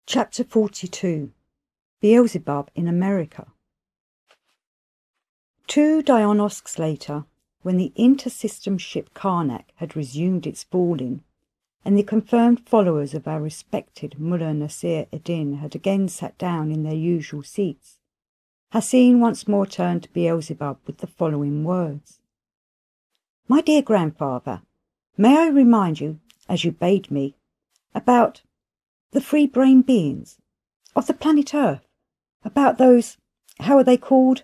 Chapter 42. Beelzebub in America. 2 Dionysos later, when the inter-system ship Karnak had resumed its boarding, and the confirmed followers of our respected Mullah Nasir Eddin had again sat down in their usual seats, Hassin once more turned to Beelzebub with the following words. "My dear grandfather, may I remind you, as you bade me, about the free-brain beings of the planet Earth, about those, how are they called?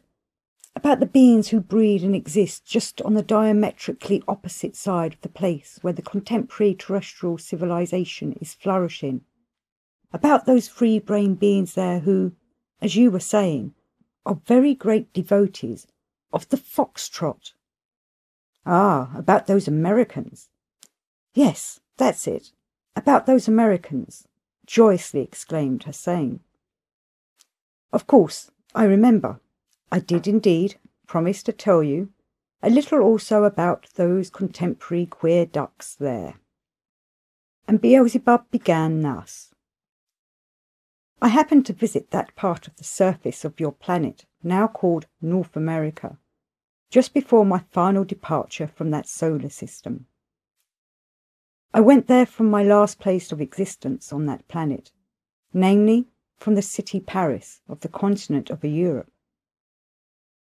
About the beings who breed and exist just on the diametrically opposite side of the place where the contemporary terrestrial civilization is flourishing. About those free-brain beings there who, as you were saying, are very great devotees of the foxtrot." "Ah, about those Americans." "Yes, that's it, about those Americans," joyously exclaimed Hussein. "Of course, I remember. I did indeed promise to tell you a little also about those contemporary queer ducks there." And Beelzebub began thus. "I happened to visit that part of the surface of your planet, now called North America, just before my final departure from that solar system. I went there from my last place of existence on that planet, namely from the city Paris of the continent of Europe.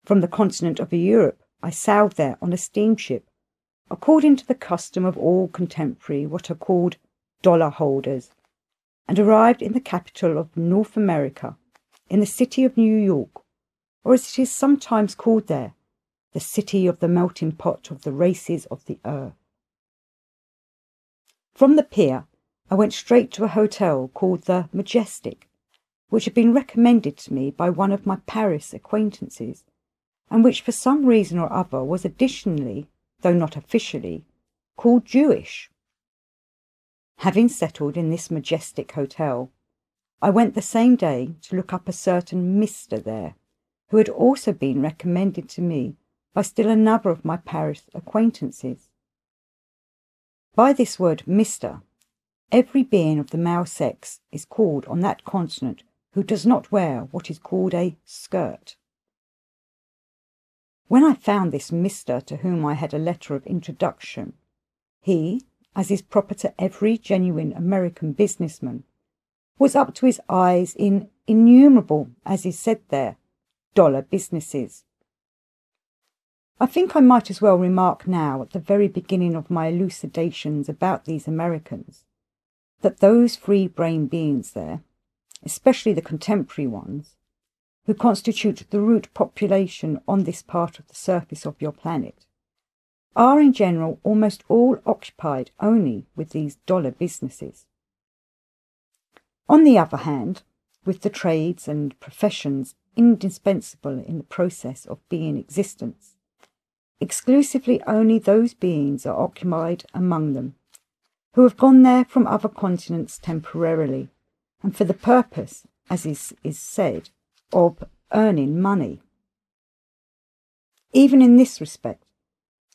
From the continent of Europe I sailed there on a steamship, according to the custom of all contemporary what are called dollar holders, and arrived in the capital of North America, in the city of New York, or as it is sometimes called there, the city of the melting pot of the races of the earth. From the pier, I went straight to a hotel called the Majestic, which had been recommended to me by one of my Paris acquaintances, and which for some reason or other was additionally, though not officially, called Jewish. Having settled in this Majestic hotel, I went the same day to look up a certain Mr. there, who had also been recommended to me by still another of my Paris acquaintances. By this word Mr., every being of the male sex is called on that continent who does not wear what is called a skirt. When I found this Mr. to whom I had a letter of introduction, he, as is proper to every genuine American businessman, was up to his eyes in innumerable, as is said there, dollar businesses. I think I might as well remark now, at the very beginning of my elucidations about these Americans, that those free-brain beings there, especially the contemporary ones, who constitute the root population on this part of the surface of your planet, are in general almost all occupied only with these dollar businesses. On the other hand, with the trades and professions indispensable in the process of being existence, exclusively only those beings are occupied among them who have gone there from other continents temporarily, and for the purpose, as is said, of earning money. Even in this respect,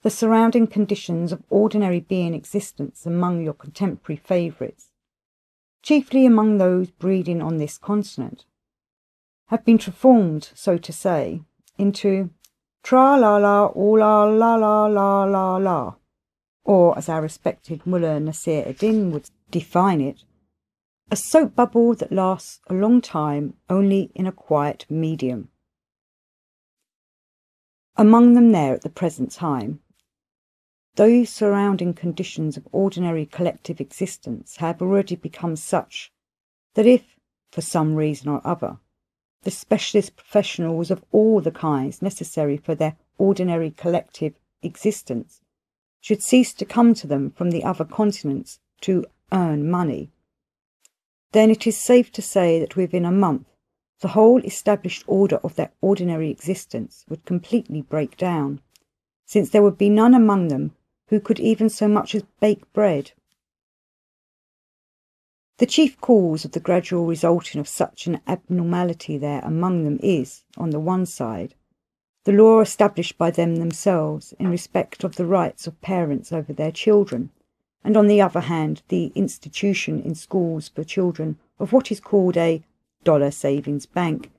the surrounding conditions of ordinary being existence among your contemporary favourites, chiefly among those breeding on this continent, have been transformed, so to say, into tra-la-la-ooh-la-la-la-la-la-la, or, as our respected Mullah Nasir Eddin would define it, a soap bubble that lasts a long time only in a quiet medium. Among them there at the present time, those surrounding conditions of ordinary collective existence have already become such that if, for some reason or other, the specialist professionals of all the kinds necessary for their ordinary collective existence should cease to come to them from the other continents to earn money, then it is safe to say that within a month the whole established order of their ordinary existence would completely break down, since there would be none among them who could even so much as bake bread. The chief cause of the gradual resulting of such an abnormality there among them is, on the one side, the law established by them themselves in respect of the rights of parents over their children, and on the other hand the institution in schools for children of what is called a dollar savings bank,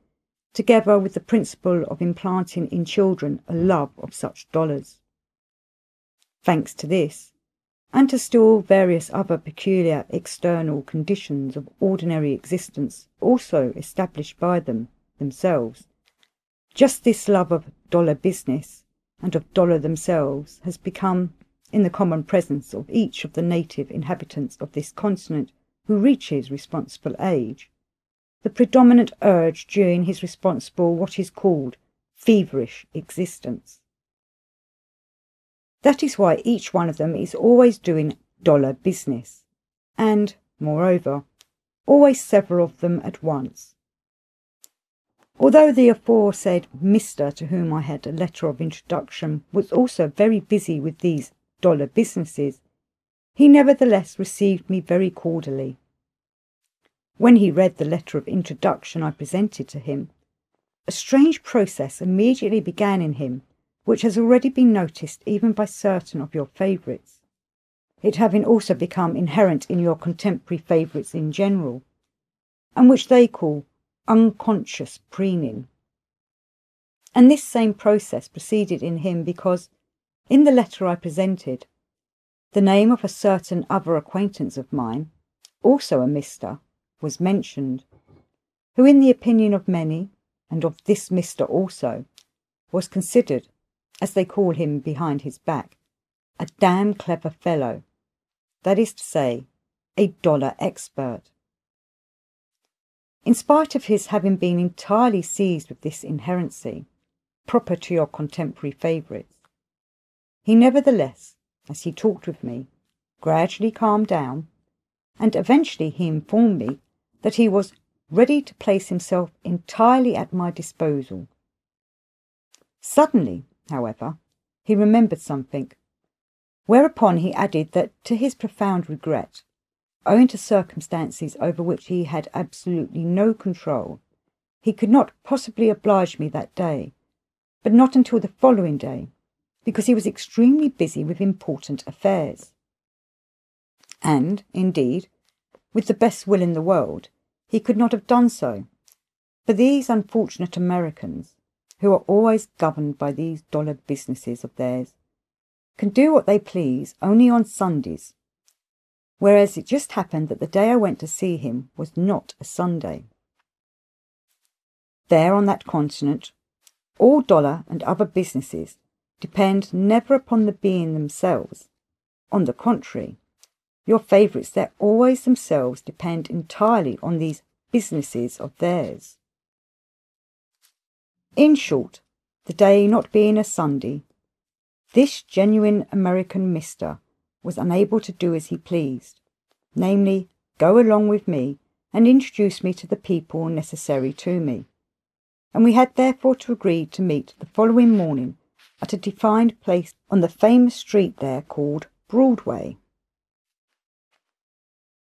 together with the principle of implanting in children a love of such dollars. Thanks to this, and to still various other peculiar external conditions of ordinary existence also established by themselves, just this love of dollar business and of dollar themselves has become, in the common presence of each of the native inhabitants of this continent who reaches responsible age, the predominant urge during his responsible what is called feverish existence. That is why each one of them is always doing dollar business, and, moreover, always several of them at once. Although the aforesaid Mr. to whom I had a letter of introduction was also very busy with these dollar businesses, he nevertheless received me very cordially. When he read the letter of introduction I presented to him, a strange process immediately began in him, which has already been noticed even by certain of your favourites, it having also become inherent in your contemporary favourites in general, and which they call unconscious preening. And this same process proceeded in him because, in the letter I presented, the name of a certain other acquaintance of mine, also a Mr., was mentioned, who in the opinion of many, and of this Mr. also, was considered, as they call him behind his back, a damn clever fellow, that is to say, a dollar expert. In spite of his having been entirely seized with this inherency, proper to your contemporary favourites, he nevertheless, as he talked with me, gradually calmed down, and eventually he informed me that he was ready to place himself entirely at my disposal. Suddenly, however, he remembered something, whereupon he added that, to his profound regret, owing to circumstances over which he had absolutely no control, he could not possibly oblige me that day, but not until the following day, because he was extremely busy with important affairs. And, indeed, with the best will in the world, he could not have done so, for these unfortunate Americans, who are always governed by these dollar businesses of theirs, can do what they please only on Sundays, whereas it just happened that the day I went to see him was not a Sunday. There on that continent, all dollar and other businesses depend never upon the being themselves. On the contrary, your favourites there always themselves depend entirely on these businesses of theirs. In short, the day not being a Sunday, this genuine American Mr. was unable to do as he pleased, namely, go along with me and introduce me to the people necessary to me, and we had therefore to agree to meet the following morning at a defined place on the famous street there called Broadway.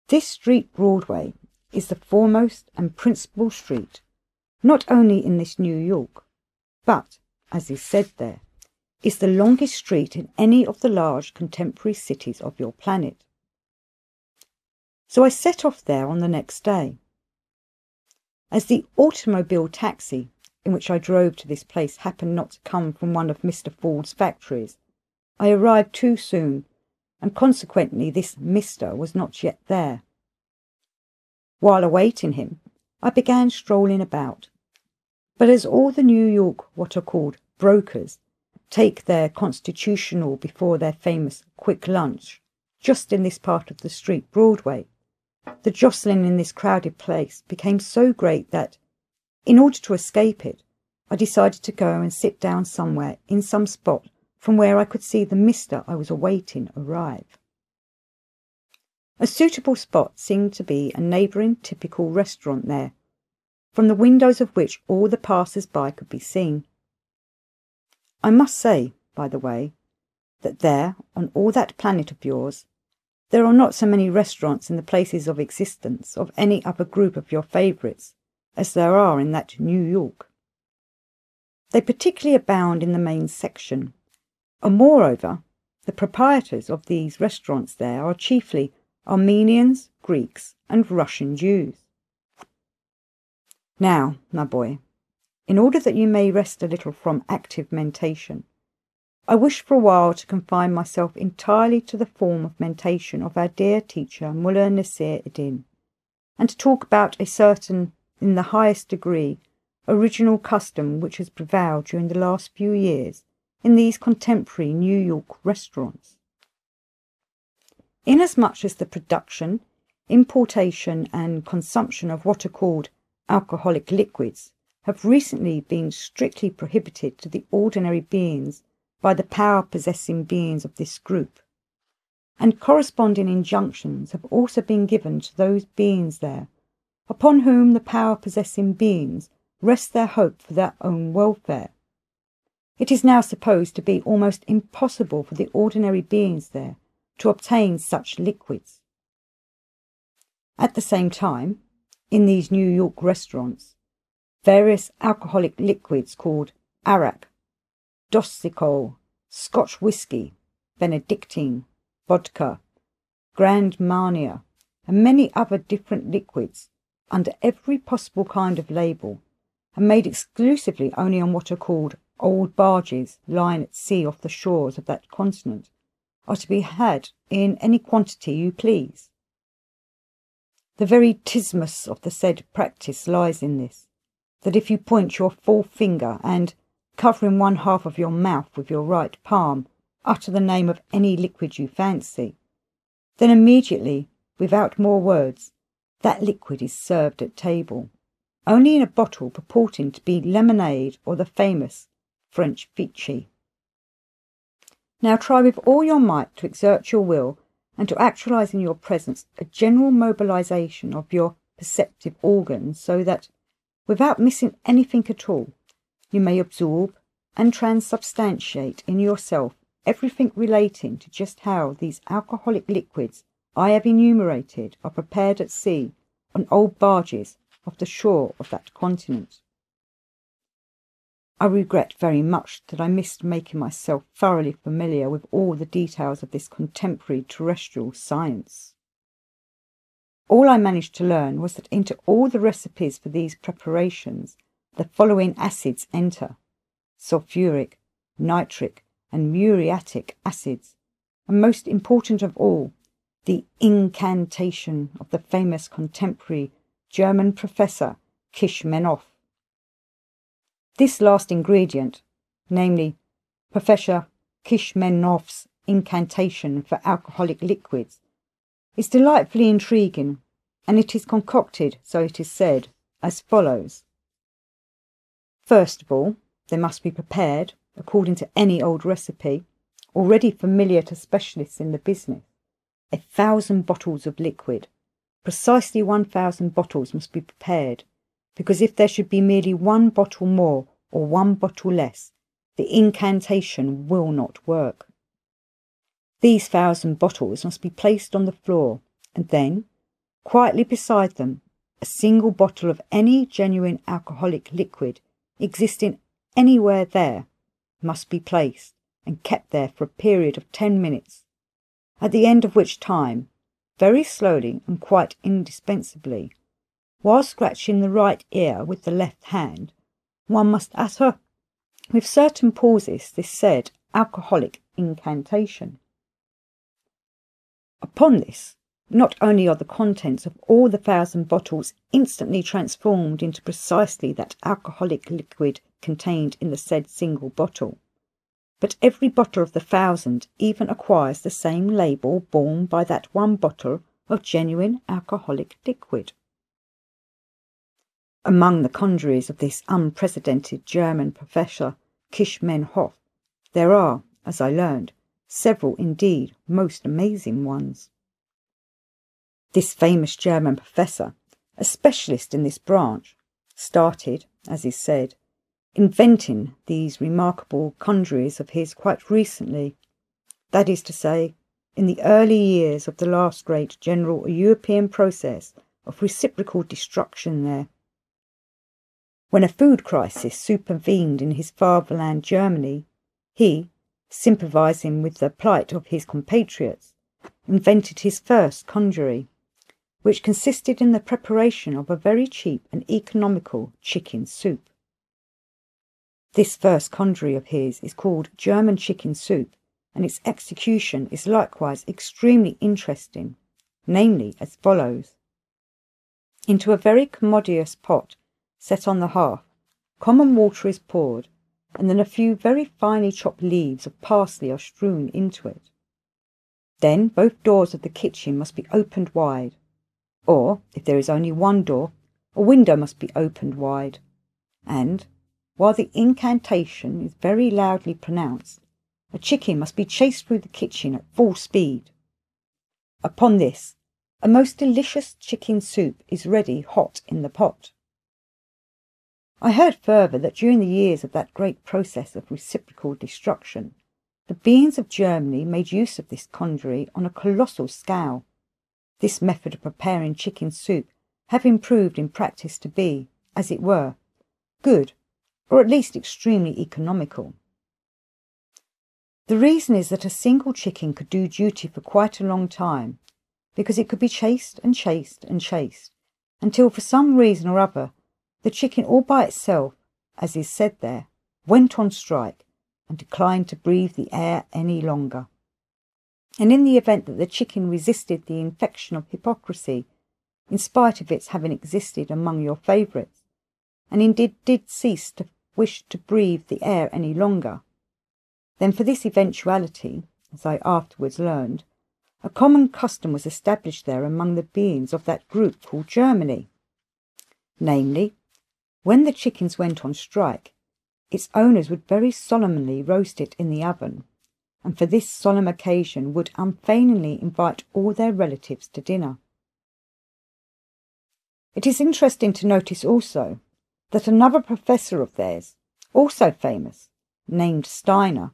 This street Broadway is the foremost and principal street, not only in this New York, but, as is said there, is the longest street in any of the large contemporary cities of your planet. So I set off there on the next day. As the automobile taxi in which I drove to this place happened not to come from one of Mr. Ford's factories, I arrived too soon, and consequently this Mr. was not yet there. While awaiting him, I began strolling about, but as all the New York what are called brokers take their constitutional before their famous quick lunch just in this part of the street Broadway, the jostling in this crowded place became so great that, in order to escape it, I decided to go and sit down somewhere in some spot from where I could see the Mr. I was awaiting arrive. A suitable spot seemed to be a neighbouring typical restaurant there, from the windows of which all the passers-by could be seen. I must say, by the way, that there, on all that planet of yours, there are not so many restaurants in the places of existence of any other group of your favourites as there are in that New York. They particularly abound in the main section, and moreover, The proprietors of these restaurants there are chiefly Armenians, Greeks, and Russian Jews. Now, my boy, in order that you may rest a little from active mentation, I wish for a while to confine myself entirely to the form of mentation of our dear teacher Mullah Nasir-ed-Din, and to talk about a certain, in the highest degree, original custom which has prevailed during the last few years in these contemporary New York restaurants. Inasmuch as the production, importation, and consumption of what are called alcoholic liquids have recently been strictly prohibited to the ordinary beings by the power-possessing beings of this group, and corresponding injunctions have also been given to those beings there, upon whom the power-possessing beings rest their hope for their own welfare. It is now supposed to be almost impossible for the ordinary beings there to obtain such liquids. At the same time, in these New York restaurants, various alcoholic liquids called arak, Dosicol, Scotch whisky, Benedictine, vodka, Grand Marnier, and many other different liquids under every possible kind of label, and made exclusively only on what are called old barges lying at sea off the shores of that continent, are to be had in any quantity you please. The very tismus of the said practice lies in this, that if you point your forefinger and, covering one half of your mouth with your right palm, utter the name of any liquid you fancy, then immediately, without more words, that liquid is served at table, only in a bottle purporting to be lemonade or the famous French Vichy. Now try with all your might to exert your will and to actualize in your presence a general mobilization of your perceptive organs, so that, without missing anything at all, you may absorb and transubstantiate in yourself everything relating to just how these alcoholic liquids I have enumerated are prepared at sea on old barges off the shore of that continent. I regret very much that I missed making myself thoroughly familiar with all the details of this contemporary terrestrial science. All I managed to learn was that into all the recipes for these preparations the following acids enter: sulfuric, nitric, and muriatic acids, and most important of all, the incantation of the famous contemporary German professor Kishmenov. This last ingredient, namely Professor Kishmenov's incantation for alcoholic liquids, is delightfully intriguing, and it is concocted, so it is said, as follows. First of all, they must be prepared, according to any old recipe, already familiar to specialists in the business, 1,000 bottles of liquid. Precisely 1,000 bottles must be prepared, because if there should be merely one bottle more or one bottle less, the incantation will not work. These 1,000 bottles must be placed on the floor, and then, quietly beside them, a single bottle of any genuine alcoholic liquid existing anywhere there must be placed and kept there for a period of 10 minutes, at the end of which time, very slowly and quite indispensably, while scratching the right ear with the left hand, one must utter, with certain pauses, this said alcoholic incantation. Upon this, not only are the contents of all the 1,000 bottles instantly transformed into precisely that alcoholic liquid contained in the said single bottle, but every bottle of the 1,000 even acquires the same label borne by that one bottle of genuine alcoholic liquid. Among the conjuries of this unprecedented German professor Kishmenhof, there are, as I learned, several indeed most amazing ones. This famous German professor, a specialist in this branch, started, as is said, inventing these remarkable conjuries of his quite recently, that is to say, in the early years of the last great general European process of reciprocal destruction there. When a food crisis supervened in his fatherland Germany, he, sympathising with the plight of his compatriots, invented his first conjury, which consisted in the preparation of a very cheap and economical chicken soup. This first conjury of his is called German chicken soup, and its execution is likewise extremely interesting, namely as follows. Into a very commodious pot set on the hearth, common water is poured, and then a few very finely chopped leaves of parsley are strewn into it. Then both doors of the kitchen must be opened wide, or, if there is only one door, a window must be opened wide, and, while the incantation is very loudly pronounced, a chicken must be chased through the kitchen at full speed. Upon this, a most delicious chicken soup is ready hot in the pot. I heard further that during the years of that great process of reciprocal destruction, the beings of Germany made use of this conjury on a colossal scale. This method of preparing chicken soup having proved in practice to be, as it were, good, or at least extremely economical. The reason is that a single chicken could do duty for quite a long time, because it could be chased and chased and chased, until for some reason or other the chicken all by itself, as is said there, went on strike and declined to breathe the air any longer. And in the event that the chicken resisted the infection of hypocrisy, in spite of its having existed among your favourites, and indeed did cease to wish to breathe the air any longer, then for this eventuality, as I afterwards learned, a common custom was established there among the beings of that group called Germany. Namely, when the chickens went on strike, its owners would very solemnly roast it in the oven, and for this solemn occasion would unfeignedly invite all their relatives to dinner. It is interesting to notice also that another professor of theirs, also famous, named Steiner,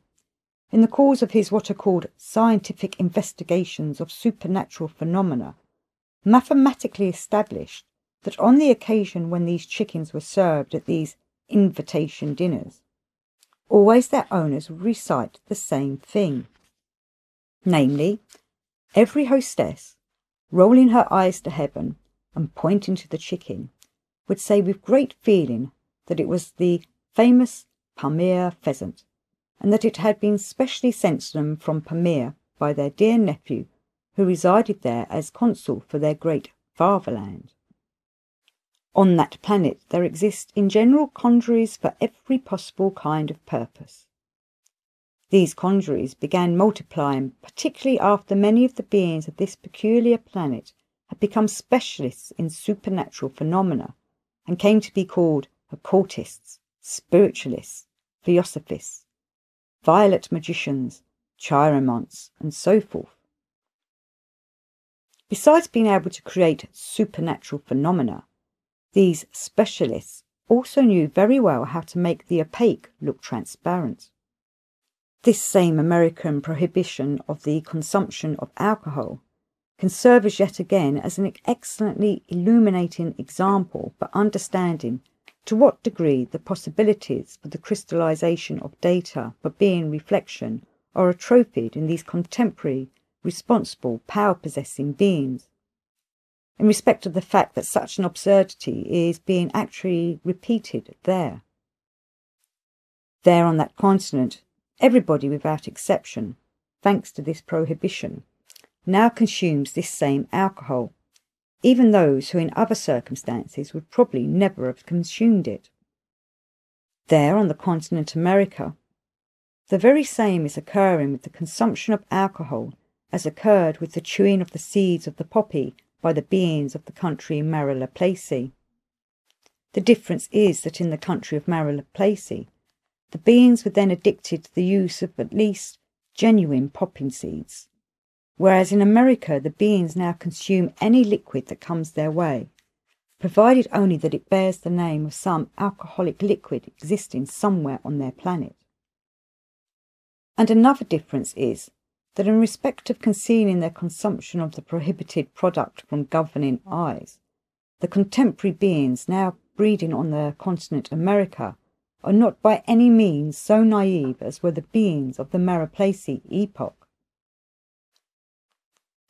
in the course of his what are called scientific investigations of supernatural phenomena, mathematically established that on the occasion when these chickens were served at these invitation dinners, always their owners would recite the same thing. Namely, every hostess, rolling her eyes to heaven and pointing to the chicken, would say with great feeling that it was the famous Pamir pheasant, and that it had been specially sent to them from Pamir by their dear nephew, who resided there as consul for their great fatherland. On that planet there exist in general conjuries for every possible kind of purpose. These conjuries began multiplying, particularly after many of the beings of this peculiar planet had become specialists in supernatural phenomena, and came to be called occultists, spiritualists, theosophists, violet magicians, chiromants, and so forth. Besides being able to create supernatural phenomena, these specialists also knew very well how to make the opaque look transparent. This same American prohibition of the consumption of alcohol can serve as yet again as an excellently illuminating example for understanding to what degree the possibilities for the crystallization of data for being reflection are atrophied in these contemporary, responsible, power-possessing beings, in respect of the fact that such an absurdity is being actually repeated there. There on that continent, everybody without exception, thanks to this prohibition, now consumes this same alcohol, even those who in other circumstances would probably never have consumed it. There on the continent America, the very same is occurring with the consumption of alcohol as occurred with the chewing of the seeds of the poppy by the beings of the country Mare Laplace. The difference is that in the country of Mare Laplace, the beings were then addicted to the use of at least genuine poppin seeds, whereas in America the beings now consume any liquid that comes their way, provided only that it bears the name of some alcoholic liquid existing somewhere on their planet. And another difference is that in respect of concealing their consumption of the prohibited product from governing eyes, the contemporary beings now breeding on the continent America are not by any means so naive as were the beings of the Mariplaci epoch.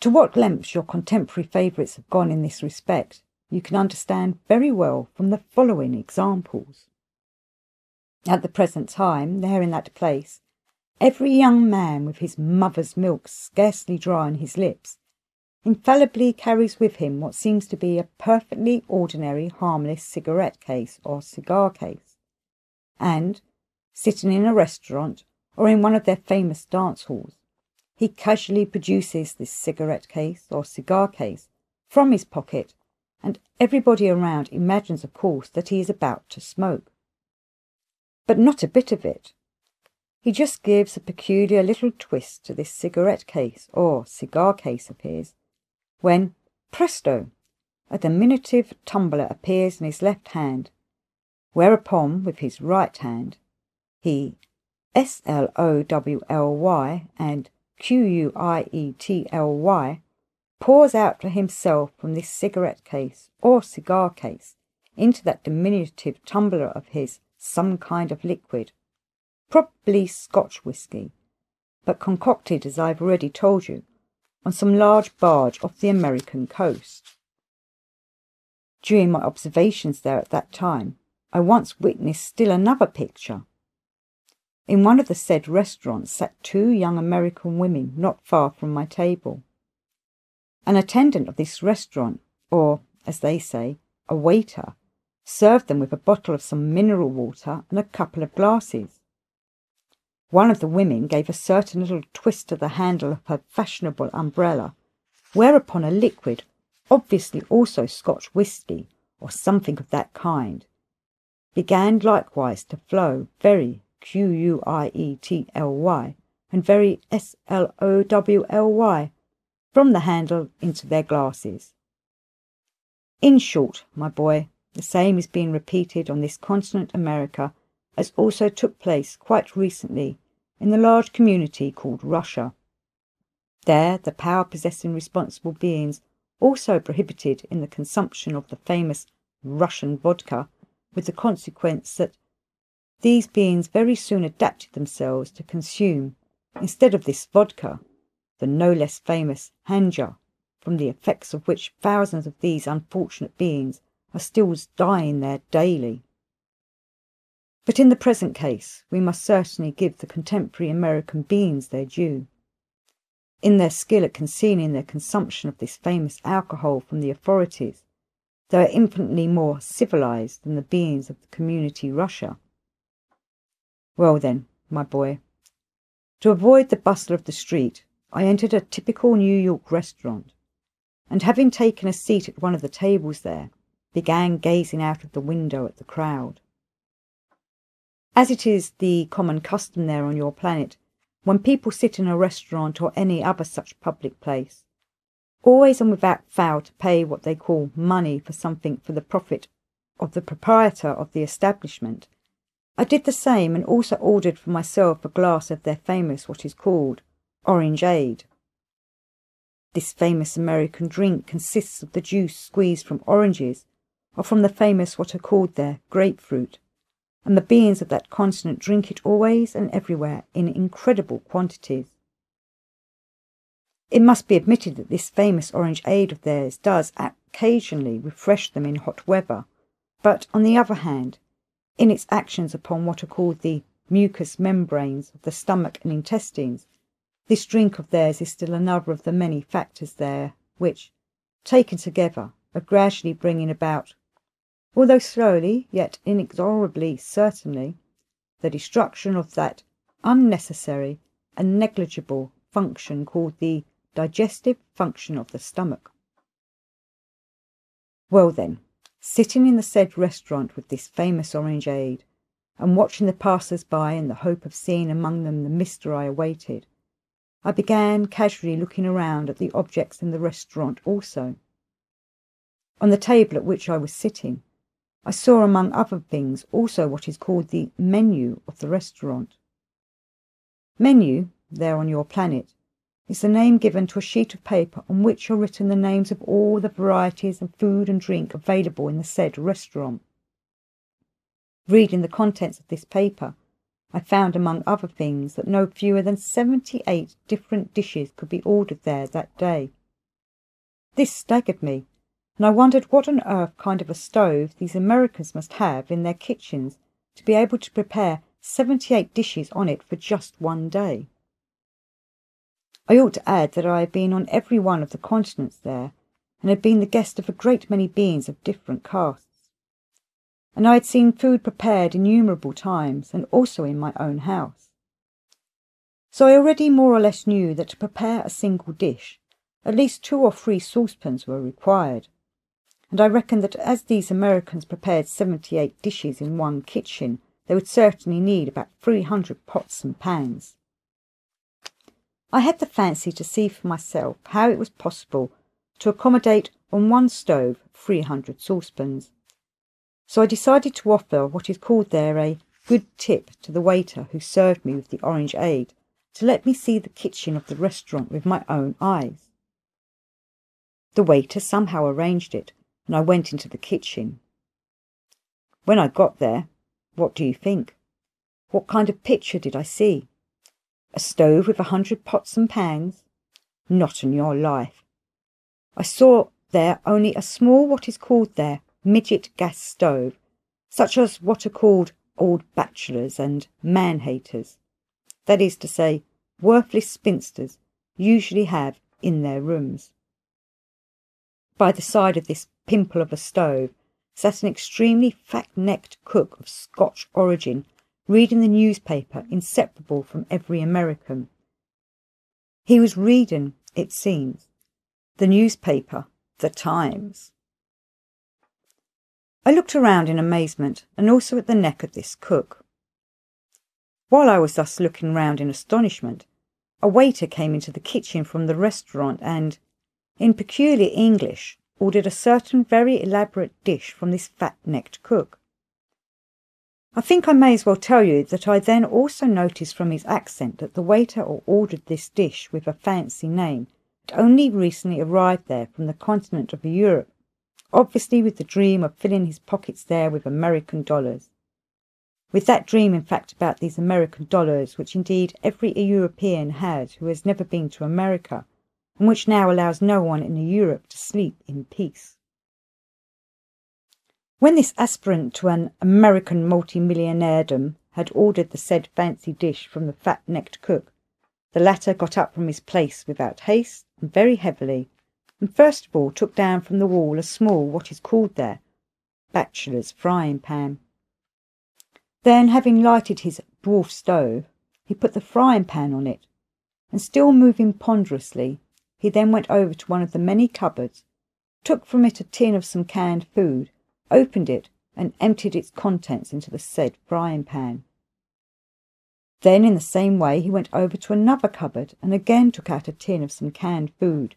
To what lengths your contemporary favourites have gone in this respect, you can understand very well from the following examples. At the present time, there in that place, every young man with his mother's milk scarcely dry on his lips infallibly carries with him what seems to be a perfectly ordinary harmless cigarette case or cigar case, and, sitting in a restaurant or in one of their famous dance halls, he casually produces this cigarette case or cigar case from his pocket, and everybody around imagines, of course, that he is about to smoke. But not a bit of it. He just gives a peculiar little twist to this cigarette case or cigar case of his, when, presto, a diminutive tumbler appears in his left hand, whereupon, with his right hand, he slowly and quietly pours out for himself from this cigarette case or cigar case into that diminutive tumbler of his some kind of liquid, probably Scotch whisky, but concocted, as I've already told you, on some large barge off the American coast. During my observations there at that time, I once witnessed still another picture. In one of the said restaurants sat two young American women not far from my table. An attendant of this restaurant, or, as they say, a waiter, served them with a bottle of some mineral water and a couple of glasses. One of the women gave a certain little twist to the handle of her fashionable umbrella, whereupon a liquid, obviously also Scotch whisky, or something of that kind, began likewise to flow very quietly and very slowly from the handle into their glasses. In short, my boy, the same is being repeated on this continent America, as also took place quite recently in the large community called Russia. There the power-possessing responsible beings also prohibited in the consumption of the famous Russian vodka, with the consequence that these beings very soon adapted themselves to consume, instead of this vodka, the no less famous hanja, from the effects of which thousands of these unfortunate beings are still dying there daily. But in the present case, we must certainly give the contemporary American beings their due. In their skill at concealing their consumption of this famous alcohol from the authorities, they are infinitely more civilized than the beings of the community Russia. Well then, my boy, to avoid the bustle of the street, I entered a typical New York restaurant, and having taken a seat at one of the tables there, began gazing out of the window at the crowd. As it is the common custom there on your planet, when people sit in a restaurant or any other such public place, always and without fail to pay what they call money for something for the profit of the proprietor of the establishment, I did the same and also ordered for myself a glass of their famous what is called orangeade. This famous American drink consists of the juice squeezed from oranges or from the famous what are called there grapefruit, and the beings of that continent drink it always and everywhere in incredible quantities. It must be admitted that this famous orangeade of theirs does occasionally refresh them in hot weather, but, on the other hand, in its actions upon what are called the mucous membranes of the stomach and intestines, this drink of theirs is still another of the many factors there which, taken together, are gradually bringing about, although slowly, yet inexorably certainly, the destruction of that unnecessary and negligible function called the digestive function of the stomach. Well then, sitting in the said restaurant with this famous orangeade, and watching the passers-by in the hope of seeing among them the mister I awaited, I began casually looking around at the objects in the restaurant also. On the table at which I was sitting, I saw among other things also what is called the menu of the restaurant. Menu, there on your planet, is the name given to a sheet of paper on which are written the names of all the varieties of food and drink available in the said restaurant. Reading the contents of this paper, I found, among other things, that no fewer than 78 different dishes could be ordered there that day. This staggered me, and I wondered what on earth kind of a stove these Americans must have in their kitchens to be able to prepare 78 dishes on it for just one day. I ought to add that I had been on every one of the continents there, and had been the guest of a great many beings of different castes. And I had seen food prepared innumerable times, and also in my own house. So I already more or less knew that to prepare a single dish, at least 2 or 3 saucepans were required, and I reckoned that as these Americans prepared 78 dishes in one kitchen, they would certainly need about 300 pots and pans. I had the fancy to see for myself how it was possible to accommodate on one stove 300 saucepans. So I decided to offer what is called there a good tip to the waiter who served me with the orangeade, to let me see the kitchen of the restaurant with my own eyes. The waiter somehow arranged it, and I went into the kitchen. When I got there, what do you think? What kind of picture did I see? A stove with 100 pots and pans? Not on your life. I saw there only a small what is called there midget gas stove, such as what are called old bachelors and man-haters, that is to say, worthless spinsters, usually have in their rooms. By the side of this pimple of a stove sat an extremely fat-necked cook of Scotch origin, reading the newspaper inseparable from every American. He was reading, it seems, the newspaper, The Times. I looked around in amazement, and also at the neck of this cook. While I was thus looking round in astonishment, a waiter came into the kitchen from the restaurant and, in peculiar English, ordered a certain very elaborate dish from this fat-necked cook. I think I may as well tell you that I then also noticed from his accent that the waiter ordered this dish with a fancy name had only recently arrived there from the continent of Europe, obviously with the dream of filling his pockets there with American dollars. With that dream, in fact, about these American dollars, which indeed every European had who has never been to America, and which now allows no one in Europe to sleep in peace. When this aspirant to an American multimillionairedom had ordered the said fancy dish from the fat-necked cook, the latter got up from his place without haste and very heavily, and first of all took down from the wall a small what is called there bachelor's frying pan. Then, having lighted his dwarf stove, he put the frying pan on it, and still moving ponderously, he then went over to one of the many cupboards, took from it a tin of some canned food, opened it, and emptied its contents into the said frying pan. Then in the same way he went over to another cupboard and again took out a tin of some canned food,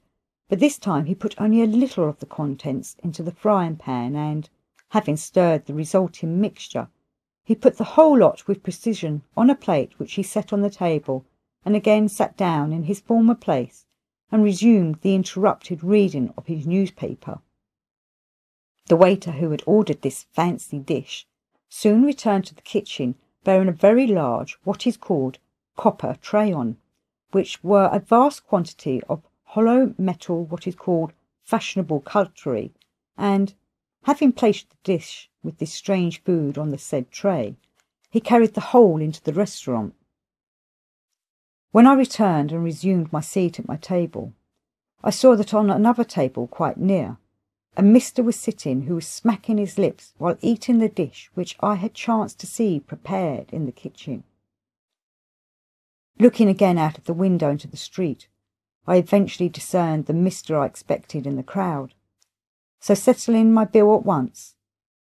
but this time he put only a little of the contents into the frying pan and, having stirred the resulting mixture, he put the whole lot with precision on a plate which he set on the table, and again sat down in his former place and resumed the interrupted reading of his newspaper. The waiter who had ordered this fancy dish soon returned to the kitchen bearing a very large what is called copper tray on, which were a vast quantity of hollow metal what is called fashionable cutlery, and, having placed the dish with this strange food on the said tray, he carried the whole into the restaurant. When I returned and resumed my seat at my table, I saw that on another table quite near, a mister was sitting who was smacking his lips while eating the dish which I had chanced to see prepared in the kitchen. Looking again out of the window into the street, I eventually discerned the mister I expected in the crowd. So settling my bill at once,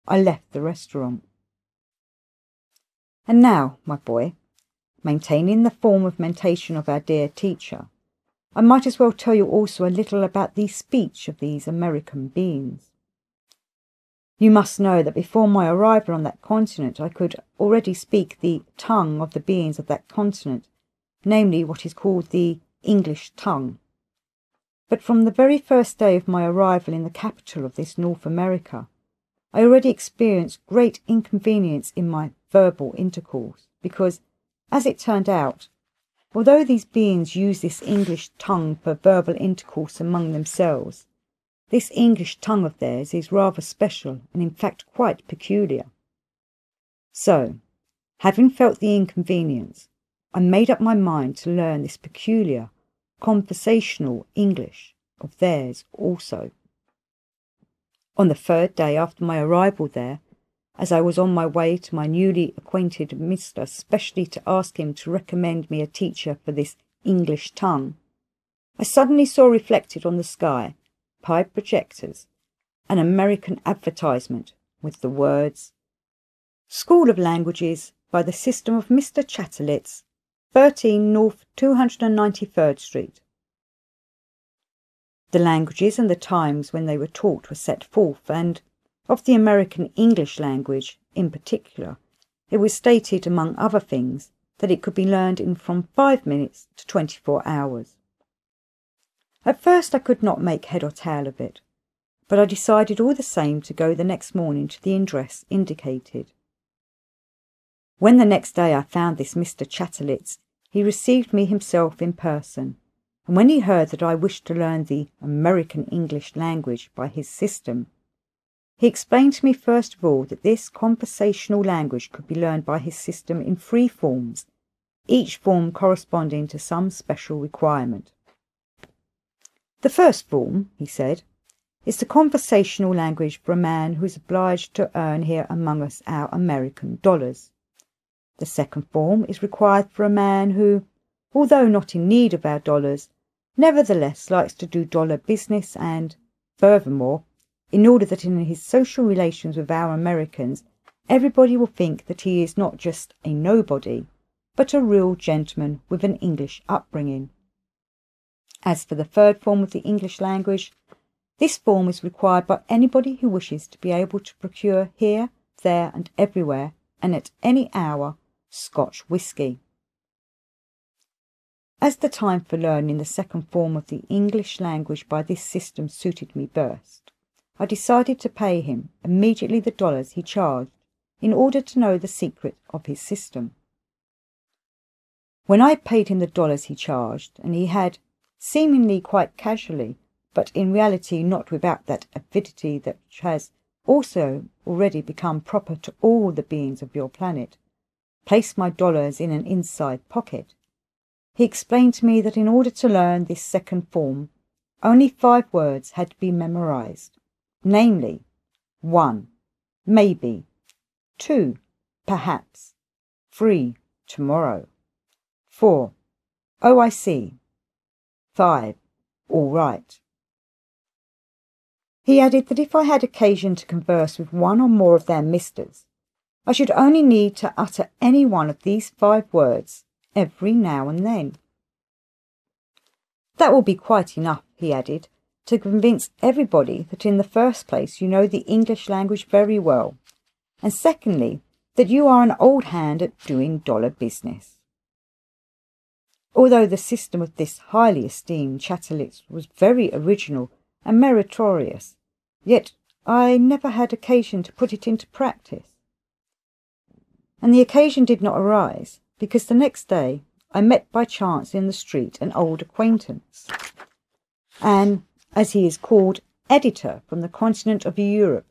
I left the restaurant. And now, my boy, maintaining the form of mentation of our dear teacher, I might as well tell you also a little about the speech of these American beings. You must know that before my arrival on that continent I could already speak the tongue of the beings of that continent, namely what is called the English tongue. But from the very first day of my arrival in the capital of this North America, I already experienced great inconvenience in my verbal intercourse, because, as it turned out, although these beings use this English tongue for verbal intercourse among themselves, this English tongue of theirs is rather special and in fact quite peculiar. So, having felt the inconvenience, I made up my mind to learn this peculiar conversational English of theirs also. On the third day after my arrival there, as I was on my way to my newly acquainted mister specially to ask him to recommend me a teacher for this English tongue, I suddenly saw reflected on the sky, by projectors, an American advertisement with the words, "School of Languages by the system of Mr. Chatterlitz, 13 North 293rd Street. The languages and the times when they were taught were set forth, and of the American English language in particular, it was stated, among other things, that it could be learned in from 5 minutes to 24 hours. At first I could not make head or tail of it, but I decided all the same to go the next morning to the address indicated. When the next day I found this Mr. Chatterlitz, he received me himself in person, and when he heard that I wished to learn the American English language by his system, he explained to me first of all that this conversational language could be learned by his system in 3 forms, each form corresponding to some special requirement. The first form, he said, is the conversational language for a man who is obliged to earn here among us our American dollars. The second form is required for a man who, although not in need of our dollars, nevertheless likes to do dollar business and, furthermore, in order that in his social relations with our Americans, everybody will think that he is not just a nobody, but a real gentleman with an English upbringing. As for the third form of the English language, this form is required by anybody who wishes to be able to procure here, there, and everywhere, and at any hour, Scotch whisky. As the time for learning the second form of the English language by this system suited me best, I decided to pay him immediately the dollars he charged in order to know the secret of his system. When I had paid him the dollars he charged, and he had, seemingly quite casually, but in reality not without that avidity that has also already become proper to all the beings of your planet, placed my dollars in an inside pocket, he explained to me that in order to learn this second form, only 5 words had to be memorized, namely, 1, maybe, 2, perhaps, 3, tomorrow, 4, oh, I see, 5, all right. He added that if I had occasion to converse with one or more of their misters, I should only need to utter any one of these 5 words every now and then. That will be quite enough, he added, to convince everybody that in the first place you know the English language very well, and secondly, that you are an old hand at doing dollar business. Although the system of this highly esteemed Chatterlitz was very original and meritorious, yet I never had occasion to put it into practice. And the occasion did not arise, because the next day I met by chance in the street an old acquaintance, and, as he is called, editor from the continent of Europe,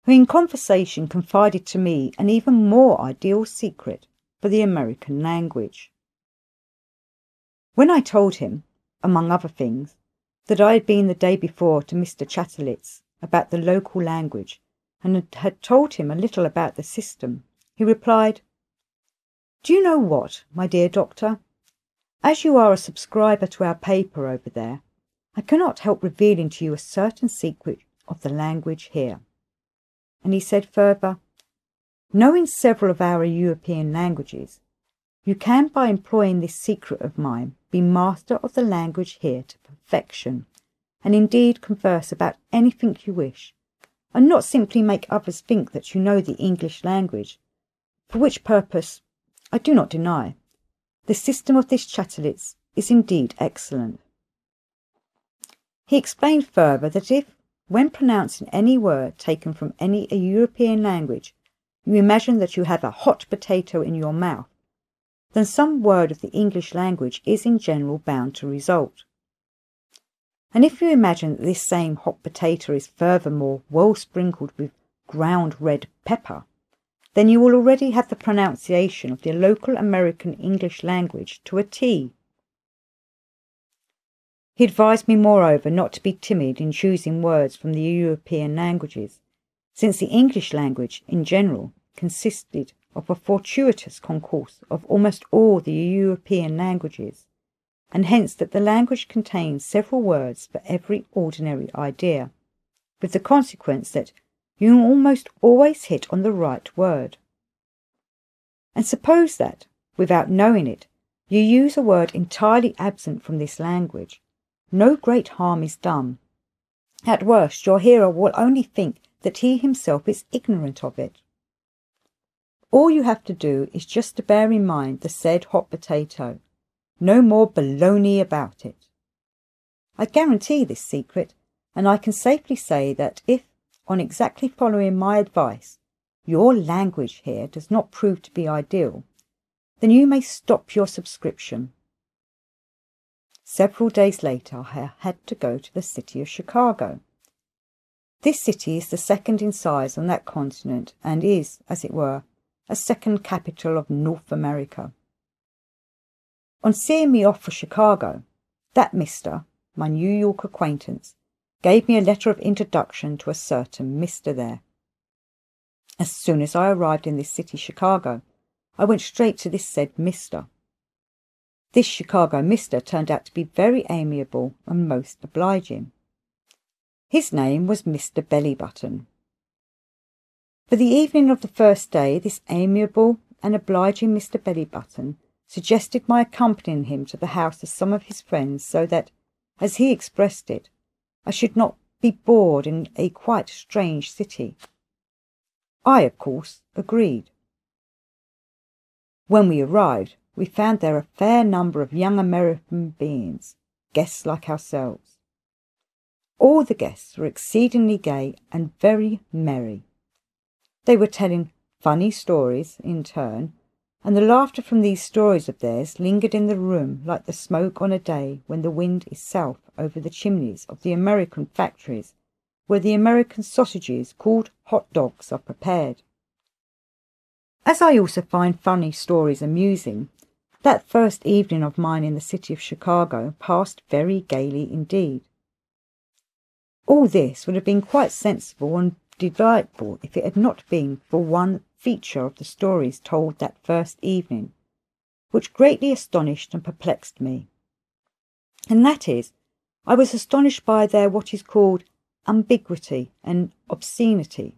who in conversation confided to me an even more ideal secret for the American language. When I told him, among other things, that I had been the day before to Mr. Chatterlitz about the local language and had told him a little about the system, he replied, "Do you know what, my dear doctor? As you are a subscriber to our paper over there, I cannot help revealing to you a certain secret of the language here." And he said further, "Knowing several of our European languages, you can, by employing this secret of mine, be master of the language here to perfection, and indeed converse about anything you wish, and not simply make others think that you know the English language, for which purpose, I do not deny, the system of this Chatterlitz is indeed excellent." He explained further that if, when pronouncing any word taken from any European language, you imagine that you have a hot potato in your mouth, then some word of the English language is in general bound to result. And if you imagine that this same hot potato is furthermore well sprinkled with ground red pepper, then you will already have the pronunciation of the local American English language to a T. He advised me, moreover, not to be timid in choosing words from the European languages, since the English language, in general, consisted of a fortuitous concourse of almost all the European languages, and hence that the language contains several words for every ordinary idea, with the consequence that you almost always hit on the right word. And suppose that, without knowing it, you use a word entirely absent from this language, no great harm is done. At worst, your hearer will only think that he himself is ignorant of it. All you have to do is just to bear in mind the said hot potato. No more baloney about it. I guarantee this secret, and I can safely say that if, on exactly following my advice, your language here does not prove to be ideal, then you may stop your subscription. Several days later, I had to go to the city of Chicago. This city is the second in size on that continent and is, as it were, a second capital of North America. On seeing me off for Chicago, that Mr., my New York acquaintance, gave me a letter of introduction to a certain Mr. there. As soon as I arrived in this city, Chicago, I went straight to this said Mr. This Chicago Mr. turned out to be very amiable and most obliging. His name was Mr. Bellybutton. For the evening of the first day, this amiable and obliging Mr. Bellybutton suggested my accompanying him to the house of some of his friends so that, as he expressed it, I should not be bored in a quite strange city. I, of course, agreed. When we arrived, we found there a fair number of young American beings, guests like ourselves. All the guests were exceedingly gay and very merry. They were telling funny stories in turn, and the laughter from these stories of theirs lingered in the room like the smoke on a day when the wind is south over the chimneys of the American factories where the American sausages called hot dogs are prepared. As I also find funny stories amusing, that first evening of mine in the city of Chicago passed very gaily indeed. All this would have been quite sensible and delightful if it had not been for one feature of the stories told that first evening, which greatly astonished and perplexed me. And that is, I was astonished by their what is called ambiguity and obscenity.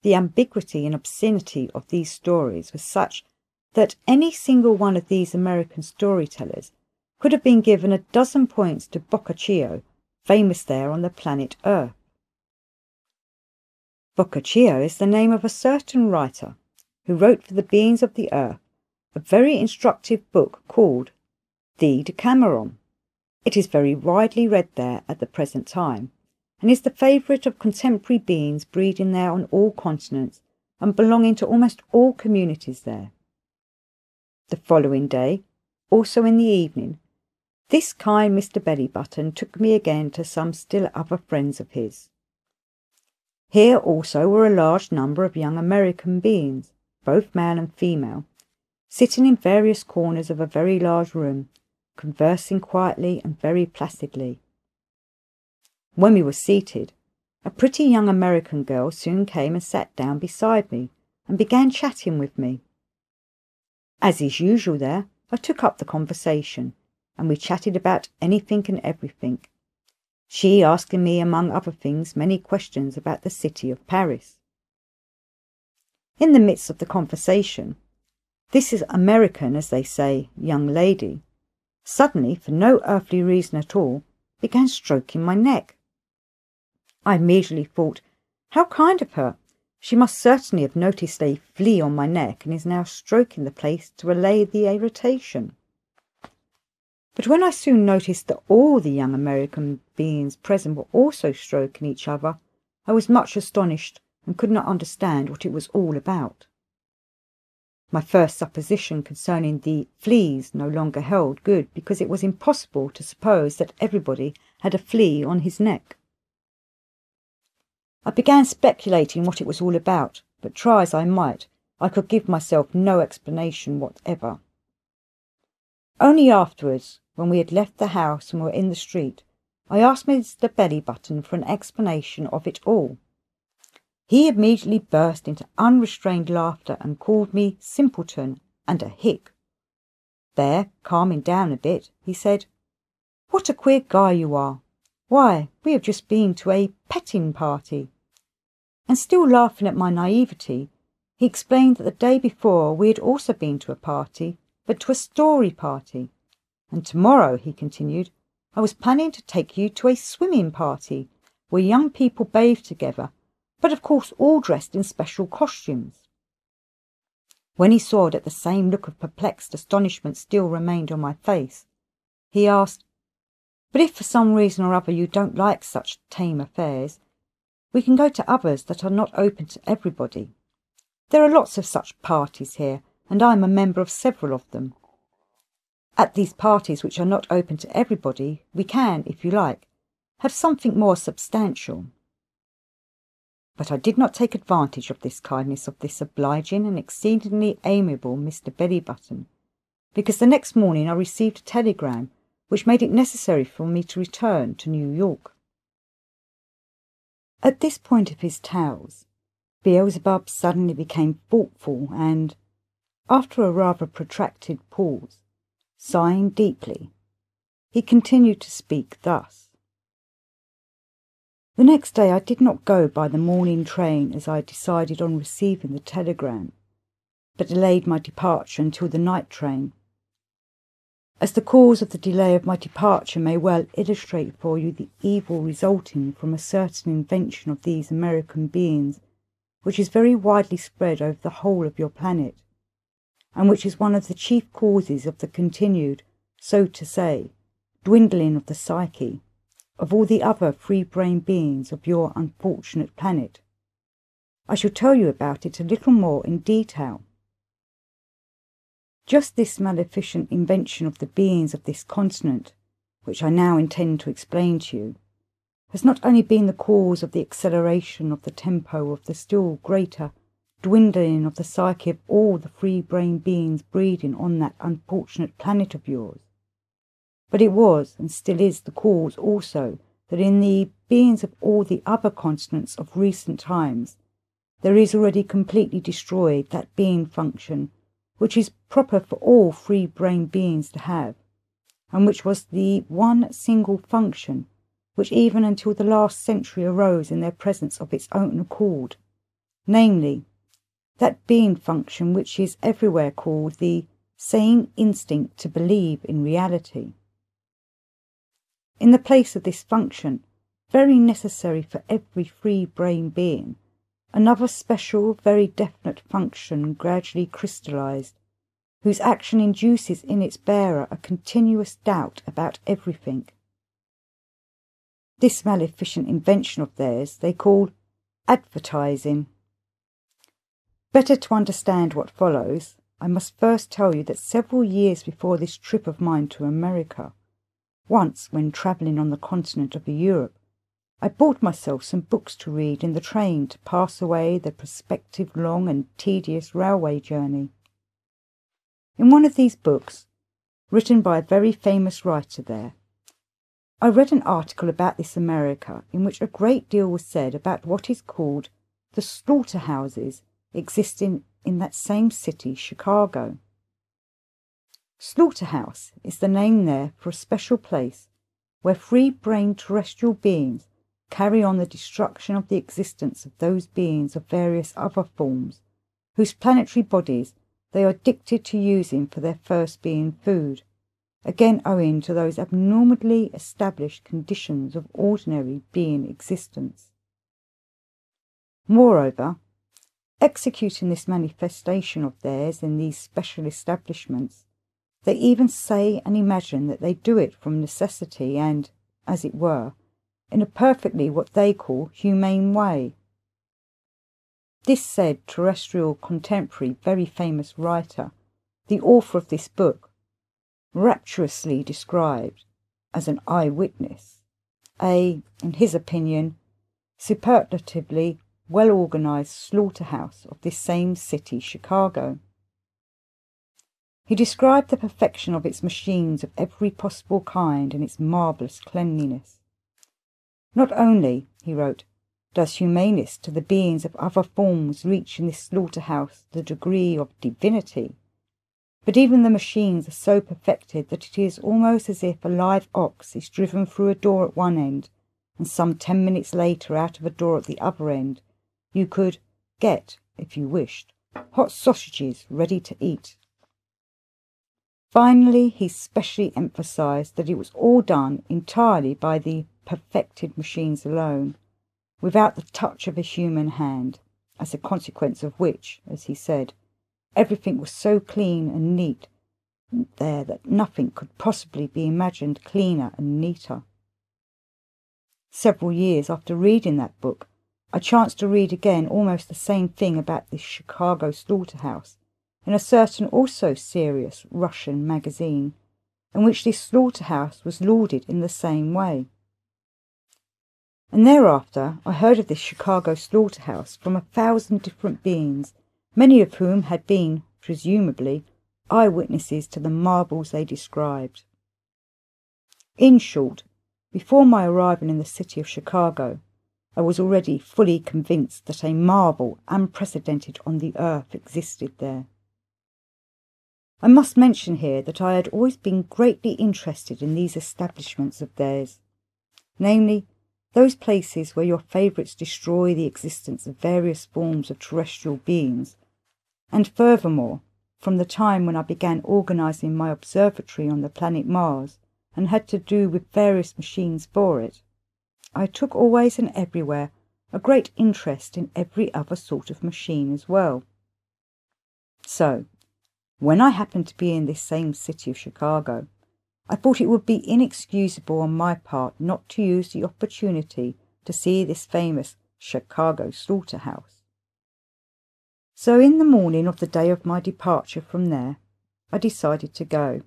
The ambiguity and obscenity of these stories was such that any single one of these American storytellers could have been given a dozen points to Boccaccio, famous there on the planet Earth. Boccaccio is the name of a certain writer who wrote for the beings of the earth a very instructive book called The Decameron. It is very widely read there at the present time, and is the favourite of contemporary beings breeding there on all continents and belonging to almost all communities there. The following day, also in the evening, this kind Mr. Bellybutton took me again to some still other friends of his. Here also were a large number of young American beings, both male and female, sitting in various corners of a very large room, conversing quietly and very placidly. When we were seated, a pretty young American girl soon came and sat down beside me and began chatting with me. As is usual there, I took up the conversation, and we chatted about anything and everything, she asking me, among other things, many questions about the city of Paris. In the midst of the conversation, this is American, as they say, young lady, suddenly, for no earthly reason at all, began stroking my neck. I immediately thought, how kind of her! She must certainly have noticed a flea on my neck and is now stroking the place to allay the irritation. But when I soon noticed that all the young American beings present were also stroking each other, I was much astonished and could not understand what it was all about. My first supposition concerning the fleas no longer held good, because it was impossible to suppose that everybody had a flea on his neck. I began speculating what it was all about, but try as I might, I could give myself no explanation whatever. Only afterwards, when we had left the house and were in the street, I asked Mr. Bellybutton for an explanation of it all. He immediately burst into unrestrained laughter and called me simpleton and a hick. There, calming down a bit, he said, "What a queer guy you are! Why, we have just been to a petting party." And still laughing at my naivety, he explained that the day before we had also been to a party, but to a story party. And tomorrow, he continued, I was planning to take you to a swimming party, where young people bathe together, but of course all dressed in special costumes. When he saw that the same look of perplexed astonishment still remained on my face, he asked, "But if for some reason or other you don't like such tame affairs, we can go to others that are not open to everybody. There are lots of such parties here, and I am a member of several of them. At these parties, which are not open to everybody, we can, if you like, have something more substantial." But I did not take advantage of this kindness of this obliging and exceedingly amiable Mr. Bellybutton, because the next morning I received a telegram which made it necessary for me to return to New York. At this point of his tales, Beelzebub suddenly became thoughtful and, after a rather protracted pause, sighing deeply, he continued to speak thus. The next day I did not go by the morning train as I had decided on receiving the telegram, but delayed my departure until the night train. As the cause of the delay of my departure may well illustrate for you the evil resulting from a certain invention of these American beings, which is very widely spread over the whole of your planet, and which is one of the chief causes of the continued, so to say, dwindling of the psyche of all the other free-brained beings of your unfortunate planet. I shall tell you about it a little more in detail. Just this maleficent invention of the beings of this continent, which I now intend to explain to you, has not only been the cause of the acceleration of the tempo of the still greater dwindling of the psyche of all the free-brained beings breeding on that unfortunate planet of yours, but it was and still is the cause also that in the beings of all the other continents of recent times there is already completely destroyed that being function which is proper for all free-brained beings to have, and which was the one single function which even until the last century arose in their presence of its own accord, namely, that being function which is everywhere called the sane instinct to believe in reality. In the place of this function, very necessary for every free-brained being, another special, very definite function gradually crystallized, whose action induces in its bearer a continuous doubt about everything. This maleficent invention of theirs they call advertising. Better to understand what follows, I must first tell you that several years before this trip of mine to America, once, when travelling on the continent of Europe, I bought myself some books to read in the train to pass away the prospective long and tedious railway journey. In one of these books, written by a very famous writer there, I read an article about this America in which a great deal was said about what is called the slaughterhouses existing in that same city, Chicago. Slaughterhouse is the name there for a special place where free-brained terrestrial beings carry on the destruction of the existence of those beings of various other forms, whose planetary bodies they are addicted to using for their first being food, again owing to those abnormally established conditions of ordinary being existence. Moreover, executing this manifestation of theirs in these special establishments, They even say and imagine that they do it from necessity and, as it were, in a perfectly what they call humane way. This said terrestrial contemporary very famous writer, the author of this book, rapturously described as an eyewitness, in his opinion, superlatively well-organised slaughterhouse of this same city, Chicago. He described the perfection of its machines of every possible kind and its marvellous cleanliness. Not only, he wrote, does humaneness to the beings of other forms reach in this slaughterhouse the degree of divinity, but even the machines are so perfected that it is almost as if a live ox is driven through a door at one end, and some 10 minutes later out of a door at the other end you could get, if you wished, hot sausages ready to eat. Finally, he specially emphasized that it was all done entirely by the perfected machines alone, without the touch of a human hand, as a consequence of which, as he said, everything was so clean and neat there that nothing could possibly be imagined cleaner and neater. Several years after reading that book, I chanced to read again almost the same thing about this Chicago slaughterhouse in a certain also serious Russian magazine, in which this slaughterhouse was lauded in the same way. And thereafter I heard of this Chicago slaughterhouse from 1,000 different beings, many of whom had been, presumably, eyewitnesses to the marvels they described. In short, before my arrival in the city of Chicago, I was already fully convinced that a marvel unprecedented on the earth existed there. I must mention here that I had always been greatly interested in these establishments of theirs, namely, those places where your favourites destroy the existence of various forms of terrestrial beings, and furthermore, from the time when I began organising my observatory on the planet Mars and had to do with various machines for it, I took always and everywhere a great interest in every other sort of machine as well. So, when I happened to be in this same city of Chicago, I thought it would be inexcusable on my part not to use the opportunity to see this famous Chicago slaughterhouse. So in the morning of the day of my departure from there, I decided to go,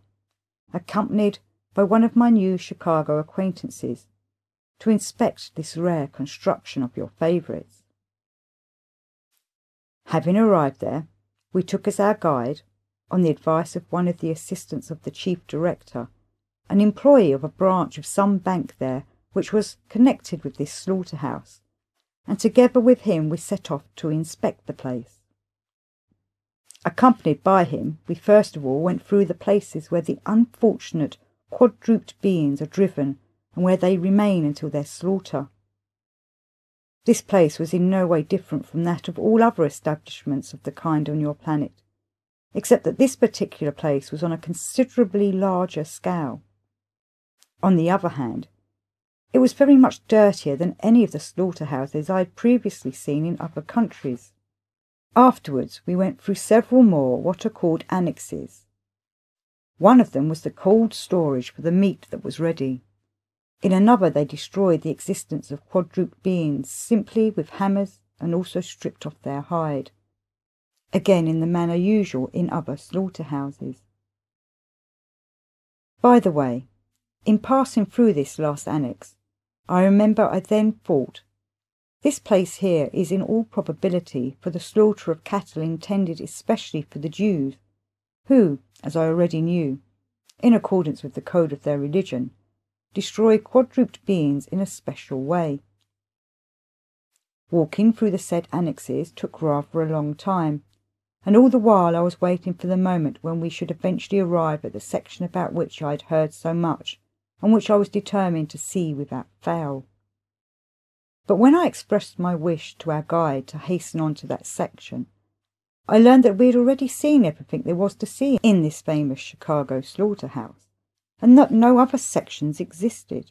accompanied by one of my new Chicago acquaintances, to inspect this rare construction of your favourites. Having arrived there, we took as our guide, on the advice of one of the assistants of the chief director, an employee of a branch of some bank there which was connected with this slaughterhouse, and together with him we set off to inspect the place. Accompanied by him, we first of all went through the places where the unfortunate quadruped beings are driven and where they remain until their slaughter. This place was in no way different from that of all other establishments of the kind on your planet, except that this particular place was on a considerably larger scale. On the other hand, it was very much dirtier than any of the slaughterhouses I had previously seen in other countries. Afterwards we went through several more what are called annexes. One of them was the cold storage for the meat that was ready. In another they destroyed the existence of quadruped beings simply with hammers and also stripped off their hide, again in the manner usual in other slaughterhouses. By the way, in passing through this last annex, I remember I then thought, this place here is in all probability for the slaughter of cattle intended especially for the Jews, who, as I already knew, in accordance with the code of their religion, destroy quadruped beings in a special way. Walking through the said annexes took rather a long time, and all the while I was waiting for the moment when we should eventually arrive at the section about which I had heard so much, and which I was determined to see without fail. But when I expressed my wish to our guide to hasten on to that section, I learned that we had already seen everything there was to see in this famous Chicago slaughterhouse, and that no other sections existed.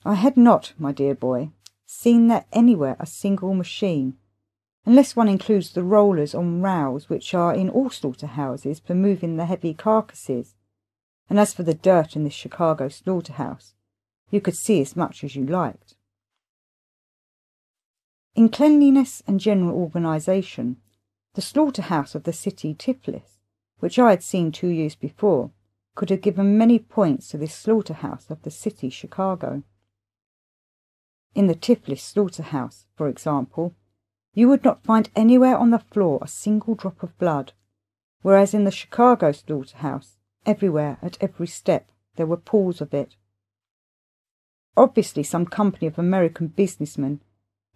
I had not, my dear boy, seen there anywhere a single machine, unless one includes the rollers on rails which are in all slaughterhouses for moving the heavy carcasses. And as for the dirt in this Chicago slaughterhouse, you could see as much as you liked. In cleanliness and general organisation, the slaughterhouse of the city Tiflis, which I had seen 2 years before, could have given many points to this slaughterhouse of the city Chicago. In the Tiflis slaughterhouse, for example, you would not find anywhere on the floor a single drop of blood, whereas in the Chicago slaughterhouse, everywhere, at every step, there were pools of it. Obviously, some company of American businessmen,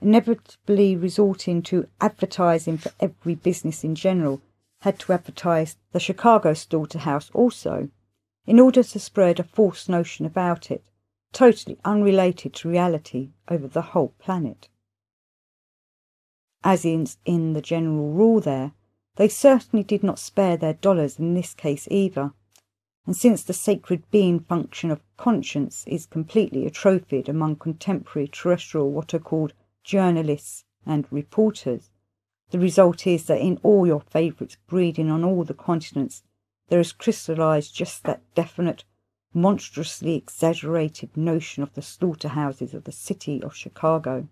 inevitably resorting to advertising for every business in general, had to advertise the Chicago slaughterhouse also, in order to spread a false notion about it, totally unrelated to reality over the whole planet. As in the general rule there, they certainly did not spare their dollars in this case either, and since the sacred being function of conscience is completely atrophied among contemporary terrestrial what are called journalists and reporters, the result is that in all your favourites breeding on all the continents, there is crystallised just that definite, monstrously exaggerated notion of the slaughterhouses of the city of Chicago.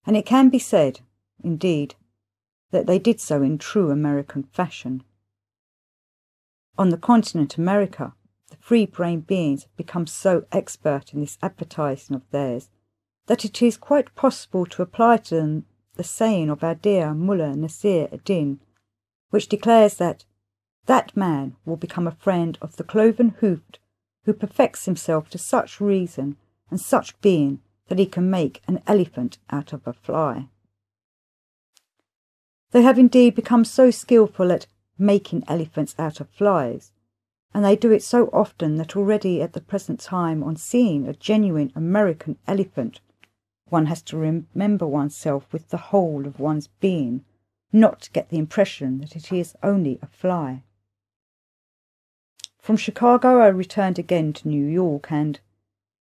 And it can be said, indeed, that they did so in true American fashion. On the continent America, the free-brained beings have become so expert in this advertising of theirs that it is quite possible to apply to them the saying of our dear Mullah Nasir ad-Din, which declares that man will become a friend of the cloven-hoofed who perfects himself to such reason and such being that he can make an elephant out of a fly. They have indeed become so skilful at making elephants out of flies, and they do it so often that already at the present time on seeing a genuine American elephant, one has to remember oneself with the whole of one's being, not to get the impression that it is only a fly. From Chicago I returned again to New York, and,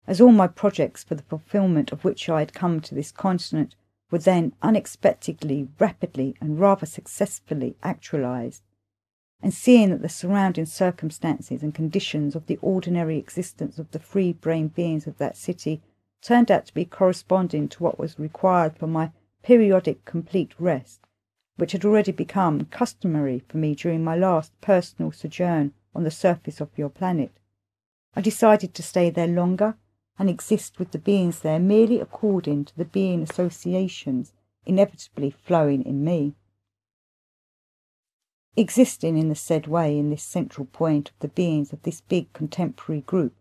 as all my projects for the fulfilment of which I had come to this continent were then unexpectedly, rapidly, and rather successfully actualized, and seeing that the surrounding circumstances and conditions of the ordinary existence of the free-brained beings of that city turned out to be corresponding to what was required for my periodic complete rest, which had already become customary for me during my last personal sojourn on the surface of your planet, I decided to stay there longer and exist with the beings there merely according to the being associations inevitably flowing in me. Existing in the said way in this central point of the beings of this big contemporary group,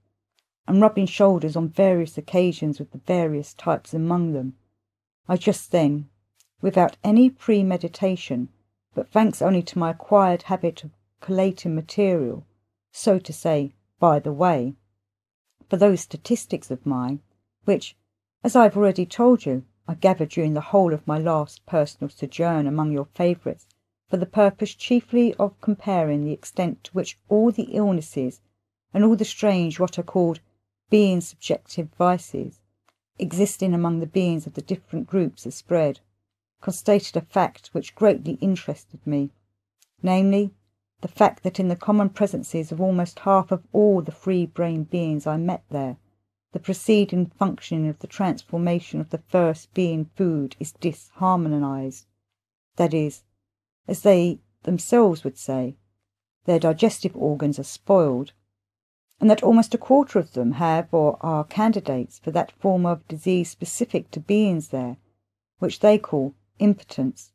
and rubbing shoulders on various occasions with the various types among them, I just then, without any premeditation, but thanks only to my acquired habit of collating material, so to say, by the way, for those statistics of mine, which, as I have already told you, I gathered during the whole of my last personal sojourn among your favourites, for the purpose chiefly of comparing the extent to which all the illnesses and all the strange what are called being subjective vices, existing among the beings of the different groups are spread, constated a fact which greatly interested me, namely, the fact that in the common presences of almost half of all the free-brained beings I met there, the preceding functioning of the transformation of the first being food is disharmonized, that is, as they themselves would say, their digestive organs are spoiled, and that almost a quarter of them have or are candidates for that form of disease specific to beings there, which they call impotence,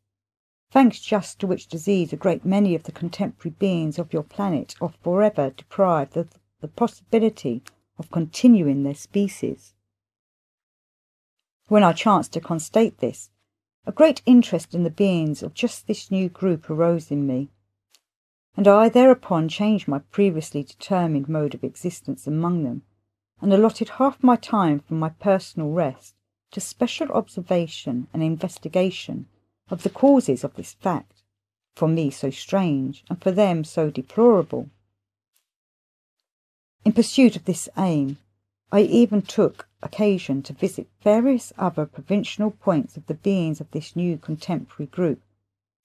thanks just to which disease a great many of the contemporary beings of your planet are forever deprived of the possibility of continuing their species. When I chanced to constate this, a great interest in the beings of just this new group arose in me, and I thereupon changed my previously determined mode of existence among them, and allotted half my time from my personal rest to special observation and investigation of the causes of this fact, for me so strange, and for them so deplorable. In pursuit of this aim, I even took occasion to visit various other provincial points of the beings of this new contemporary group,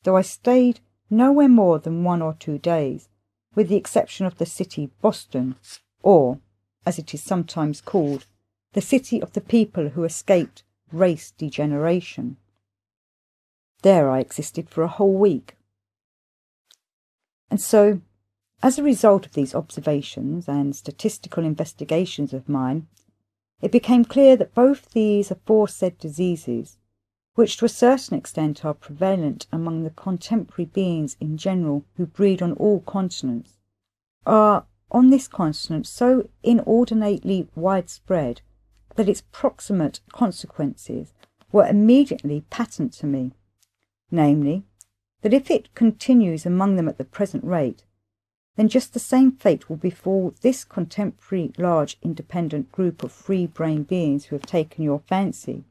though I stayed nowhere more than 1 or 2 days, with the exception of the city Boston, or, as it is sometimes called, the city of the people who escaped race degeneration. There I existed for a whole week. And so, as a result of these observations and statistical investigations of mine, it became clear that both these aforesaid diseases, which to a certain extent are prevalent among the contemporary beings in general who breed on all continents, are on this continent so inordinately widespread that its proximate consequences were immediately patent to me, namely, that if it continues among them at the present rate, then just the same fate will befall this contemporary large independent group of free brain beings who have taken your fancy,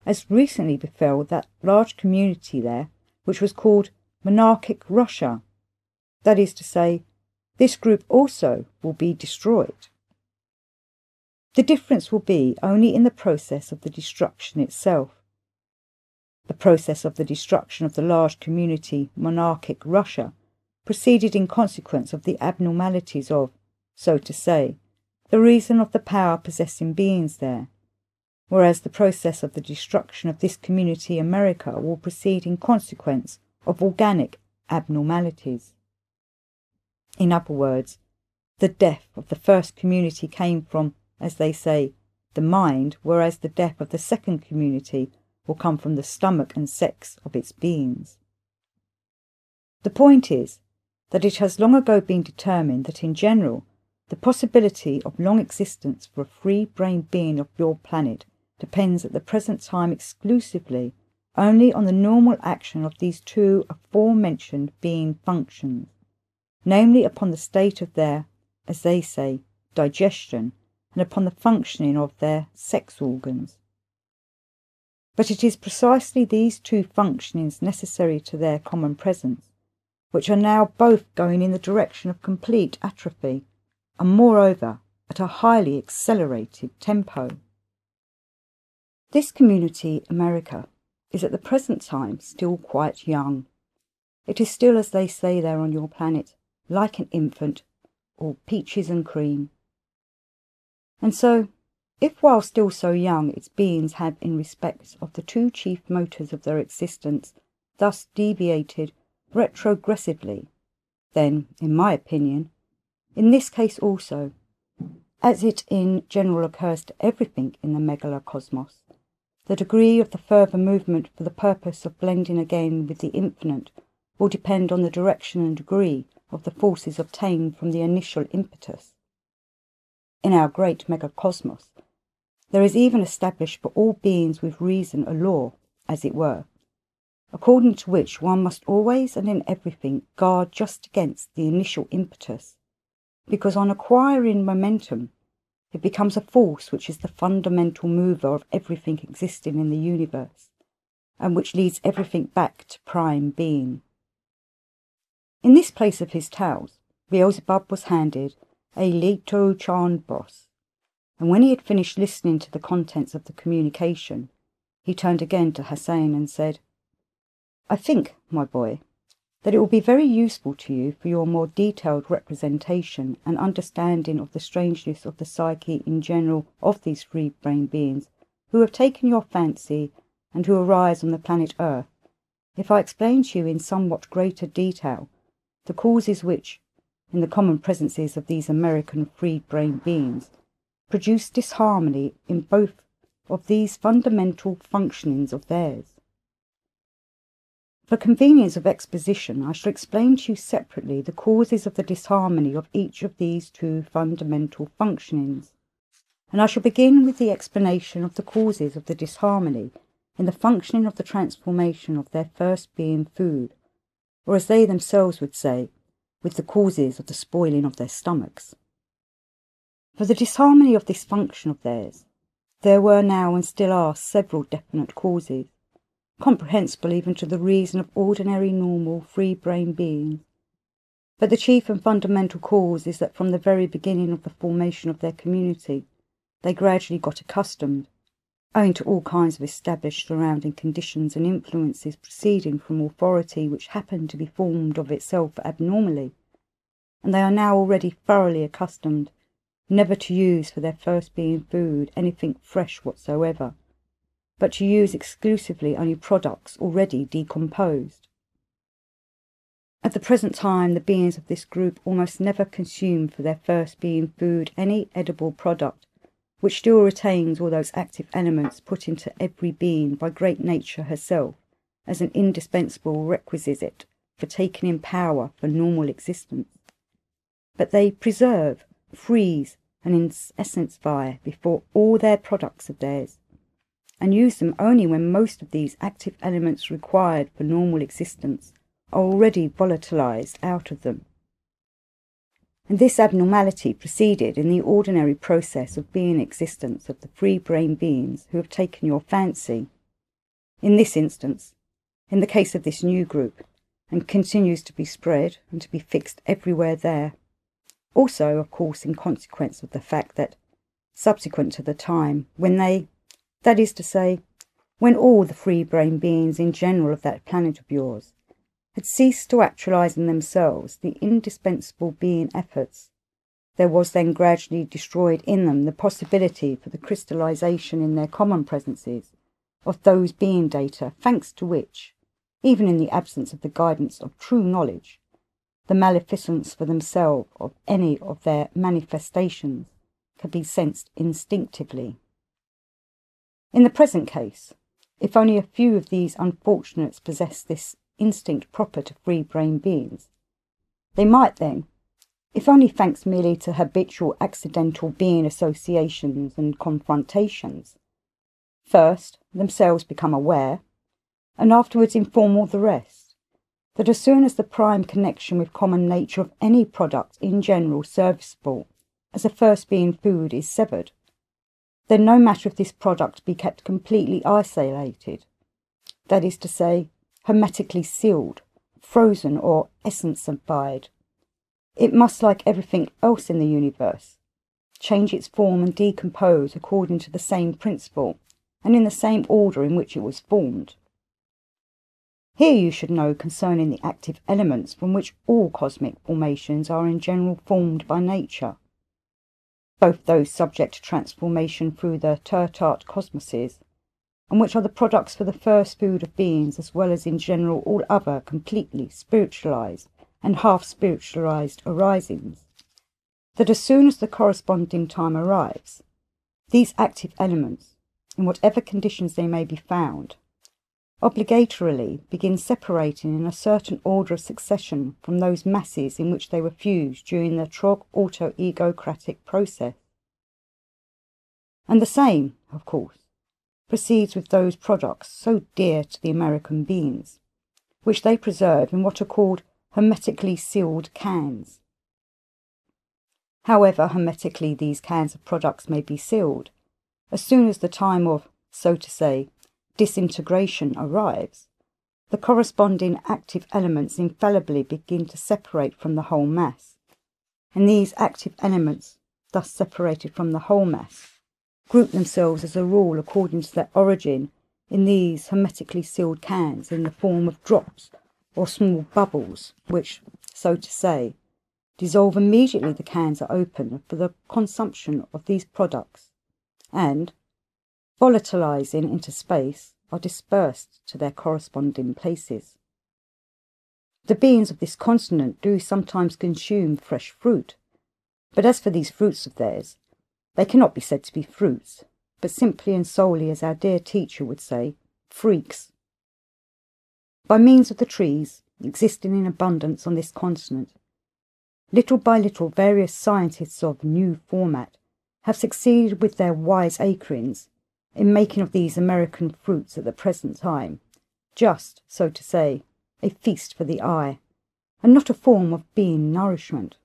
as recently befell that large community there which was called monarchic Russia. That is to say, this group also will be destroyed. The difference will be only in the process of the destruction itself. The process of the destruction of the large community monarchic Russia proceeded in consequence of the abnormalities of, so to say, the reason of the power possessing beings there, whereas the process of the destruction of this community America will proceed in consequence of organic abnormalities. In other words, the death of the first community came from, as they say, the mind, whereas the death of the second community will come from the stomach and sex of its beings. The point is that it has long ago been determined that in general the possibility of long existence for a free brain being of your planet depends at the present time exclusively only on the normal action of these two aforementioned being functions, namely upon the state of their, as they say, digestion, and upon the functioning of their sex organs. But it is precisely these two functionings necessary to their common presence, which are now both going in the direction of complete atrophy, and moreover at a highly accelerated tempo. This community, America, is at the present time still quite young. It is still, as they say there on your planet, like an infant, all peaches and cream. And so, if while still so young its beings have in respect of the two chief motors of their existence thus deviated retrogressively, then, in my opinion, in this case also, as it in general occurs to everything in the megalocosmos, the degree of the further movement for the purpose of blending again with the infinite will depend on the direction and degree of the forces obtained from the initial impetus. In our great megacosmos, there is even established for all beings with reason a law, as it were, according to which one must always and in everything guard just against the initial impetus, because on acquiring momentum, it becomes a force which is the fundamental mover of everything existing in the universe, and which leads everything back to prime being. In this place of his tales, Beelzebub was handed a Leto Charnbros, and when he had finished listening to the contents of the communication, he turned again to Hassan and said, "I think, my boy, that it will be very useful to you for your more detailed representation and understanding of the strangeness of the psyche in general of these free brain beings who have taken your fancy and who arise on the planet Earth, if I explain to you in somewhat greater detail the causes which, in the common presences of these American free brain beings, produce disharmony in both of these fundamental functionings of theirs. For convenience of exposition, I shall explain to you separately the causes of the disharmony of each of these two fundamental functionings, and I shall begin with the explanation of the causes of the disharmony in the functioning of the transformation of their first being food, or as they themselves would say, with the causes of the spoiling of their stomachs. For the disharmony of this function of theirs, there were now and still are several definite causes, comprehensible even to the reason of ordinary normal free brain beings. But the chief and fundamental cause is that from the very beginning of the formation of their community, they gradually got accustomed, owing to all kinds of established surrounding conditions and influences proceeding from authority which happened to be formed of itself abnormally, and they are now already thoroughly accustomed never to use for their first being food anything fresh whatsoever, but to use exclusively only products already decomposed. At the present time, the beings of this group almost never consume for their first being food any edible product which still retains all those active elements put into every being by great nature herself as an indispensable requisite for taking in power for normal existence. But they preserve, freeze, and in essence vie before all their products of theirs, and use them only when most of these active elements required for normal existence are already volatilized out of them. And this abnormality proceeded in the ordinary process of being existence of the free-brain beings who have taken your fancy. In this instance, in the case of this new group, and continues to be spread and to be fixed everywhere there. Also, of course, in consequence of the fact that, subsequent to the time when they, that is to say, when all the free-brain beings in general of that planet of yours had ceased to actualize in themselves the indispensable being efforts, there was then gradually destroyed in them the possibility for the crystallization in their common presences of those being data, thanks to which, even in the absence of the guidance of true knowledge, the maleficence for themselves of any of their manifestations could be sensed instinctively. In the present case, if only a few of these unfortunates possess this instinct proper to free-brain beings, they might then, if only thanks merely to habitual accidental being associations and confrontations, first themselves become aware, and afterwards inform all the rest, that as soon as the prime connection with common nature of any product in general serviceable as a first being food is severed, then no matter if this product be kept completely isolated, that is to say, hermetically sealed, frozen or essence-abied, it must, like everything else in the universe, change its form and decompose according to the same principle and in the same order in which it was formed. Here you should know concerning the active elements from which all cosmic formations are in general formed by nature, both those subject to transformation through the tertart cosmoses, and which are the products for the first food of beings, as well as in general all other completely spiritualized and half-spiritualized arisings, that as soon as the corresponding time arrives, these active elements, in whatever conditions they may be found, obligatorily begin separating in a certain order of succession from those masses in which they were fused during the trog auto-egocratic process. And the same, of course, proceeds with those products so dear to the American beings, which they preserve in what are called hermetically sealed cans. However hermetically these cans of products may be sealed, as soon as the time of, so to say, disintegration arrives, the corresponding active elements infallibly begin to separate from the whole mass, and these active elements, thus separated from the whole mass, group themselves as a rule according to their origin in these hermetically sealed cans in the form of drops or small bubbles which, so to say, dissolve immediately the cans are opened for the consumption of these products, and, volatilizing into space, are dispersed to their corresponding places. The beings of this continent do sometimes consume fresh fruit, but as for these fruits of theirs, they cannot be said to be fruits, but simply and solely, as our dear teacher would say, freaks. By means of the trees, existing in abundance on this continent, little by little various scientists of new format have succeeded with their wise acrins in making of these American fruits at the present time just, so to say, a feast for the eye, and not a form of being nourishment.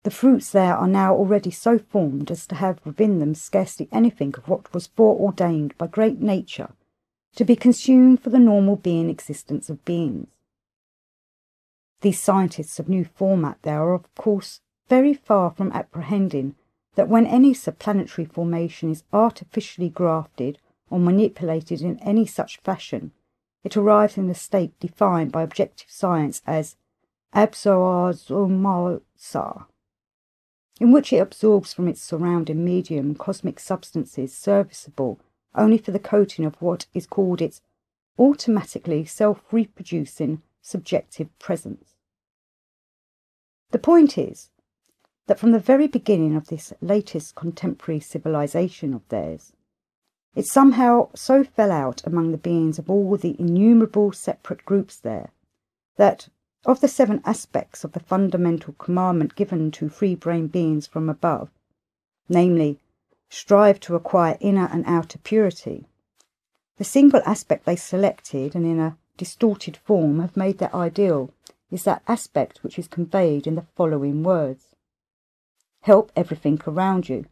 The fruits there are now already so formed as to have within them scarcely anything of what was foreordained by great nature to be consumed for the normal being existence of beings. These scientists of new format there are, of course, very far from apprehending that when any subplanetary formation is artificially grafted or manipulated in any such fashion, it arrives in a state defined by objective science as absorption, in which it absorbs from its surrounding medium cosmic substances serviceable only for the coating of what is called its automatically self-reproducing subjective presence. The point is that from the very beginning of this latest contemporary civilization of theirs, it somehow so fell out among the beings of all the innumerable separate groups there, that of the 7 aspects of the fundamental commandment given to free-brain beings from above, namely, strive to acquire inner and outer purity, the single aspect they selected and in a distorted form have made their ideal is that aspect which is conveyed in the following words: help everything around you,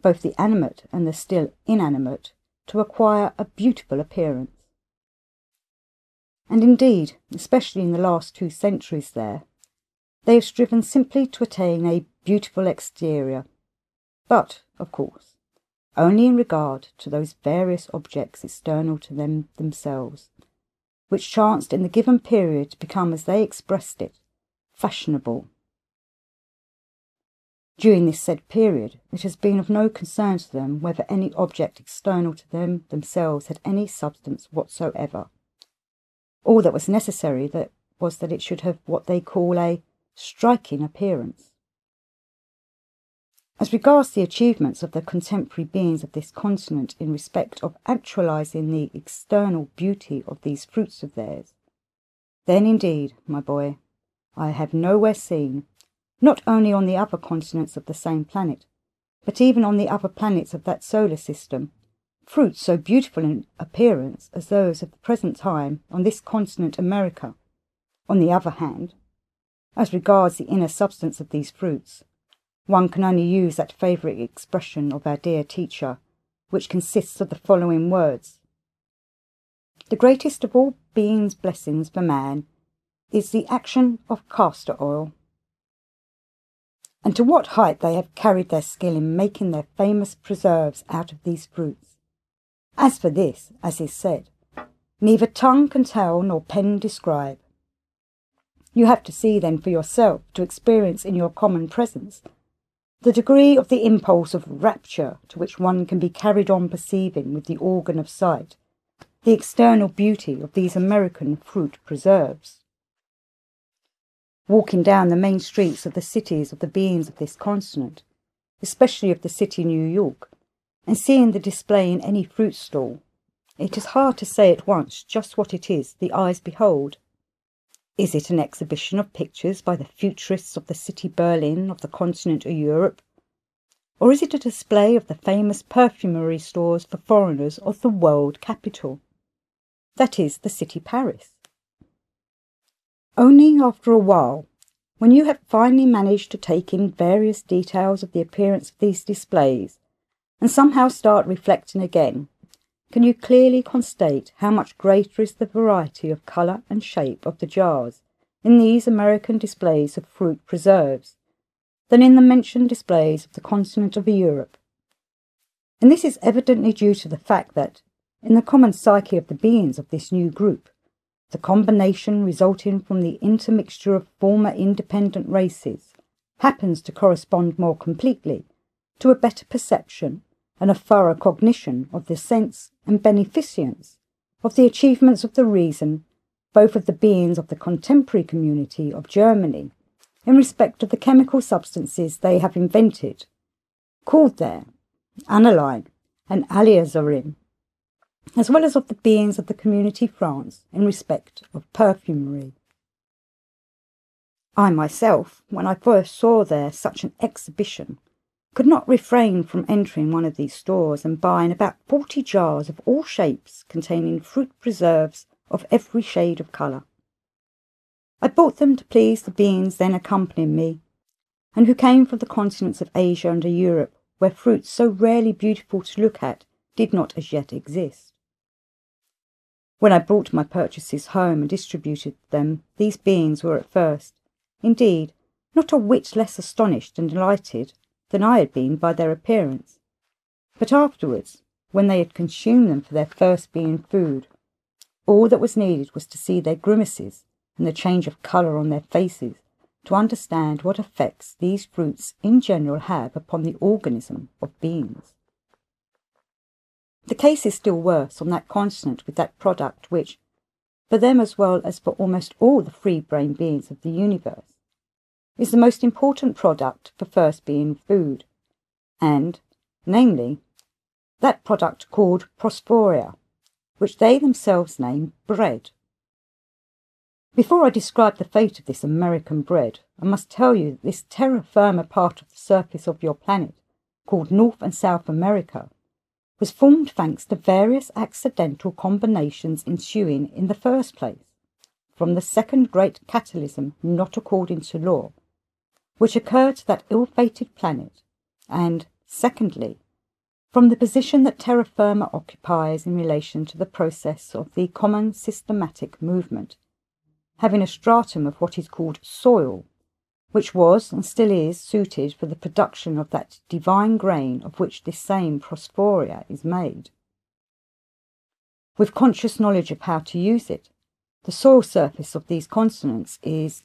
both the animate and the still inanimate, to acquire a beautiful appearance. And indeed, especially in the last 2 centuries there, they have striven simply to attain a beautiful exterior, but, of course, only in regard to those various objects external to them themselves, which chanced in the given period to become, as they expressed it, fashionable. During this said period, it has been of no concern to them whether any object external to them themselves had any substance whatsoever. All that was necessary was that it should have what they call a striking appearance. As regards the achievements of the contemporary beings of this continent in respect of actualizing the external beauty of these fruits of theirs, then indeed, my boy, I have nowhere seen, not only on the other continents of the same planet, but even on the other planets of that solar system, fruits so beautiful in appearance as those of the present time on this continent America. On the other hand, as regards the inner substance of these fruits, one can only use that favourite expression of our dear teacher, which consists of the following words: the greatest of all beings' blessings for man is the action of castor oil. And to what height they have carried their skill in making their famous preserves out of these fruits. As for this, as is said, neither tongue can tell nor pen describe. You have to see then for yourself, to experience in your common presence, the degree of the impulse of rapture to which one can be carried on perceiving with the organ of sight the external beauty of these American fruit preserves. Walking down the main streets of the cities of the beings of this continent, especially of the city New York, and seeing the display in any fruit stall, it is hard to say at once just what it is the eyes behold. Is it an exhibition of pictures by the futurists of the city Berlin of the continent of Europe? Or is it a display of the famous perfumery stores for foreigners of the world capital? That is, the city Paris. Only after a while, when you have finally managed to take in various details of the appearance of these displays, and somehow start reflecting again, can you clearly constate how much greater is the variety of colour and shape of the jars in these American displays of fruit preserves than in the mentioned displays of the continent of Europe. And this is evidently due to the fact that, in the common psyche of the beings of this new group, the combination resulting from the intermixture of former independent races happens to correspond more completely to a better perception and a thorough cognition of the sense and beneficence of the achievements of the reason, both of the beings of the contemporary community of Germany, in respect of the chemical substances they have invented, called there aniline and aliazorin, as well as of the beings of the community France in respect of perfumery. I myself, when I first saw there such an exhibition, could not refrain from entering one of these stores and buying about 40 jars of all shapes containing fruit preserves of every shade of colour. I bought them to please the beings then accompanying me, and who came from the continents of Asia and Europe, where fruits so rarely beautiful to look at did not as yet exist. When I brought my purchases home and distributed them, these beings were at first, indeed, not a whit less astonished and delighted than I had been by their appearance. But afterwards, when they had consumed them for their first being food, all that was needed was to see their grimaces and the change of colour on their faces to understand what effects these fruits in general have upon the organism of beings. The case is still worse on that continent with that product which, for them as well as for almost all the free-brain beings of the universe, is the most important product for first being food, and, namely, that product called prosphoria, which they themselves name bread. Before I describe the fate of this American bread, I must tell you that this terra firma part of the surface of your planet, called North and South America, was formed thanks to various accidental combinations ensuing in the first place from the second great catalysm not according to law, which occurred to that ill-fated planet, and, secondly, from the position that terra firma occupies in relation to the process of the common systematic movement, having a stratum of what is called soil, which was and still is suited for the production of that divine grain of which this same prosphoria is made. With conscious knowledge of how to use it, the soil surface of these continents is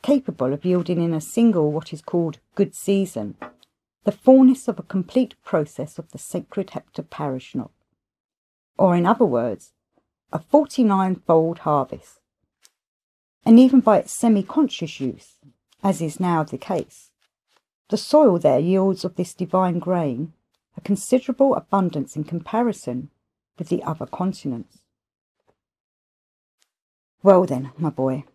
capable of yielding in a single what is called good season, the fullness of a complete process of the sacred heptaparishnos, or in other words, a 49-fold harvest. And even by its semi-conscious use, as is now the case, the soil there yields of this divine grain a considerable abundance in comparison with the other continents. Well then, my boy,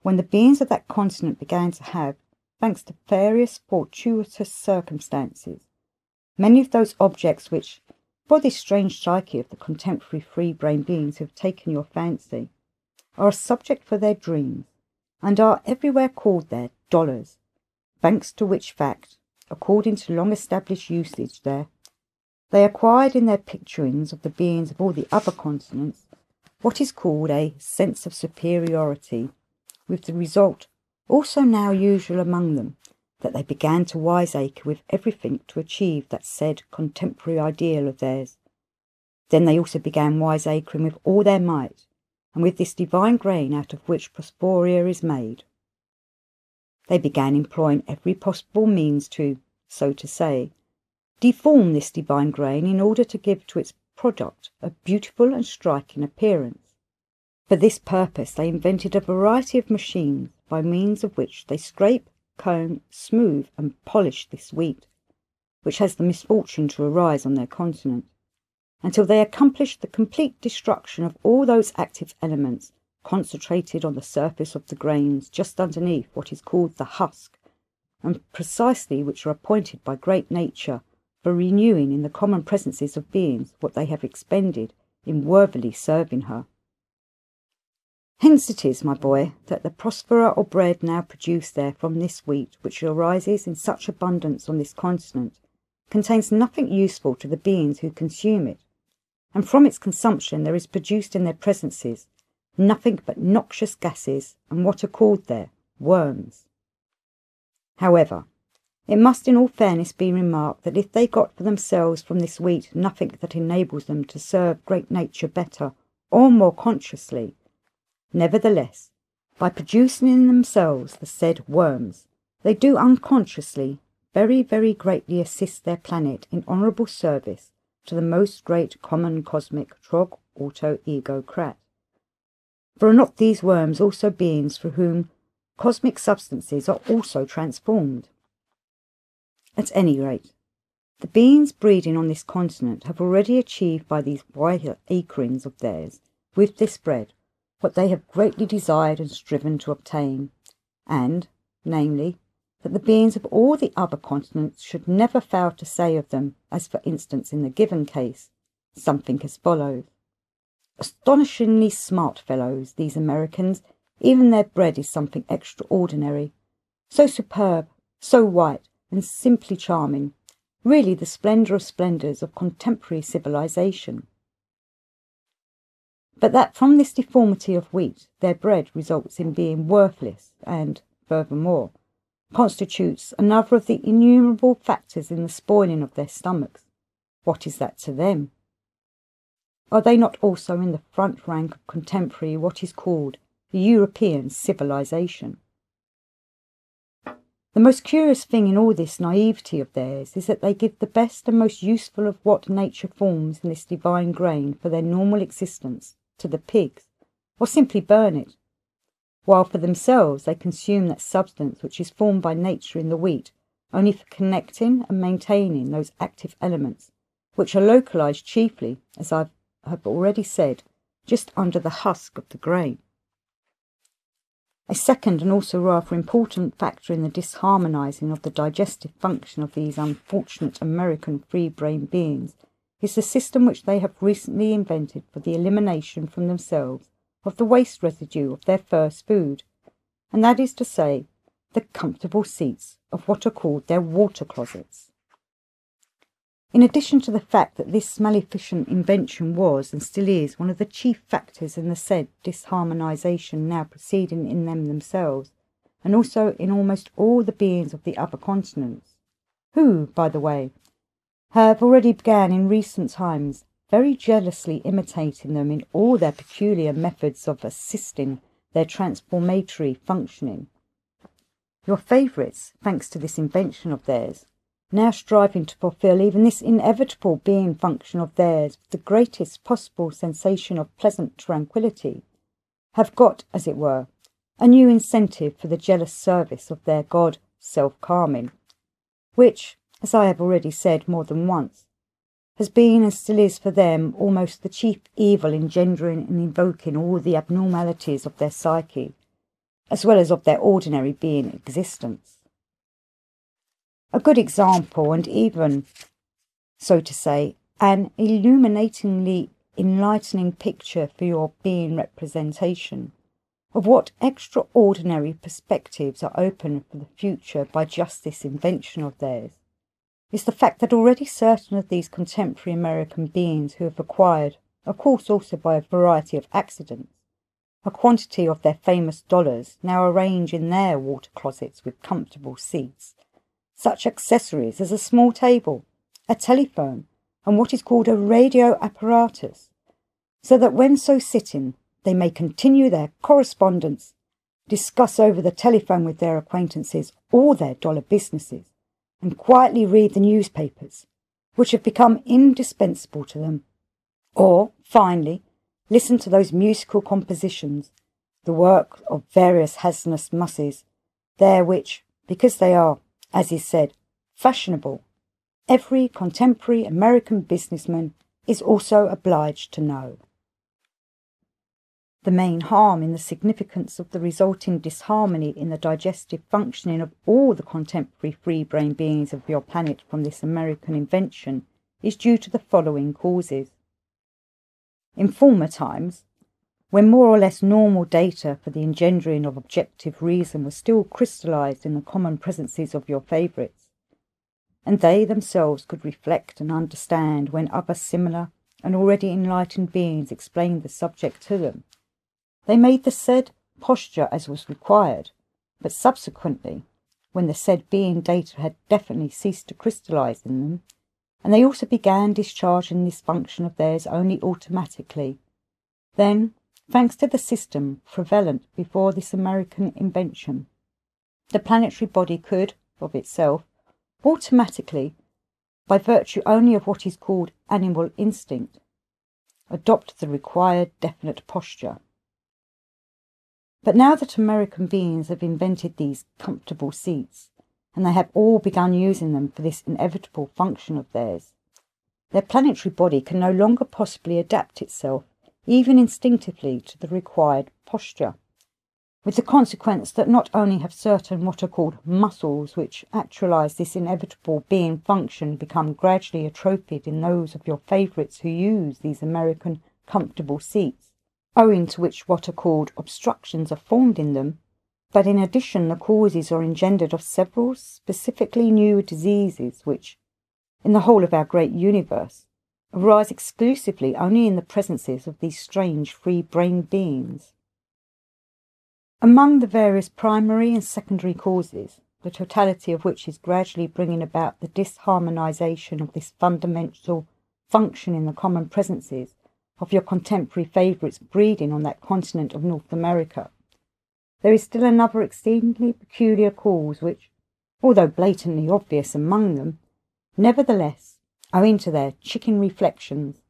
when the beings of that continent began to have, thanks to various fortuitous circumstances, many of those objects which, for this strange psyche of the contemporary free-brain beings who have taken your fancy, are a subject for their dreams, and are everywhere called their dollars, thanks to which fact, according to long-established usage there, they acquired in their picturings of the beings of all the other continents what is called a sense of superiority, with the result, also now usual among them, that they began to wiseacre with everything to achieve that said contemporary ideal of theirs. Then they also began wiseacring with all their might, and with this divine grain out of which prosphoria is made. They began employing every possible means to, so to say, deform this divine grain in order to give to its product a beautiful and striking appearance. For this purpose they invented a variety of machines by means of which they scrape, comb, smooth and polish this wheat, which has the misfortune to arise on their continent, until they accomplish the complete destruction of all those active elements concentrated on the surface of the grains just underneath what is called the husk, and precisely which are appointed by great nature for renewing in the common presences of beings what they have expended in worthily serving her. Hence it is, my boy, that the prospera or bread now produced there from this wheat, which arises in such abundance on this continent, contains nothing useful to the beings who consume it, and from its consumption there is produced in their presences nothing but noxious gases and what are called there worms. However, it must in all fairness be remarked that if they got for themselves from this wheat nothing that enables them to serve great nature better or more consciously, nevertheless, by producing in themselves the said worms, they do unconsciously very, very greatly assist their planet in honourable service to the most great common cosmic trog auto ego crat. For are not these worms also beings for whom cosmic substances are also transformed? At any rate, the beings breeding on this continent have already achieved by these wild acrings of theirs with this bread what they have greatly desired and striven to obtain, and, namely, that the beings of all the other continents should never fail to say of them, as for instance in the given case, something as follows: astonishingly smart fellows, these Americans, even their bread is something extraordinary, so superb, so white, and simply charming, really the splendour of splendours of contemporary civilization. But that from this deformity of wheat their bread results in being worthless, and, furthermore, constitutes another of the innumerable factors in the spoiling of their stomachs. What is that to them? Are they not also in the front rank of contemporary what is called the European civilization? The most curious thing in all this naivety of theirs is that they give the best and most useful of what nature forms in this divine grain for their normal existence to the pigs, or simply burn it, while for themselves they consume that substance which is formed by nature in the wheat only for connecting and maintaining those active elements which are localized chiefly, as I have already said, just under the husk of the grain. A second and also rather important factor in the disharmonizing of the digestive function of these unfortunate American free-brain beings is the system which they have recently invented for the elimination from themselves of the waste residue of their first food, and that is to say, the comfortable seats of what are called their water closets. In addition to the fact that this maleficent invention was and still is one of the chief factors in the said disharmonization now proceeding in them themselves, and also in almost all the beings of the other continents, who, by the way, have already began in recent times very jealously imitating them in all their peculiar methods of assisting their transformatory functioning. Your favourites, thanks to this invention of theirs, now striving to fulfil even this inevitable being function of theirs with the greatest possible sensation of pleasant tranquillity, have got, as it were, a new incentive for the jealous service of their god self-calming, which, as I have already said more than once, has been and still is for them almost the chief evil engendering and invoking all the abnormalities of their psyche, as well as of their ordinary being existence. A good example, and even, so to say, an illuminatingly enlightening picture for your being representation of what extraordinary perspectives are opened for the future by just this invention of theirs, is the fact that already certain of these contemporary American beings who have acquired, of course also by a variety of accidents, a quantity of their famous dollars now arrange in their water closets with comfortable seats, such accessories as a small table, a telephone, and what is called a radio apparatus, so that when so sitting they may continue their correspondence, discuss over the telephone with their acquaintances all their dollar businesses, and quietly read the newspapers, which have become indispensable to them, or, finally, listen to those musical compositions, the work of various hazardous musses, there which, because they are, as is said, fashionable, every contemporary American businessman is also obliged to know. The main harm in the significance of the resulting disharmony in the digestive functioning of all the contemporary free-brain beings of your planet from this American invention is due to the following causes. In former times, when more or less normal data for the engendering of objective reason was still crystallized in the common presences of your favourites, and they themselves could reflect and understand when other similar and already enlightened beings explained the subject to them, they made the said posture as was required, but subsequently, when the said being data had definitely ceased to crystallize in them, and they also began discharging this function of theirs only automatically, then, thanks to the system prevalent before this American invention, the planetary body could, of itself, automatically, by virtue only of what is called animal instinct, adopt the required definite posture. But now that American beings have invented these comfortable seats, and they have all begun using them for this inevitable function of theirs, their planetary body can no longer possibly adapt itself, even instinctively, to the required posture, with the consequence that not only have certain what are called muscles which actualize this inevitable being function become gradually atrophied in those of your favourites who use these American comfortable seats, owing to which what are called obstructions are formed in them, but in addition the causes are engendered of several specifically new diseases which, in the whole of our great universe, arise exclusively only in the presences of these strange free-brained beings. Among the various primary and secondary causes, the totality of which is gradually bringing about the disharmonization of this fundamental function in the common presences of your contemporary favourites breeding on that continent of North America, there is still another exceedingly peculiar cause which, although blatantly obvious among them, nevertheless, owing to their chicken reflections,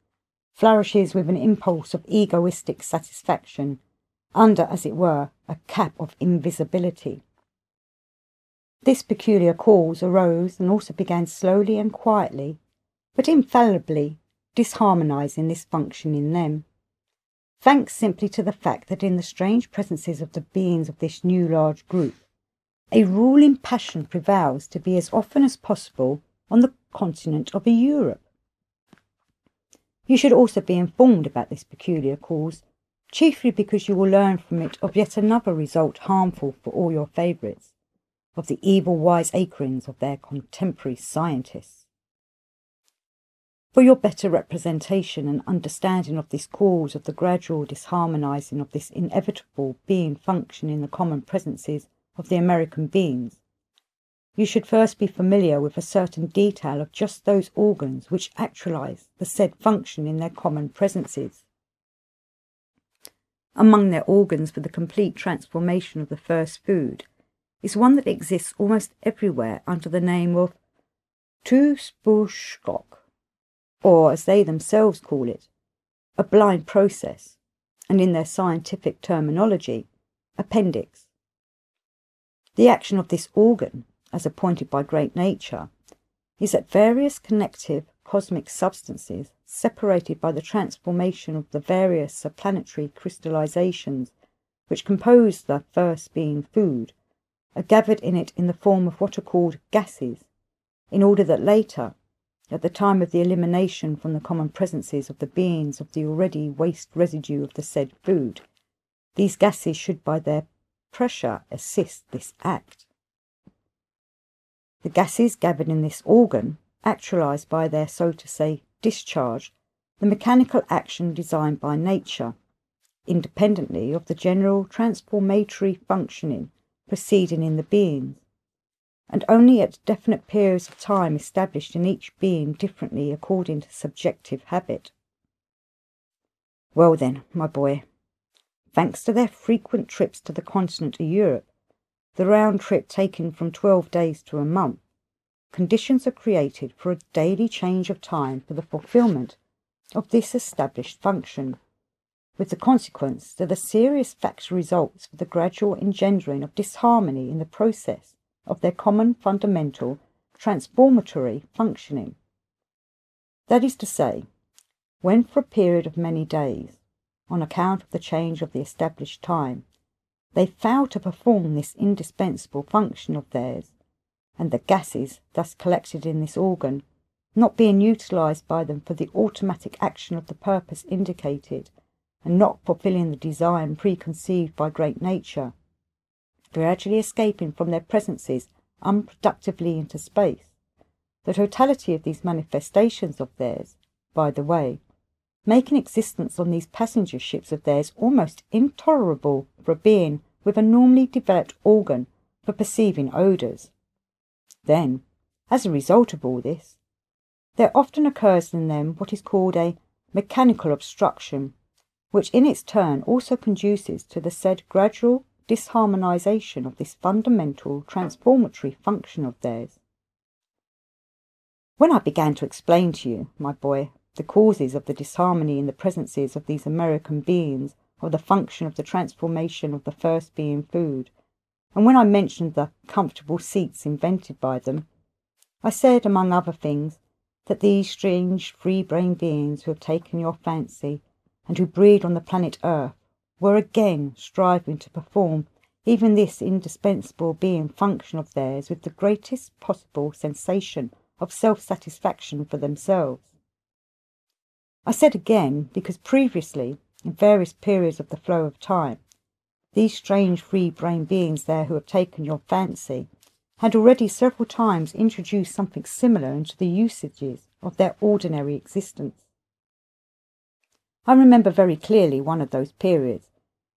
flourishes with an impulse of egoistic satisfaction under, as it were, a cap of invisibility. This peculiar cause arose and also began slowly and quietly, but infallibly, disharmonizing this function in them, thanks simply to the fact that in the strange presences of the beings of this new large group, a ruling passion prevails to be as often as possible on the continent of Europe. You should also be informed about this peculiar cause, chiefly because you will learn from it of yet another result harmful for all your favourites, of the evil wiseacrings of their contemporary scientists. For your better representation and understanding of this cause of the gradual disharmonizing of this inevitable being function in the common presences of the American beings, you should first be familiar with a certain detail of just those organs which actualize the said function in their common presences. Among their organs for the complete transformation of the first food is one that exists almost everywhere under the name of Toespoorschok, or as they themselves call it, a blind process, and in their scientific terminology, appendix. The action of this organ, as appointed by great nature, is that various connective cosmic substances, separated by the transformation of the various planetary crystallizations which compose the first being food, are gathered in it in the form of what are called gases, in order that later, at the time of the elimination from the common presences of the beings of the already waste residue of the said food, these gases should by their pressure assist this act. The gases gathered in this organ actualize by their, so to say, discharge, the mechanical action designed by nature, independently of the general transformatory functioning proceeding in the beings, and only at definite periods of time established in each being differently according to subjective habit. Well then, my boy, thanks to their frequent trips to the continent of Europe, the round trip taking from 12 days to a month, conditions are created for a daily change of time for the fulfilment of this established function, with the consequence that a serious factor results for the gradual engendering of disharmony in the process of their common fundamental transformatory functioning. That is to say, when for a period of many days, on account of the change of the established time, they fail to perform this indispensable function of theirs, and the gases thus collected in this organ, not being utilised by them for the automatic action of the purpose indicated, and not fulfilling the design preconceived by great nature, gradually escaping from their presences unproductively into space, the totality of these manifestations of theirs, by the way, making existence on these passenger ships of theirs almost intolerable for a being with a normally developed organ for perceiving odours. Then, as a result of all this, there often occurs in them what is called a mechanical obstruction, which in its turn also conduces to the said gradual disharmonization of this fundamental transformatory function of theirs. When I began to explain to you, my boy, the causes of the disharmony in the presences of these American beings of the function of the transformation of the first being food, and when I mentioned the comfortable seats invented by them, I said, among other things, that these strange free-brain beings who have taken your fancy and who breed on the planet Earth were again striving to perform even this indispensable being function of theirs with the greatest possible sensation of self-satisfaction for themselves. I said again because previously, in various periods of the flow of time, these strange free-brain beings there who have taken your fancy had already several times introduced something similar into the usages of their ordinary existence. I remember very clearly one of those periods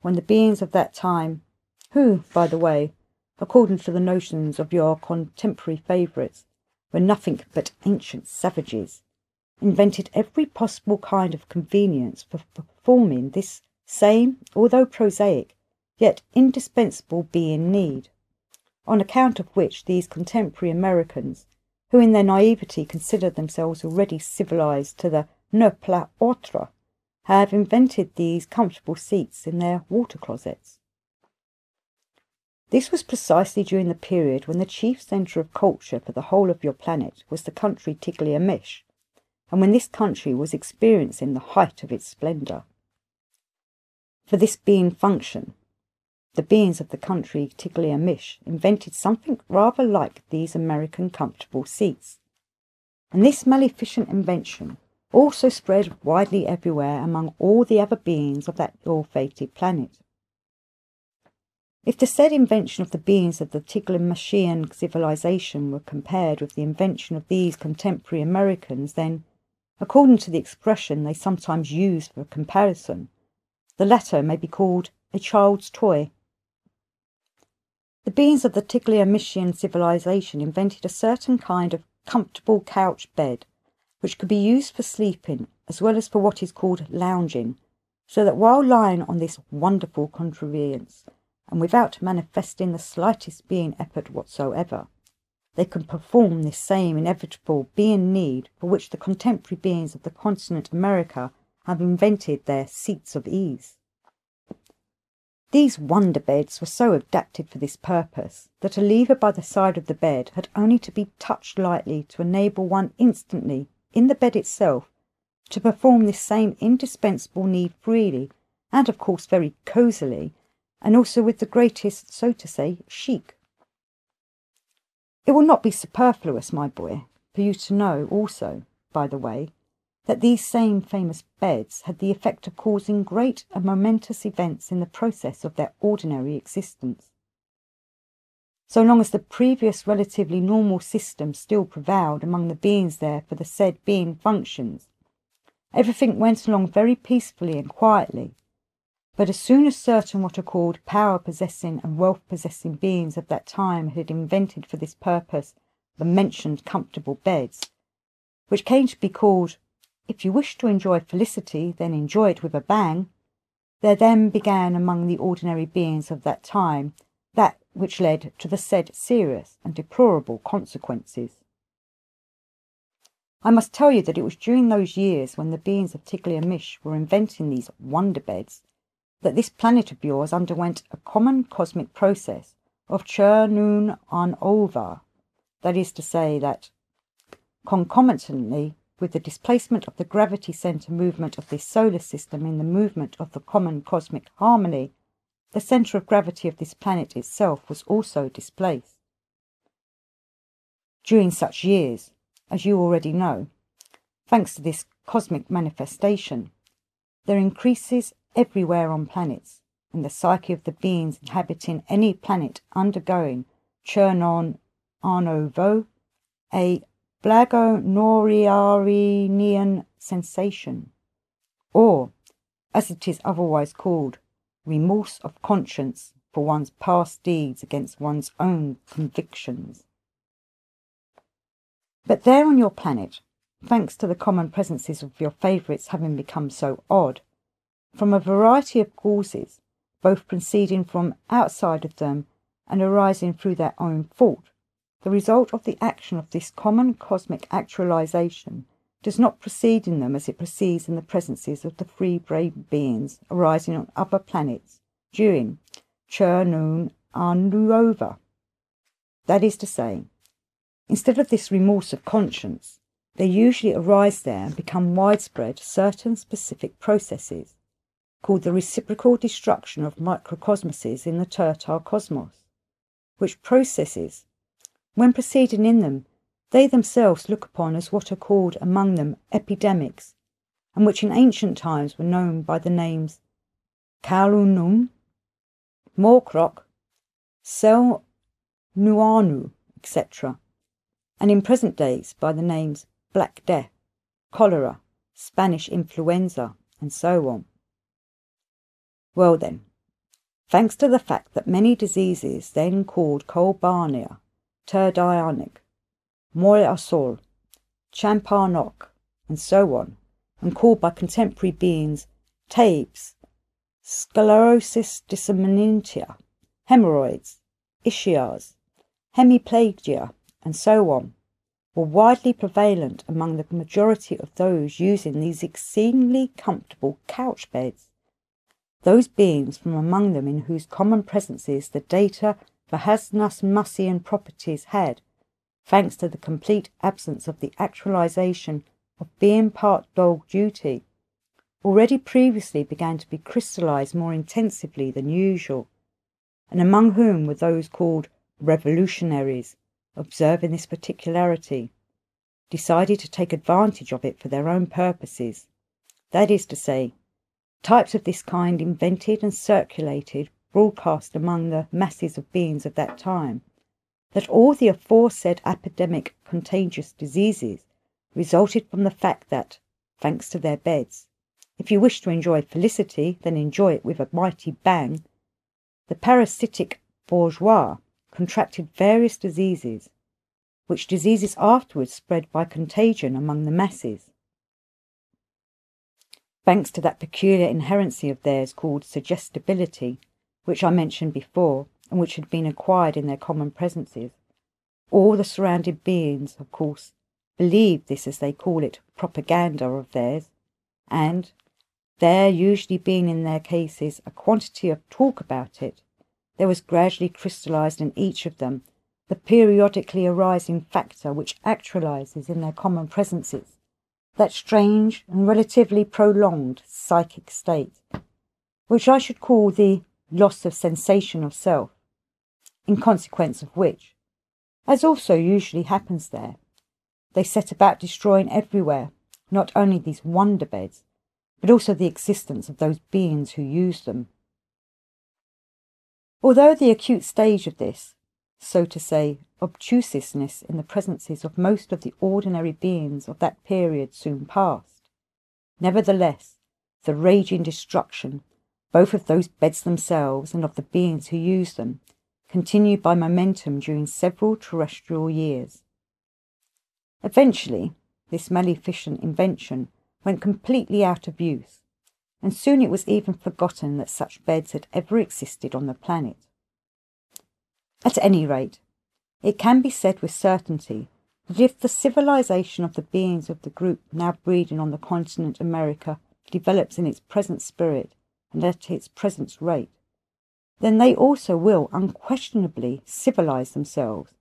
when the beings of that time, who, by the way, according to the notions of your contemporary favourites, were nothing but ancient savages, invented every possible kind of convenience for performing this same, although prosaic, yet indispensable being need, on account of which these contemporary Americans, who in their naivety consider themselves already civilized to the ne plus ultra, have invented these comfortable seats in their water closets. This was precisely during the period when the chief centre of culture for the whole of your planet was the country Tigli-Amish, and when this country was experiencing the height of its splendour. For this being function, the beings of the country Tigli-Amish invented something rather like these American comfortable seats, and this maleficent invention also spread widely everywhere among all the other beings of that ill-fated planet. If the said invention of the beings of the Tigli-Amishian civilization were compared with the invention of these contemporary Americans, then, according to the expression they sometimes use for comparison, the latter may be called a child's toy. The beings of the Tigli-Amishian civilization invented a certain kind of comfortable couch bed, which could be used for sleeping as well as for what is called lounging, so that while lying on this wonderful contrivance, and without manifesting the slightest being effort whatsoever, they can perform this same inevitable being need for which the contemporary beings of the continent America have invented their seats of ease. These wonder beds were so adapted for this purpose that a lever by the side of the bed had only to be touched lightly to enable one instantly, in the bed itself, to perform this same indispensable need freely, and of course very cosily, and also with the greatest, so to say, chic. It will not be superfluous, my boy, for you to know also, by the way, that these same famous beds had the effect of causing great and momentous events in the process of their ordinary existence. So long as the previous relatively normal system still prevailed among the beings there for the said being functions, everything went along very peacefully and quietly. But as soon as certain what are called power-possessing and wealth-possessing beings of that time had invented for this purpose the mentioned comfortable beds, which came to be called, if you wish to enjoy felicity, then enjoy it with a bang, there then began among the ordinary beings of that time that which led to the said serious and deplorable consequences. I must tell you that it was during those years when the beings of Tigli-Amish were inventing these wonder beds that this planet of yours underwent a common cosmic process of churnun on over, that is to say that, concomitantly with the displacement of the gravity centre movement of this solar system in the movement of the common cosmic harmony, the centre of gravity of this planet itself was also displaced. During such years, as you already know, thanks to this cosmic manifestation, there increases everywhere on planets, in the psyche of the beings inhabiting any planet undergoing churnon arnovo, a blagonoriarinian sensation, or, as it is otherwise called, remorse of conscience for one's past deeds against one's own convictions. But there on your planet, thanks to the common presences of your favourites having become so odd, from a variety of causes, both proceeding from outside of them and arising through their own fault, the result of the action of this common cosmic actualization does not proceed in them as it proceeds in the presences of the free brave beings arising on other planets during churnun arnuova. That is to say, instead of this remorse of conscience, there usually arise there and become widespread certain specific processes, called the reciprocal destruction of microcosmoses in the tertile cosmos, which processes, when proceeding in them, they themselves look upon as what are called among them epidemics, and which in ancient times were known by the names Kalunum, Morkrok, Sel Nuanu, etc., and in present days by the names Black Death, Cholera, Spanish Influenza, and so on. Well then, thanks to the fact that many diseases then called Colbarnia, Turdianic, Moyasol, Champarnock, and so on, and called by contemporary beings tabes, sclerosis disseminantia, hemorrhoids, ischias, hemiplegia, and so on, were widely prevalent among the majority of those using these exceedingly comfortable couch beds. Those beings from among them in whose common presences the data for Hasnas-Mussian properties had, thanks to the complete absence of the actualization of being part dog duty, already previously began to be crystallized more intensively than usual, and among whom were those called revolutionaries, observing this particularity, decided to take advantage of it for their own purposes. That is to say, types of this kind invented and circulated broadcast among the masses of beings of that time, that all the aforesaid epidemic contagious diseases resulted from the fact that, thanks to their beds, if you wish to enjoy felicity, then enjoy it with a mighty bang, the parasitic bourgeois contracted various diseases, which diseases afterwards spread by contagion among the masses. Thanks to that peculiar inherency of theirs called suggestibility, which I mentioned before, and which had been acquired in their common presences, all the surrounded beings, of course, believed this, as they call it, propaganda of theirs, and, there usually being in their cases a quantity of talk about it, there was gradually crystallized in each of them the periodically arising factor which actualizes in their common presences that strange and relatively prolonged psychic state, which I should call the loss of sensation of self, in consequence of which, as also usually happens there, they set about destroying everywhere not only these wonder beds, but also the existence of those beings who use them. Although the acute stage of this, so to say, obtusousness in the presences of most of the ordinary beings of that period soon passed, nevertheless, the raging destruction, both of those beds themselves and of the beings who use them, continued by momentum during several terrestrial years. Eventually, this maleficent invention went completely out of use, and soon it was even forgotten that such beds had ever existed on the planet. At any rate, it can be said with certainty that if the civilization of the beings of the group now breeding on the continent America develops in its present spirit and at its present rate, then they also will unquestionably civilize themselves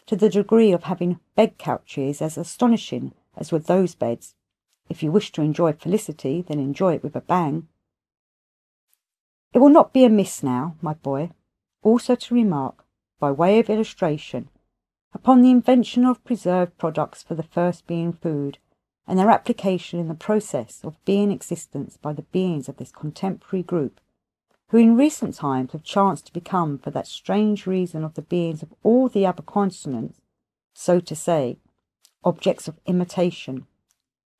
to the degree of having bed couches as astonishing as were those beds. If you wish to enjoy felicity, then enjoy it with a bang. It will not be amiss now, my boy, also to remark, by way of illustration, upon the invention of preserved products for the first being food, and their application in the process of being existence by the beings of this contemporary group, who in recent times have chanced to become, for that strange reason of the beings of all the other continents, so to say, objects of imitation,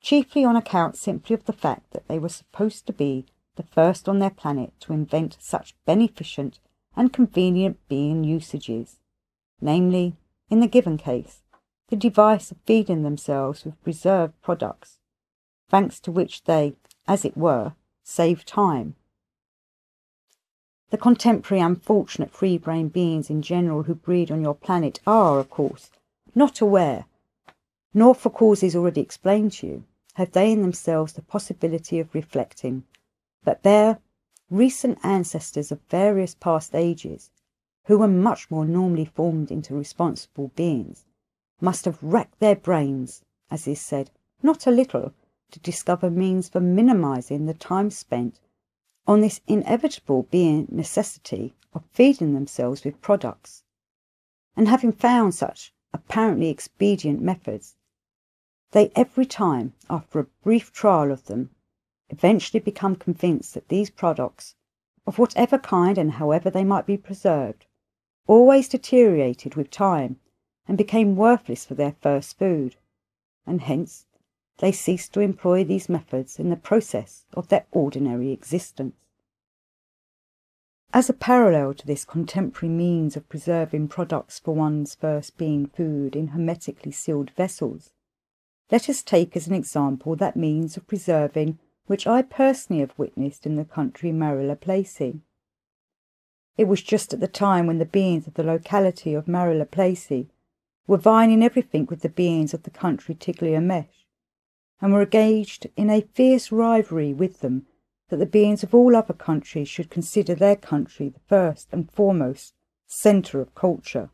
chiefly on account simply of the fact that they were supposed to be the first on their planet to invent such beneficent and convenient being usages, namely, in the given case, the device of feeding themselves with preserved products, thanks to which they, as it were, save time. The contemporary unfortunate free-brain beings in general who breed on your planet are, of course, not aware, nor for causes already explained to you, have they in themselves the possibility of reflecting, that their recent ancestors of various past ages, who were much more normally formed into responsible beings, must have racked their brains, as is said, not a little, to discover means for minimizing the time spent on this inevitable being necessity of feeding themselves with products, and having found such apparently expedient methods, they every time, after a brief trial of them, eventually become convinced that these products, of whatever kind and however they might be preserved, always deteriorated with time and became worthless for their first food, and hence they ceased to employ these methods in the process of their ordinary existence. As a parallel to this contemporary means of preserving products for one's first being food in hermetically sealed vessels, let us take as an example that means of preserving which I personally have witnessed in the country Marilla Placey. It was just at the time when the beings of the locality of Marilla Placey were vying in everything with the beings of the country Tigleamesh, and were engaged in a fierce rivalry with them, that the beings of all other countries should consider their country the first and foremost centre of culture.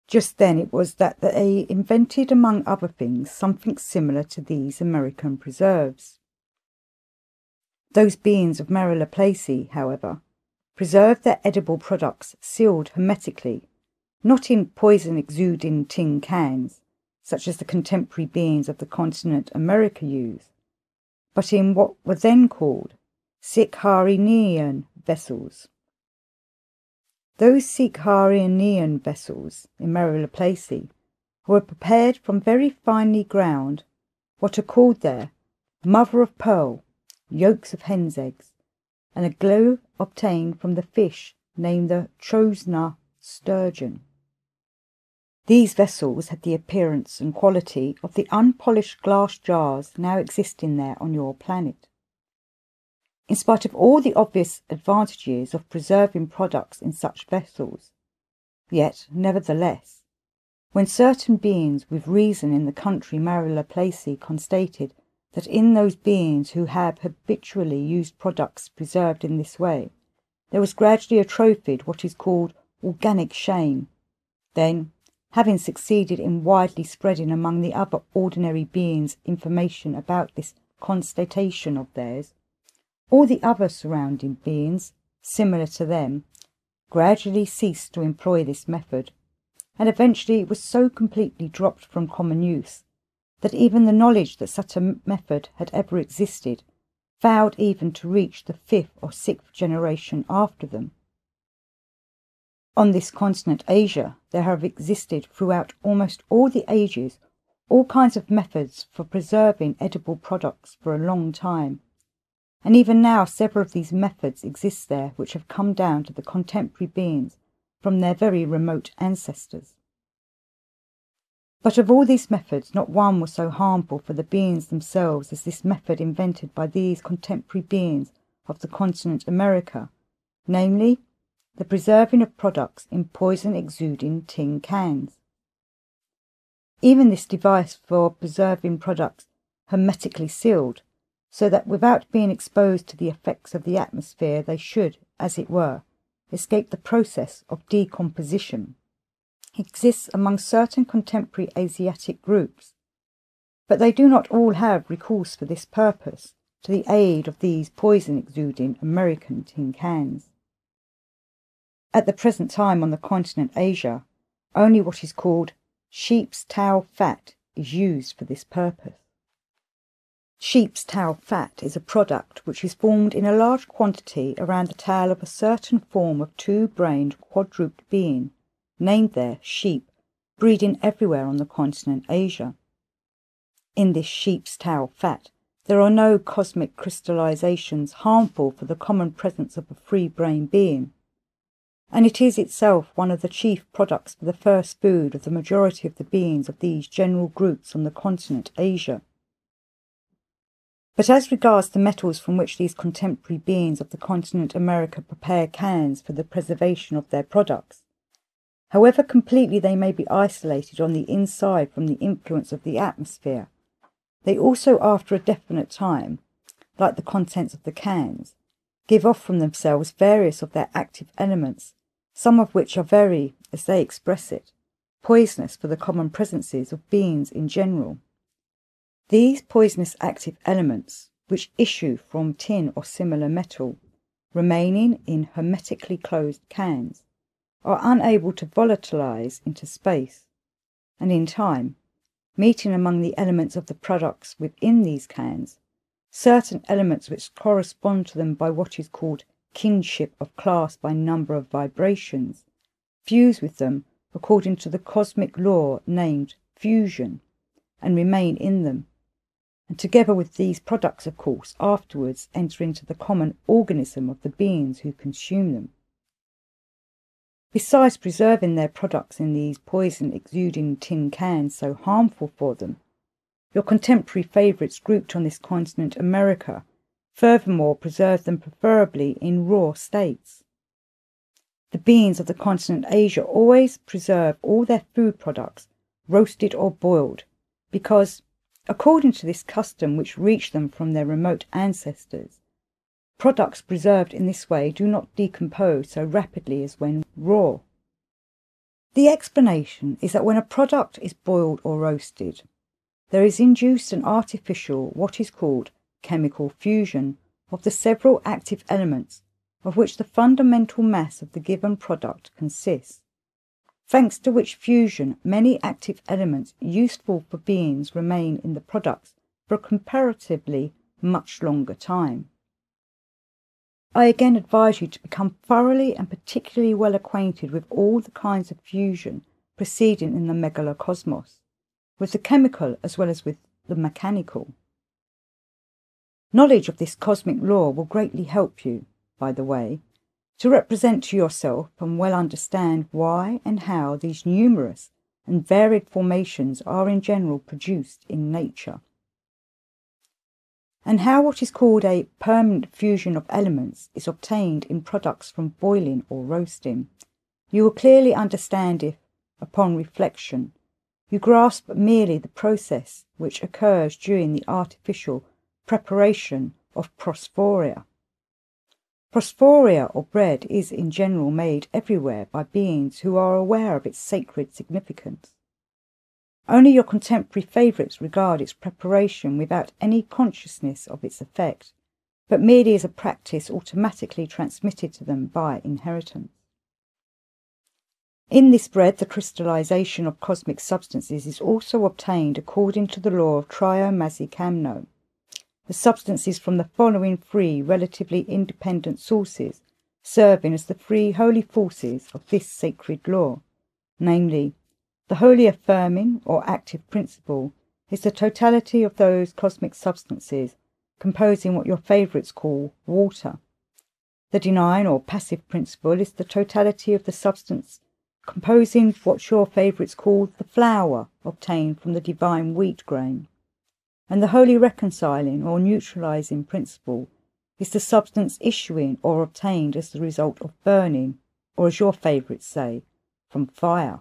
Just then it was that they invented, among other things, something similar to these American preserves. Those beings of Marilla Placey, however, preserved their edible products sealed hermetically, not in poison-exuding tin cans, such as the contemporary beings of the continent America use, but in what were then called Sikharian vessels. Those Sikharian vessels in Marilla Placey were prepared from very finely ground, what are called there mother of pearl, yolks of hen's eggs, and a glue obtained from the fish named the Chosna sturgeon. These vessels had the appearance and quality of the unpolished glass jars now existing there on your planet. In spite of all the obvious advantages of preserving products in such vessels, yet, nevertheless, when certain beings with reason in the country Marilla Placey constated that in those beings who have habitually used products preserved in this way, there was gradually atrophied what is called organic shame, then, having succeeded in widely spreading among the other ordinary beings information about this constatation of theirs, all the other surrounding beings, similar to them, gradually ceased to employ this method, and eventually it was so completely dropped from common use that even the knowledge that such a method had ever existed failed even to reach the 5th or 6th generation after them. On this continent Asia there have existed throughout almost all the ages all kinds of methods for preserving edible products for a long time, and even now several of these methods exist there which have come down to the contemporary beings from their very remote ancestors. But of all these methods not one was so harmful for the beings themselves as this method invented by these contemporary beings of the continent America, namely, the preserving of products in poison-exuding tin cans. Even this device for preserving products hermetically sealed, so that without being exposed to the effects of the atmosphere they should, as it were, escape the process of decomposition, exists among certain contemporary Asiatic groups, but they do not all have recourse for this purpose to the aid of these poison-exuding American tin cans. At the present time on the continent Asia, only what is called sheep's tail fat is used for this purpose. Sheep's tail fat is a product which is formed in a large quantity around the tail of a certain form of two-brained quadruped being, named there sheep, breeding everywhere on the continent Asia. In this sheep's tail fat there are no cosmic crystallizations harmful for the common presence of a free brain being, and it is itself one of the chief products for the first food of the majority of the beings of these general groups on the continent Asia. But as regards the metals from which these contemporary beings of the continent America prepare cans for the preservation of their products, however completely they may be isolated on the inside from the influence of the atmosphere, they also after a definite time, like the contents of the cans, give off from themselves various of their active elements, some of which are very, as they express it, poisonous for the common presences of beings in general. These poisonous active elements, which issue from tin or similar metal, remaining in hermetically closed cans, are unable to volatilize into space, and in time, meeting among the elements of the products within these cans, certain elements which correspond to them by what is called kinship of class by number of vibrations, fuse with them according to the cosmic law named fusion, and remain in them, and together with these products, of course, afterwards enter into the common organism of the beings who consume them. Besides preserving their products in these poison-exuding tin cans so harmful for them, your contemporary favourites grouped on this continent, America, furthermore preserve them preferably in raw states. The beings of the continent Asia always preserve all their food products roasted or boiled, because, according to this custom which reached them from their remote ancestors, products preserved in this way do not decompose so rapidly as when raw. The explanation is that when a product is boiled or roasted, there is induced an artificial, what is called chemical fusion, of the several active elements of which the fundamental mass of the given product consists, thanks to which fusion many active elements useful for beings remain in the products for a comparatively much longer time. I again advise you to become thoroughly and particularly well acquainted with all the kinds of fusion proceeding in the megalocosmos, with the chemical as well as with the mechanical. Knowledge of this cosmic law will greatly help you, by the way, to represent to yourself and well understand why and how these numerous and varied formations are in general produced in nature, and how what is called a permanent fusion of elements is obtained in products from boiling or roasting. You will clearly understand if, upon reflection, you grasp merely the process which occurs during the artificial preparation of prosphoria. Prosphoria or bread is in general made everywhere by beings who are aware of its sacred significance. Only your contemporary favourites regard its preparation without any consciousness of its effect, but merely as a practice automatically transmitted to them by inheritance. In this bread, the crystallization of cosmic substances is also obtained according to the law of trio-masi-kamno. The substances from the following three relatively independent sources serving as the three holy forces of this sacred law, namely, the holy affirming or active principle is the totality of those cosmic substances composing what your favourites call water. The denying or passive principle is the totality of the substance composing what your favourites call the flour obtained from the divine wheat grain. And the holy reconciling or neutralizing principle is the substance issuing or obtained as the result of burning, or as your favourites say, from fire.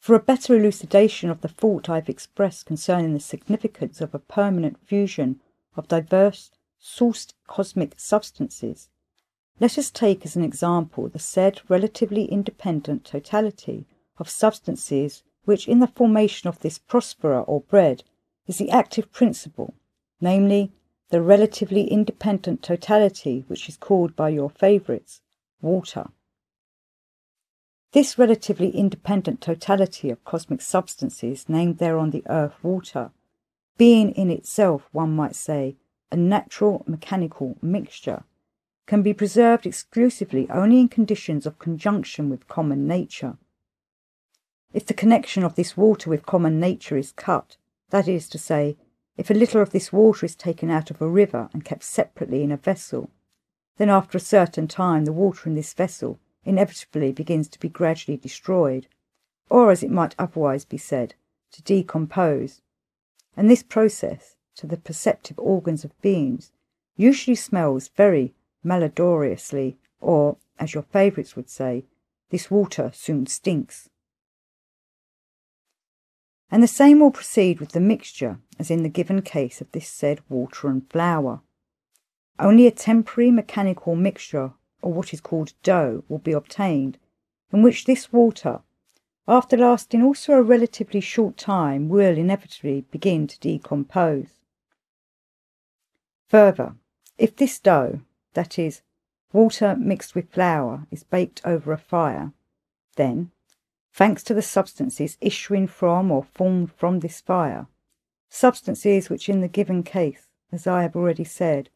For a better elucidation of the thought I have expressed concerning the significance of a permanent fusion of diverse sourced cosmic substances, let us take as an example the said relatively independent totality of substances which in the formation of this prospera or bread is the active principle, namely the relatively independent totality which is called by your favourites water. This relatively independent totality of cosmic substances named there on the earth water, being in itself, one might say, a natural mechanical mixture, can be preserved exclusively only in conditions of conjunction with common nature. If the connection of this water with common nature is cut, that is to say, if a little of this water is taken out of a river and kept separately in a vessel, then after a certain time the water in this vessel inevitably begins to be gradually destroyed, or as it might otherwise be said, to decompose, and this process, to the perceptive organs of beings, usually smells very malodorously, or, as your favourites would say, this water soon stinks. And the same will proceed with the mixture, as in the given case of this said water and flour. Only a temporary mechanical mixture, or what is called dough, will be obtained, in which this water, after lasting also a relatively short time, will inevitably begin to decompose. Further, if this dough, that is, water mixed with flour, is baked over a fire, then, thanks to the substances issuing from or formed from this fire, substances which in the given case, as I have already said,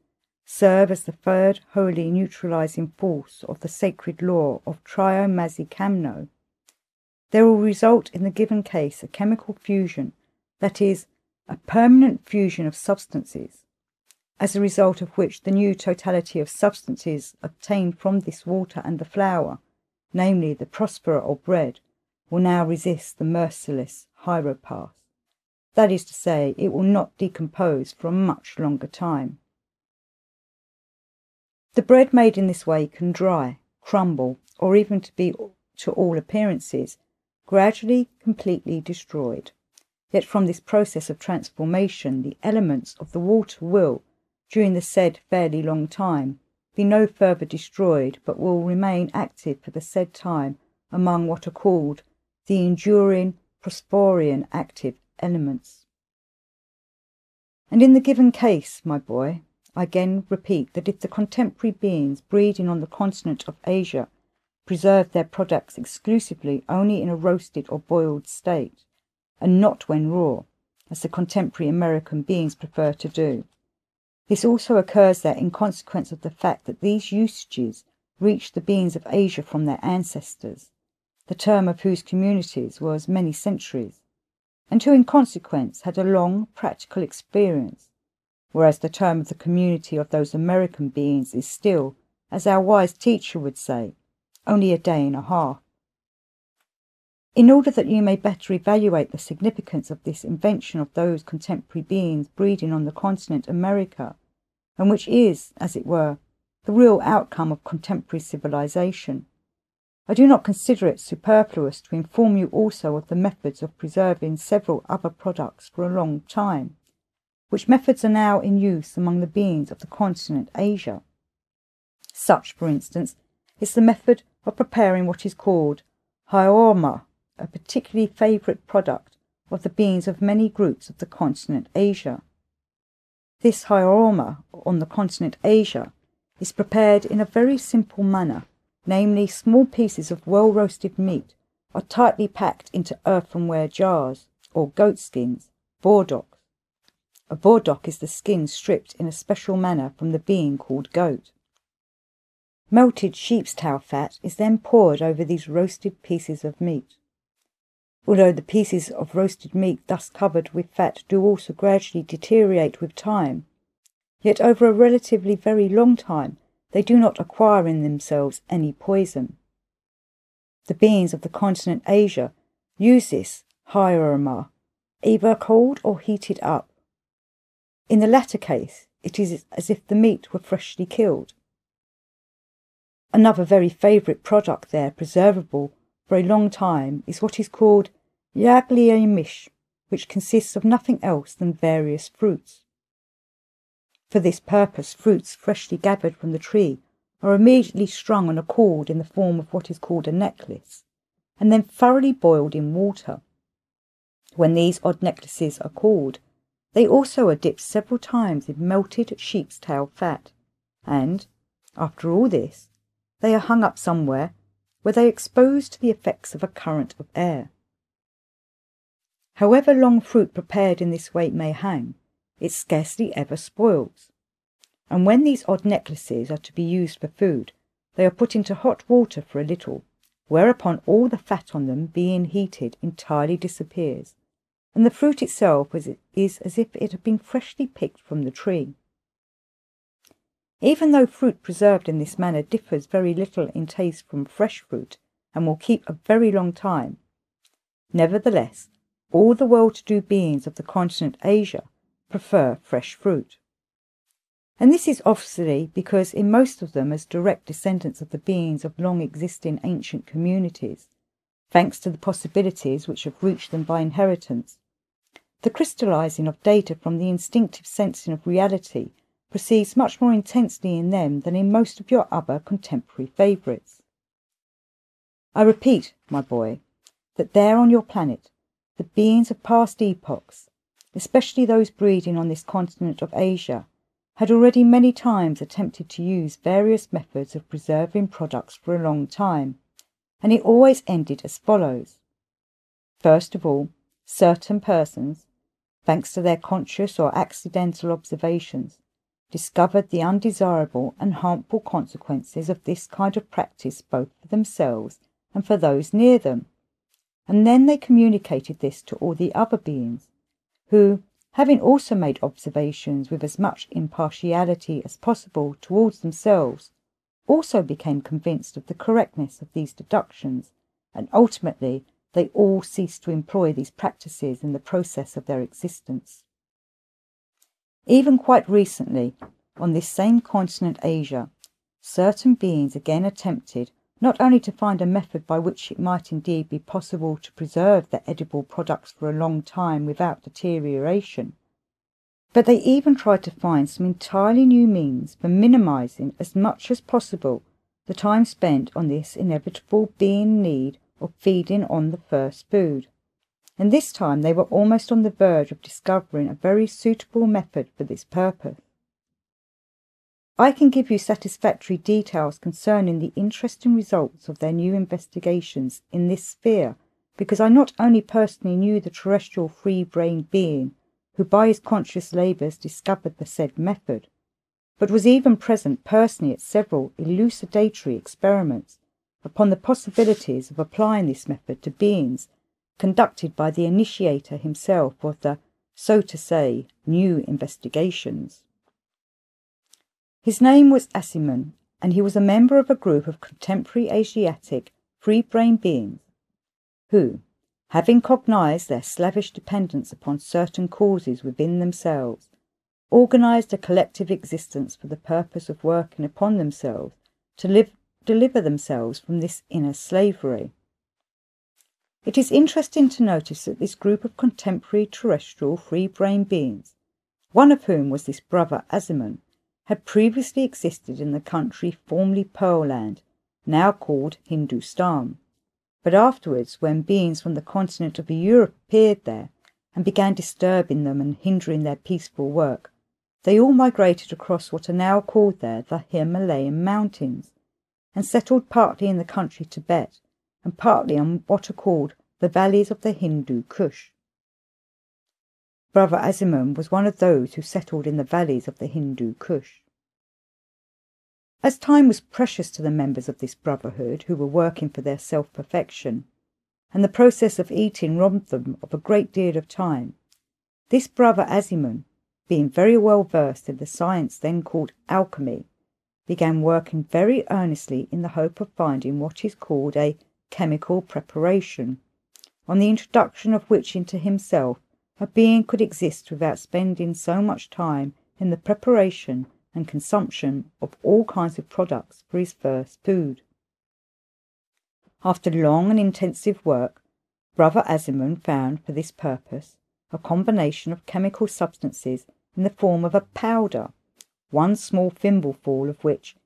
serve as the third holy neutralizing force of the sacred law of trio-masi-kamno, there will result in the given case a chemical fusion that is a permanent fusion of substances, as a result of which the new totality of substances obtained from this water and the flour, namely the prospera or bread, will now resist the merciless hydropath. That is to say, it will not decompose for a much longer time. The bread made in this way can dry, crumble, or even to be, to all appearances, gradually completely destroyed. Yet from this process of transformation, the elements of the water will, during the said fairly long time, be no further destroyed, but will remain active for the said time among what are called the enduring Prosperian active elements. And in the given case, my boy, I again repeat that if the contemporary beings breeding on the continent of Asia preserve their products exclusively only in a roasted or boiled state, and not when raw, as the contemporary American beings prefer to do, this also occurs there in consequence of the fact that these usages reached the beings of Asia from their ancestors, the term of whose communities was many centuries, and who in consequence had a long practical experience, whereas the term of the community of those American beings is still, as our wise teacher would say, only a day and a half. In order that you may better evaluate the significance of this invention of those contemporary beings breeding on the continent America, and which is, as it were, the real outcome of contemporary civilization, I do not consider it superfluous to inform you also of the methods of preserving several other products for a long time, which methods are now in use among the beings of the continent Asia. Such, for instance, is the method of preparing what is called hyaorma, a particularly favourite product of the beings of many groups of the continent Asia. This hyaorma on the continent Asia is prepared in a very simple manner, namely small pieces of well-roasted meat are tightly packed into earthenware jars, or goat skins, bordocks. A bordock is the skin stripped in a special manner from the being called goat. Melted sheep's tail fat is then poured over these roasted pieces of meat. Although the pieces of roasted meat thus covered with fat do also gradually deteriorate with time, yet over a relatively very long time they do not acquire in themselves any poison. The beings of the continent Asia use this hyaorma either cold or heated up. In the latter case, it is as if the meat were freshly killed. Another very favourite product there, preservable for a long time, is what is called yagliamish, which consists of nothing else than various fruits. For this purpose, fruits freshly gathered from the tree are immediately strung on a cord in the form of what is called a necklace, and then thoroughly boiled in water. When these odd necklaces are cooled, they also are dipped several times in melted sheep's tail fat, and, after all this, they are hung up somewhere where they are exposed to the effects of a current of air. However long fruit prepared in this way may hang, it scarcely ever spoils, and when these odd necklaces are to be used for food, they are put into hot water for a little, whereupon all the fat on them being heated entirely disappears, and the fruit itself is as if it had been freshly picked from the tree. Even though fruit preserved in this manner differs very little in taste from fresh fruit, and will keep a very long time, nevertheless, all the well-to-do beings of the continent Asia prefer fresh fruit. And this is obviously because in most of them, as direct descendants of the beings of long-existing ancient communities, thanks to the possibilities which have reached them by inheritance, the crystallizing of data from the instinctive sensing of reality proceeds much more intensely in them than in most of your other contemporary favourites. I repeat, my boy, that there on your planet, the beings of past epochs, especially those breeding on this continent of Asia, had already many times attempted to use various methods of preserving products for a long time, and it always ended as follows. First of all, certain persons, thanks to their conscious or accidental observations, discovered the undesirable and harmful consequences of this kind of practice both for themselves and for those near them, and then they communicated this to all the other beings, who, having also made observations with as much impartiality as possible towards themselves, also became convinced of the correctness of these deductions, and ultimately they all ceased to employ these practices in the process of their existence. Even quite recently, on this same continent Asia, certain beings again attempted not only to find a method by which it might indeed be possible to preserve their edible products for a long time without deterioration, but they even tried to find some entirely new means for minimizing as much as possible the time spent on this inevitable being need of feeding on the first food. And this time they were almost on the verge of discovering a very suitable method for this purpose. I can give you satisfactory details concerning the interesting results of their new investigations in this sphere, because I not only personally knew the terrestrial free-brained being who by his conscious labours discovered the said method, but was even present personally at several elucidatory experiments upon the possibilities of applying this method to beings conducted by the initiator himself of the, so to say, new investigations. His name was Asimon, and he was a member of a group of contemporary Asiatic free-brain beings who, having cognized their slavish dependence upon certain causes within themselves, organized a collective existence for the purpose of working upon themselves to deliver themselves from this inner slavery. It is interesting to notice that this group of contemporary terrestrial free-brain beings, one of whom was this brother Asimon, had previously existed in the country formerly Pearl Land, now called Hindustan. But afterwards, when beings from the continent of Europe appeared there and began disturbing them and hindering their peaceful work, they all migrated across what are now called there the Himalayan mountains, and settled partly in the country Tibet and partly on what are called the valleys of the Hindu Kush. Brother Asimon was one of those who settled in the valleys of the Hindu Kush. As time was precious to the members of this brotherhood who were working for their self-perfection, and the process of eating robbed them of a great deal of time, this brother Asimon, being very well versed in the science then called alchemy, began working very earnestly in the hope of finding what is called a chemical preparation, on the introduction of which into himself a being could exist without spending so much time in the preparation and consumption of all kinds of products for his first food. After long and intensive work, Brother Asimon found for this purpose a combination of chemical substances in the form of a powder, one small thimbleful of which,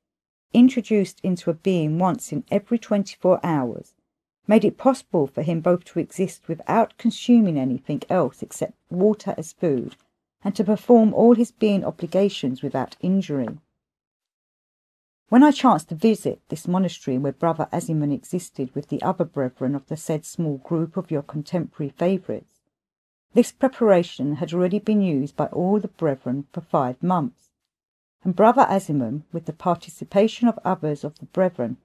introduced into a being once in every 24 hours, made it possible for him both to exist without consuming anything else except water as food, and to perform all his being obligations without injury. When I chanced to visit this monastery where Brother Asimon existed with the other brethren of the said small group of your contemporary favourites, this preparation had already been used by all the brethren for 5 months, and Brother Asimon, with the participation of others of the brethren,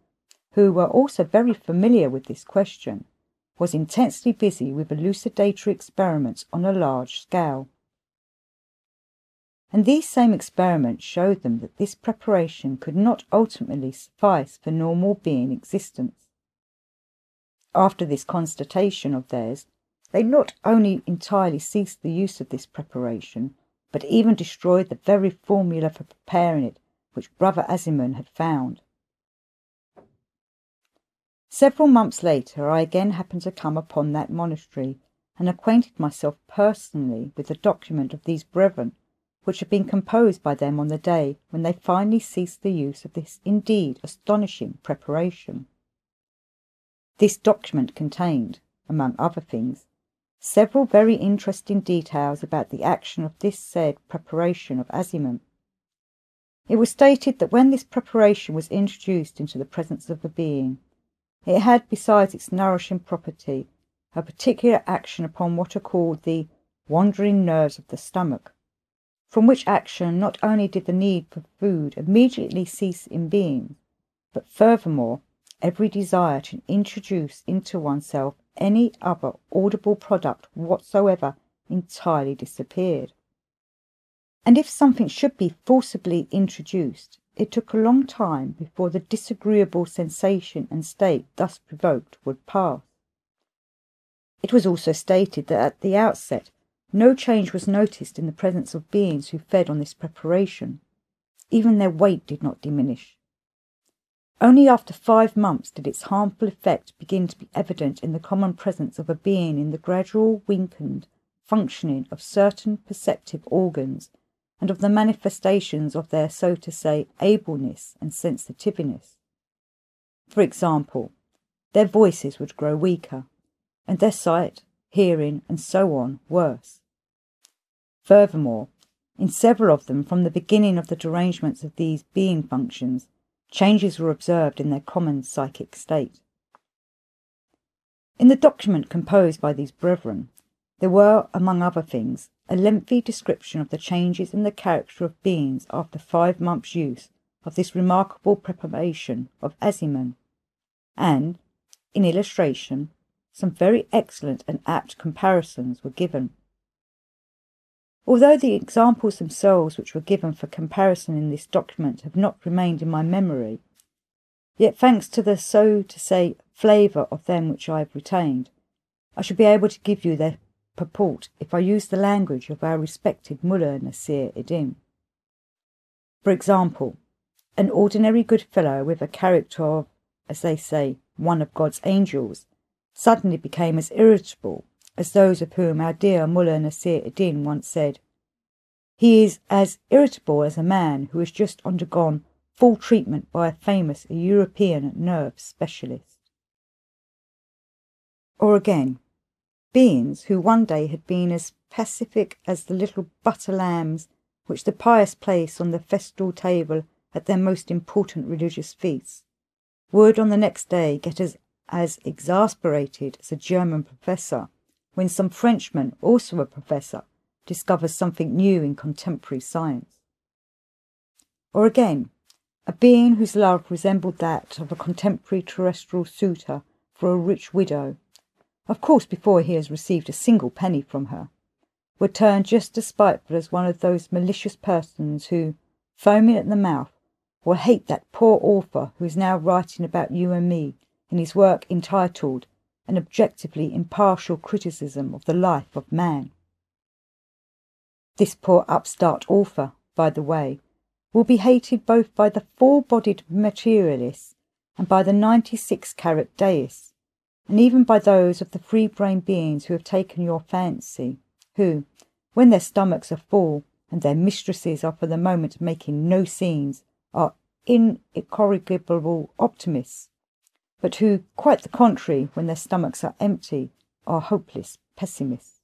who were also very familiar with this question, was intensely busy with elucidatory experiments on a large scale. And these same experiments showed them that this preparation could not ultimately suffice for normal being existence. After this constatation of theirs, they not only entirely ceased the use of this preparation, but even destroyed the very formula for preparing it which Brother Asimon had found. Several months later I again happened to come upon that monastery, and acquainted myself personally with the document of these brethren, which had been composed by them on the day when they finally ceased the use of this indeed astonishing preparation. This document contained, among other things, several very interesting details about the action of this said preparation of Asimon. It was stated that when this preparation was introduced into the presence of a being, it had, besides its nourishing property, a particular action upon what are called the wandering nerves of the stomach, from which action not only did the need for food immediately cease in beings, but furthermore every desire to introduce into oneself any other audible product whatsoever entirely disappeared. And if something should be forcibly introduced, it took a long time before the disagreeable sensation and state thus provoked would pass. It was also stated that at the outset no change was noticed in the presence of beings who fed on this preparation. Even their weight did not diminish. Only after 5 months did its harmful effect begin to be evident in the common presence of a being in the gradual weakened functioning of certain perceptive organs and of the manifestations of their, so to say, ableness and sensitiveness. For example, their voices would grow weaker, and their sight, hearing, and so on worse. Furthermore, in several of them, from the beginning of the derangements of these being functions, changes were observed in their common psychic state. In the document composed by these brethren, there were, among other things, a lengthy description of the changes in the character of beings after 5 months' use of this remarkable preparation of Aziman, and, in illustration, some very excellent and apt comparisons were given. Although the examples themselves which were given for comparison in this document have not remained in my memory, yet thanks to the, so to say, flavour of them which I have retained, I shall be able to give you their purport if I use the language of our respected Mullah Nasir Eddin. For example, an ordinary good fellow with a character of, as they say, one of God's angels, suddenly became as irritable as those of whom our dear Mullah Nasir Eddin once said, "He is as irritable as a man who has just undergone full treatment by a famous European nerve specialist." Or again, beings who one day had been as pacific as the little butter lambs which the pious place on the festal table at their most important religious feasts, would on the next day get as exasperated as a German professor when some Frenchman, also a professor, discovers something new in contemporary science. Or again, a being whose love resembled that of a contemporary terrestrial suitor for a rich widow, of course before he has received a single penny from her, would turn just as spiteful as one of those malicious persons who, foaming at the mouth, will hate that poor author who is now writing about you and me in his work entitled An Objectively Impartial Criticism of the Life of Man. This poor upstart author, by the way, will be hated both by the full-bodied materialists and by the 96-carat deists, and even by those of the free-brained beings who have taken your fancy, who, when their stomachs are full and their mistresses are for the moment making no scenes, are incorrigible optimists, but who, quite the contrary, when their stomachs are empty, are hopeless pessimists.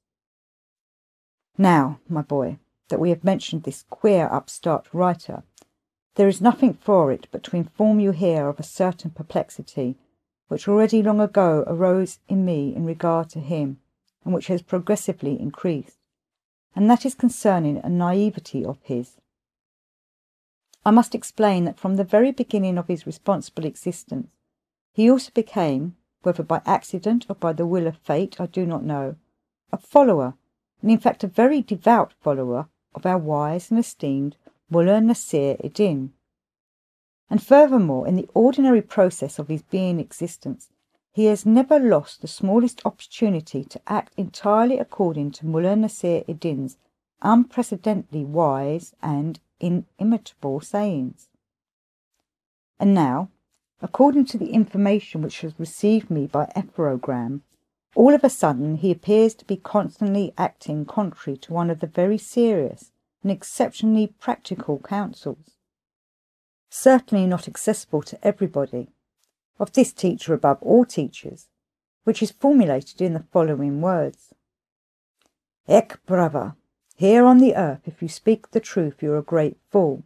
Now, my boy, that we have mentioned this queer upstart writer, there is nothing for it but to inform you here of a certain perplexity which already long ago arose in me in regard to him, and which has progressively increased, and that is concerning a naivety of his. I must explain that from the very beginning of his responsible existence, he also became, whether by accident or by the will of fate, I do not know, a follower, and in fact a very devout follower, of our wise and esteemed Mullah Nasir Eddin. And furthermore, in the ordinary process of his being existence, he has never lost the smallest opportunity to act entirely according to Mullah Nasir Eddin's unprecedentedly wise and inimitable sayings. And now, according to the information which has received me by epherogram, all of a sudden he appears to be constantly acting contrary to one of the very serious and exceptionally practical counsels, certainly not accessible to everybody, of this teacher above all teachers, which is formulated in the following words: Ek, brother, here on the earth if you speak the truth you're a great fool,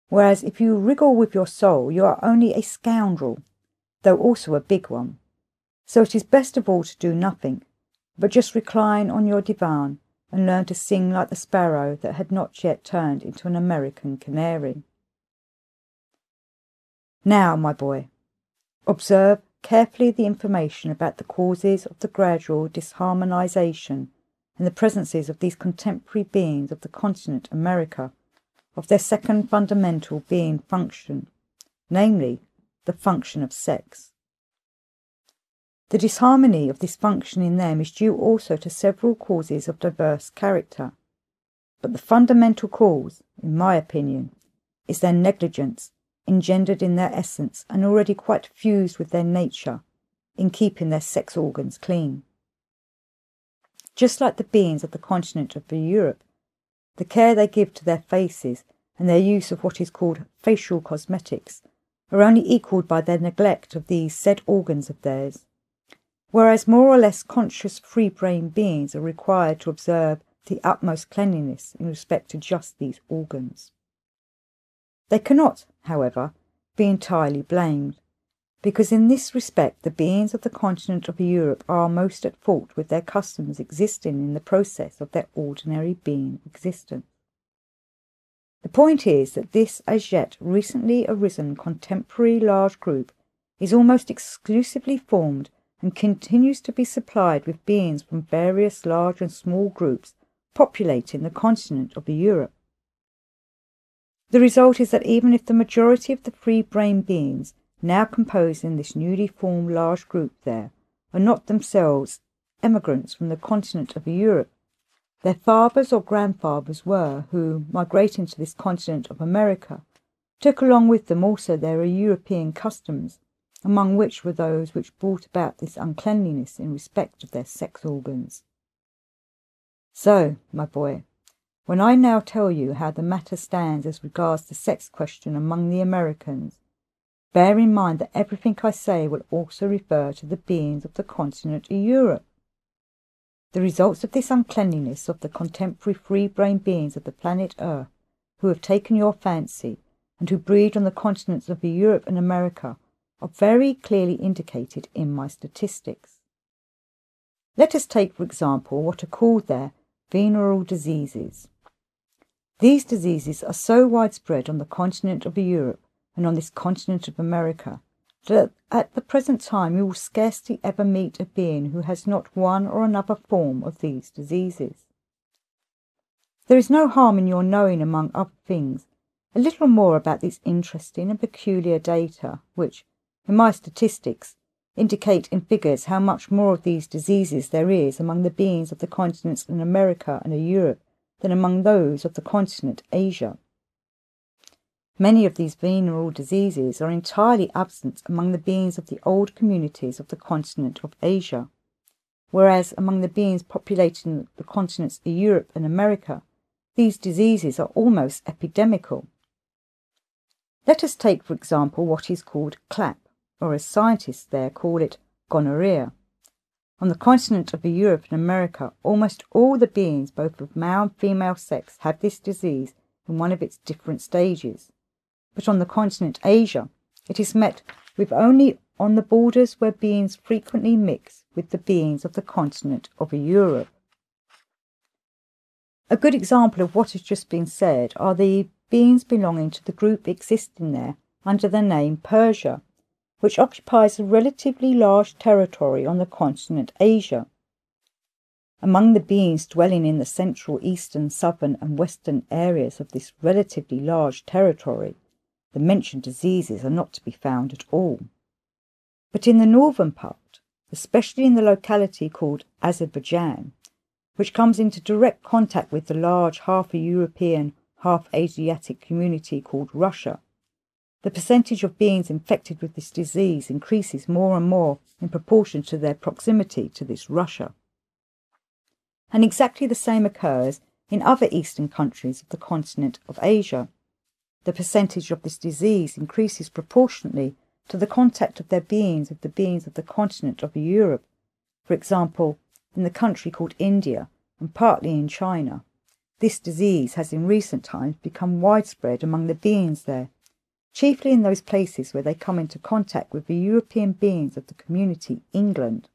whereas if you wriggle with your soul you are only a scoundrel, though also a big one. So it is best of all to do nothing, but just recline on your divan and learn to sing like the sparrow that had not yet turned into an American canary. Now, my boy, observe carefully the information about the causes of the gradual disharmonization in the presences of these contemporary beings of the continent America of their second fundamental being function, namely, the function of sex. The disharmony of this function in them is due also to several causes of diverse character, but the fundamental cause, in my opinion, is their negligence, engendered in their essence and already quite fused with their nature, in keeping their sex organs clean. Just like the beings of the continent of Europe, the care they give to their faces and their use of what is called facial cosmetics are only equalled by their neglect of these said organs of theirs, whereas more or less conscious free-brained beings are required to observe the utmost cleanliness in respect to just these organs. They cannot, however, be entirely blamed, because in this respect the beings of the continent of Europe are most at fault with their customs existing in the process of their ordinary being existence. The point is that this as yet recently arisen contemporary large group is almost exclusively formed and continues to be supplied with beings from various large and small groups populating the continent of Europe. The result is that even if the majority of the free-brained beings now composing this newly formed large group there are not themselves emigrants from the continent of Europe, their fathers or grandfathers were, who, migrating to this continent of America, took along with them also their European customs, among which were those which brought about this uncleanliness in respect of their sex organs. So, my boy, when I now tell you how the matter stands as regards the sex question among the Americans, bear in mind that everything I say will also refer to the beings of the continent of Europe. The results of this uncleanliness of the contemporary free-brained beings of the planet Earth, who have taken your fancy, and who breed on the continents of Europe and America, are very clearly indicated in my statistics. Let us take, for example, what are called there venereal diseases. These diseases are so widespread on the continent of Europe and on this continent of America that at the present time you will scarcely ever meet a being who has not one or another form of these diseases. There is no harm in your knowing, among other things, a little more about these interesting and peculiar data, which, in my statistics, indicate in figures how much more of these diseases there is among the beings of the continents in America and Europe than among those of the continent Asia. Many of these venereal diseases are entirely absent among the beings of the old communities of the continent of Asia, whereas among the beings populating the continents of Europe and America, these diseases are almost epidemical. Let us take, for example, what is called clap, or as scientists there call it, gonorrhea. On the continent of Europe and America, almost all the beings, both of male and female sex, have this disease in one of its different stages. But on the continent Asia, it is met with only on the borders where beings frequently mix with the beings of the continent of Europe. A good example of what has just been said are the beings belonging to the group existing there under the name Persia, which occupies a relatively large territory on the continent Asia. Among the beings dwelling in the central, eastern, southern and western areas of this relatively large territory, the mentioned diseases are not to be found at all. But in the northern part, especially in the locality called Azerbaijan, which comes into direct contact with the large half-European, half-Asiatic community called Russia, the percentage of beings infected with this disease increases more and more in proportion to their proximity to this Russia. And exactly the same occurs in other eastern countries of the continent of Asia. The percentage of this disease increases proportionately to the contact of their beings with the beings of the continent of Europe, for example, in the country called India and partly in China. This disease has in recent times become widespread among the beings there, chiefly in those places where they come into contact with the European beings of the community England.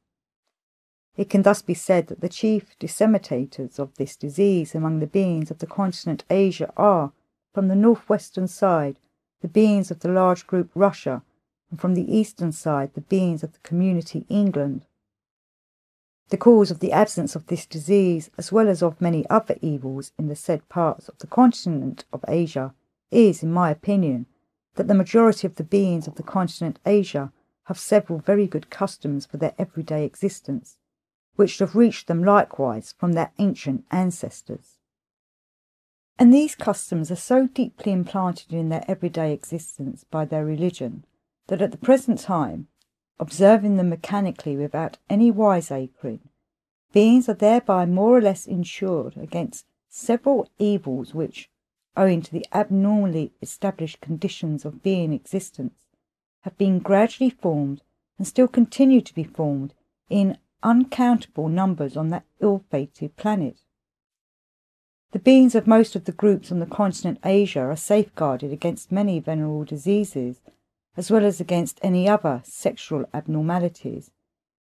It can thus be said that the chief disseminators of this disease among the beings of the continent Asia are, from the northwestern side, the beings of the large group Russia, and from the eastern side, the beings of the community England. The cause of the absence of this disease, as well as of many other evils in the said parts of the continent of Asia, is, in my opinion, that the majority of the beings of the continent Asia have several very good customs for their everyday existence, which have reached them likewise from their ancient ancestors. And these customs are so deeply implanted in their everyday existence by their religion, that at the present time, observing them mechanically without any wiseacring, beings are thereby more or less insured against several evils which, owing to the abnormally established conditions of being existence, have been gradually formed and still continue to be formed in uncountable numbers on that ill-fated planet. The beings of most of the groups on the continent Asia are safeguarded against many venereal diseases, as well as against any other sexual abnormalities,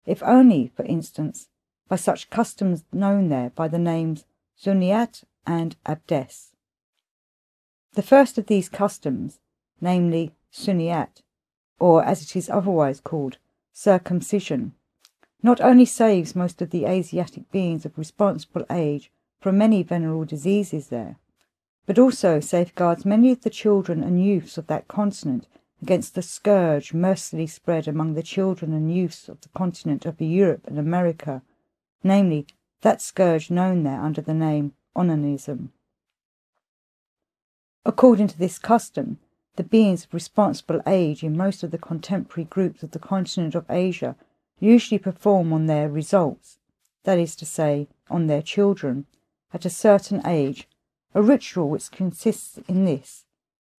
if only, for instance, by such customs known there by the names Zuniat and Abdes. The first of these customs, namely Suniat, or as it is otherwise called, circumcision, not only saves most of the Asiatic beings of responsible age from many venereal diseases there, but also safeguards many of the children and youths of that continent against the scourge mercilessly spread among the children and youths of the continent of Europe and America, namely that scourge known there under the name onanism. According to this custom, the beings of responsible age in most of the contemporary groups of the continent of Asia usually perform on their results, that is to say, on their children, at a certain age, a ritual which consists in this,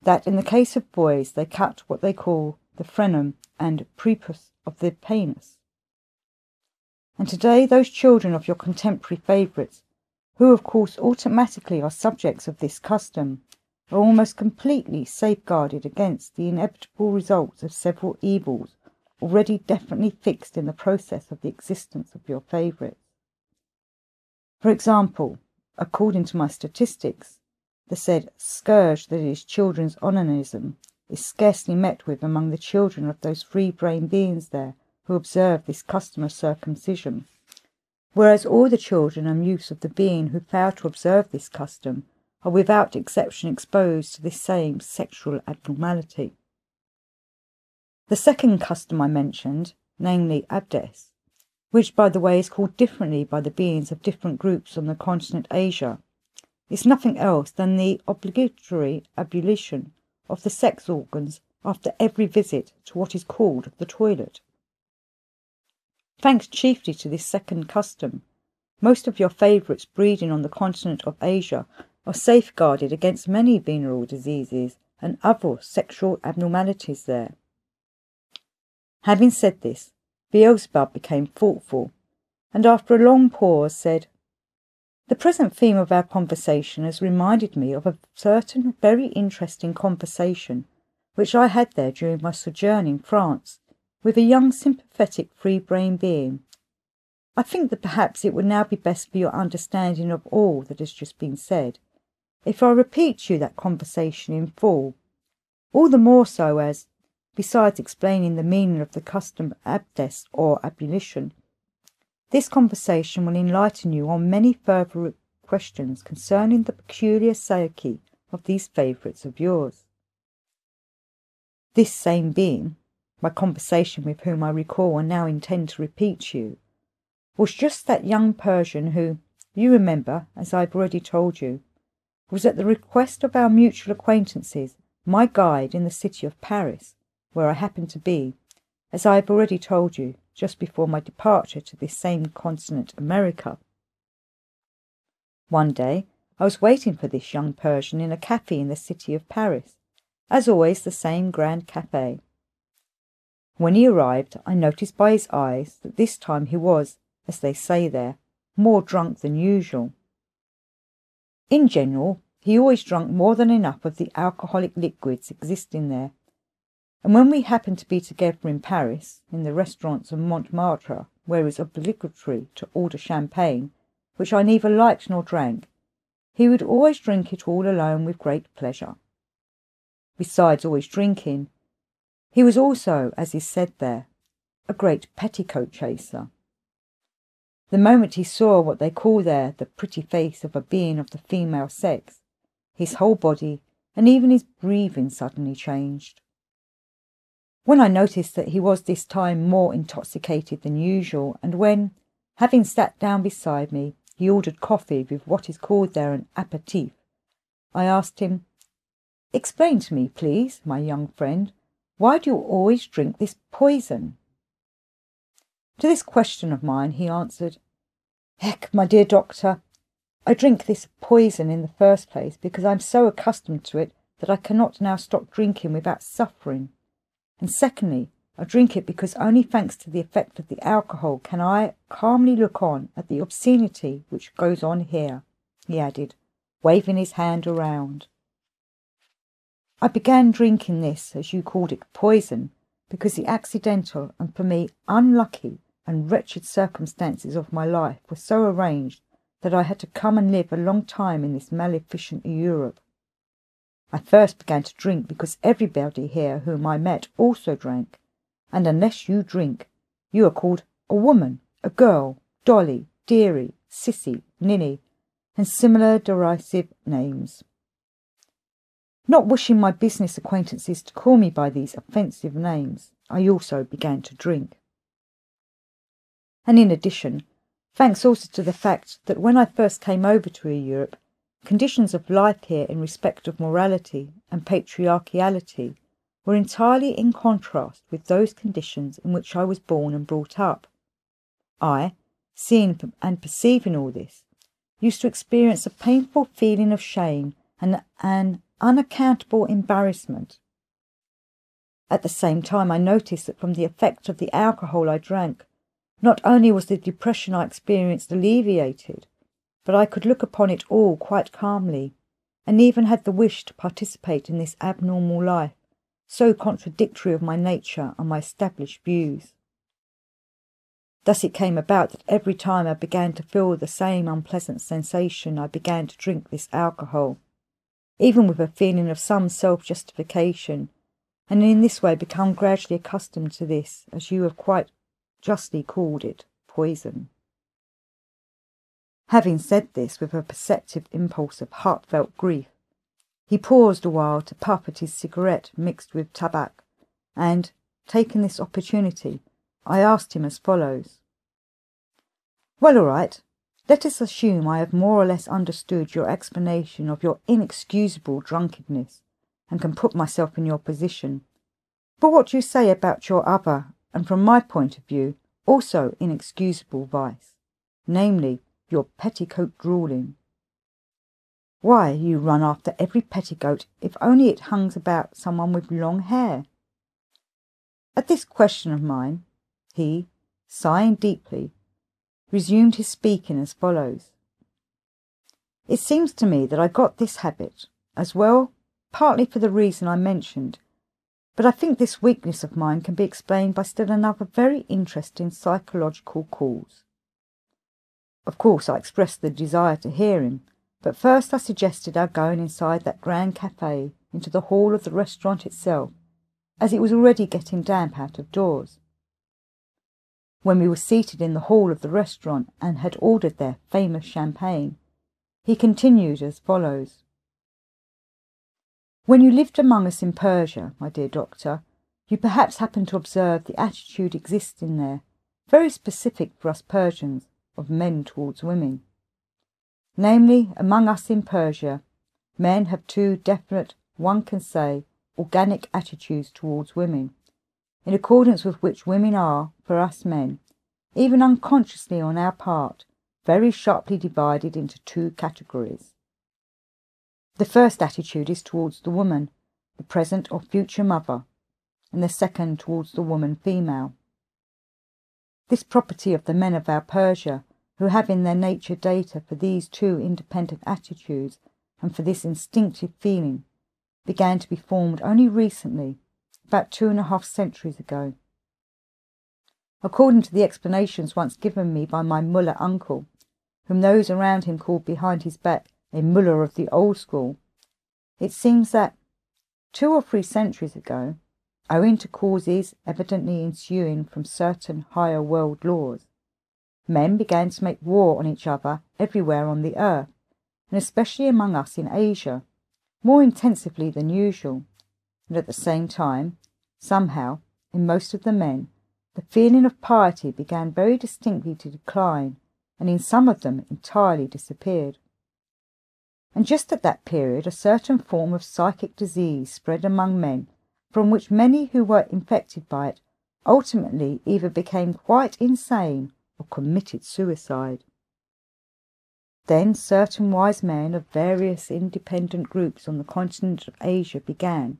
that in the case of boys they cut what they call the frenum and prepuce of the penis. And today those children of your contemporary favourites, who of course automatically are subjects of this custom, are almost completely safeguarded against the inevitable results of several evils already definitely fixed in the process of the existence of your favourites. For example, according to my statistics, the said scourge that is children's onanism is scarcely met with among the children of those free-brained beings there who observe this custom of circumcision, whereas all the children and youths of the being who fail to observe this custom are without exception exposed to this same sexual abnormality. The second custom I mentioned, namely abdes, which by the way is called differently by the beings of different groups on the continent Asia, is nothing else than the obligatory ablution of the sex organs after every visit to what is called the toilet. Thanks chiefly to this second custom, most of your favourites breeding on the continent of Asia are safeguarded against many venereal diseases and other sexual abnormalities there. Having said this, Beelzebub became thoughtful, and after a long pause said, "The present theme of our conversation has reminded me of a certain very interesting conversation which I had there during my sojourn in France with a young sympathetic free-brained being. I think that perhaps it would now be best for your understanding of all that has just been said, if I repeat to you that conversation in full, all the more so as, besides explaining the meaning of the custom abdes or ablution, this conversation will enlighten you on many further questions concerning the peculiar psyche of these favourites of yours." This same being, my conversation with whom I recall and now intend to repeat to you, was just that young Persian who, you remember, as I have already told you, was at the request of our mutual acquaintances my guide in the city of Paris, where I happened to be, as I have already told you, just before my departure to this same continent America. One day I was waiting for this young Persian in a cafe in the city of Paris, as always the same grand cafe. When he arrived, I noticed by his eyes that this time he was, as they say there, more drunk than usual. In general, he always drank more than enough of the alcoholic liquids existing there, and when we happened to be together in Paris, in the restaurants of Montmartre, where it was obligatory to order champagne, which I neither liked nor drank, he would always drink it all alone with great pleasure. Besides always drinking, he was also, as is said there, a great petticoat chaser. The moment he saw what they call there the pretty face of a being of the female sex, his whole body and even his breathing suddenly changed. When I noticed that he was this time more intoxicated than usual, and when, having sat down beside me, he ordered coffee with what is called there an apéritif, I asked him, "Explain to me, please, my young friend, why do you always drink this poison?" To this question of mine he answered, "Heck, my dear doctor, I drink this poison in the first place because I'm so accustomed to it that I cannot now stop drinking without suffering. And secondly, I drink it because only thanks to the effect of the alcohol can I calmly look on at the obscenity which goes on here," he added, waving his hand around. I began drinking this, as you called it, poison, because the accidental and for me unlucky and wretched circumstances of my life were so arranged that I had to come and live a long time in this maleficent Europe. I first began to drink because everybody here whom I met also drank, and unless you drink, you are called a woman, a girl, Dolly, dearie, sissy, ninny, and similar derisive names. Not wishing my business acquaintances to call me by these offensive names, I also began to drink. And in addition, thanks also to the fact that when I first came over to Europe, conditions of life here in respect of morality and patriarchality were entirely in contrast with those conditions in which I was born and brought up. I, seeing and perceiving all this, used to experience a painful feeling of shame and an unaccountable embarrassment. At the same time, I noticed that from the effect of the alcohol I drank, not only was the depression I experienced alleviated, but I could look upon it all quite calmly, and even had the wish to participate in this abnormal life, so contradictory of my nature and my established views. Thus it came about that every time I began to feel the same unpleasant sensation, I began to drink this alcohol, even with a feeling of some self-justification, and in this way become gradually accustomed to this, as you have quite justly called it, poison. Having said this with a perceptive impulse of heartfelt grief, he paused a while to puff at his cigarette mixed with tabac, and, taking this opportunity, I asked him as follows. "Well, all right. Let us assume I have more or less understood your explanation of your inexcusable drunkenness, and can put myself in your position. But what do you say about your other, and from my point of view, also inexcusable vice, namely, your petticoat drooling? Why, you run after every petticoat if only it hangs about someone with long hair." At this question of mine, he, sighing deeply, resumed his speaking as follows. "It seems to me that I got this habit, as well, partly for the reason I mentioned, but I think this weakness of mine can be explained by still another very interesting psychological cause." Of course I expressed the desire to hear him, but first I suggested our going inside that grand café, into the hall of the restaurant itself, as it was already getting damp out of doors. When we were seated in the hall of the restaurant and had ordered their famous champagne, he continued as follows. "When you lived among us in Persia, my dear doctor, you perhaps happened to observe the attitude existing there, very specific for us Persians, of men towards women. Namely, among us in Persia, men have two definite, one can say, organic attitudes towards women, in accordance with which women are, for us men, even unconsciously on our part, very sharply divided into two categories. The first attitude is towards the woman, the present or future mother, and the second towards the woman female. This property of the men of our Persia, who have in their nature data for these two independent attitudes and for this instinctive feeling, began to be formed only recently, about 2.5 centuries ago. According to the explanations once given me by my mullah uncle, whom those around him called behind his back a mullah of the old school, it seems that 2 or 3 centuries ago, owing to causes evidently ensuing from certain higher world laws, Men began to make war on each other everywhere on the earth, and especially among us in Asia, more intensively than usual, and at the same time, somehow, in most of the men, the feeling of piety began very distinctly to decline, and in some of them entirely disappeared. And just at that period a certain form of psychic disease spread among men, from which many who were infected by it ultimately either became quite insane or committed suicide. Then certain wise men of various independent groups on the continent of Asia began,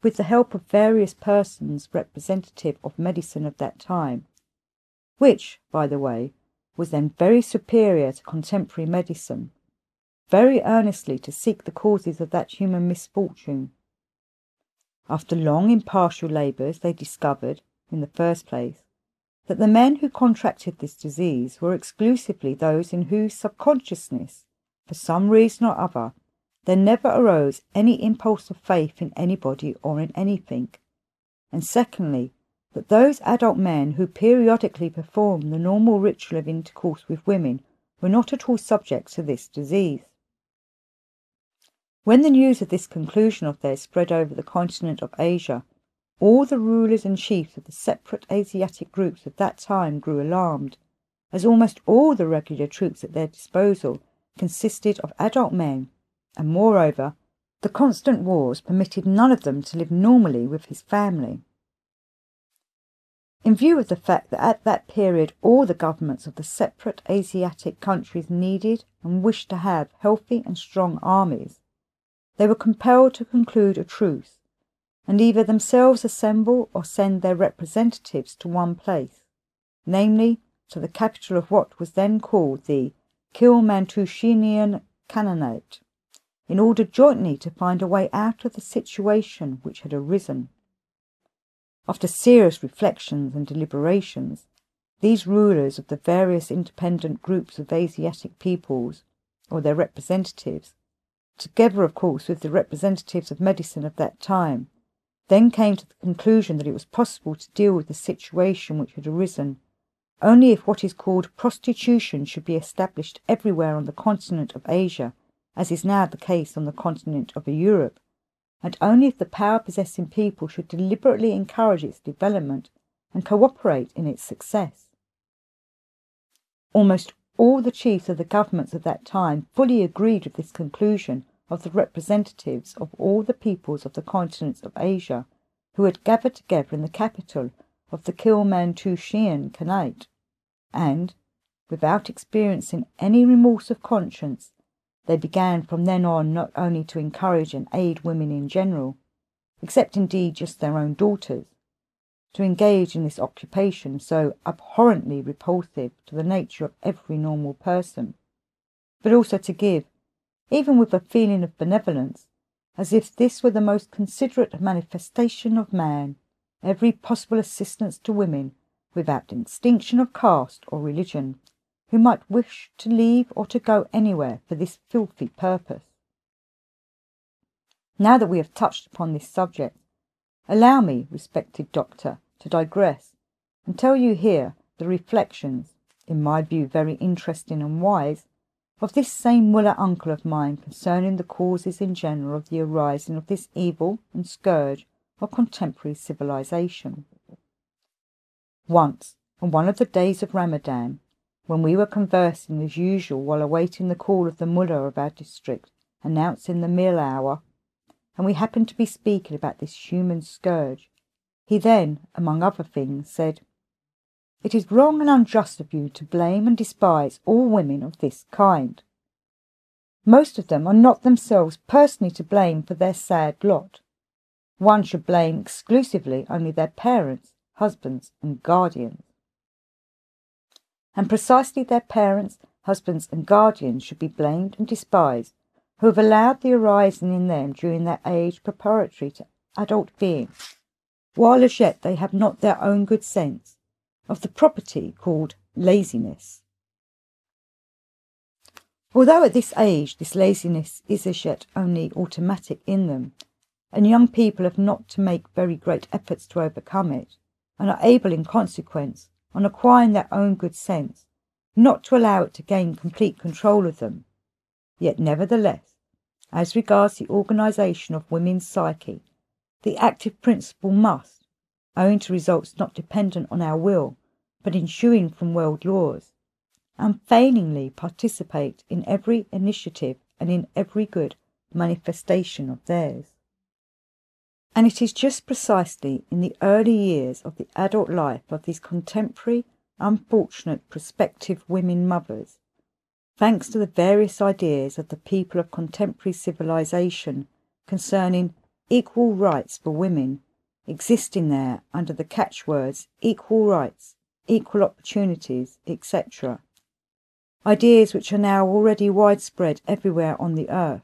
with the help of various persons representative of medicine of that time, which, by the way, was then very superior to contemporary medicine, very earnestly to seek the causes of that human misfortune. After long impartial labours, they discovered, in the first place, that the men who contracted this disease were exclusively those in whose subconsciousness, for some reason or other, there never arose any impulse of faith in anybody or in anything, and secondly, that those adult men who periodically performed the normal ritual of intercourse with women were not at all subject to this disease. When the news of this conclusion of theirs spread over the continent of Asia, all the rulers and chiefs of the separate Asiatic groups of that time grew alarmed, as almost all the regular troops at their disposal consisted of adult men, and moreover, the constant wars permitted none of them to live normally with his family. In view of the fact that at that period all the governments of the separate Asiatic countries needed and wished to have healthy and strong armies, they were compelled to conclude a truce, and either themselves assemble or send their representatives to one place, namely to the capital of what was then called the Kilimantushinian Khanate, in order jointly to find a way out of the situation which had arisen. After serious reflections and deliberations, these rulers of the various independent groups of Asiatic peoples, or their representatives, together of course with the representatives of medicine of that time, then came to the conclusion that it was possible to deal with the situation which had arisen only if what is called prostitution should be established everywhere on the continent of Asia, as is now the case on the continent of Europe, and only if the power-possessing people should deliberately encourage its development and cooperate in its success. Almost all the chiefs of the governments of that time fully agreed with this conclusion of the representatives of all the peoples of the continents of Asia, who had gathered together in the capital of the Kilimantushinian Khanate, and, without experiencing any remorse of conscience, they began from then on not only to encourage and aid women in general, except indeed just their own daughters, to engage in this occupation so abhorrently repulsive to the nature of every normal person, but also to give, even with a feeling of benevolence, as if this were the most considerate manifestation of man, every possible assistance to women, without distinction of caste or religion, who might wish to leave or to go anywhere for this filthy purpose. Now that we have touched upon this subject, allow me, respected doctor, to digress and tell you here the reflections, in my view very interesting and wise, of this same mullah uncle of mine concerning the causes in general of the arising of this evil and scourge of contemporary civilization. Once, on one of the days of Ramadan, when we were conversing as usual while awaiting the call of the mullah of our district announcing the meal hour, and we happened to be speaking about this human scourge, he then, among other things, said, "It is wrong and unjust of you to blame and despise all women of this kind. Most of them are not themselves personally to blame for their sad lot. One should blame exclusively only their parents, husbands, and guardians. And precisely their parents, husbands, and guardians should be blamed and despised, who have allowed the arising in them during their age preparatory to adult being, while as yet they have not their own good sense, of the property called laziness. Although at this age this laziness is as yet only automatic in them, and young people have not to make very great efforts to overcome it, and are able in consequence, on acquiring their own good sense, not to allow it to gain complete control of them. Yet nevertheless, as regards the organisation of women's psyche, the active principle must, owing to results not dependent on our will, but ensuing from world laws, unfailingly participate in every initiative and in every good manifestation of theirs. And it is just precisely in the early years of the adult life of these contemporary, unfortunate prospective women mothers, thanks to the various ideas of the people of contemporary civilization concerning equal rights for women, existing there under the catchwords equal rights, equal opportunities, etc., ideas which are now already widespread everywhere on the earth,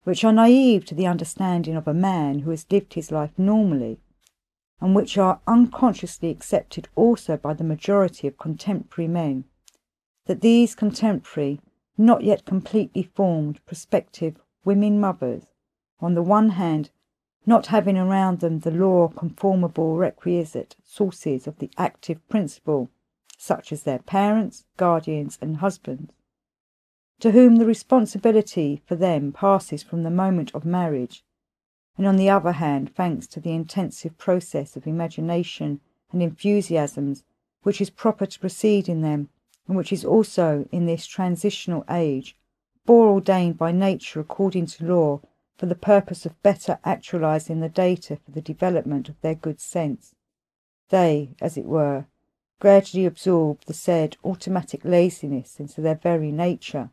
which are naive to the understanding of a man who has lived his life normally, and which are unconsciously accepted also by the majority of contemporary men, that these contemporary, not yet completely formed prospective women mothers, on the one hand, not having around them the law-conformable requisite sources of the active principle, such as their parents, guardians, and husbands, to whom the responsibility for them passes from the moment of marriage, and on the other hand, thanks to the intensive process of imagination and enthusiasms which is proper to proceed in them, and which is also in this transitional age foreordained by nature according to law, for the purpose of better actualizing the data for the development of their good sense, they, as it were, gradually absorb the said automatic laziness into their very nature,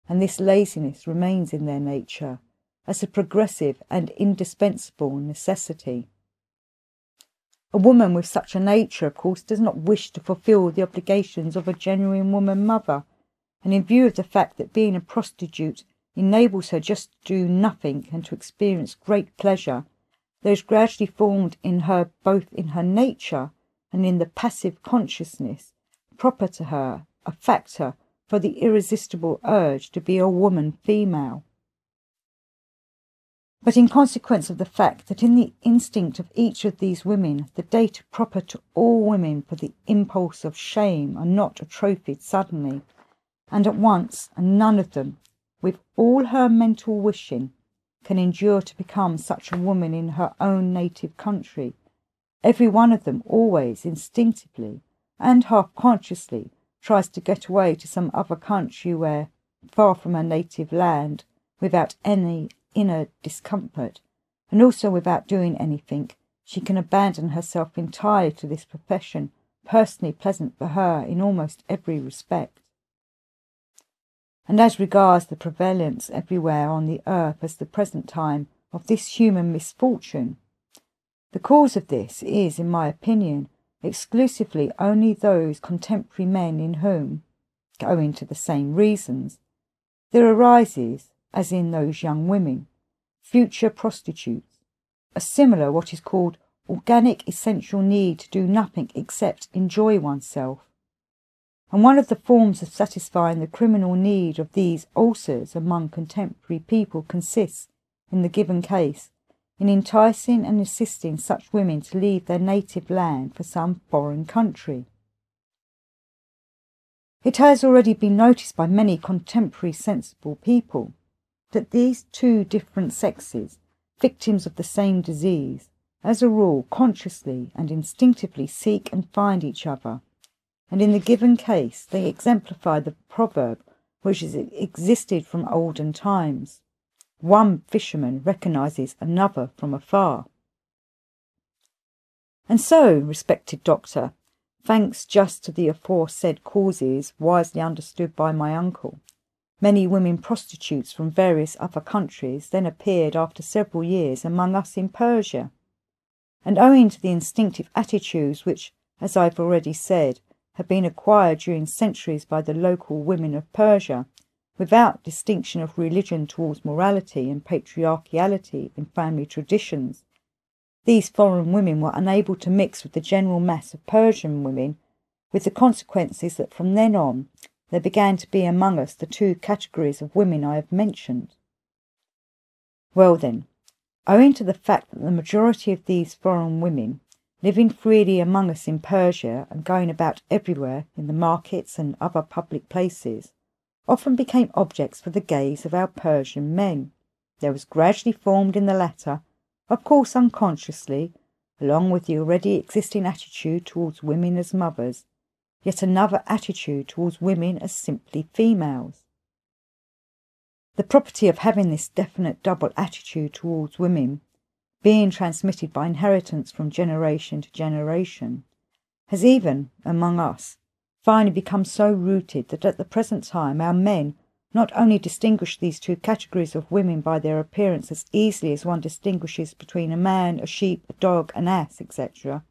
and this laziness remains in their nature as a progressive and indispensable necessity. A woman with such a nature, of course, does not wish to fulfil the obligations of a genuine woman mother, and in view of the fact that being a prostitute enables her just to do nothing and to experience great pleasure, there is gradually formed in her, both in her nature and in the passive consciousness proper to her, a factor for the irresistible urge to be a woman female. But in consequence of the fact that in the instinct of each of these women the data proper to all women for the impulse of shame are not atrophied suddenly and at once, and none of them, with all her mental wishing, can endure to become such a woman in her own native country, every one of them always instinctively and half-consciously tries to get away to some other country where, far from her native land, without any inner discomfort, and also without doing anything, she can abandon herself entirely to this profession, personally pleasant for her in almost every respect. And as regards the prevalence everywhere on the earth at the present time of this human misfortune, the cause of this is, in my opinion, exclusively only those contemporary men in whom, owing to the same reasons, there arises, as in those young women, future prostitutes, a similar what is called organic essential need to do nothing except enjoy oneself. And one of the forms of satisfying the criminal need of these ulcers among contemporary people consists, in the given case, in enticing and assisting such women to leave their native land for some foreign country. It has already been noticed by many contemporary sensible people that these two different sexes, victims of the same disease, as a rule consciously and instinctively seek and find each other, and in the given case they exemplify the proverb which has existed from olden times: one fisherman recognises another from afar. And so, respected Doctor, thanks just to the aforesaid causes wisely understood by my uncle, many women prostitutes from various other countries then appeared after several years among us in Persia, and owing to the instinctive attitudes which, as I have already said, have been acquired during centuries by the local women of Persia, without distinction of religion towards morality and patriarchality in family traditions, these foreign women were unable to mix with the general mass of Persian women, with the consequences that from then on there began to be among us the two categories of women I have mentioned. Well then, owing to the fact that the majority of these foreign women, living freely among us in Persia and going about everywhere in the markets and other public places, often became objects for the gaze of our Persian men. There was gradually formed in the latter, of course unconsciously, along with the already existing attitude towards women as mothers, yet another attitude towards women as simply females. The property of having this definite double attitude towards women, being transmitted by inheritance from generation to generation, has even, among us, finally become so rooted that at the present time our men not only distinguish these two categories of women by their appearance as easily as one distinguishes between a man, a sheep, a dog, an ass, etc.,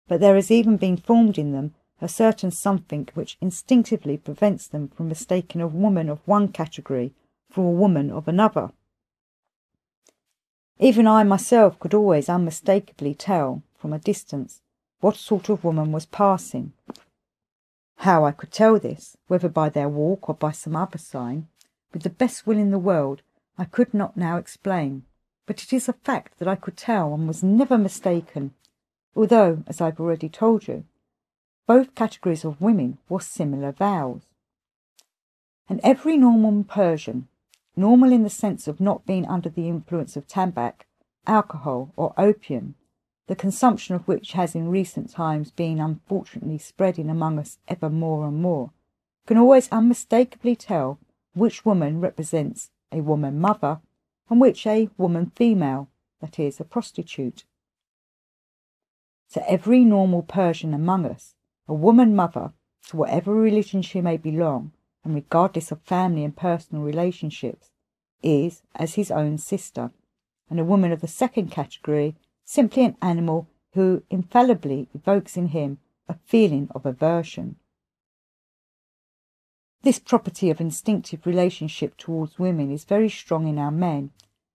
but there has even been formed in them a certain something which instinctively prevents them from mistaking a woman of one category for a woman of another. Even I myself could always unmistakably tell, from a distance, what sort of woman was passing. How I could tell this, whether by their walk or by some other sign, with the best will in the world, I could not now explain, but it is a fact that I could tell and was never mistaken, although, as I've already told you, both categories of women wore similar vows. And every normal Persian, normal in the sense of not being under the influence of tobacco, alcohol or opium, the consumption of which has in recent times been unfortunately spreading among us ever more and more, can always unmistakably tell which woman represents a woman mother and which a woman female, that is, a prostitute. To every normal Persian among us, a woman mother, to whatever religion she may belong, and regardless of family and personal relationships, is as his own sister, and a woman of the second category simply an animal who infallibly evokes in him a feeling of aversion. This property of instinctive relationship towards women is very strong in our men,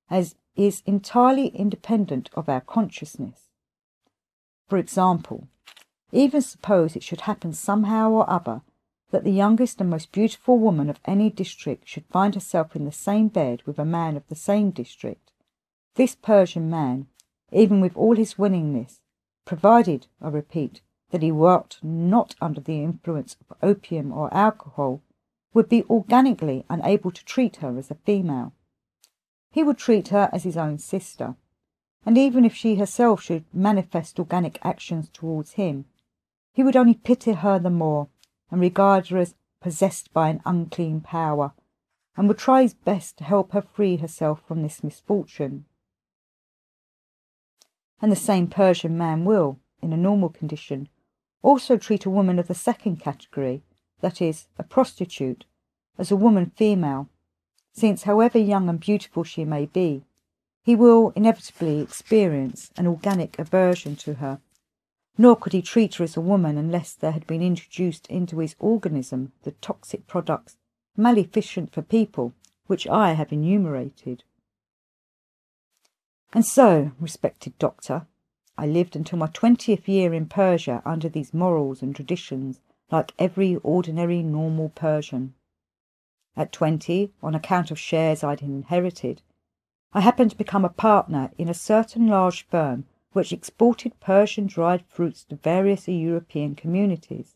as is entirely independent of our consciousness. For example, even suppose it should happen somehow or other that the youngest and most beautiful woman of any district should find herself in the same bed with a man of the same district. This Persian man, even with all his willingness, provided, I repeat, that he worked not under the influence of opium or alcohol, would be organically unable to treat her as a female. He would treat her as his own sister, and even if she herself should manifest organic actions towards him, he would only pity her the more, and regard her as possessed by an unclean power, and would try his best to help her free herself from this misfortune. And the same Persian man will, in a normal condition, also treat a woman of the second category, that is, a prostitute, as a woman female, since however young and beautiful she may be, he will inevitably experience an organic aversion to her, nor could he treat her as a woman unless there had been introduced into his organism the toxic products maleficent for people, which I have enumerated. And so, respected doctor, I lived until my 20th year in Persia under these morals and traditions like every ordinary normal Persian. At 20, on account of shares I'd inherited, I happened to become a partner in a certain large firm which exported Persian dried fruits to various European communities.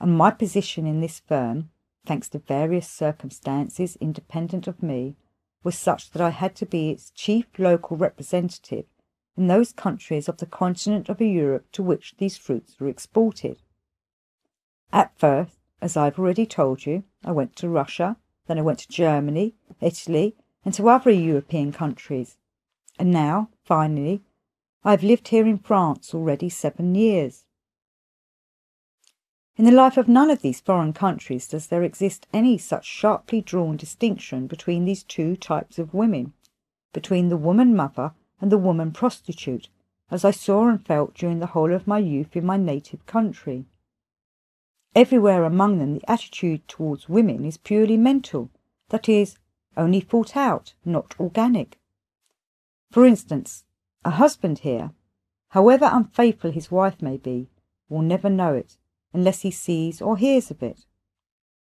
And my position in this firm, thanks to various circumstances independent of me, was such that I had to be its chief local representative in those countries of the continent of Europe to which these fruits were exported. At first, as I've already told you, I went to Russia, then I went to Germany, Italy, and to other European countries, and now, finally, I've lived here in France already 7 years. In the life of none of these foreign countries does there exist any such sharply drawn distinction between these two types of women, between the woman mother and the woman prostitute, as I saw and felt during the whole of my youth in my native country. Everywhere among them the attitude towards women is purely mental, that is, only thought out, not organic. For instance, a husband here, however unfaithful his wife may be, will never know it, unless he sees or hears of it.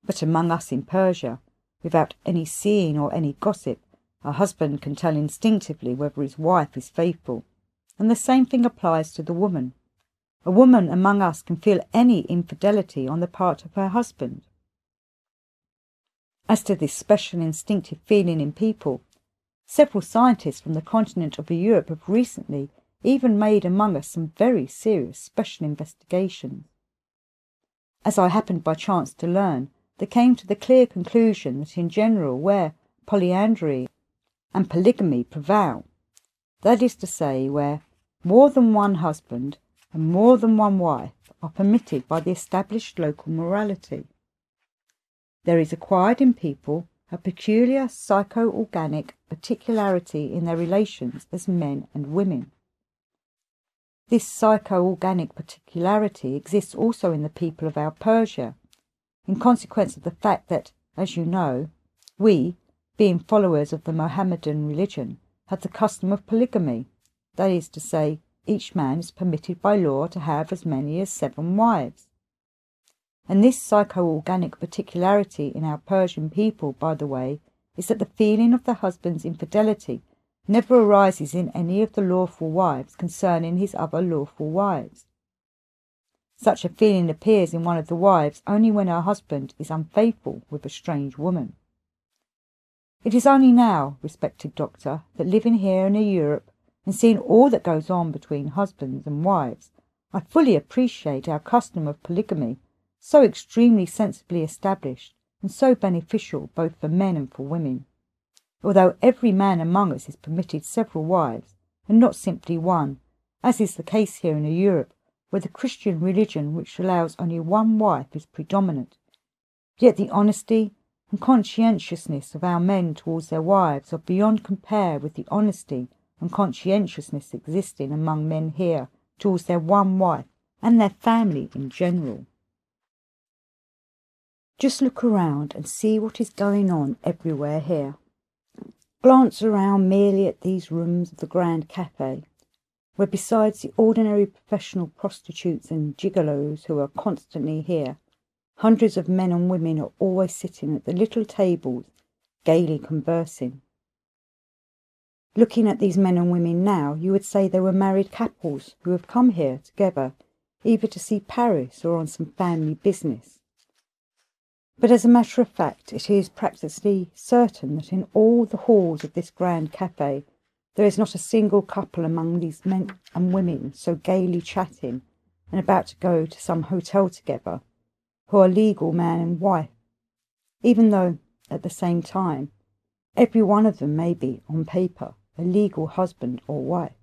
But among us in Persia, without any seeing or any gossip, a husband can tell instinctively whether his wife is faithful, and the same thing applies to the woman. A woman among us can feel any infidelity on the part of her husband. As to this special instinctive feeling in people, several scientists from the continent of Europe have recently even made among us some very serious special investigations. As I happened by chance to learn, they came to the clear conclusion that in general where polyandry and polygamy prevail, that is to say, where more than one husband and more than one wife are permitted by the established local morality, there is acquired in people a peculiar psycho-organic particularity in their relations as men and women. This psycho-organic particularity exists also in the people of our Persia, in consequence of the fact that, as you know, we, being followers of the Mohammedan religion, have the custom of polygamy, that is to say, each man is permitted by law to have as many as 7 wives. And this psycho-organic particularity in our Persian people, by the way, is that the feeling of the husband's infidelity never arises in any of the lawful wives concerning his other lawful wives. Such a feeling appears in one of the wives only when her husband is unfaithful with a strange woman. It is only now, respected doctor, that living here in Europe and seeing all that goes on between husbands and wives, I fully appreciate our custom of polygamy, so extremely sensibly established and so beneficial both for men and for women. Although every man among us is permitted several wives, and not simply one, as is the case here in Europe, where the Christian religion which allows only one wife is predominant, yet the honesty and conscientiousness of our men towards their wives are beyond compare with the honesty and conscientiousness existing among men here towards their one wife and their family in general. Just look around and see what is going on everywhere here. Glance around merely at these rooms of the Grand Café, where besides the ordinary professional prostitutes and gigolos who are constantly here, hundreds of men and women are always sitting at the little tables, gaily conversing. Looking at these men and women now, you would say they were married couples who have come here together, either to see Paris or on some family business. But as a matter of fact, it is practically certain that in all the halls of this Grand Café there is not a single couple among these men and women so gaily chatting and about to go to some hotel together, who are legal man and wife, even though, at the same time, every one of them may be, on paper, a legal husband or wife.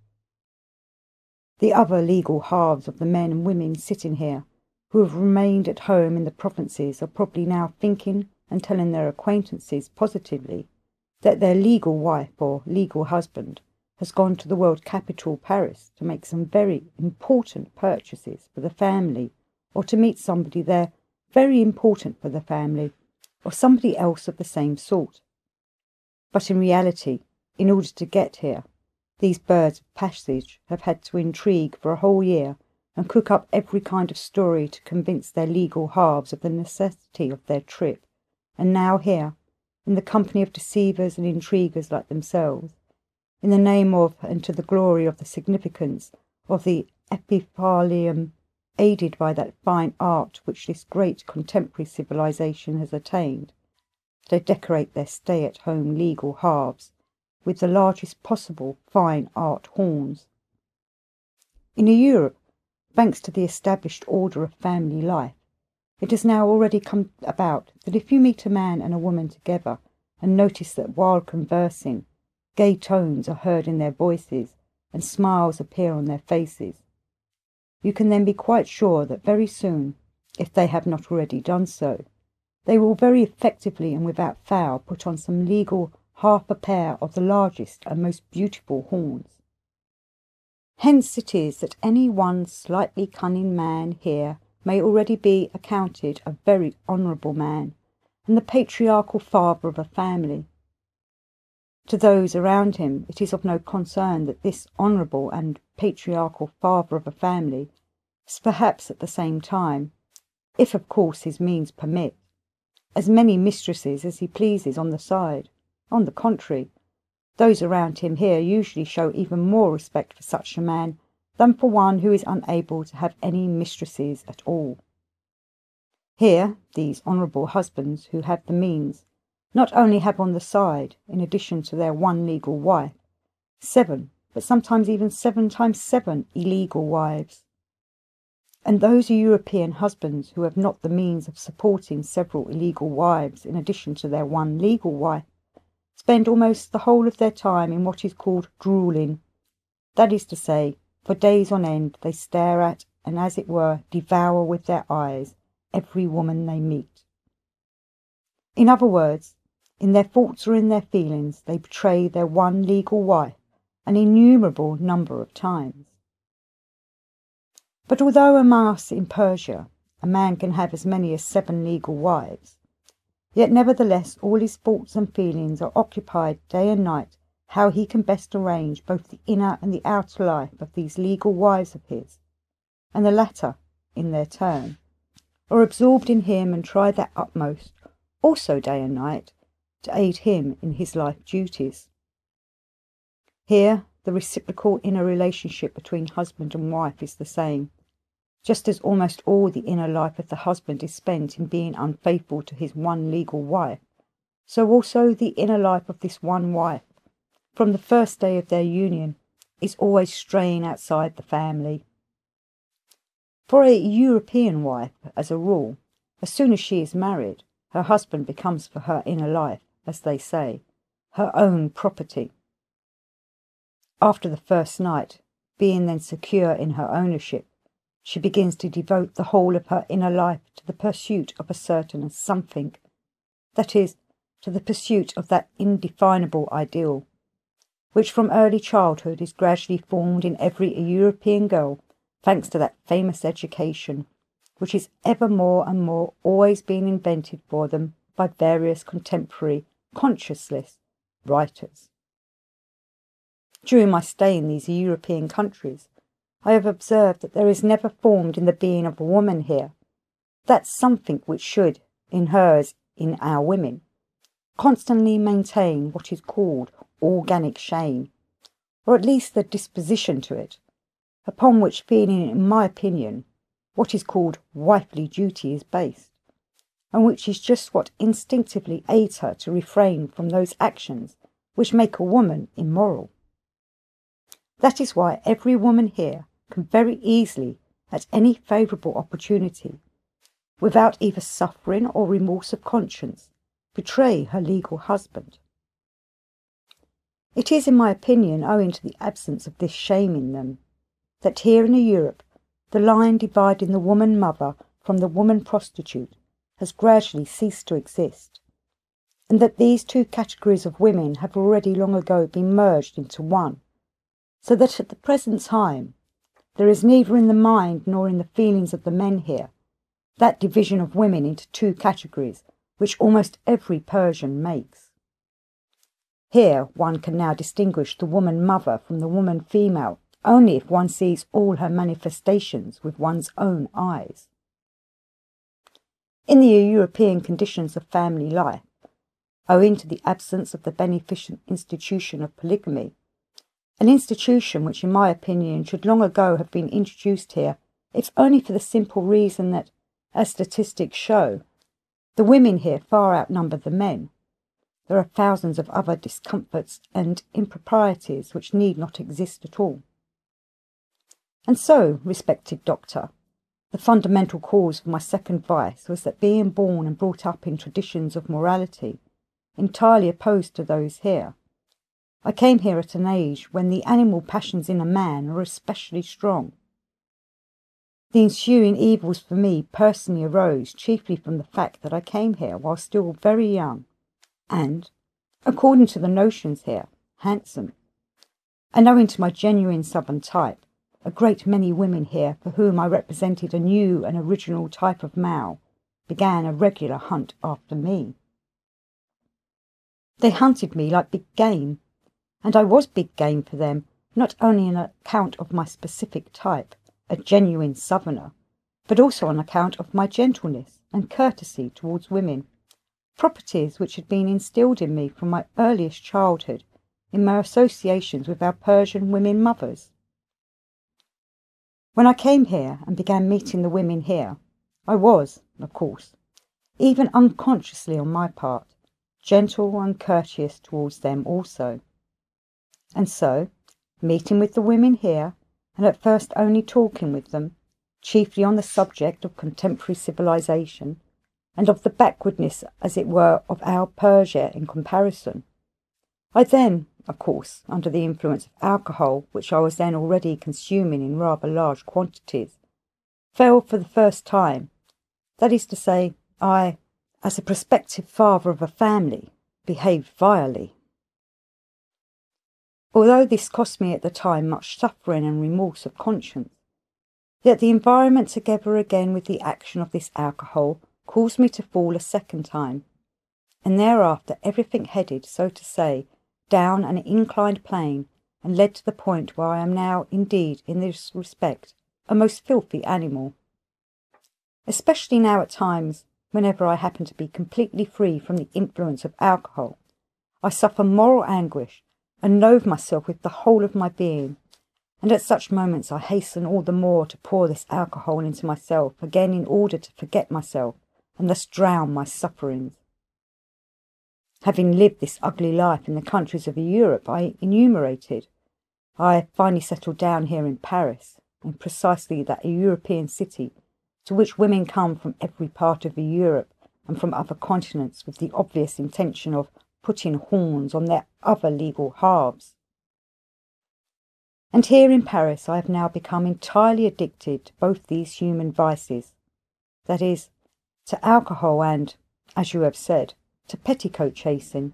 The other legal halves of the men and women sitting here, who have remained at home in the provinces, are probably now thinking and telling their acquaintances positively that their legal wife or legal husband has gone to the world capital, Paris, to make some very important purchases for the family, or to meet somebody there very important for the family, or somebody else of the same sort. But in reality, in order to get here, these birds of passage have had to intrigue for a whole year and cook up every kind of story to convince their legal halves of the necessity of their trip, and now here, in the company of deceivers and intriguers like themselves, in the name of and to the glory of the significance of the epithalamium, aided by that fine art which this great contemporary civilization has attained, they decorate their stay-at-home legal halves with the largest possible fine art horns. In Europe, thanks to the established order of family life, it has now already come about that if you meet a man and a woman together and notice that while conversing, gay tones are heard in their voices and smiles appear on their faces, you can then be quite sure that very soon, if they have not already done so, they will very effectively and without fail put on some legal half a pair of the largest and most beautiful horns. Hence it is that any one slightly cunning man here may already be accounted a very honourable man, and the patriarchal father of a family. To those around him it is of no concern that this honourable and patriarchal father of a family is perhaps at the same time, if of course his means permit, as many mistresses as he pleases on the side. On the contrary, Those around him here usually show even more respect for such a man than for one who is unable to have any mistresses at all. Here, these honourable husbands who have the means not only have on the side, in addition to their one legal wife, 7, but sometimes even 7 times 7 illegal wives. And those European husbands who have not the means of supporting several illegal wives in addition to their one legal wife spend almost the whole of their time in what is called drooling. That is to say, for days on end they stare at, and as it were devour with their eyes, every woman they meet. In other words, in their thoughts or in their feelings, they betray their one legal wife an innumerable number of times. But although among us in Persia a man can have as many as 7 legal wives, yet nevertheless all his thoughts and feelings are occupied day and night how he can best arrange both the inner and the outer life of these legal wives of his, and the latter, in their turn, are absorbed in him and try their utmost, also day and night, to aid him in his life duties. Here the reciprocal inner relationship between husband and wife is the same, just as almost all the inner life of the husband is spent in being unfaithful to his one legal wife, so also the inner life of this one wife, from the first day of their union, is always straying outside the family. For a European wife, as a rule, as soon as she is married, her husband becomes for her inner life, as they say, her own property. After the first night, being then secure in her ownership, she begins to devote the whole of her inner life to the pursuit of a certain something, that is, to the pursuit of that indefinable ideal, which from early childhood is gradually formed in every European girl, thanks to that famous education, which is ever more and more always being invented for them by various contemporary, conscienceless writers. During my stay in these European countries, I have observed that there is never formed in the being of a woman here that something which should, in her as in our women, constantly maintain what is called organic shame, or at least the disposition to it, upon which feeling, in my opinion, what is called wifely duty is based, and which is just what instinctively aids her to refrain from those actions which make a woman immoral. That is why every woman here can very easily, at any favourable opportunity, without either suffering or remorse of conscience, betray her legal husband. It is, in my opinion, owing to the absence of this shame in them, that here in Europe the line dividing the woman mother from the woman prostitute has gradually ceased to exist, and that these 2 categories of women have already long ago been merged into one, so that at the present time there is neither in the mind nor in the feelings of the men here that division of women into 2 categories which almost every Persian makes. Here one can now distinguish the woman mother from the woman female only if one sees all her manifestations with one's own eyes. In the European conditions of family life, owing to the absence of the beneficent institution of polygamy, an institution which in my opinion should long ago have been introduced here, if only for the simple reason that, as statistics show, the women here far outnumber the men. There are thousands of other discomforts and improprieties which need not exist at all. And so, respected doctor, the fundamental cause of my second vice was that being born and brought up in traditions of morality entirely opposed to those here, I came here at an age when the animal passions in a man are especially strong. The ensuing evils for me personally arose chiefly from the fact that I came here while still very young, and, according to the notions here, handsome, and owing to my genuine southern type, a great many women here for whom I represented a new and original type of male began a regular hunt after me. They hunted me like big game, and I was big game for them, not only on account of my specific type, a genuine southerner, but also on account of my gentleness and courtesy towards women, properties which had been instilled in me from my earliest childhood in my associations with our Persian women mothers. When I came here and began meeting the women here, I was, of course, even unconsciously on my part, gentle and courteous towards them also. And so, meeting with the women here, and at first only talking with them, chiefly on the subject of contemporary civilization, and of the backwardness, as it were, of our Persia in comparison, I then, of course, under the influence of alcohol, which I was then already consuming in rather large quantities, fell for the first time, that is to say, I, as a prospective father of a family, behaved vilely. Although this cost me at the time much suffering and remorse of conscience, yet the environment, together again with the action of this alcohol, caused me to fall a second time, and thereafter everything headed, so to say, down an inclined plane, and led to the point where I am now, indeed, in this respect, a most filthy animal. Especially now at times, whenever I happen to be completely free from the influence of alcohol, I suffer moral anguish, and loathe myself with the whole of my being, and at such moments I hasten all the more to pour this alcohol into myself again in order to forget myself, and thus drown my sufferings. Having lived this ugly life in the countries of Europe I enumerated, I finally settled down here in Paris, in precisely that European city to which women come from every part of Europe and from other continents with the obvious intention of putting horns on their other legal halves. And here in Paris I have now become entirely addicted to both these human vices, that is, to alcohol and, as you have said, to petticoat chasing,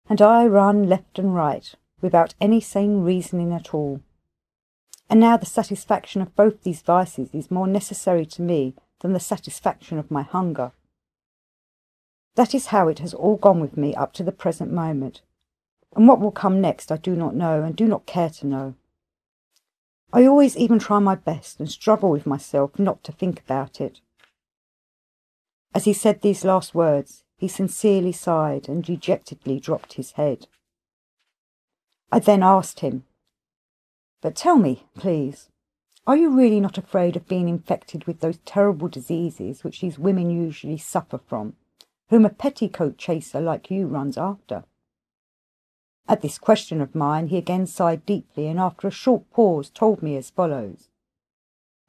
and I run left and right without any sane reasoning at all. And now the satisfaction of both these vices is more necessary to me than the satisfaction of my hunger. That is how it has all gone with me up to the present moment, and what will come next I do not know and do not care to know. I always even try my best and struggle with myself not to think about it. As he said these last words, he sincerely sighed and dejectedly dropped his head. I then asked him, "But tell me, please, are you really not afraid of being infected with those terrible diseases which these women usually suffer from, whom a petticoat chaser like you runs after?" At this question of mine he again sighed deeply, and after a short pause told me as follows.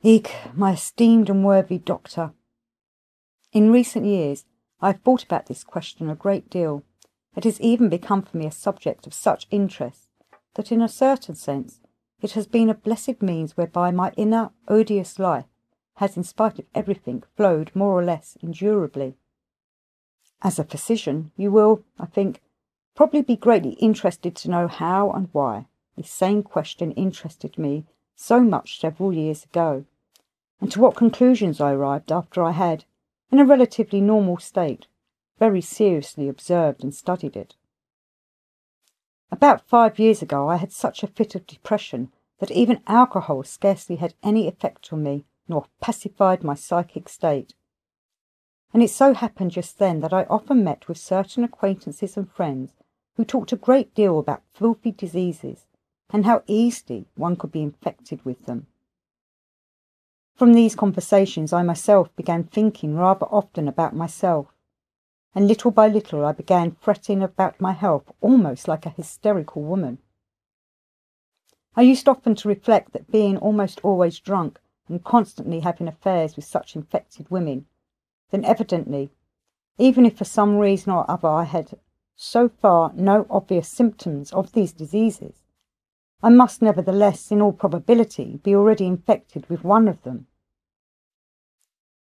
"Eke, my esteemed and worthy doctor, in recent years I have thought about this question a great deal. It has even become for me a subject of such interest that in a certain sense it has been a blessed means whereby my inner odious life has, in spite of everything, flowed more or less endurably. As a physician, you will, I think, probably be greatly interested to know how and why this same question interested me so much several years ago, and to what conclusions I arrived after I had, in a relatively normal state, very seriously observed and studied it. About 5 years ago I had such a fit of depression that even alcohol scarcely had any effect on me, nor pacified my psychic state. And it so happened just then that I often met with certain acquaintances and friends who talked a great deal about filthy diseases, and how easily one could be infected with them. From these conversations I myself began thinking rather often about myself, and little by little I began fretting about my health almost like a hysterical woman. I used often to reflect that being almost always drunk and constantly having affairs with such infected women, then evidently, even if for some reason or other I had so far no obvious symptoms of these diseases, I must nevertheless, in all probability, be already infected with one of them.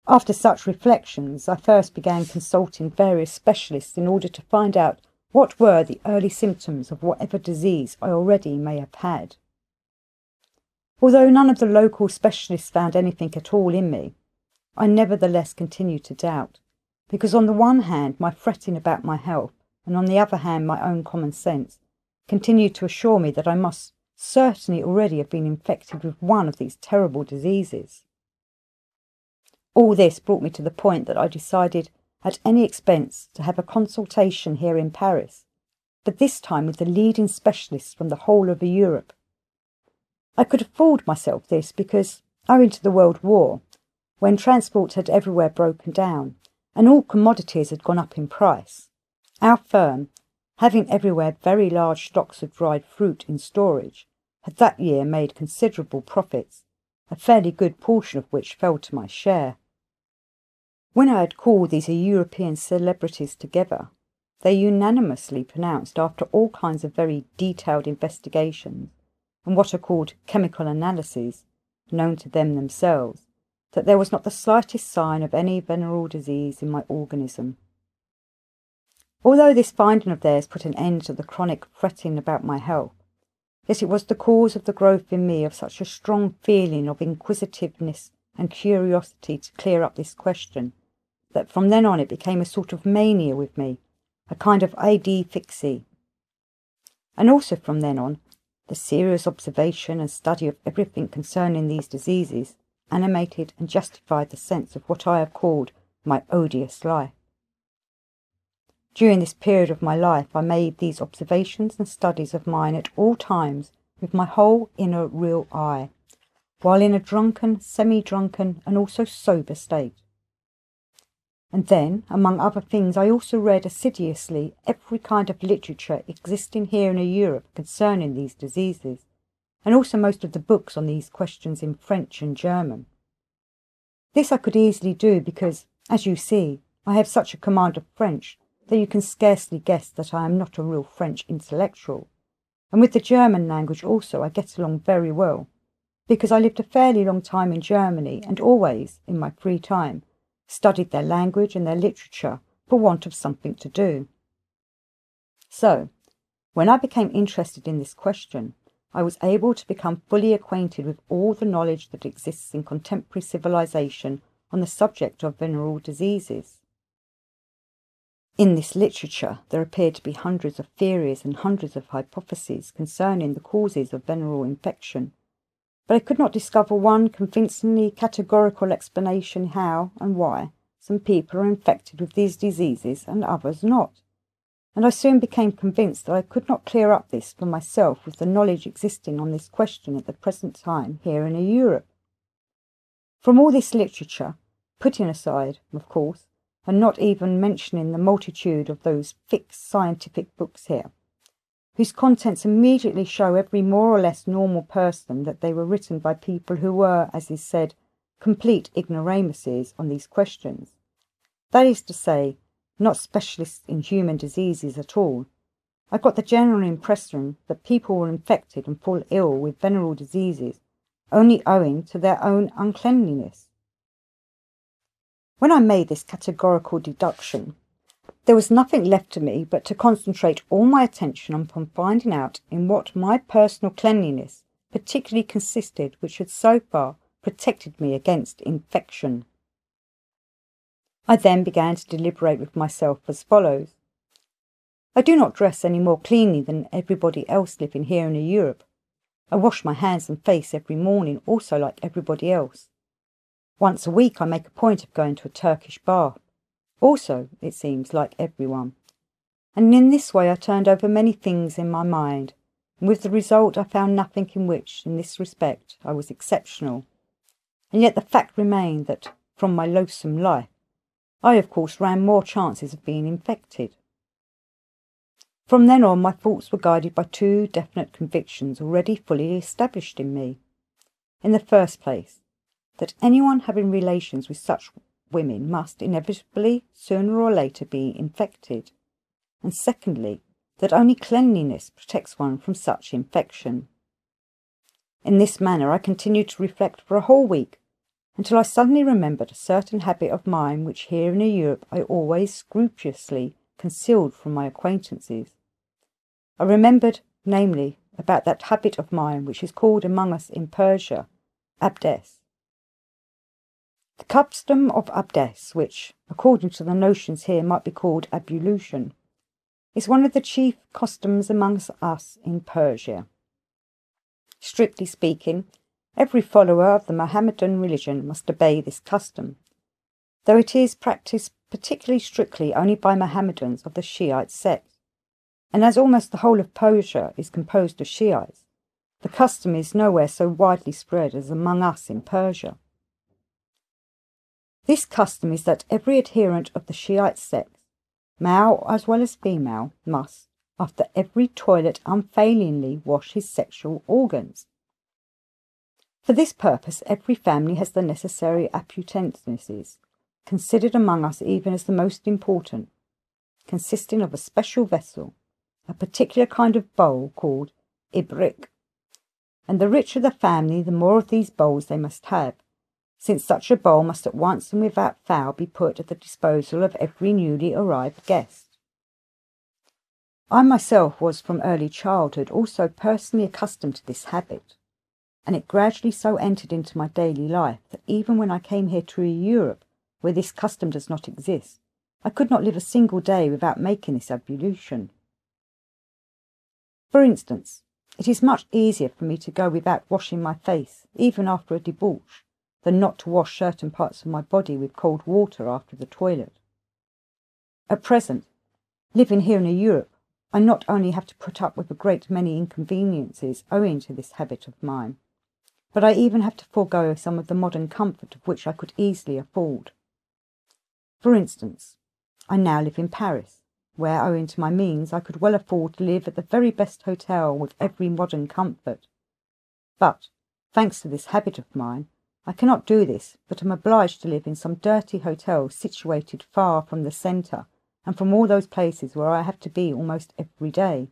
After such reflections, I first began consulting various specialists in order to find out what were the early symptoms of whatever disease I already may have had. Although none of the local specialists found anything at all in me, I nevertheless continued to doubt, because on the one hand my fretting about my health, and on the other hand my own common sense, continued to assure me that I must certainly already have been infected with one of these terrible diseases. All this brought me to the point that I decided, at any expense, to have a consultation here in Paris, but this time with the leading specialists from the whole of Europe. I could afford myself this because, owing to the World War, when transport had everywhere broken down and all commodities had gone up in price, our firm, having everywhere very large stocks of dried fruit in storage, had that year made considerable profits, a fairly good portion of which fell to my share. When I had called these European celebrities together, they unanimously pronounced, after all kinds of very detailed investigations and what are called chemical analyses, known to them themselves, that there was not the slightest sign of any venereal disease in my organism. Although this finding of theirs put an end to the chronic fretting about my health, yet it was the cause of the growth in me of such a strong feeling of inquisitiveness and curiosity to clear up this question, that from then on it became a sort of mania with me, a kind of idée fixe. And also from then on, the serious observation and study of everything concerning these diseases animated and justified the sense of what I have called my odious life. During this period of my life I made these observations and studies of mine at all times with my whole inner real eye, while in a drunken, semi-drunken, and also sober state. And then, among other things, I also read assiduously every kind of literature existing here in Europe concerning these diseases, and also most of the books on these questions in French and German. This I could easily do because, as you see, I have such a command of French that you can scarcely guess that I am not a real French intellectual, and with the German language also I get along very well, because I lived a fairly long time in Germany and always, in my free time, studied their language and their literature for want of something to do. So, when I became interested in this question, I was able to become fully acquainted with all the knowledge that exists in contemporary civilization on the subject of venereal diseases. In this literature there appeared to be hundreds of theories and hundreds of hypotheses concerning the causes of venereal infection, but I could not discover one convincingly categorical explanation how and why some people are infected with these diseases and others not, and I soon became convinced that I could not clear up this for myself with the knowledge existing on this question at the present time here in Europe. From all this literature, putting aside, of course, and not even mentioning the multitude of those fixed scientific books here, whose contents immediately show every more or less normal person that they were written by people who were, as is said, complete ignoramuses on these questions. That is to say, not specialists in human diseases at all. I got the general impression that people were infected and fall ill with venereal diseases only owing to their own uncleanliness. When I made this categorical deduction, there was nothing left to me but to concentrate all my attention upon finding out in what my personal cleanliness particularly consisted, which had so far protected me against infection. I then began to deliberate with myself as follows. I do not dress any more cleanly than everybody else living here in Europe. I wash my hands and face every morning also like everybody else. Once a week I make a point of going to a Turkish bath. Also, it seems, like everyone. And in this way I turned over many things in my mind, and with the result I found nothing in which, in this respect, I was exceptional. And yet the fact remained that, from my loathsome life, I of course ran more chances of being infected. From then on my thoughts were guided by two definite convictions already fully established in me. In the first place, that anyone having relations with such women must inevitably, sooner or later, be infected, and secondly, that only cleanliness protects one from such infection. In this manner I continued to reflect for a whole week, until I suddenly remembered a certain habit of mine which here in Europe I always scrupulously concealed from my acquaintances. I remembered, namely, about that habit of mine which is called among us in Persia abdes. The custom of abdes, which, according to the notions here, might be called ablution, is one of the chief customs amongst us in Persia. Strictly speaking, every follower of the Mohammedan religion must obey this custom, though it is practised particularly strictly only by Mohammedans of the Shiite sect. and as almost the whole of Persia is composed of Shiites, the custom is nowhere so widely spread as among us in Persia. This custom is that every adherent of the Shiite sect, male as well as female, must, after every toilet, unfailingly wash his sexual organs. For this purpose, every family has the necessary appurtenances, considered among us even as the most important, consisting of a special vessel, a particular kind of bowl called ibrik. And the richer the family, the more of these bowls they must have, since such a bowl must at once and without fail be put at the disposal of every newly arrived guest. I myself was from early childhood also personally accustomed to this habit, and it gradually so entered into my daily life that even when I came here to Europe, where this custom does not exist, I could not live a single day without making this ablution. For instance, it is much easier for me to go without washing my face, even after a debauch, than not to wash certain parts of my body with cold water after the toilet. At present, living here in Europe, I not only have to put up with a great many inconveniences owing to this habit of mine, but I even have to forego some of the modern comfort of which I could easily afford. For instance, I now live in Paris, where, owing to my means, I could well afford to live at the very best hotel with every modern comfort. But, thanks to this habit of mine, I cannot do this, but am obliged to live in some dirty hotel situated far from the centre, and from all those places where I have to be almost every day.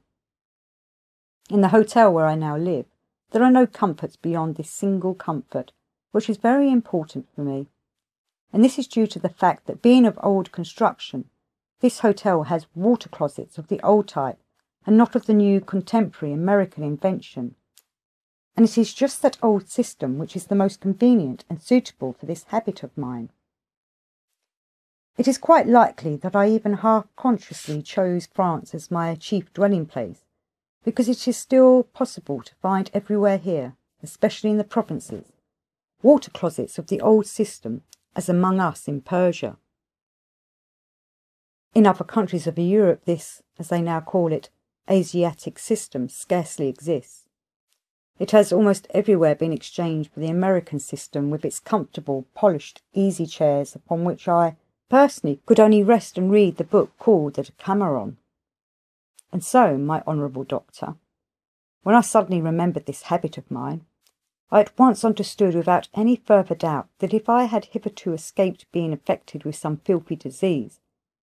In the hotel where I now live, there are no comforts beyond this single comfort, which is very important for me, and this is due to the fact that, being of old construction, this hotel has water closets of the old type and not of the new contemporary American invention, and it is just that old system which is the most convenient and suitable for this habit of mine. It is quite likely that I even half-consciously chose France as my chief dwelling place, because it is still possible to find everywhere here, especially in the provinces, water closets of the old system as among us in Persia. In other countries of Europe this, as they now call it, Asiatic system scarcely exists. It has almost everywhere been exchanged for the American system with its comfortable, polished, easy chairs upon which I, personally, could only rest and read the book called the Decameron. And so, my honourable doctor, when I suddenly remembered this habit of mine, I at once understood without any further doubt that if I had hitherto escaped being affected with some filthy disease,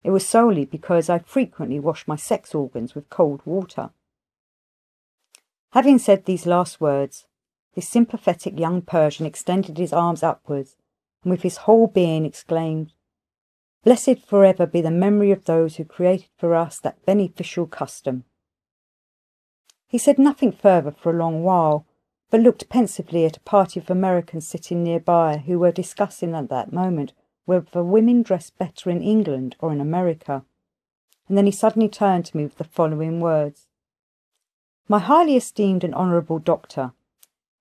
it was solely because I frequently washed my sex organs with cold water. Having said these last words, this sympathetic young Persian extended his arms upwards, and with his whole being exclaimed, "Blessed forever be the memory of those who created for us that beneficial custom." He said nothing further for a long while, but looked pensively at a party of Americans sitting nearby who were discussing at that moment whether women dress better in England or in America, and then he suddenly turned to me with the following words: "My highly esteemed and honourable doctor,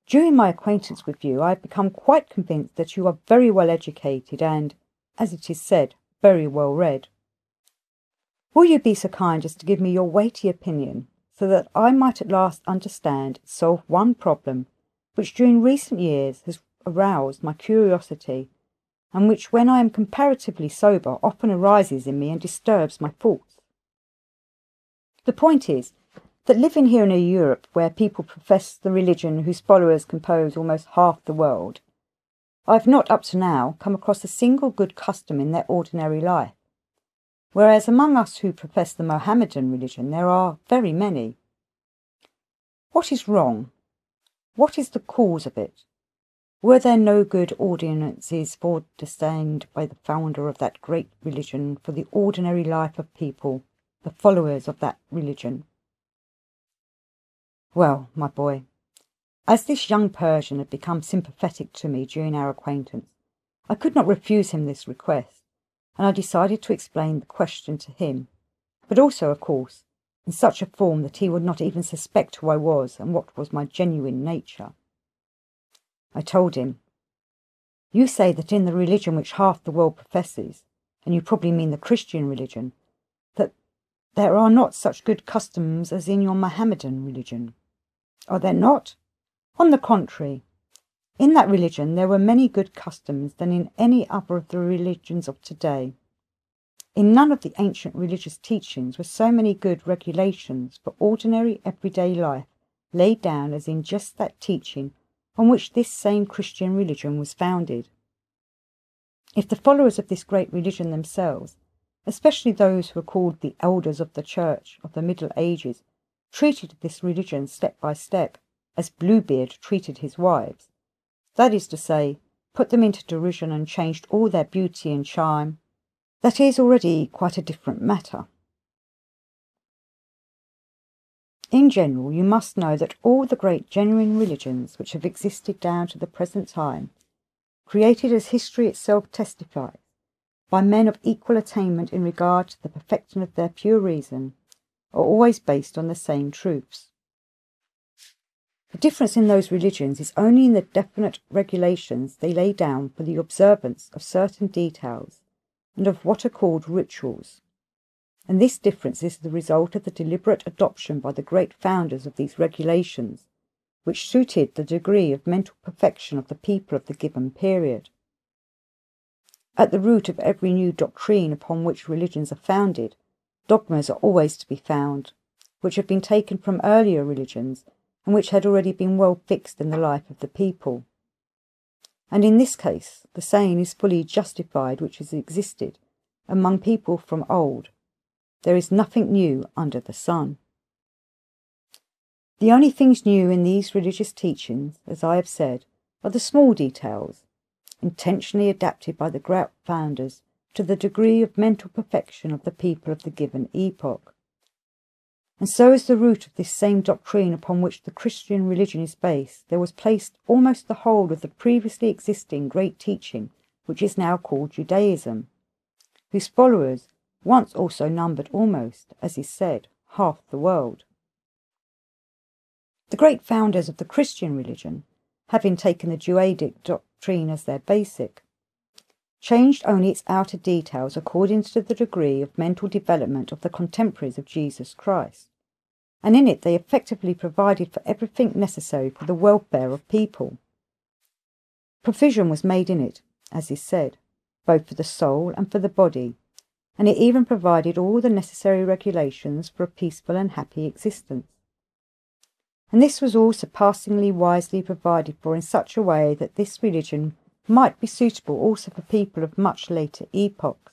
during my acquaintance with you I have become quite convinced that you are very well educated and, as it is said, very well read. Will you be so kind as to give me your weighty opinion, so that I might at last understand and solve one problem which during recent years has aroused my curiosity, and which, when I am comparatively sober, often arises in me and disturbs my thoughts? The point is that, living here in a Europe where people profess the religion whose followers compose almost half the world, I have not up to now come across a single good custom in their ordinary life, whereas among us who profess the Mohammedan religion there are very many. What is wrong? What is the cause of it? Were there no good ordinances foreordained by the founder of that great religion for the ordinary life of people, the followers of that religion? Well, my boy, as this young Persian had become sympathetic to me during our acquaintance, I could not refuse him this request, and I decided to explain the question to him, but also, of course, in such a form that he would not even suspect who I was and what was my genuine nature. I told him, "You say that in the religion which half the world professes, and you probably mean the Christian religion, that there are not such good customs as in your Mohammedan religion. Are there not? On the contrary, in that religion there were many good customs than in any other of the religions of today. In none of the ancient religious teachings were so many good regulations for ordinary everyday life laid down as in just that teaching on which this same Christian religion was founded. If the followers of this great religion themselves, especially those who are called the elders of the Church of the Middle Ages, treated this religion step by step, as Bluebeard treated his wives, that is to say, put them into derision and changed all their beauty and charm, that is already quite a different matter. In general, you must know that all the great genuine religions which have existed down to the present time, created as history itself testifies, by men of equal attainment in regard to the perfection of their pure reason, are always based on the same truths. The difference in those religions is only in the definite regulations they lay down for the observance of certain details and of what are called rituals. And this difference is the result of the deliberate adoption by the great founders of these regulations, which suited the degree of mental perfection of the people of the given period. At the root of every new doctrine upon which religions are founded, dogmas are always to be found, which have been taken from earlier religions and which had already been well fixed in the life of the people. And in this case, the saying is fully justified which has existed among people from old: there is nothing new under the sun. The only things new in these religious teachings, as I have said, are the small details, intentionally adapted by the great founders to the degree of mental perfection of the people of the given epoch. And so as the root of this same doctrine upon which the Christian religion is based, there was placed almost the whole of the previously existing great teaching which is now called Judaism, whose followers once also numbered almost, as is said, half the world. The great founders of the Christian religion, having taken the Judaic doctrine as their basic, changed only its outer details according to the degree of mental development of the contemporaries of Jesus Christ, and in it they effectively provided for everything necessary for the welfare of people. Provision was made in it, as is said, both for the soul and for the body, and it even provided all the necessary regulations for a peaceful and happy existence. And this was all surpassingly wisely provided for in such a way that this religion might be suitable also for people of much later epochs.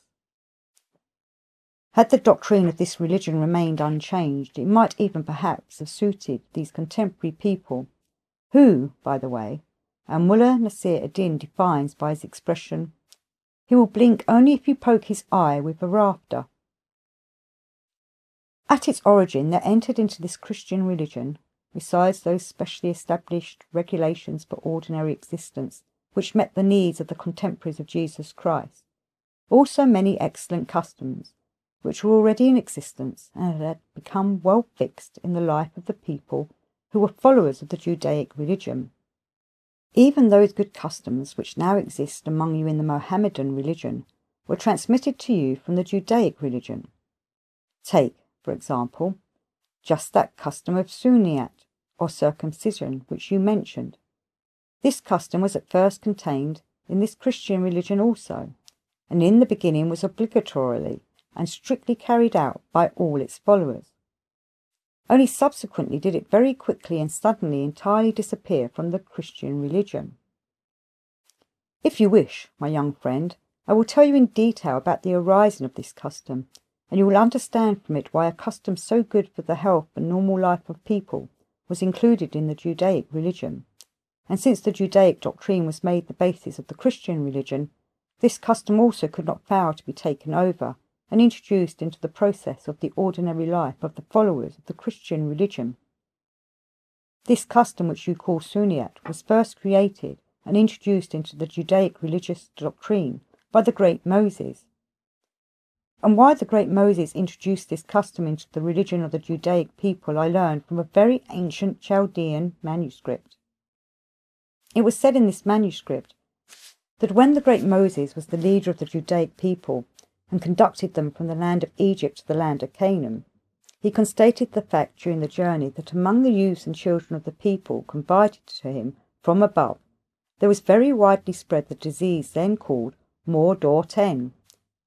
Had the doctrine of this religion remained unchanged, it might even perhaps have suited these contemporary people, who, by the way, Mullah Nasir ad-Din defines by his expression, "He will blink only if you poke his eye with a rafter." At its origin there entered into this Christian religion, besides those specially established regulations for ordinary existence which met the needs of the contemporaries of Jesus Christ, also many excellent customs, which were already in existence and had become well fixed in the life of the people who were followers of the Judaic religion. Even those good customs which now exist among you in the Mohammedan religion were transmitted to you from the Judaic religion. Take, for example, just that custom of Sunniyat, or circumcision, which you mentioned. This custom was at first contained in this Christian religion also, and in the beginning was obligatorily and strictly carried out by all its followers. Only subsequently did it very quickly and suddenly entirely disappear from the Christian religion. If you wish, my young friend, I will tell you in detail about the arising of this custom, and you will understand from it why a custom so good for the health and normal life of people was included in the Judaic religion, and since the Judaic doctrine was made the basis of the Christian religion, this custom also could not fail to be taken over and introduced into the process of the ordinary life of the followers of the Christian religion. This custom, which you call Sunniyat, was first created and introduced into the Judaic religious doctrine by the great Moses. And why the great Moses introduced this custom into the religion of the Judaic people I learned from a very ancient Chaldean manuscript. It was said in this manuscript that when the great Moses was the leader of the Judaic people, and conducted them from the land of Egypt to the land of Canaan, he constated the fact during the journey that among the youths and children of the people confided to him from above, there was very widely spread the disease then called mor d'or ten,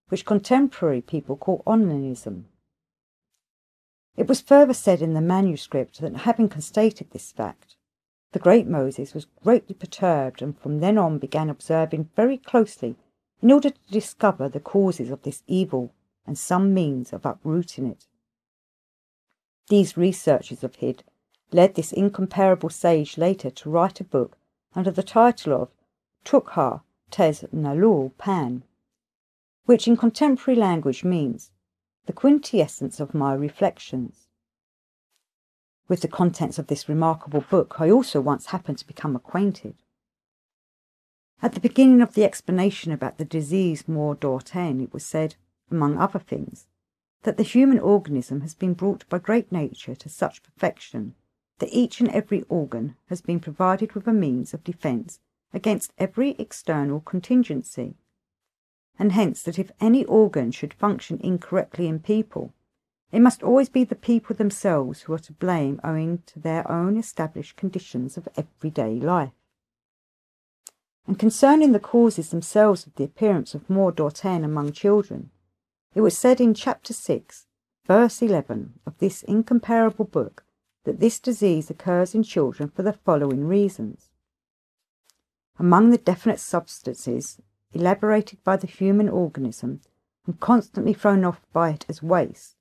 which contemporary people call onanism. It was further said in the manuscript that, having constated this fact, the great Moses was greatly perturbed, and from then on began observing very closely in order to discover the causes of this evil and some means of uprooting it. These researches of his led this incomparable sage later to write a book under the title of Tukha Tes Nalul Pan, which in contemporary language means the quintessence of my reflections. With the contents of this remarkable book I also once happened to become acquainted. At the beginning of the explanation about the disease mor d'or ten, it was said, among other things, that the human organism has been brought by great nature to such perfection that each and every organ has been provided with a means of defence against every external contingency, and hence that if any organ should function incorrectly in people, it must always be the people themselves who are to blame owing to their own established conditions of everyday life. And concerning the causes themselves of the appearance of mor d'or ten among children, it was said in chapter 6, verse 11 of this incomparable book that this disease occurs in children for the following reasons. Among the definite substances elaborated by the human organism and constantly thrown off by it as waste,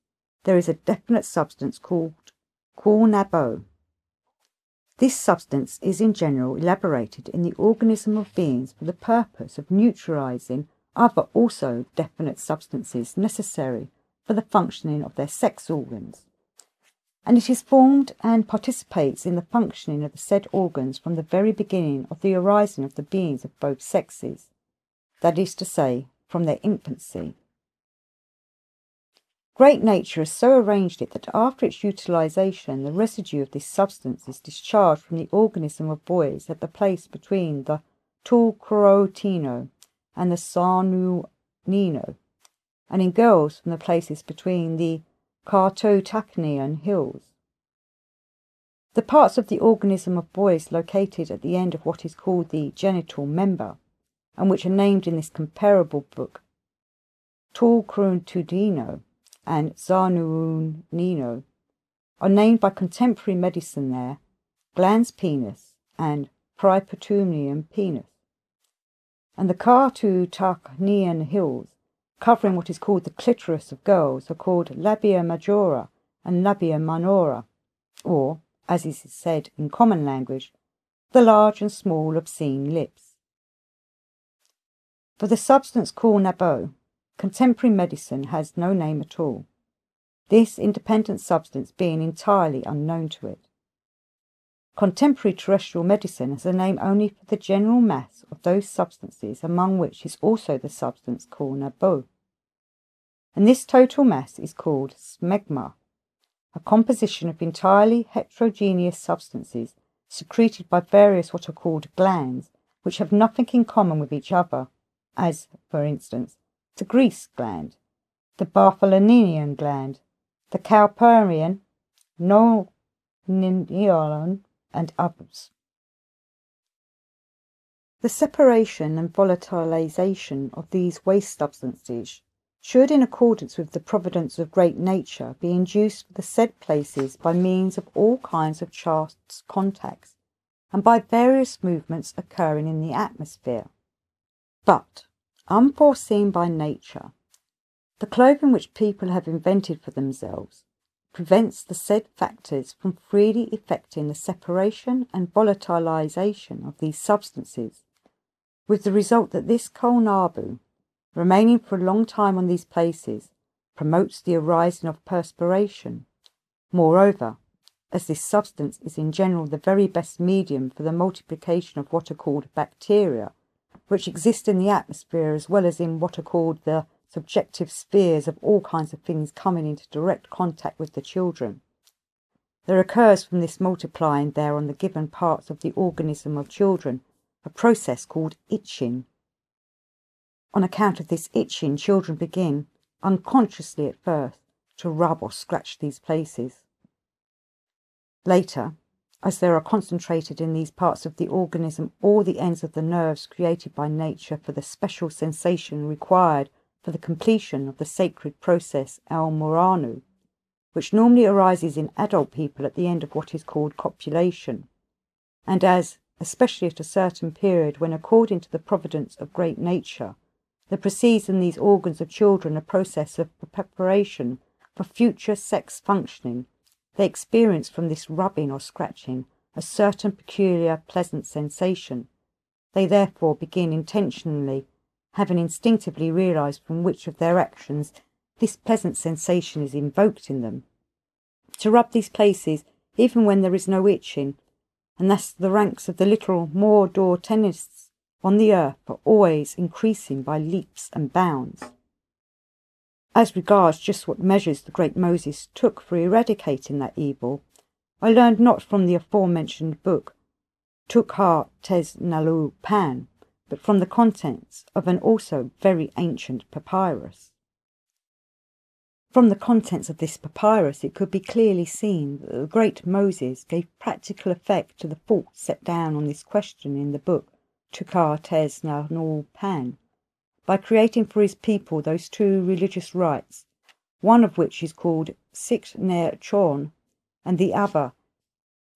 there is a definite substance called nabo. This substance is in general elaborated in the organism of beings for the purpose of neutralizing other also definite substances necessary for the functioning of their sex organs, and it is formed and participates in the functioning of the said organs from the very beginning of the arising of the beings of both sexes, that is to say, from their infancy. Great nature has so arranged it that after its utilization the residue of this substance is discharged from the organism of boys at the place between the tulcrotino and the sarnunino, and in girls from the places between the Cartotacnian hills. The parts of the organism of boys located at the end of what is called the genital member, and which are named in this comparable book tulcrotino and sarnunino, are named by contemporary medicine there glans penis and preputium penis, and the Cartotacnian hills, covering what is called the clitoris of girls, are called labia majora and labia minora, or, as is said in common language, the large and small obscene lips. For the substance called nabo, contemporary medicine has no name at all, this independent substance being entirely unknown to it. Contemporary terrestrial medicine has a name only for the general mass of those substances, among which is also the substance called nabo. And this total mass is called smegma, a composition of entirely heterogeneous substances secreted by various what are called glands, which have nothing in common with each other, as, for instance, the grease gland, the Bartholinian gland, the Cowperian, Noniolon, and others. The separation and volatilization of these waste substances should, in accordance with the providence of great nature, be induced for the said places by means of all kinds of chance contacts, and by various movements occurring in the atmosphere. But, unforeseen by nature, the clothing which people have invented for themselves prevents the said factors from freely effecting the separation and volatilization of these substances, with the result that this nabu, remaining for a long time on these places, promotes the arising of perspiration. Moreover, as this substance is in general the very best medium for the multiplication of what are called bacteria, which exist in the atmosphere as well as in what are called the subjective spheres of all kinds of things coming into direct contact with the children, there occurs from this multiplying there on the given parts of the organism of children a process called itching. On account of this itching, children begin, unconsciously at first, to rub or scratch these places. Later, as there are concentrated in these parts of the organism all the ends of the nerves created by nature for the special sensation required for the completion of the sacred process al-Muranu, which normally arises in adult people at the end of what is called copulation, and as, especially at a certain period when, according to the providence of great nature, there proceeds in these organs of children a process of preparation for future sex functioning, they experience from this rubbing or scratching a certain peculiar pleasant sensation. They therefore begin intentionally, having instinctively realized from which of their actions this pleasant sensation is invoked in them, to rub these places even when there is no itching, and thus the ranks of the little more-door-tennists on the earth are always increasing by leaps and bounds. As regards just what measures the great Moses took for eradicating that evil, I learned not from the aforementioned book, Tukhar Tez Nalu Pan, but from the contents of an also very ancient papyrus. From the contents of this papyrus it could be clearly seen that the great Moses gave practical effect to the thought set down on this question in the book Tukhar Tez Nalu Pan, by creating for his people those two religious rites, one of which is called Sikt Ner Chorn, and the other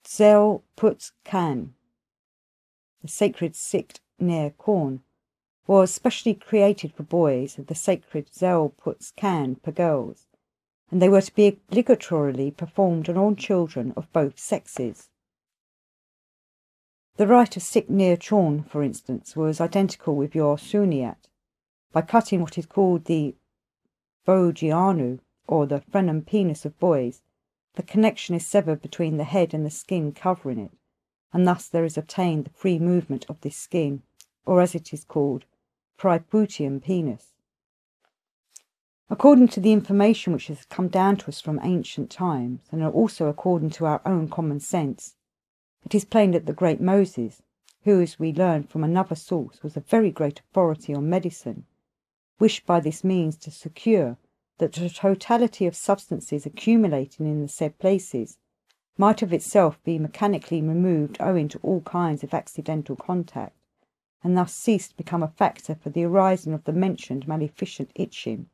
Zel Putz Khan. The sacred Sikt Ner Chorn was specially created for boys, and the sacred Zel Putz Khan for girls, and they were to be obligatorily performed on all children of both sexes. The rite of Sikt Ner Chorn, for instance, was identical with your Suniat. By cutting what is called the Vogianu, or the frenum penis of boys, the connection is severed between the head and the skin covering it, and thus there is obtained the free movement of this skin, or as it is called, Praeputium penis. According to the information which has come down to us from ancient times, and also according to our own common sense, it is plain that the great Moses, who, as we learn from another source, was a very great authority on medicine, wished by this means to secure that the totality of substances accumulating in the said places might of itself be mechanically removed owing to all kinds of accidental contact, and thus cease to become a factor for the arising of the mentioned maleficent itching.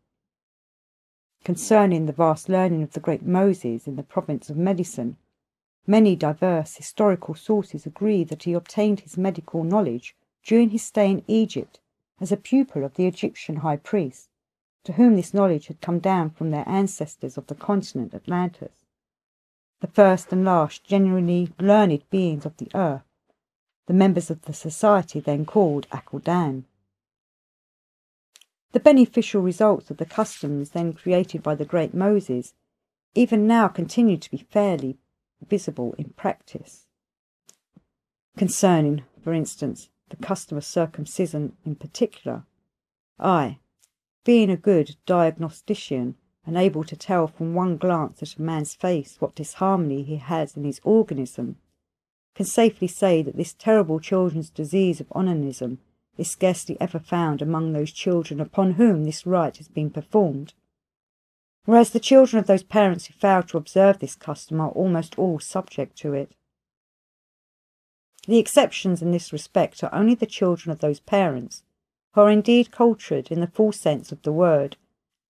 Concerning the vast learning of the great Moses in the province of medicine, many diverse historical sources agree that he obtained his medical knowledge during his stay in Egypt as a pupil of the Egyptian high priest, to whom this knowledge had come down from their ancestors of the continent Atlantis, the first and last genuinely learned beings of the earth, the members of the society then called Akaldan. The beneficial results of the customs then created by the great Moses even now continue to be fairly visible in practice. Concerning, for instance, the custom of circumcision in particular, I, being a good diagnostician and able to tell from one glance at a man's face what disharmony he has in his organism, can safely say that this terrible children's disease of onanism is scarcely ever found among those children upon whom this rite has been performed, whereas the children of those parents who fail to observe this custom are almost all subject to it. The exceptions in this respect are only the children of those parents who are indeed cultured in the full sense of the word,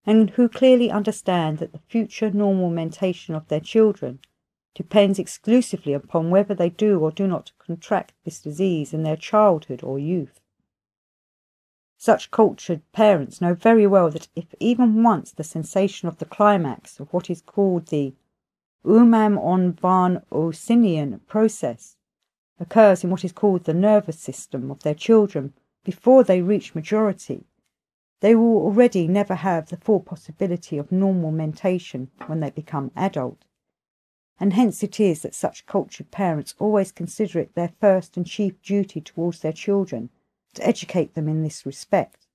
and who clearly understand that the future normal mentation of their children depends exclusively upon whether they do or do not contract this disease in their childhood or youth. Such cultured parents know very well that if even once the sensation of the climax of what is called the umam on van Osinian process occurs in what is called the nervous system of their children before they reach majority, they will already never have the full possibility of normal mentation when they become adult, and hence it is that such cultured parents always consider it their first and chief duty towards their children to educate them in this respect.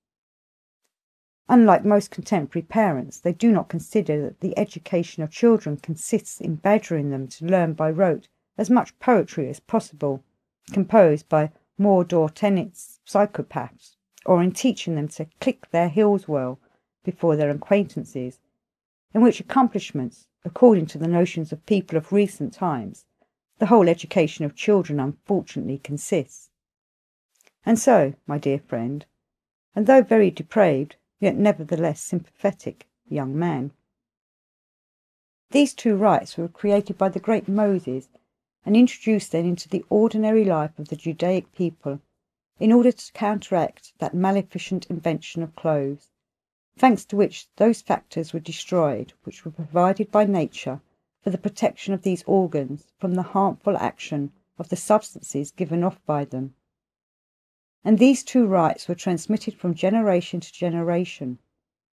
Unlike most contemporary parents, they do not consider that the education of children consists in badgering them to learn by rote as much poetry as possible, composed by Mordor Tennant's psychopaths, or in teaching them to click their heels well before their acquaintances, in which accomplishments, according to the notions of people of recent times, the whole education of children unfortunately consists. And so, my dear friend, and though very depraved, yet nevertheless sympathetic young man, these two rites were created by the great Moses and introduced then into the ordinary life of the Judaic people in order to counteract that maleficent invention of clothes, thanks to which those factors were destroyed which were provided by nature for the protection of these organs from the harmful action of the substances given off by them. And these two rites were transmitted from generation to generation,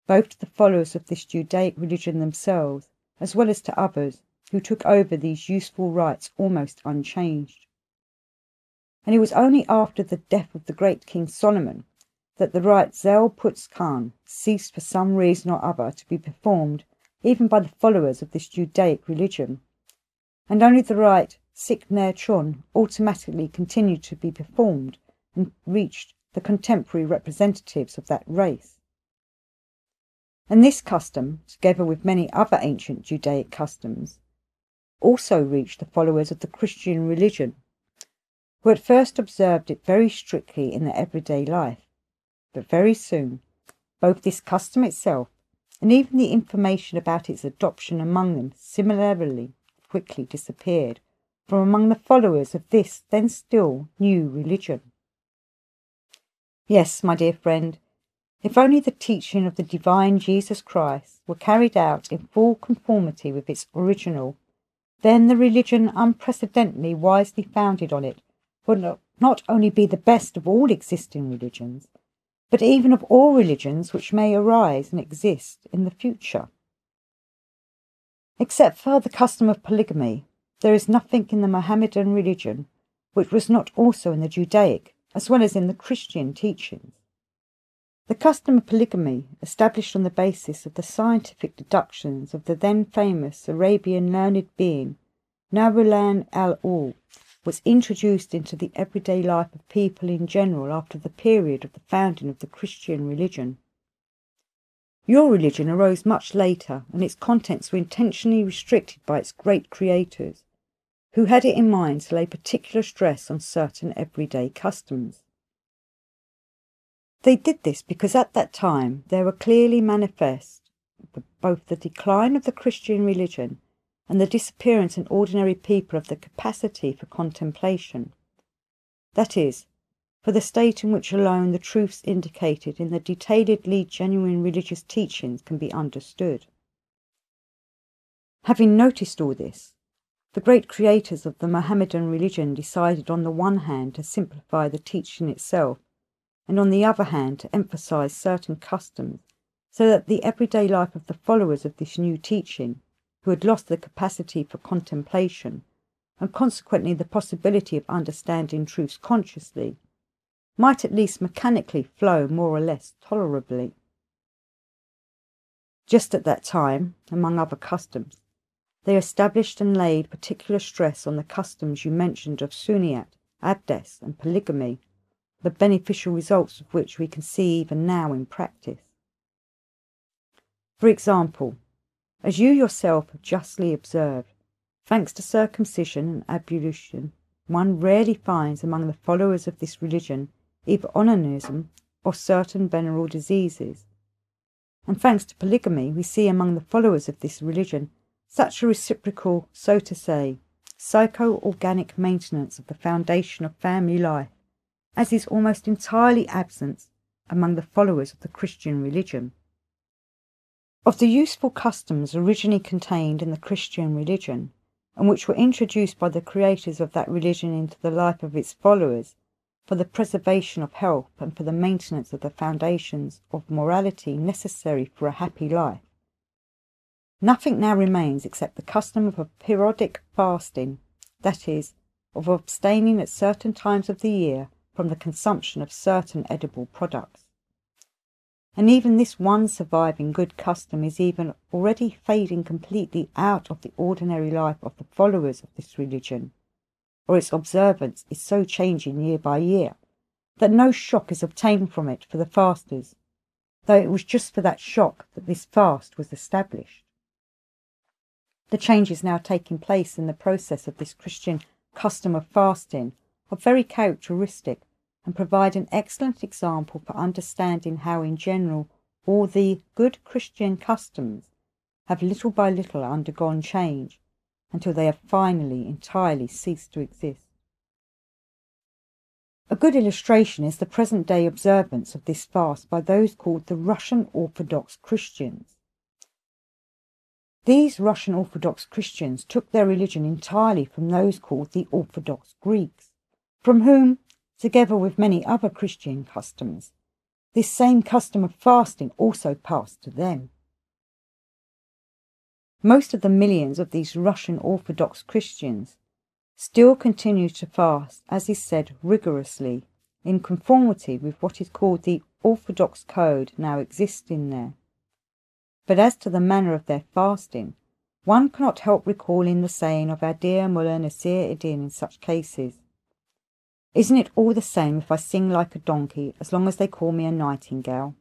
both to the followers of this Judaic religion themselves, as well as to others who took over these useful rites almost unchanged. And it was only after the death of the great King Solomon that the rite Zel Putz Khan ceased for some reason or other to be performed even by the followers of this Judaic religion, and only the rite Sik Ner Chun automatically continued to be performed and reached the contemporary representatives of that race. And this custom, together with many other ancient Judaic customs, also reached the followers of the Christian religion, who at first observed it very strictly in their everyday life, but very soon both this custom itself and even the information about its adoption among them similarly quickly disappeared from among the followers of this then still new religion. Yes, my dear friend, if only the teaching of the divine Jesus Christ were carried out in full conformity with its original, then the religion unprecedentedly wisely founded on it would not only be the best of all existing religions, but even of all religions which may arise and exist in the future. Except for the custom of polygamy, there is nothing in the Mohammedan religion which was not also in the Judaic as well as in the Christian teachings. The custom of polygamy, established on the basis of the scientific deductions of the then famous Arabian learned being Narulan al-Ul, was introduced into the everyday life of people in general after the period of the founding of the Christian religion. Your religion arose much later, and its contents were intentionally restricted by its great creators, who had it in mind to lay particular stress on certain everyday customs. They did this because at that time there were clearly manifest both the decline of the Christian religion and the disappearance in ordinary people of the capacity for contemplation, that is, for the state in which alone the truths indicated in the detailedly genuine religious teachings can be understood. Having noticed all this, the great creators of the Mohammedan religion decided on the one hand to simplify the teaching itself, and on the other hand to emphasize certain customs, so that the everyday life of the followers of this new teaching, who had lost the capacity for contemplation, and consequently the possibility of understanding truths consciously, might at least mechanically flow more or less tolerably. Just at that time, among other customs, they established and laid particular stress on the customs you mentioned of Sunniyat, Abdes, and polygamy, the beneficial results of which we can see even now in practice. For example, as you yourself have justly observed, thanks to circumcision and ablution, one rarely finds among the followers of this religion either onanism or certain venereal diseases. And thanks to polygamy, we see among the followers of this religion such a reciprocal, so to say, psycho-organic maintenance of the foundation of family life, as is almost entirely absent among the followers of the Christian religion. Of the useful customs originally contained in the Christian religion, and which were introduced by the creators of that religion into the life of its followers, for the preservation of health and for the maintenance of the foundations of morality necessary for a happy life, nothing now remains except the custom of a periodic fasting, that is, of abstaining at certain times of the year from the consumption of certain edible products. And even this one surviving good custom is even already fading completely out of the ordinary life of the followers of this religion, or its observance is so changing year by year, that no shock is obtained from it for the fasters, though it was just for that shock that this fast was established. The changes now taking place in the process of this Christian custom of fasting are very characteristic and provide an excellent example for understanding how in general all the good Christian customs have little by little undergone change until they have finally entirely ceased to exist. A good illustration is the present-day observance of this fast by those called the Russian Orthodox Christians. These Russian Orthodox Christians took their religion entirely from those called the Orthodox Greeks, from whom, together with many other Christian customs, this same custom of fasting also passed to them. Most of the millions of these Russian Orthodox Christians still continue to fast, as is said, rigorously, in conformity with what is called the Orthodox Code now existing there. But as to the manner of their fasting, one cannot help recalling the saying of our dear Mullah Nasir Eddin in such cases. Isn't it all the same if I sing like a donkey, as long as they call me a nightingale?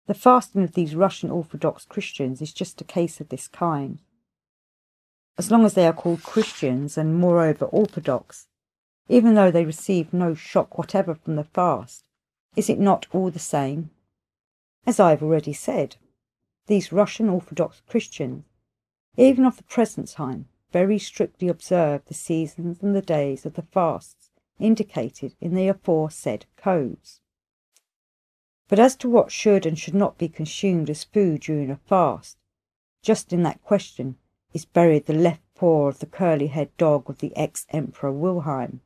The fasting of these Russian Orthodox Christians is just a case of this kind. As long as they are called Christians and moreover Orthodox, even though they receive no shock whatever from the fast, is it not all the same? As I have already said, these Russian Orthodox Christians, even of the present time, very strictly observe the seasons and the days of the fasts indicated in the aforesaid codes. But as to what should and should not be consumed as food during a fast, just in that question is buried the left paw of the curly-haired dog of the ex-Emperor Wilhelm.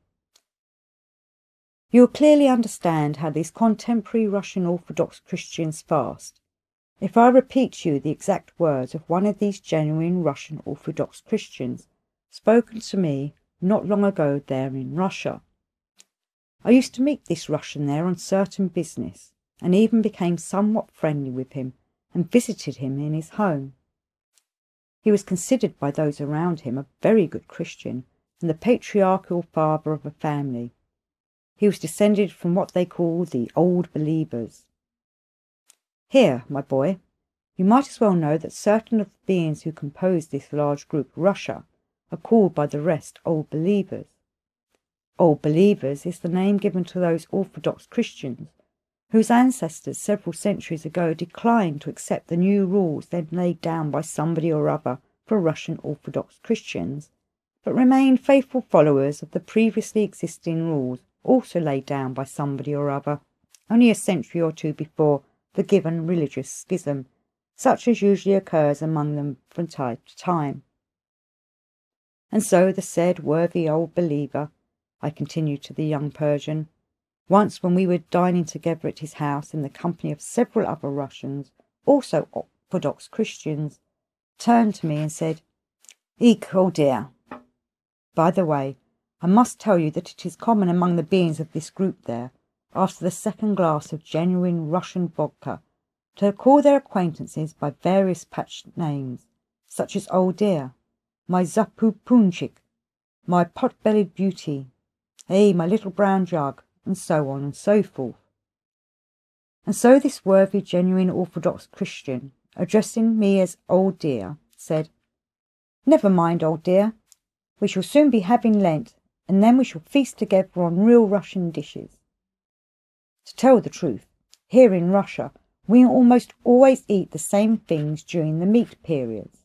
You will clearly understand how these contemporary Russian Orthodox Christians fast, if I repeat to you the exact words of one of these genuine Russian Orthodox Christians, spoken to me not long ago there in Russia. I used to meet this Russian there on certain business, and even became somewhat friendly with him, and visited him in his home. He was considered by those around him a very good Christian, and the patriarchal father of a family. He was descended from what they call the Old Believers. Here, my boy, you might as well know that certain of the beings who compose this large group Russia are called by the rest Old Believers. Old Believers is the name given to those Orthodox Christians whose ancestors several centuries ago declined to accept the new rules then laid down by somebody or other for Russian Orthodox Christians, but remained faithful followers of the previously existing rules also laid down by somebody or other only a century or two before the given religious schism, such as usually occurs among them from time to time. And so the said worthy old believer, I continued to the young Persian, once when we were dining together at his house in the company of several other Russians, also Orthodox Christians, turned to me and said, "Eek, oh dear. By the way, I must tell you that it is common among the beings of this group there, after the second glass of genuine Russian vodka, to call their acquaintances by various patched names, such as old dear, my Zapupunchik, my pot-bellied beauty, hey, my little brown jug, and so on and so forth." And so this worthy, genuine Orthodox Christian, addressing me as old dear, said, "Never mind, old dear, we shall soon be having Lent, and then we shall feast together on real Russian dishes." To tell the truth, here in Russia we almost always eat the same things during the meat periods.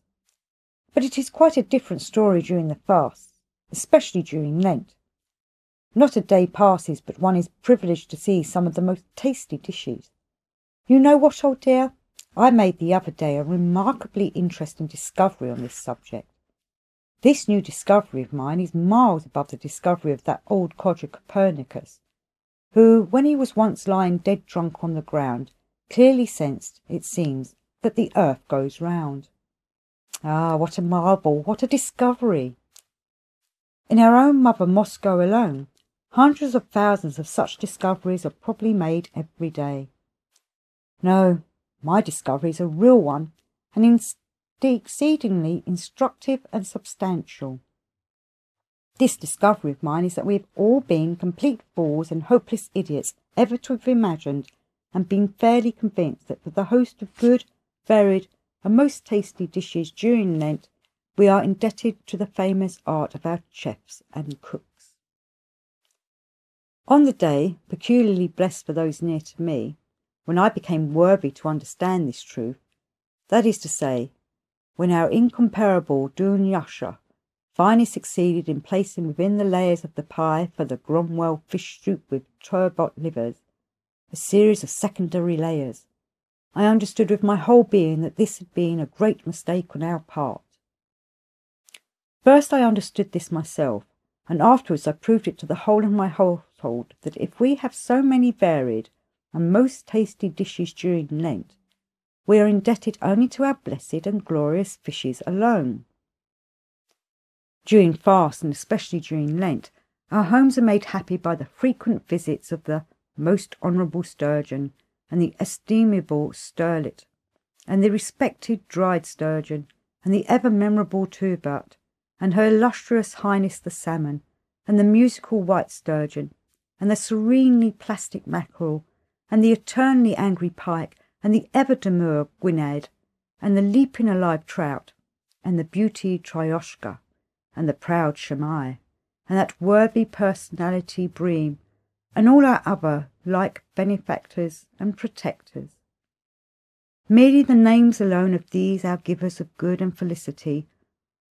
But it is quite a different story during the fasts, especially during Lent. Not a day passes but one is privileged to see some of the most tasty dishes. You know what, old dear? I made the other day a remarkably interesting discovery on this subject. This new discovery of mine is miles above the discovery of that old codger Copernicus, who, when he was once lying dead drunk on the ground, clearly sensed, it seems, that the earth goes round. Ah, what a marvel, what a discovery! In our own mother Moscow alone, hundreds of thousands of such discoveries are probably made every day. No, my discovery is a real one, and exceedingly instructive and substantial. This discovery of mine is that we have all been complete fools and hopeless idiots ever to have imagined and been fairly convinced that for the host of good, varied, and most tasty dishes during Lent, we are indebted to the famous art of our chefs and cooks. On the day, peculiarly blessed for those near to me, when I became worthy to understand this truth, that is to say, when our incomparable Dunyasha finally succeeded in placing within the layers of the pie for the Cromwell fish soup with turbot livers a series of secondary layers, I understood with my whole being that this had been a great mistake on our part. First I understood this myself, and afterwards I proved it to the whole of my household, that if we have so many varied and most tasty dishes during Lent, we are indebted only to our blessed and glorious fishes alone. During fast, and especially during Lent, our homes are made happy by the frequent visits of the most honourable sturgeon and the estimable sterlet, and the respected dried sturgeon, and the ever-memorable turbot, and her illustrious highness the salmon, and the musical white sturgeon, and the serenely plastic mackerel, and the eternally angry pike, and the ever-demure gwynaid, and the leaping alive trout, and the beauty trioshka, and the proud shamai, and that worthy personality bream, and all our other like benefactors and protectors. Merely the names alone of these our givers of good and felicity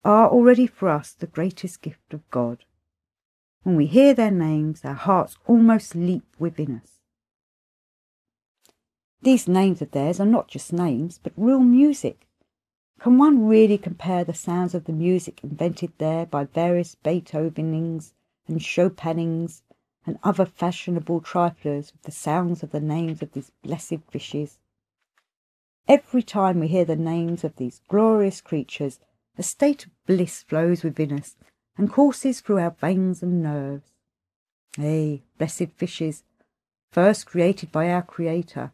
are already for us the greatest gift of God. When we hear their names, our hearts almost leap within us. These names of theirs are not just names, but real music. Can one really compare the sounds of the music invented there by various Beethovenings and Chopinings and other fashionable triflers with the sounds of the names of these blessed fishes? Every time we hear the names of these glorious creatures, a state of bliss flows within us and courses through our veins and nerves. Ay, blessed fishes, first created by our Creator,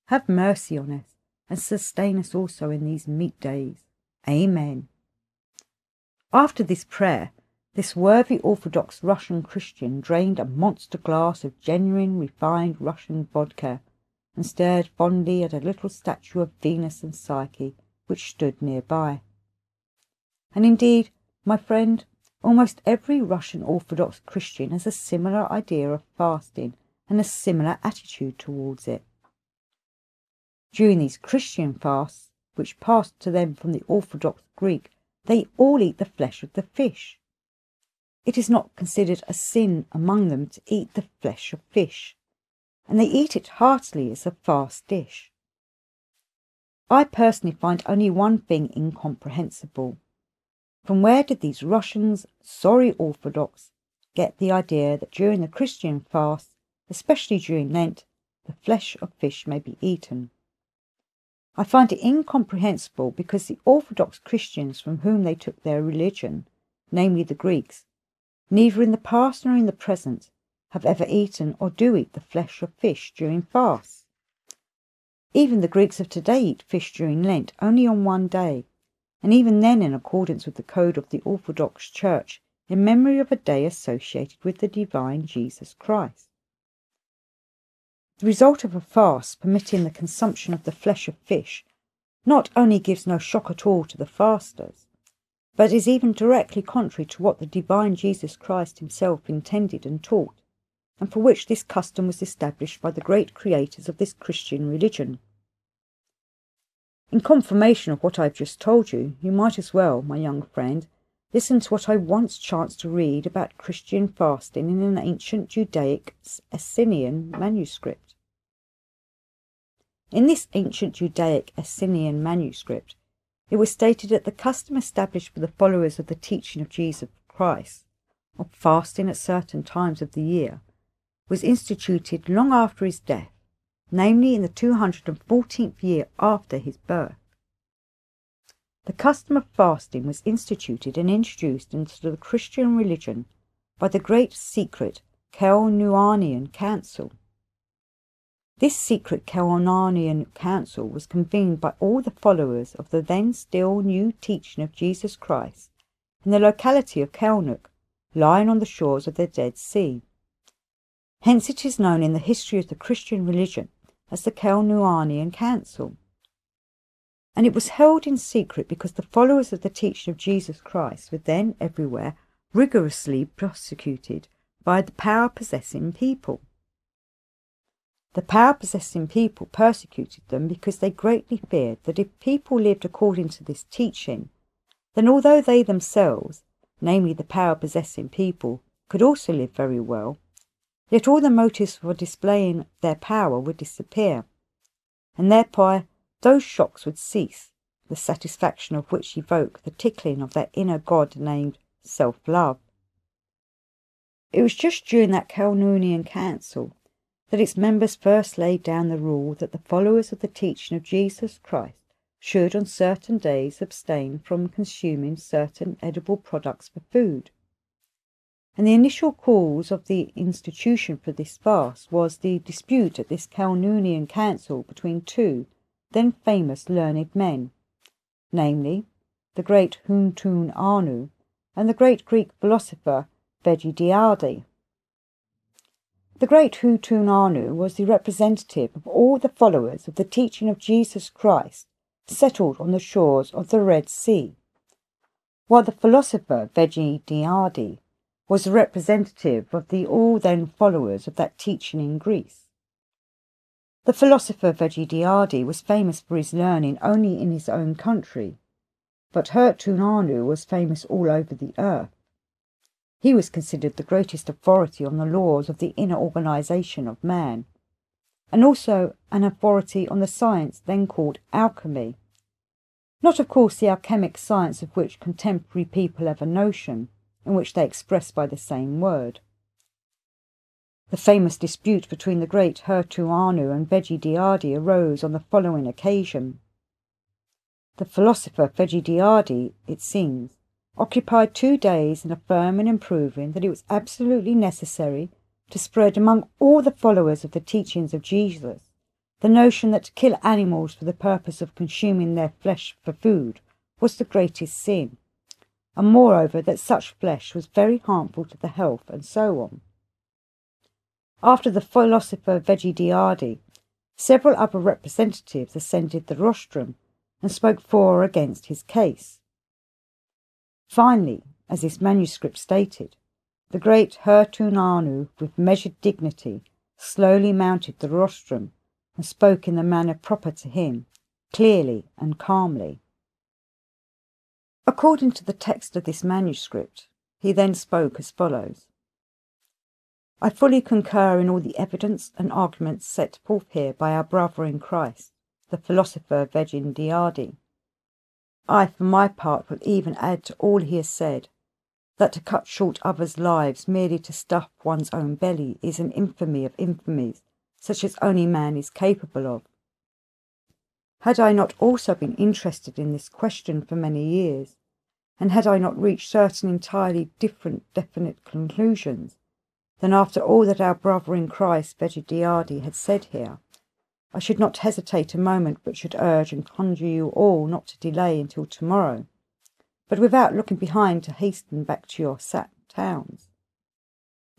have mercy on us and sustain us also in these meat days. Amen. After this prayer, this worthy Orthodox Russian Christian drained a monster glass of genuine refined Russian vodka and stared fondly at a little statue of Venus and Psyche which stood nearby. And indeed, my friend, almost every Russian Orthodox Christian has a similar idea of fasting and a similar attitude towards it. During these Christian fasts, which passed to them from the Orthodox Greek, they all eat the flesh of the fish. It is not considered a sin among them to eat the flesh of fish, and they eat it heartily as a fast dish. I personally find only one thing incomprehensible. From where did these Russians, sorry Orthodox, get the idea that during the Christian fast, especially during Lent, the flesh of fish may be eaten? I find it incomprehensible because the Orthodox Christians from whom they took their religion, namely the Greeks, neither in the past nor in the present, have ever eaten or do eat the flesh of fish during fasts. Even the Greeks of today eat fish during Lent only on one day, and even then in accordance with the code of the Orthodox Church, in memory of a day associated with the divine Jesus Christ. The result of a fast permitting the consumption of the flesh of fish not only gives no shock at all to the fasters, but is even directly contrary to what the divine Jesus Christ himself intended and taught, and for which this custom was established by the great creators of this Christian religion. In confirmation of what I have just told you, you might as well, my young friend, listen to what I once chanced to read about Christian fasting in an ancient Judaic Essenian manuscript. In this ancient Judaic Essenian manuscript, it was stated that the custom established for the followers of the teaching of Jesus Christ, of fasting at certain times of the year, was instituted long after his death, namely in the 214th year after his birth. The custom of fasting was instituted and introduced into the Christian religion by the great secret Chalcedonian Council. This secret Chalcedonian Council was convened by all the followers of the then still new teaching of Jesus Christ in the locality of Kalnuk, lying on the shores of the Dead Sea. Hence it is known in the history of the Christian religion as the Kelnuanian Council. And it was held in secret because the followers of the teaching of Jesus Christ were then everywhere rigorously prosecuted by the power-possessing people. The power-possessing people persecuted them because they greatly feared that if people lived according to this teaching, then although they themselves, namely the power-possessing people, could also live very well, yet all the motives for displaying their power would disappear, and thereby those shocks would cease, the satisfaction of which evoked the tickling of that inner God named self-love. It was just during that Kelnuanian Council that its members first laid down the rule that the followers of the teaching of Jesus Christ should on certain days abstain from consuming certain edible products for food. And the initial cause of the institution for this fast was the dispute at this Kelnuanian Council between two then famous learned men, namely the great Huntun Anu and the great Greek philosopher Gurdjieff. The great Huntun Anu was the representative of all the followers of the teaching of Jesus Christ settled on the shores of the Red Sea, while the philosopher Gurdjieff was the representative of the all then followers of that teaching in Greece. The philosopher Gurdjieff was famous for his learning only in his own country, but Huntun Anu was famous all over the earth. He was considered the greatest authority on the laws of the inner organisation of man, and also an authority on the science then called alchemy, not of course the alchemic science of which contemporary people have a notion, in which they express by the same word. The famous dispute between the great Huntun Anu and Gurdjieff arose on the following occasion. The philosopher Gurdjieff, it seems, occupied 2 days in affirming and proving that it was absolutely necessary to spread among all the followers of the teachings of Jesus the notion that to kill animals for the purpose of consuming their flesh for food was the greatest sin, and moreover that such flesh was very harmful to the health, and so on. After the philosopher Gurdjieff, several other representatives ascended the rostrum and spoke for or against his case. Finally, as this manuscript stated, the great Huntun Anu, with measured dignity, slowly mounted the rostrum and spoke in the manner proper to him, clearly and calmly. According to the text of this manuscript, he then spoke as follows. I fully concur in all the evidence and arguments set forth here by our brother in Christ, the philosopher Gurdjieff. I, for my part, will even add to all he has said, that to cut short others' lives merely to stuff one's own belly is an infamy of infamies, such as only man is capable of. Had I not also been interested in this question for many years, and had I not reached certain entirely different definite conclusions, then after all that our brother in Christ Gurdjieff had said here, I should not hesitate a moment but should urge and conjure you all not to delay until tomorrow, but without looking behind to hasten back to your towns,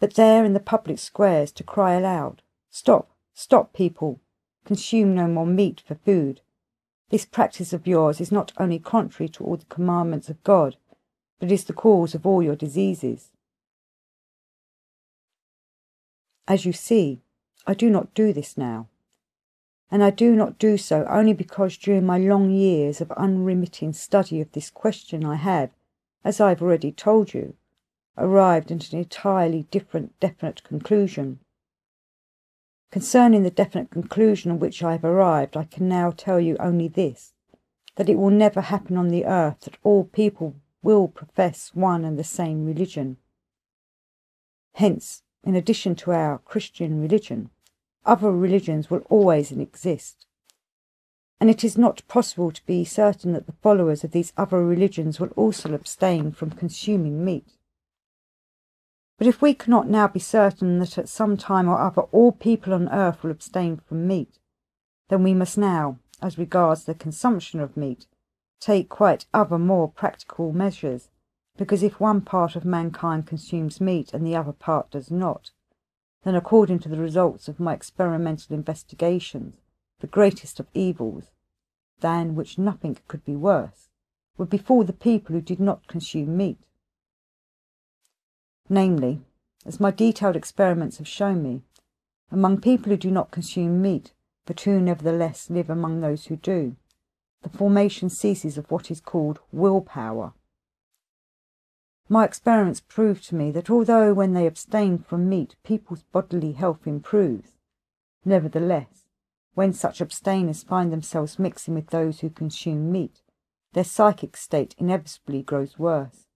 but there in the public squares to cry aloud, Stop, stop, people, consume no more meat for food. This practice of yours is not only contrary to all the commandments of God, but is the cause of all your diseases. As you see, I do not do this now, and I do not do so only because during my long years of unremitting study of this question I have, as I have already told you, arrived at an entirely different definite conclusion. Concerning the definite conclusion on which I have arrived, I can now tell you only this, that it will never happen on the earth that all people will profess one and the same religion. Hence, in addition to our Christian religion, other religions will always exist, and it is not possible to be certain that the followers of these other religions will also abstain from consuming meat. But if we cannot now be certain that at some time or other all people on earth will abstain from meat, then we must now, as regards the consumption of meat, take quite other more practical measures, because if one part of mankind consumes meat and the other part does not, then according to the results of my experimental investigations, the greatest of evils, than which nothing could be worse, would befall the people who did not consume meat. Namely, as my detailed experiments have shown me, among people who do not consume meat, but who nevertheless live among those who do, the formation ceases of what is called willpower. My experiments prove to me that although when they abstain from meat people's bodily health improves, nevertheless, when such abstainers find themselves mixing with those who consume meat, their psychic state inevitably grows worse,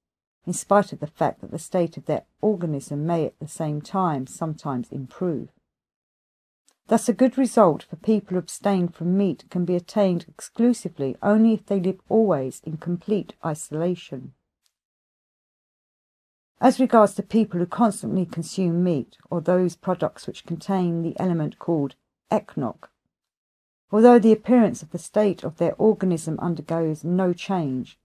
in spite of the fact that the state of their organism may at the same time sometimes improve. Thus a good result for people who abstain from meat can be attained exclusively only if they live always in complete isolation. As regards the people who constantly consume meat, or those products which contain the element called eknok, although the appearance of the state of their organism undergoes no change,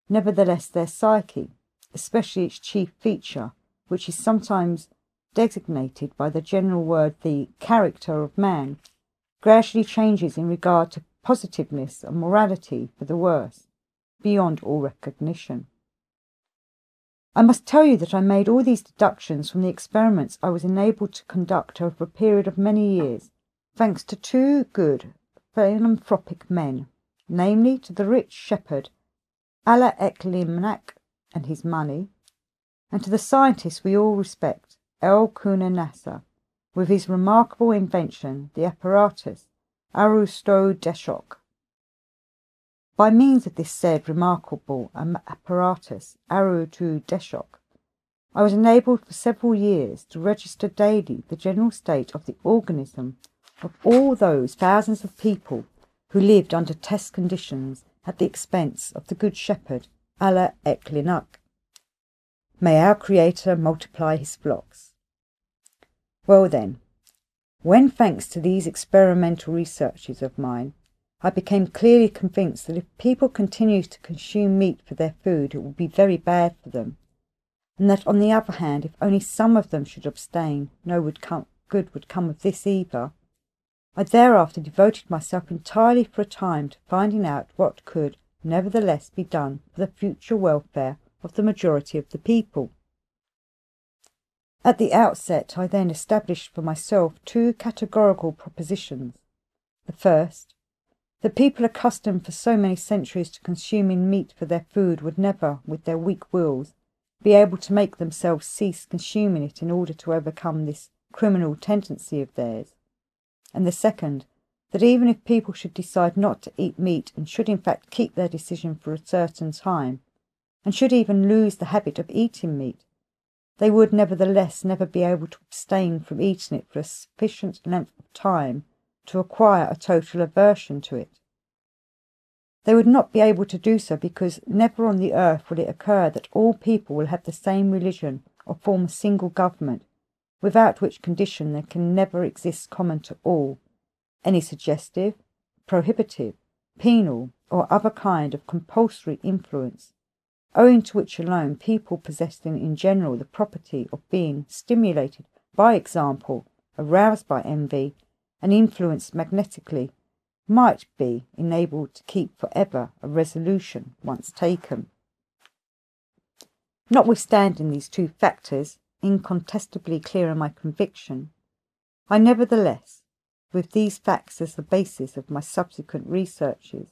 nevertheless their psyche, especially its chief feature, which is sometimes designated by the general word the character of man, gradually changes in regard to positiveness and morality for the worse, beyond all recognition. I must tell you that I made all these deductions from the experiments I was enabled to conduct over a period of many years, thanks to two good philanthropic men, namely to the rich shepherd Allah Eklimnak and his money, and to the scientist we all respect, El-Kuna Nasser, with his remarkable invention, the apparatus Aristo-Deshok. By means of this said remarkable apparatus, Aristo-Deshok, I was enabled for several years to register daily the general state of the organism of all those thousands of people who lived under test conditions at the expense of the Good Shepherd, Allah Eklinak. May our Creator multiply his flocks. Well then, when thanks to these experimental researches of mine, I became clearly convinced that if people continue to consume meat for their food, it will be very bad for them, and that on the other hand, if only some of them should abstain, no good would come of this either, I thereafter devoted myself entirely for a time to finding out what could nevertheless be done for the future welfare of the majority of the people. At the outset, I then established for myself two categorical propositions. The first, that people accustomed for so many centuries to consuming meat for their food would never, with their weak wills, be able to make themselves cease consuming it in order to overcome this criminal tendency of theirs. And the second, that even if people should decide not to eat meat and should in fact keep their decision for a certain time, and should even lose the habit of eating meat, they would nevertheless never be able to abstain from eating it for a sufficient length of time to acquire a total aversion to it. They would not be able to do so because never on the earth will it occur that all people will have the same religion or form a single government, without which condition there can never exist common to all any suggestive, prohibitive, penal, or other kind of compulsory influence, owing to which alone people possessing in general the property of being stimulated by example, aroused by envy, and influenced magnetically, might be enabled to keep for ever a resolution once taken. Notwithstanding these two factors, incontestably clear in my conviction, I nevertheless, with these facts as the basis of my subsequent researches,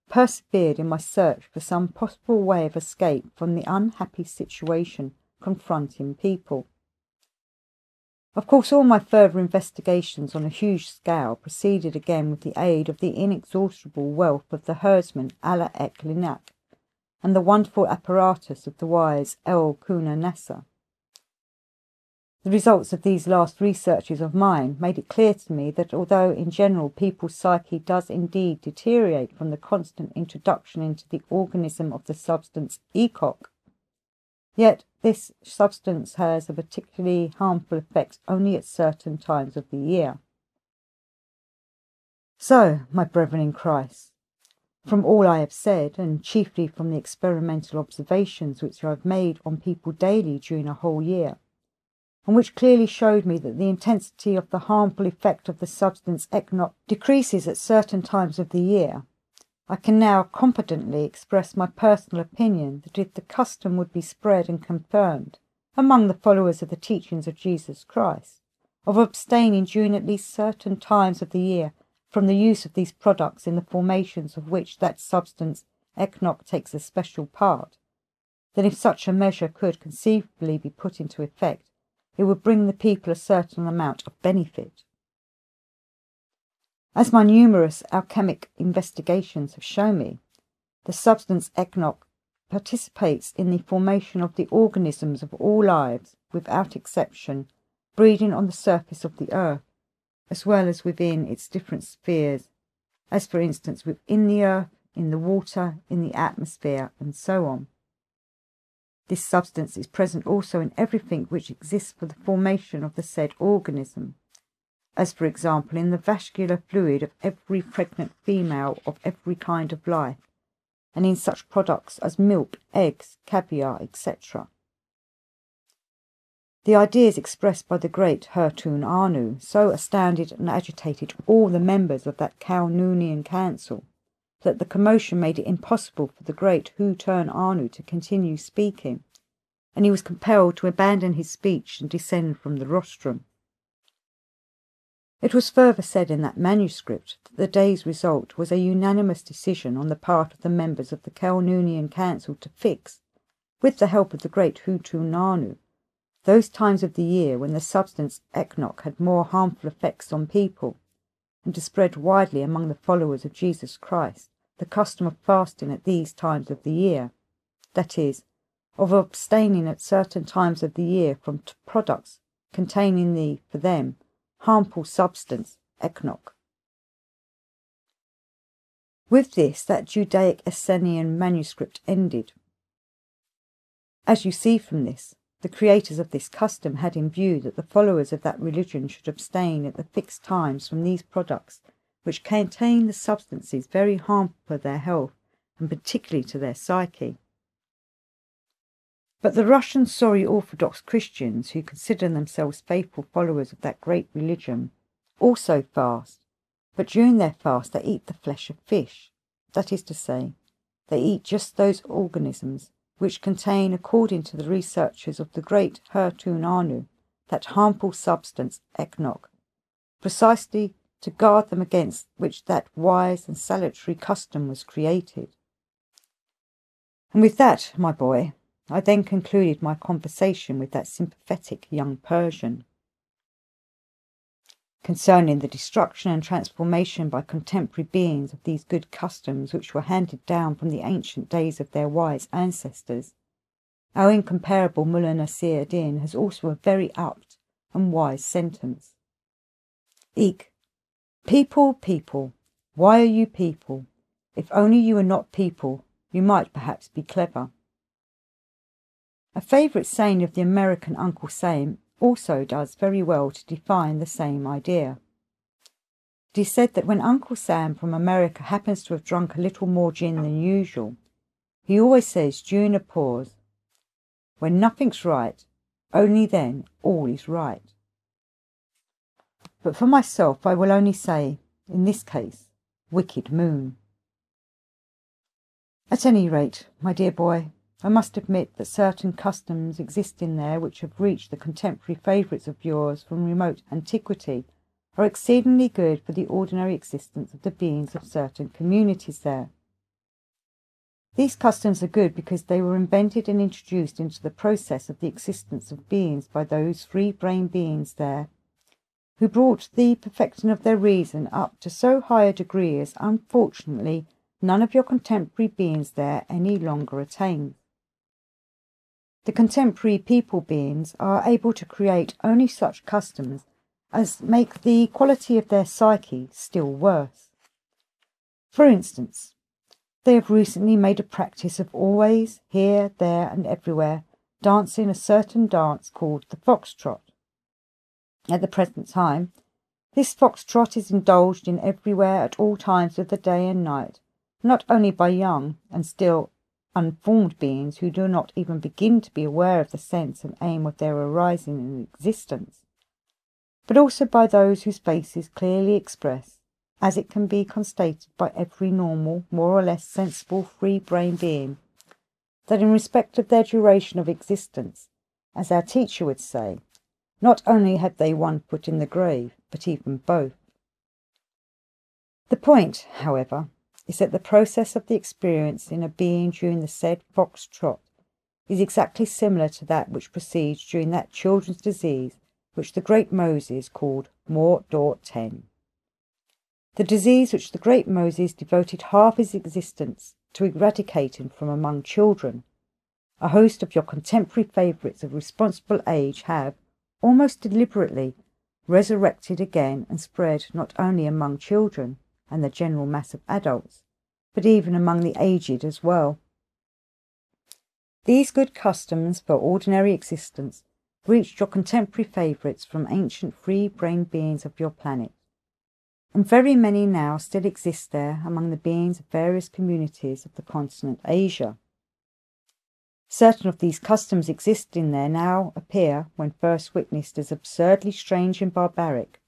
persevered in my search for some possible way of escape from the unhappy situation confronting people. Of course, all my further investigations on a huge scale proceeded again with the aid of the inexhaustible wealth of the herdsman Allah Eklinak and the wonderful apparatus of the wise El-Kuna Nasser. The results of these last researches of mine made it clear to me that although in general people's psyche does indeed deteriorate from the constant introduction into the organism of the substance ekok, yet this substance has a particularly harmful effect only at certain times of the year. So, my brethren in Christ, From all I have said, and chiefly from the experimental observations which I have made on people daily during a whole year, and which clearly showed me that the intensity of the harmful effect of the substance eknok decreases at certain times of the year, I can now confidently express my personal opinion that if the custom would be spread and confirmed among the followers of the teachings of Jesus Christ, of abstaining during at least certain times of the year from the use of these products in the formations of which that substance eknok takes a special part, then if such a measure could conceivably be put into effect, it would bring the people a certain amount of benefit. As my numerous alchemic investigations have shown me, the substance eknok participates in the formation of the organisms of all lives, without exception, breeding on the surface of the earth, as well as within its different spheres, as for instance within the earth, in the water, in the atmosphere, and so on. This substance is present also in everything which exists for the formation of the said organism, as for example in the vascular fluid of every pregnant female of every kind of life, and in such products as milk, eggs, caviar, etc. The ideas expressed by the great Hertun Anu so astounded and agitated all the members of that Kalnoonian council that the commotion made it impossible for the great Hertun Anu to continue speaking, and he was compelled to abandon his speech and descend from the rostrum. It was further said in that manuscript that the day's result was a unanimous decision on the part of the members of the Kalnoonian council to fix, with the help of the great Hertun Anu, those times of the year when the substance eknok had more harmful effects on people, and to spread widely among the followers of Jesus Christ the custom of fasting at these times of the year, that is, of abstaining at certain times of the year from products containing the, for them, harmful substance eknok. With this, that Judaic Essenian manuscript ended. As you see from this, the creators of this custom had in view that the followers of that religion should abstain at the fixed times from these products which contain the substances very harmful for their health and particularly to their psyche. But the Russian Sorry Orthodox Christians, who consider themselves faithful followers of that great religion, also fast, but during their fast they eat the flesh of fish, that is to say, they eat just those organisms which contain, according to the researchers of the great Hertun Anu, that harmful substance eknok, precisely to guard them against which that wise and salutary custom was created. And with that, my boy, I then concluded my conversation with that sympathetic young Persian. Concerning the destruction and transformation by contemporary beings of these good customs which were handed down from the ancient days of their wise ancestors, our incomparable Mullah Nasir ad-Din has also a very apt and wise sentence. Eek, people, people, why are you people? If only you were not people, you might perhaps be clever. A favourite saying of the American Uncle Sam also does very well to define the same idea. It is said that when Uncle Sam from America happens to have drunk a little more gin than usual, he always says during a pause, "When nothing's right, only then all is right." But for myself I will only say, in this case, wicked moon. At any rate, my dear boy, I must admit that certain customs exist in there which have reached the contemporary favourites of yours from remote antiquity are exceedingly good for the ordinary existence of the beings of certain communities there. These customs are good because they were invented and introduced into the process of the existence of beings by those free-brained beings there, who brought the perfecting of their reason up to so high a degree as unfortunately none of your contemporary beings there any longer attains. The contemporary people beings are able to create only such customs as make the quality of their psyche still worse. For instance, they have recently made a practice of always, here, there, and everywhere, dancing a certain dance called the foxtrot. At the present time, this foxtrot is indulged in everywhere at all times of the day and night, not only by young and still unformed beings who do not even begin to be aware of the sense and aim of their arising in existence, but also by those whose faces clearly express, as it can be constated by every normal, more or less sensible, free-brained being, that in respect of their duration of existence, as our teacher would say, not only have they one foot in the grave, but even both. The point, however, is that the process of the experience in a being during the said fox-trot is exactly similar to that which proceeds during that children's disease which the great Moses called Mort d'Or Ten. The disease which the great Moses devoted half his existence to eradicating from among children. A host of your contemporary favourites of responsible age have, almost deliberately, resurrected again and spread not only among children and the general mass of adults, but even among the aged as well. These good customs for ordinary existence reached your contemporary favourites from ancient free-brained beings of your planet, and very many now still exist there among the beings of various communities of the continent Asia. Certain of these customs existing there now appear, when first witnessed, as absurdly strange and barbaric,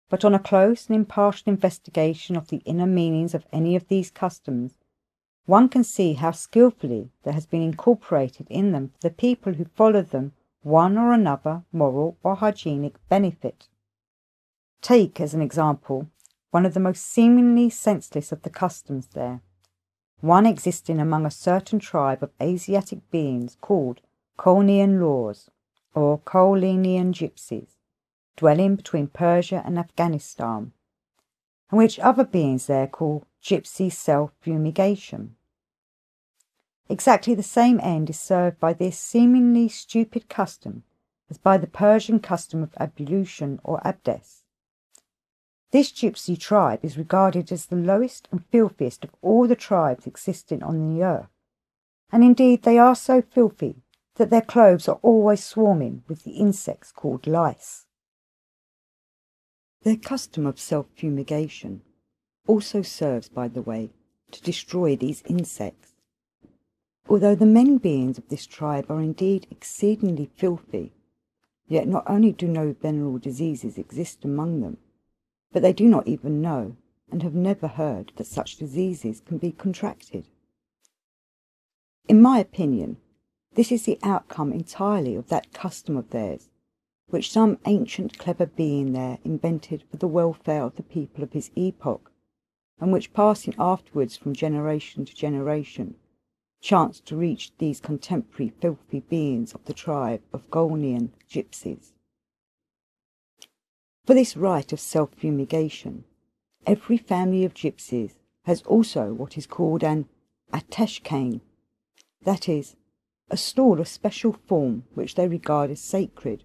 but on a close and impartial investigation of the inner meanings of any of these customs, one can see how skilfully there has been incorporated in them for the people who follow them one or another moral or hygienic benefit. Take, as an example, one of the most seemingly senseless of the customs there, one existing among a certain tribe of Asiatic beings called Kolnian Laws, or Kolnian Gypsies, dwelling between Persia and Afghanistan, and which other beings there call gypsy self-fumigation. Exactly the same end is served by this seemingly stupid custom as by the Persian custom of ablution or abdes. This gypsy tribe is regarded as the lowest and filthiest of all the tribes existing on the earth, and indeed they are so filthy that their clothes are always swarming with the insects called lice. Their custom of self-fumigation also serves, by the way, to destroy these insects. Although the men beings of this tribe are indeed exceedingly filthy, yet not only do no venereal diseases exist among them, but they do not even know, and have never heard, that such diseases can be contracted. In my opinion, this is the outcome entirely of that custom of theirs, which some ancient clever being there invented for the welfare of the people of his epoch, and which, passing afterwards from generation to generation, chanced to reach these contemporary filthy beings of the tribe of Kolnian gypsies. For this rite of self-fumigation, every family of gypsies has also what is called an ateshkane, that is, a stool of special form which they regard as sacred,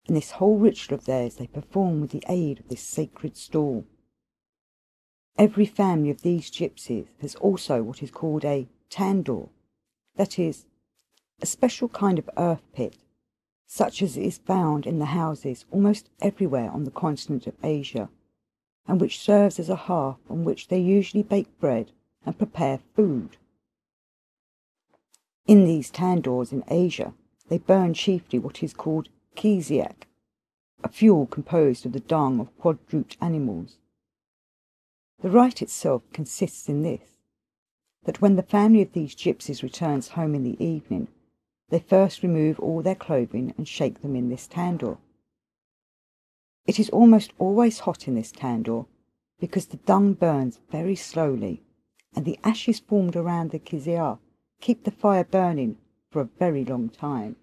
and this whole ritual of theirs they perform with the aid of this sacred stool. Every family of these gypsies has also what is called a tandoor, that is, a special kind of earth pit, such as is found in the houses almost everywhere on the continent of Asia, and which serves as a hearth on which they usually bake bread and prepare food. In these tandoors in Asia, they burn chiefly what is called kiziak, a fuel composed of the dung of quadruped animals. The rite itself consists in this, that when the family of these gypsies returns home in the evening, they first remove all their clothing and shake them in this tandoor. It is almost always hot in this tandoor, because the dung burns very slowly, and the ashes formed around the kiziak keep the fire burning for a very long time.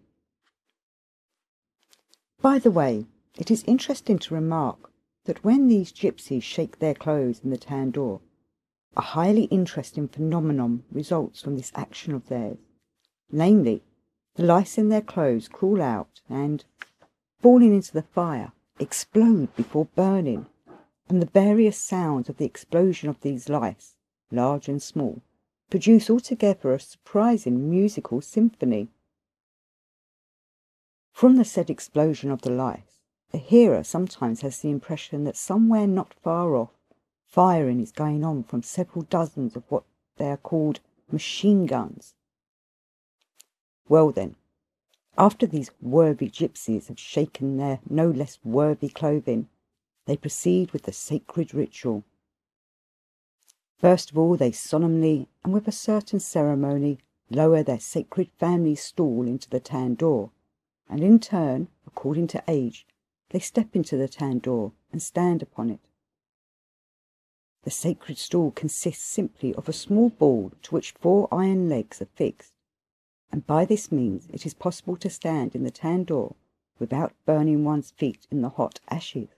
By the way, it is interesting to remark that when these gypsies shake their clothes in the tandoor, a highly interesting phenomenon results from this action of theirs. Namely, the lice in their clothes crawl out and, falling into the fire, explode before burning, and the various sounds of the explosion of these lice, large and small, produce altogether a surprising musical symphony. From the said explosion of the lice, the hearer sometimes has the impression that somewhere not far off, Firing is going on from several dozens of what they are called machine guns. Well then, after these worthy gypsies have shaken their no less worthy clothing, they proceed with the sacred ritual. First of all, they solemnly, and with a certain ceremony, lower their sacred family stool into the tandoor, and in turn, according to age, they step into the tandoor and stand upon it. The sacred stool consists simply of a small ball to which 4 iron legs are fixed, and by this means it is possible to stand in the tandoor without burning one's feet in the hot ashes.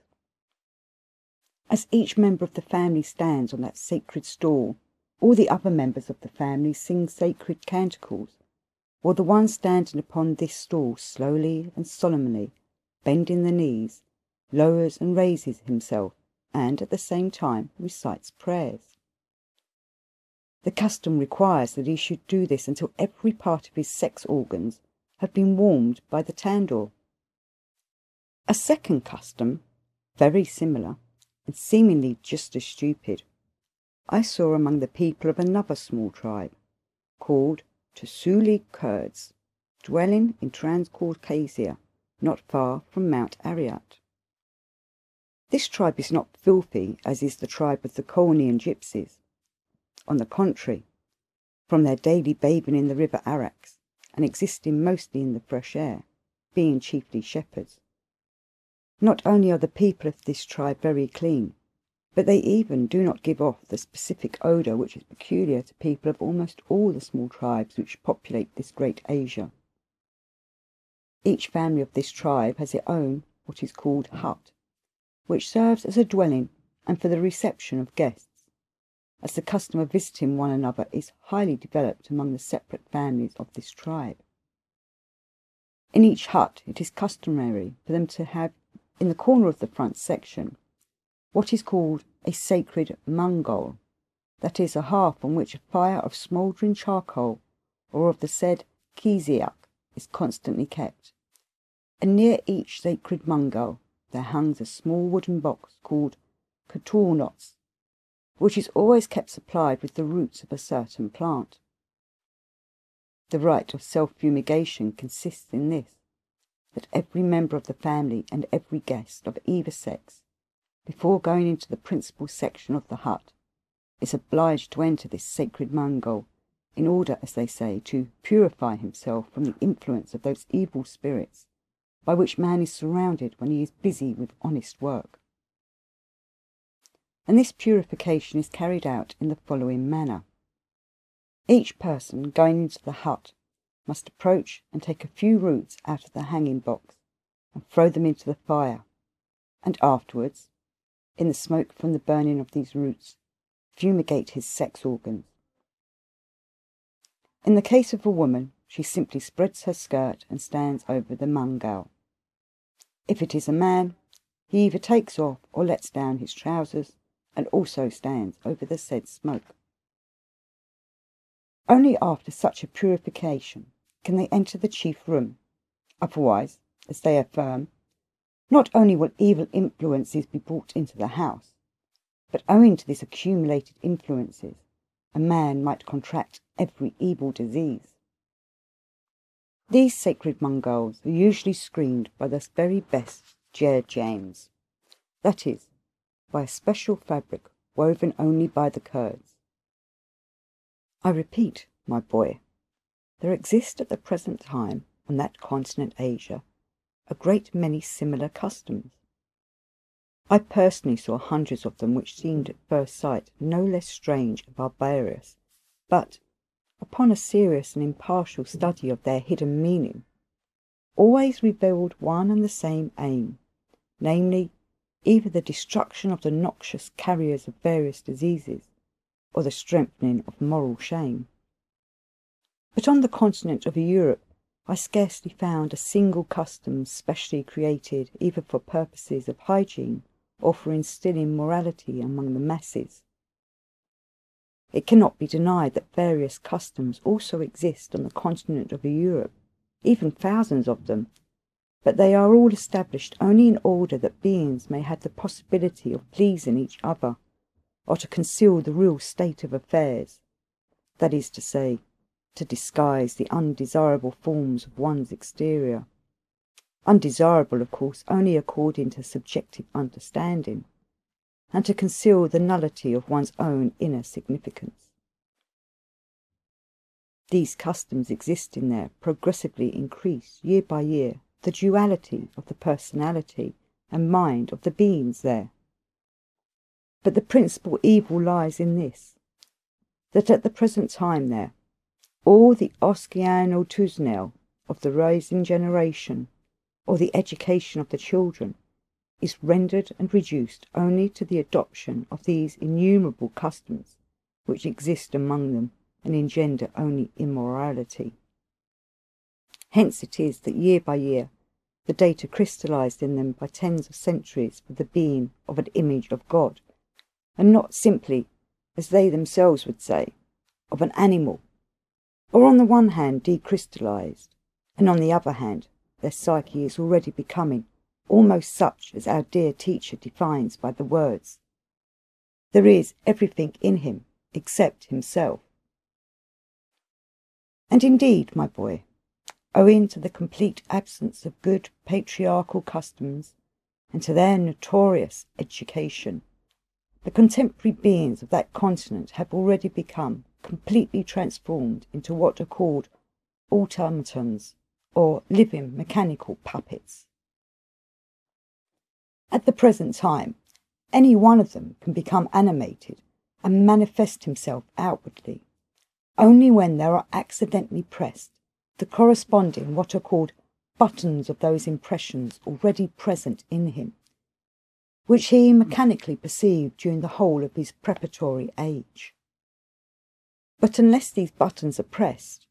As each member of the family stands on that sacred stool, all the other members of the family sing sacred canticles, while the one standing upon this stool slowly and solemnly, bending the knees, lowers and raises himself, and at the same time recites prayers. The custom requires that he should do this until every part of his sex organs have been warmed by the tandoor. A second custom, very similar, and seemingly just as stupid, I saw among the people of another small tribe, called Tsuli Kurds, dwelling in Transcaucasia, not far from Mount Ararat. This tribe is not filthy, as is the tribe of the Colnian gypsies. On the contrary, from their daily bathing in the river Arax, and existing mostly in the fresh air, being chiefly shepherds. Not only are the people of this tribe very clean, but they even do not give off the specific odour which is peculiar to people of almost all the small tribes which populate this great Asia. Each family of this tribe has its own, what is called hut, which serves as a dwelling and for the reception of guests, as the custom of visiting one another is highly developed among the separate families of this tribe. In each hut it is customary for them to have, in the corner of the front section, what is called a sacred mangol, that is, a hearth on which a fire of smouldering charcoal, or of the said kiziak, is constantly kept. And near each sacred mangol there hangs a small wooden box called katornots, which is always kept supplied with the roots of a certain plant. The rite of self-fumigation consists in this, that every member of the family and every guest of either sex, before going into the principal section of the hut, is obliged to enter this sacred mangol, in order, as they say, to purify himself from the influence of those evil spirits by which man is surrounded when he is busy with honest work. And this purification is carried out in the following manner. Each person going into the hut must approach and take a few roots out of the hanging box and throw them into the fire, and afterwards, in the smoke from the burning of these roots, fumigate his sex organs. In the case of a woman, she simply spreads her skirt and stands over the mangol. If it is a man, he either takes off or lets down his trousers and also stands over the said smoke. Only after such a purification can they enter the chief room. Otherwise, as they affirm, not only will evil influences be brought into the house, but owing to these accumulated influences, a man might contract every evil disease. These sacred Mongols are usually screened by the very best Gurdjieff, that is, by a special fabric woven only by the Kurds. I repeat, my boy, there exist at the present time on that continent Asia a great many similar customs. I personally saw hundreds of them which seemed at first sight no less strange and barbarous, but, upon a serious and impartial study of their hidden meaning, always revealed one and the same aim, namely, either the destruction of the noxious carriers of various diseases, or the strengthening of moral shame. But on the continent of Europe I scarcely found a single custom specially created either for purposes of hygiene or for instilling morality among the masses. It cannot be denied that various customs also exist on the continent of Europe, even thousands of them, but they are all established only in order that beings may have the possibility of pleasing each other, are to conceal the real state of affairs, that is to say, to disguise the undesirable forms of one's exterior. Undesirable, of course, only according to subjective understanding, and to conceal the nullity of one's own inner significance. These customs exist in there, progressively increase, year by year, the duality of the personality and mind of the beings there. But the principal evil lies in this, that at the present time there, all the Oskiano Tuznel of the rising generation, or the education of the children, is rendered and reduced only to the adoption of these innumerable customs which exist among them and engender only immorality. Hence it is that year by year the data crystallized in them by tens of centuries for the being of an image of God, and not simply, as they themselves would say, of an animal, or on the one hand decrystallized, and on the other hand their psyche is already becoming almost such as our dear teacher defines by the words, "There is everything in him except himself." And indeed, my boy, owing to the complete absence of good patriarchal customs and to their notorious education, the contemporary beings of that continent have already become completely transformed into what are called automatons, or living mechanical puppets. At the present time, any one of them can become animated and manifest himself outwardly, only when there are accidentally pressed the corresponding what are called buttons of those impressions already present in him, which he mechanically perceived during the whole of his preparatory age. But unless these buttons are pressed,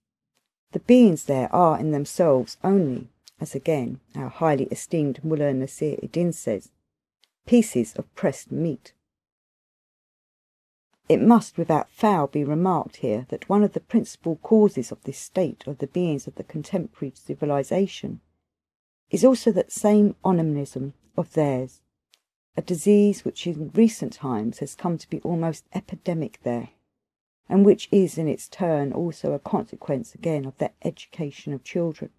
the beings there are in themselves only, as again our highly esteemed Mullah Nasir Eddin says, pieces of pressed meat. It must without foul be remarked here that one of the principal causes of this state of the beings of the contemporary civilization is also that same onanism of theirs, a disease which in recent times has come to be almost epidemic there, and which is in its turn also a consequence again of their education of children,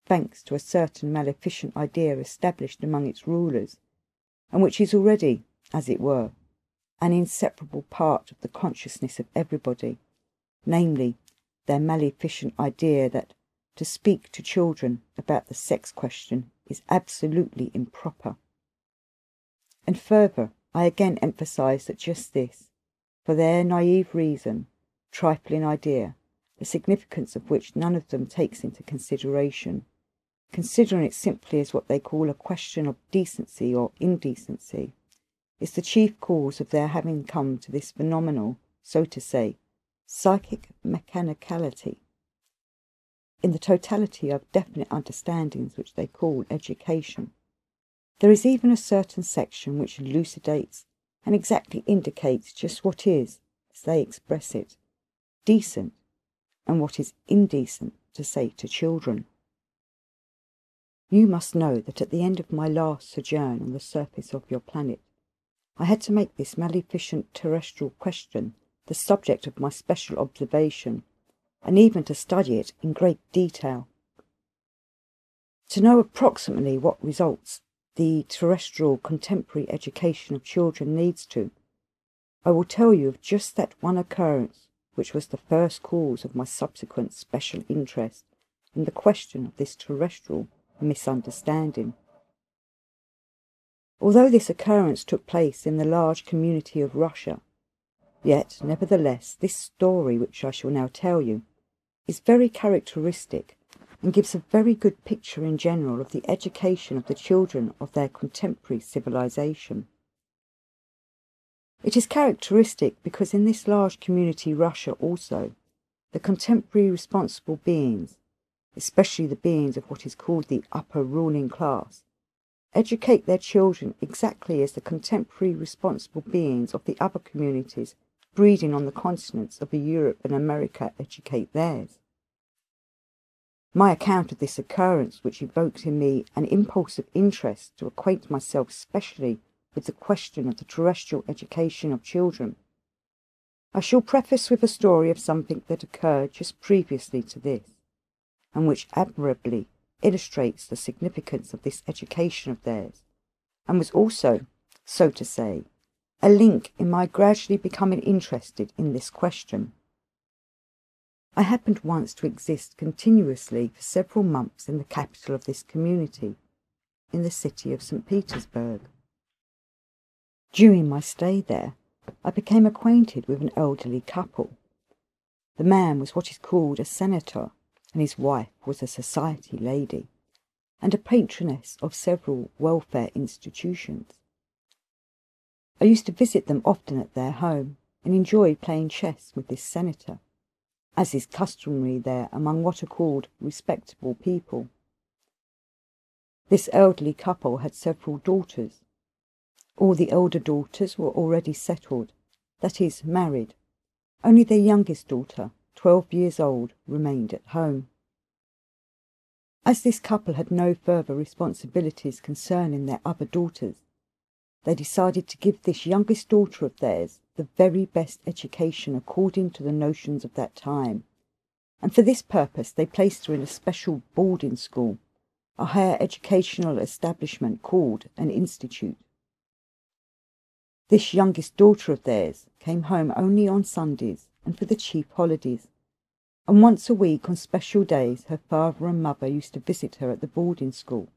thanks to a certain maleficent idea established among its rulers, and which is already, as it were, an inseparable part of the consciousness of everybody, namely, their maleficent idea that to speak to children about the sex question is absolutely improper. And further, I again emphasize that just this, for their naive reason, trifling idea, the significance of which none of them takes into consideration, considering it simply as what they call a question of decency or indecency, is the chief cause of their having come to this phenomenal, so to say, psychic mechanicality. In the totality of definite understandings which they call education, there is even a certain section which elucidates and exactly indicates just what is, as they express it, decent and what is indecent to say to children. You must know that at the end of my last sojourn on the surface of your planet, I had to make this maleficent terrestrial question the subject of my special observation, and even to study it in great detail. To know approximately what results the terrestrial contemporary education of children leads to, I will tell you of just that one occurrence which was the first cause of my subsequent special interest in the question of this terrestrial misunderstanding. Although this occurrence took place in the large community of Russia, yet, nevertheless, this story which I shall now tell you is very characteristic and gives a very good picture in general of the education of the children of their contemporary civilization. It is characteristic because in this large community Russia also, the contemporary responsible beings, especially the beings of what is called the upper ruling class, educate their children exactly as the contemporary responsible beings of the other communities breeding on the continents of Europe and America educate theirs. My account of this occurrence, which evoked in me an impulse of interest to acquaint myself specially with the question of the terrestrial education of children. I shall preface with a story of something that occurred just previously to this, and which admirably illustrates the significance of this education of theirs, and was also, so to say, a link in my gradually becoming interested in this question. I happened once to exist continuously for several months in the capital of this community, in the city of St. Petersburg. During my stay there, I became acquainted with an elderly couple. The man was what is called a senator, and his wife was a society lady, and a patroness of several welfare institutions. I used to visit them often at their home, and enjoyed playing chess with this senator, as is customary there among what are called respectable people. This elderly couple had several daughters. All the elder daughters were already settled, that is, married. Only their youngest daughter, 12 years old, remained at home. As this couple had no further responsibilities concerning their other daughters, they decided to give this youngest daughter of theirs the very best education according to the notions of that time, and for this purpose they placed her in a special boarding school, a higher educational establishment called an institute. This youngest daughter of theirs came home only on Sundays and for the chief holidays, and once a week on special days her father and mother used to visit her at the boarding school.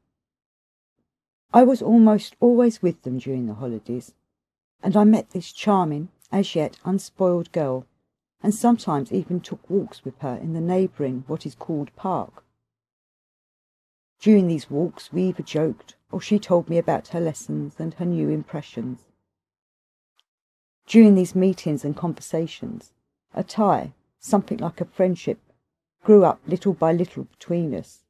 I was almost always with them during the holidays, and I met this charming, as yet unspoiled girl, and sometimes even took walks with her in the neighbouring what is called park. During these walks we either joked, or she told me about her lessons and her new impressions. During these meetings and conversations, a tie, something like a friendship, grew up little by little between us.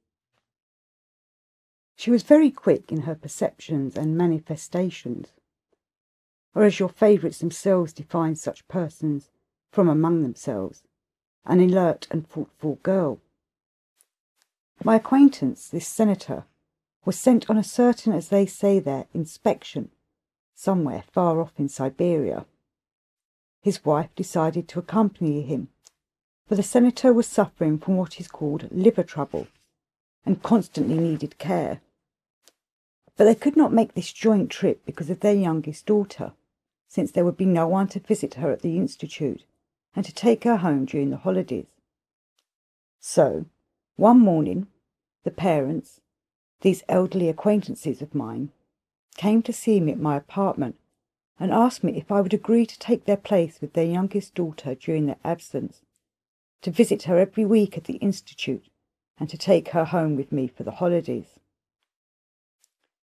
She was very quick in her perceptions and manifestations, or as your favourites themselves define such persons from among themselves, an alert and thoughtful girl. My acquaintance, this senator, was sent on a certain, as they say there, inspection, somewhere far off in Siberia. His wife decided to accompany him, for the senator was suffering from what is called liver trouble, and constantly needed care. But they could not make this joint trip because of their youngest daughter, since there would be no one to visit her at the institute and to take her home during the holidays. So, one morning, the parents, these elderly acquaintances of mine, came to see me at my apartment and asked me if I would agree to take their place with their youngest daughter during their absence, to visit her every week at the institute, and to take her home with me for the holidays.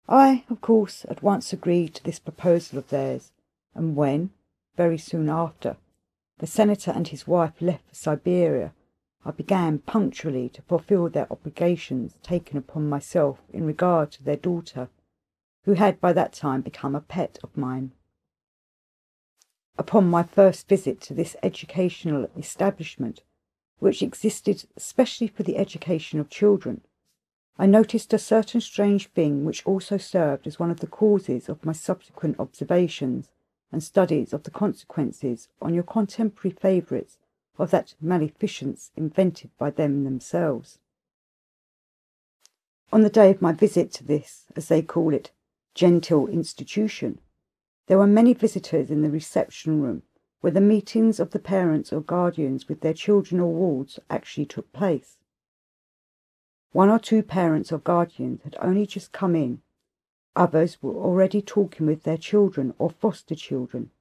I, of course, at once agreed to this proposal of theirs, and when, very soon after, the senator and his wife left for Siberia, I began punctually to fulfil their obligations taken upon myself in regard to their daughter, who had by that time become a pet of mine. Upon my first visit to this educational establishment, which existed specially for the education of children, I noticed a certain strange thing which also served as one of the causes of my subsequent observations and studies of the consequences on your contemporary favourites of that maleficence invented by them themselves. On the day of my visit to this, as they call it, genteel institution, there were many visitors in the reception room, where the meetings of the parents or guardians with their children or wards actually took place. One or two parents or guardians had only just come in. Others were already talking with their children or foster children.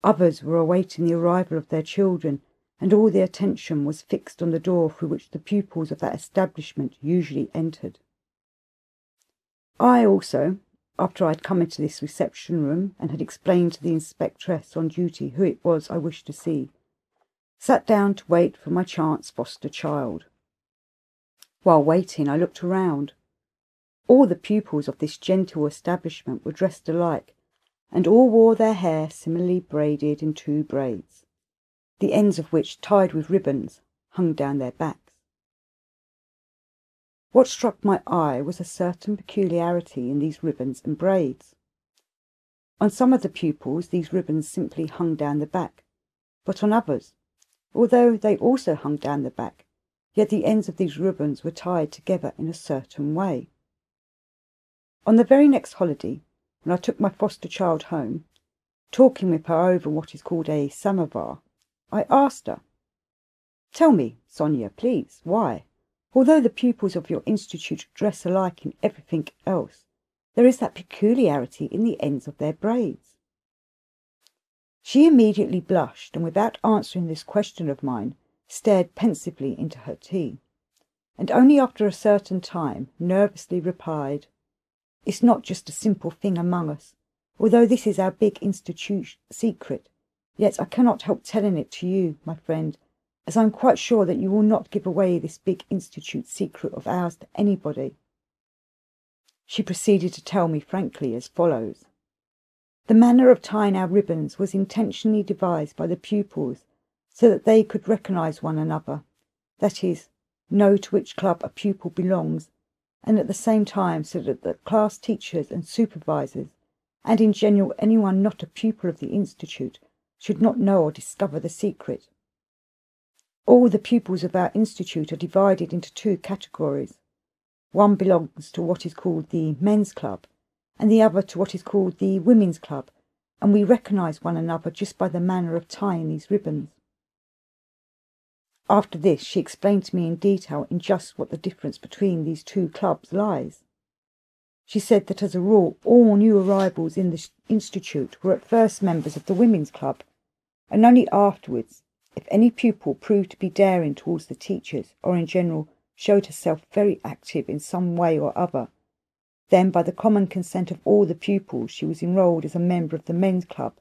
Others were awaiting the arrival of their children, and all their attention was fixed on the door through which the pupils of that establishment usually entered. I also, after I had come into this reception room and had explained to the inspectress on duty who it was I wished to see, sat down to wait for my chance foster child. While waiting, I looked around. All the pupils of this gentle establishment were dressed alike, and all wore their hair similarly braided in 2 braids, the ends of which, tied with ribbons, hung down their backs. What struck my eye was a certain peculiarity in these ribbons and braids. On some of the pupils these ribbons simply hung down the back, but on others, although they also hung down the back, yet the ends of these ribbons were tied together in a certain way. On the very next holiday, when I took my foster child home, talking with her over what is called a samovar, I asked her, "Tell me, Sonia, please, why, although the pupils of your institute dress alike in everything else, there is that peculiarity in the ends of their braids?" She immediately blushed, and without answering this question of mine, stared pensively into her tea, and only after a certain time nervously replied, "It's not just a simple thing among us. Although this is our big institute secret, yet I cannot help telling it to you, my friend, as I am quite sure that you will not give away this big institute secret of ours to anybody." She proceeded to tell me frankly as follows. The manner of tying our ribbons was intentionally devised by the pupils so that they could recognise one another, that is, know to which club a pupil belongs, and at the same time so that the class teachers and supervisors, and in general anyone not a pupil of the institute, should not know or discover the secret. All the pupils of our institute are divided into two categories. One belongs to what is called the men's club, and the other to what is called the women's club, and we recognise one another just by the manner of tying these ribbons. After this she explained to me in detail in just what the difference between these two clubs lies. She said that as a rule all new arrivals in the institute were at first members of the women's club, and only afterwards, if any pupil proved to be daring towards the teachers, or in general showed herself very active in some way or other, then by the common consent of all the pupils she was enrolled as a member of the men's club,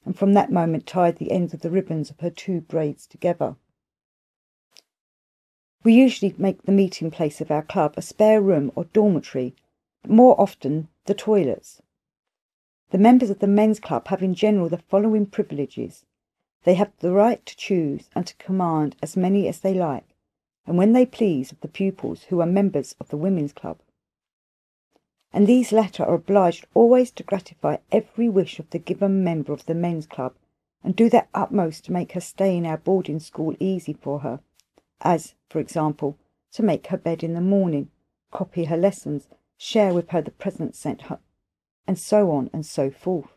and from that moment tied the ends of the ribbons of her two braids together. We usually make the meeting place of our club a spare room or dormitory, but more often the toilets. The members of the men's club have in general the following privileges. They have the right to choose and to command as many as they like, and when they please, of the pupils who are members of the women's club. And these latter are obliged always to gratify every wish of the given member of the men's club, and do their utmost to make her stay in our boarding school easy for her, as, for example, to make her bed in the morning, copy her lessons, share with her the presents sent her, and so on and so forth.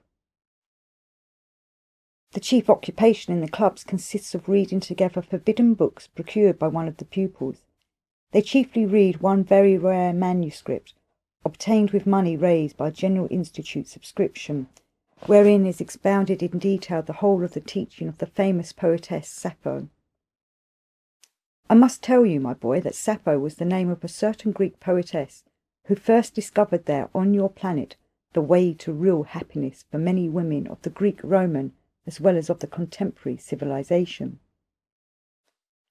The chief occupation in the clubs consists of reading together forbidden books procured by one of the pupils. They chiefly read one very rare manuscript, obtained with money raised by General Institute subscription, wherein is expounded in detail the whole of the teaching of the famous poetess Sappho. I must tell you, my boy, that Sappho was the name of a certain Greek poetess who first discovered there on your planet the way to real happiness for many women of the Greek-Roman as well as of the contemporary civilization.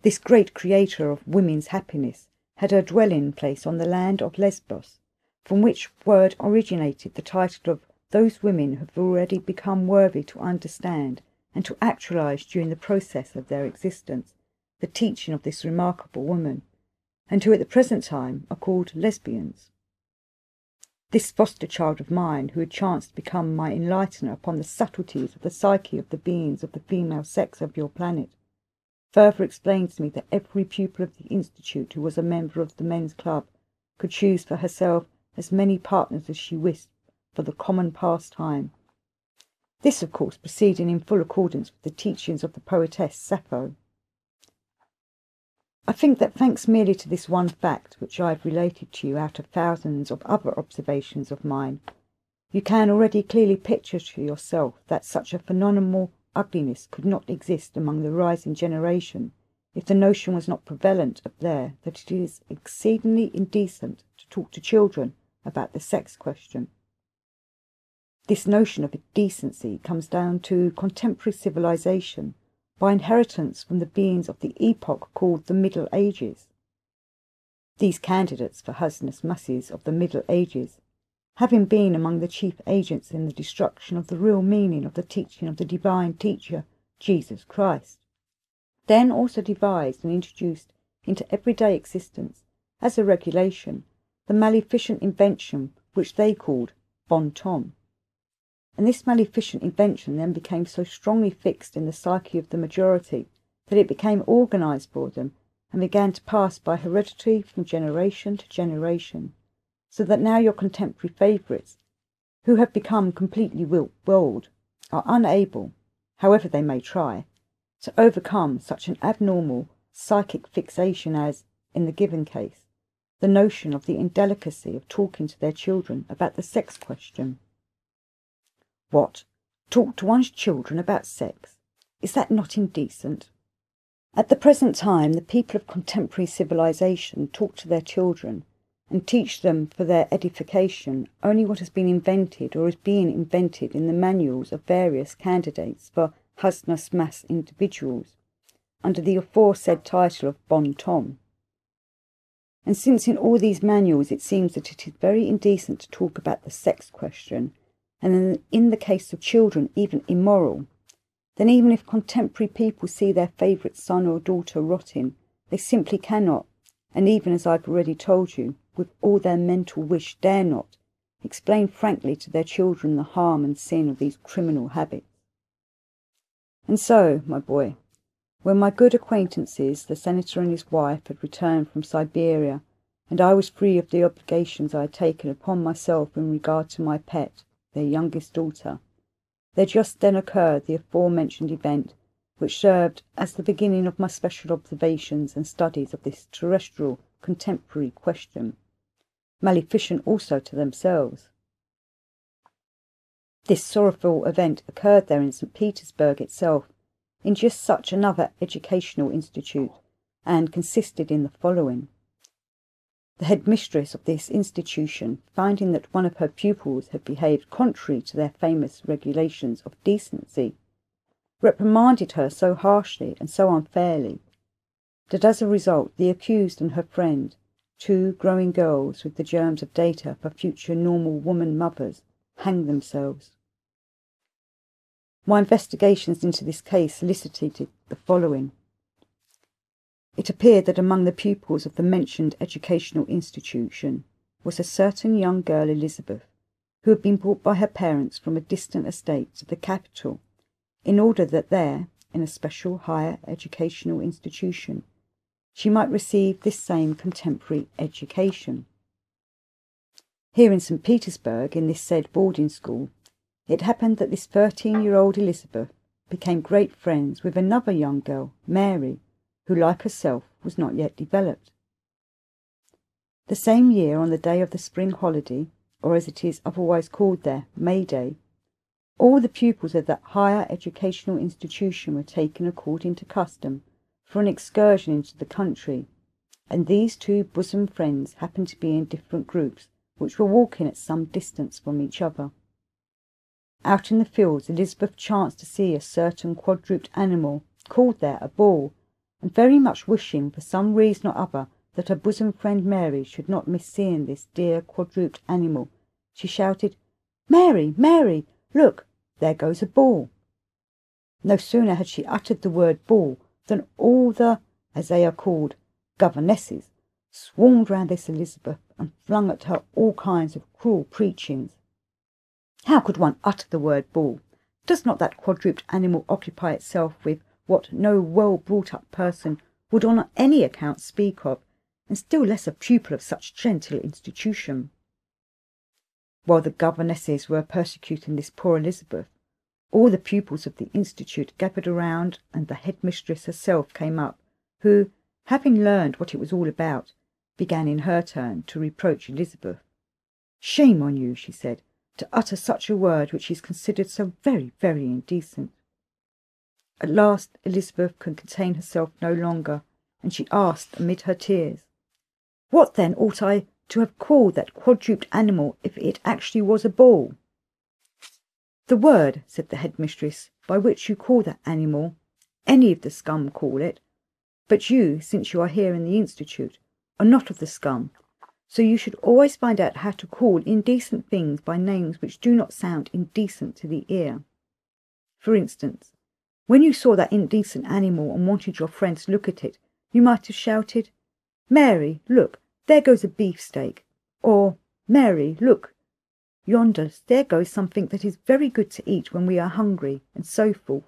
This great creator of women's happiness had her dwelling place on the land of Lesbos, from which word originated the title of those women who have already become worthy to understand and to actualize during the process of their existence the teaching of this remarkable woman, and who at the present time are called lesbians. This foster child of mine, who had chanced to become my enlightener upon the subtleties of the psyche of the beings of the female sex of your planet, further explained to me that every pupil of the Institute who was a member of the men's club could choose for herself as many partners as she wished for the common pastime. This, of course, proceeding in full accordance with the teachings of the poetess Sappho. I think that thanks merely to this one fact, which I have related to you out of thousands of other observations of mine, you can already clearly picture to yourself that such a phenomenal ugliness could not exist among the rising generation if the notion was not prevalent up there that it is exceedingly indecent to talk to children about the sex question. This notion of decency comes down to contemporary civilization by inheritance from the beings of the epoch called the Middle Ages. These candidates for husness musses of the Middle Ages, having been among the chief agents in the destruction of the real meaning of the teaching of the divine teacher, Jesus Christ, then also devised and introduced into everyday existence, as a regulation, the maleficent invention which they called bon ton. and this maleficent invention then became so strongly fixed in the psyche of the majority that it became organised for them and began to pass by heredity from generation to generation, so that now your contemporary favourites, who have become completely willed, are unable, however they may try, to overcome such an abnormal psychic fixation as, in the given case, the notion of the indelicacy of talking to their children about the sex question. What? Talk to one's children about sex? Is that not indecent? At the present time, the people of contemporary civilization talk to their children and teach them for their edification only what has been invented or is being invented in the manuals of various candidates for Husnus Mass individuals, under the aforesaid title of Bon Tom. And since in all these manuals it seems that it is very indecent to talk about the sex question, and in the case of children even immoral, then even if contemporary people see their favourite son or daughter rotting, they simply cannot, and even as I've already told you, with all their mental wish dare not, explain frankly to their children the harm and sin of these criminal habits. And so, my boy, when my good acquaintances, the senator and his wife, had returned from Siberia, and I was free of the obligations I had taken upon myself in regard to my pet, their youngest daughter, there just then occurred the aforementioned event, which served as the beginning of my special observations and studies of this terrestrial contemporary question, maleficent also to themselves. This sorrowful event occurred there in St. Petersburg itself, in just such another educational institute, and consisted in the following. The headmistress of this institution, finding that one of her pupils had behaved contrary to their famous regulations of decency, reprimanded her so harshly and so unfairly that as a result the accused and her friend, two growing girls with the germs of data for future normal woman mothers, hanged themselves. My investigations into this case elicited the following. It appeared that among the pupils of the mentioned educational institution was a certain young girl, Elizabeth, who had been brought by her parents from a distant estate to the capital, in order that there, in a special higher educational institution, she might receive this same contemporary education. Here in St. Petersburg, in this said boarding school, it happened that this 13-year-old Elizabeth became great friends with another young girl, Mary, who, like herself, was not yet developed. The same year, on the day of the spring holiday, or as it is otherwise called there, May Day, all the pupils of that higher educational institution were taken according to custom for an excursion into the country, and these two bosom friends happened to be in different groups, which were walking at some distance from each other. Out in the fields Elizabeth chanced to see a certain quadruped animal, called there a bull, and very much wishing for some reason or other that her bosom friend Mary should not miss seeing this dear quadruped animal, she shouted, "Mary, Mary, look, there goes a bull." No sooner had she uttered the word bull than all the, as they are called, governesses, swarmed round this Elizabeth and flung at her all kinds of cruel preachings. How could one utter the word bull? Does not that quadruped animal occupy itself with what no well-brought-up person would on any account speak of, and still less a pupil of such gentle institution? While the governesses were persecuting this poor Elizabeth, all the pupils of the institute gathered around, and the headmistress herself came up, who, having learned what it was all about, began in her turn to reproach Elizabeth. "Shame on you," she said, "to utter such a word which is considered so very, very indecent." At last Elizabeth could contain herself no longer, and she asked amid her tears, "What then ought I to have called that quadruped animal if it actually was a bull?" "The word," said the headmistress, "by which you call that animal, any of the scum call it, but you, since you are here in the institute, are not of the scum, so you should always find out how to call indecent things by names which do not sound indecent to the ear. For instance, when you saw that indecent animal and wanted your friend to look at it, you might have shouted, 'Mary, look, there goes a beefsteak,' or 'Mary, look, Yonder, there goes something that is very good to eat when we are hungry, and so forth.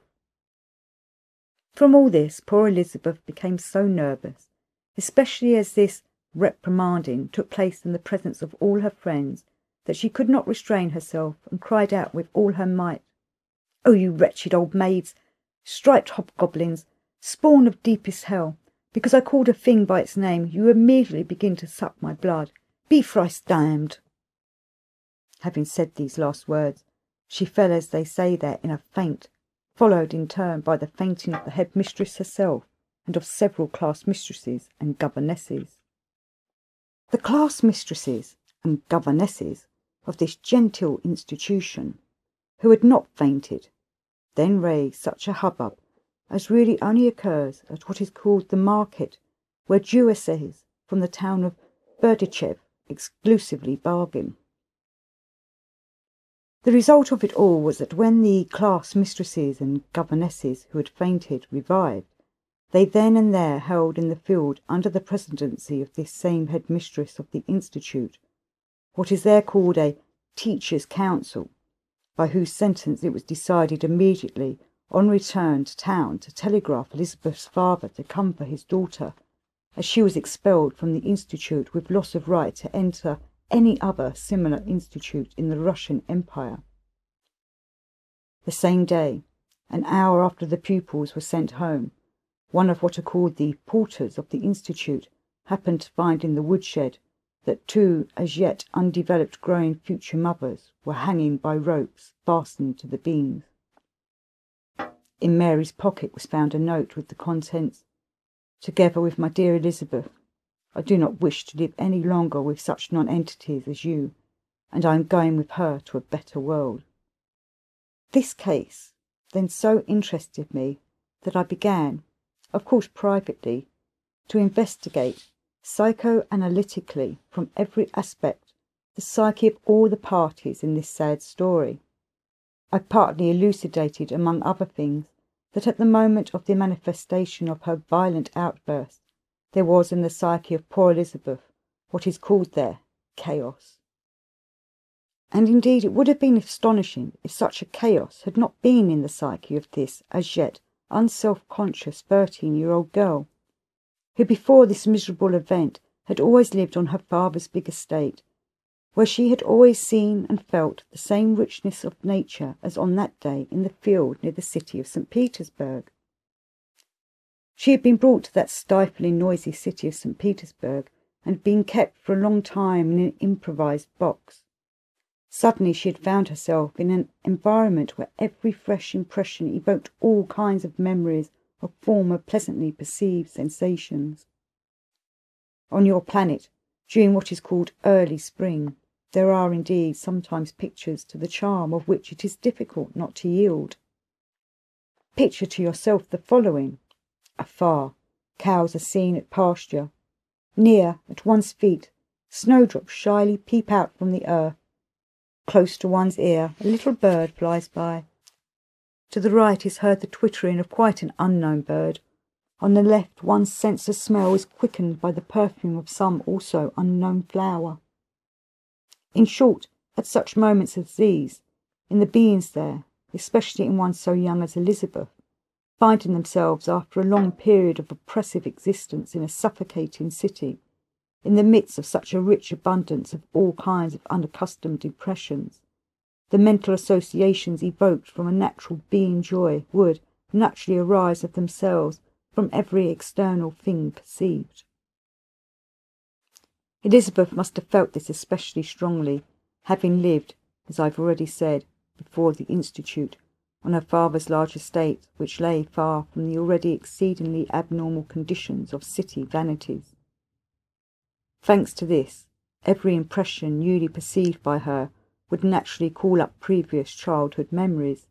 From all this poor Elizabeth became so nervous, especially as this reprimanding took place in the presence of all her friends, that she could not restrain herself, and cried out with all her might, "Oh, you wretched old maids, striped hobgoblins, spawn of deepest hell, because I called a thing by its name, you immediately begin to suck my blood. Be thrice damned." Having said these last words, she fell, as they say there, in a faint, followed in turn by the fainting of the head mistress herself, and of several class mistresses and governesses. The class mistresses and governesses of this genteel institution, who had not fainted, then raised such a hubbub as really only occurs at what is called the market, where Jewesses from the town of Gurdjieff exclusively bargain. The result of it all was that when the class mistresses and governesses who had fainted revived, they then and there held in the field, under the presidency of this same head mistress of the institute, what is there called a teachers' council, by whose sentence it was decided immediately on return to town to telegraph Elizabeth's father to come for his daughter, as she was expelled from the institute with loss of right to enter any other similar institute in the Russian Empire. The same day, an hour after the pupils were sent home, one of what are called the porters of the institute happened to find in the woodshed that two as yet undeveloped growing future mothers were hanging by ropes fastened to the beams. In Mary's pocket was found a note with the contents, "Together with my dear Elizabeth, I do not wish to live any longer with such nonentities as you, and I am going with her to a better world." This case then so interested me that I began, of course privately, to investigate psychoanalytically from every aspect the psyche of all the parties in this sad story. I partly elucidated, among other things, that at the moment of the manifestation of her violent outburst there was in the psyche of poor Elizabeth what is called there chaos. And indeed it would have been astonishing if such a chaos had not been in the psyche of this as yet unself-conscious 13-year-old girl, who before this miserable event had always lived on her father's big estate, where she had always seen and felt the same richness of nature as on that day in the field near the city of St. Petersburg. She had been brought to that stifling, noisy city of St. Petersburg, and had been kept for a long time in an improvised box. Suddenly she had found herself in an environment where every fresh impression evoked all kinds of memories of former pleasantly perceived sensations. On your planet, during what is called early spring, there are indeed sometimes pictures to the charm of which it is difficult not to yield. Picture to yourself the following. Afar, cows are seen at pasture. Near, at one's feet, snowdrops shyly peep out from the earth. Close to one's ear, a little bird flies by. To the right is heard the twittering of quite an unknown bird. On the left, one's sense of smell is quickened by the perfume of some also unknown flower. In short, at such moments as these, in the beings there, especially in one so young as Elizabeth, finding themselves after a long period of oppressive existence in a suffocating city, in the midst of such a rich abundance of all kinds of unaccustomed impressions, the mental associations evoked from a natural being joy would naturally arise of themselves from every external thing perceived. Elizabeth must have felt this especially strongly, having lived, as I've already said, before the Institute, on her father's large estate, which lay far from the already exceedingly abnormal conditions of city vanities. Thanks to this, every impression newly perceived by her would naturally call up previous childhood memories,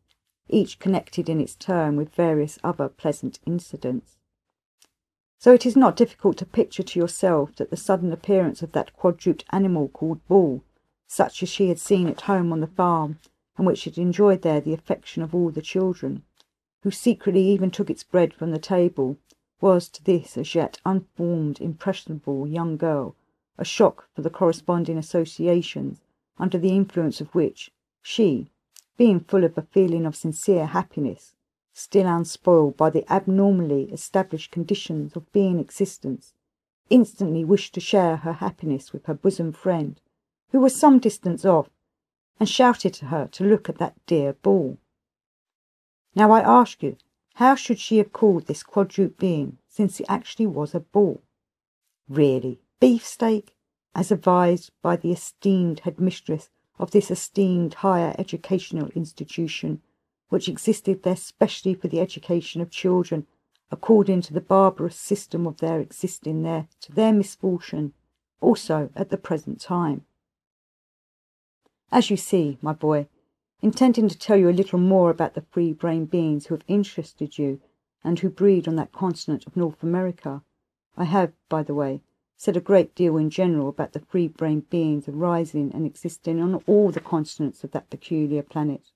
each connected in its turn with various other pleasant incidents. So it is not difficult to picture to yourself that the sudden appearance of that quadruped animal called Bull, such as she had seen at home on the farm, and which had enjoyed there the affection of all the children, who secretly even took its bread from the table, was to this as yet unformed, impressionable young girl a shock for the corresponding associations under the influence of which she, being full of a feeling of sincere happiness, still unspoiled by the abnormally established conditions of being existence, instantly wished to share her happiness with her bosom friend, who was some distance off, and shouted to her to look at that dear ball. Now I ask you, how should she have called this quadruped being, since it actually was a ball? Really, beefsteak, as advised by the esteemed headmistress of this esteemed higher educational institution, which existed there specially for the education of children, according to the barbarous system of their existing there, to their misfortune, also at the present time. As you see, my boy, intending to tell you a little more about the free-brain beings who have interested you and who breed on that continent of North America, I have, by the way, said a great deal in general about the free-brain beings arising and existing on all the continents of that peculiar planet.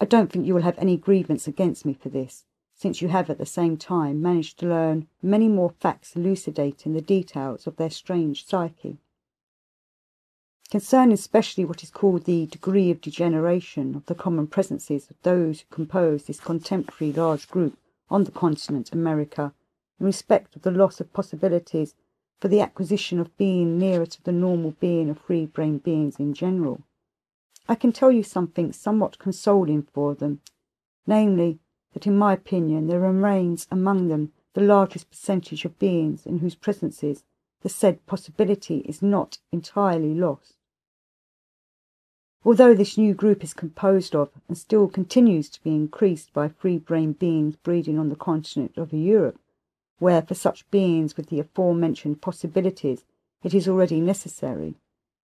I don't think you will have any grievance against me for this, since you have at the same time managed to learn many more facts elucidating the details of their strange psyche. Concerning especially what is called the degree of degeneration of the common presences of those who compose this contemporary large group on the continent America, in respect of the loss of possibilities for the acquisition of being nearer to the normal being of free-brain beings in general, I can tell you something somewhat consoling for them, namely, that in my opinion there remains among them the largest percentage of beings in whose presences the said possibility is not entirely lost. Although this new group is composed of, and still continues to be increased by free-brain beings breeding on the continent of Europe, where for such beings with the aforementioned possibilities it is already necessary,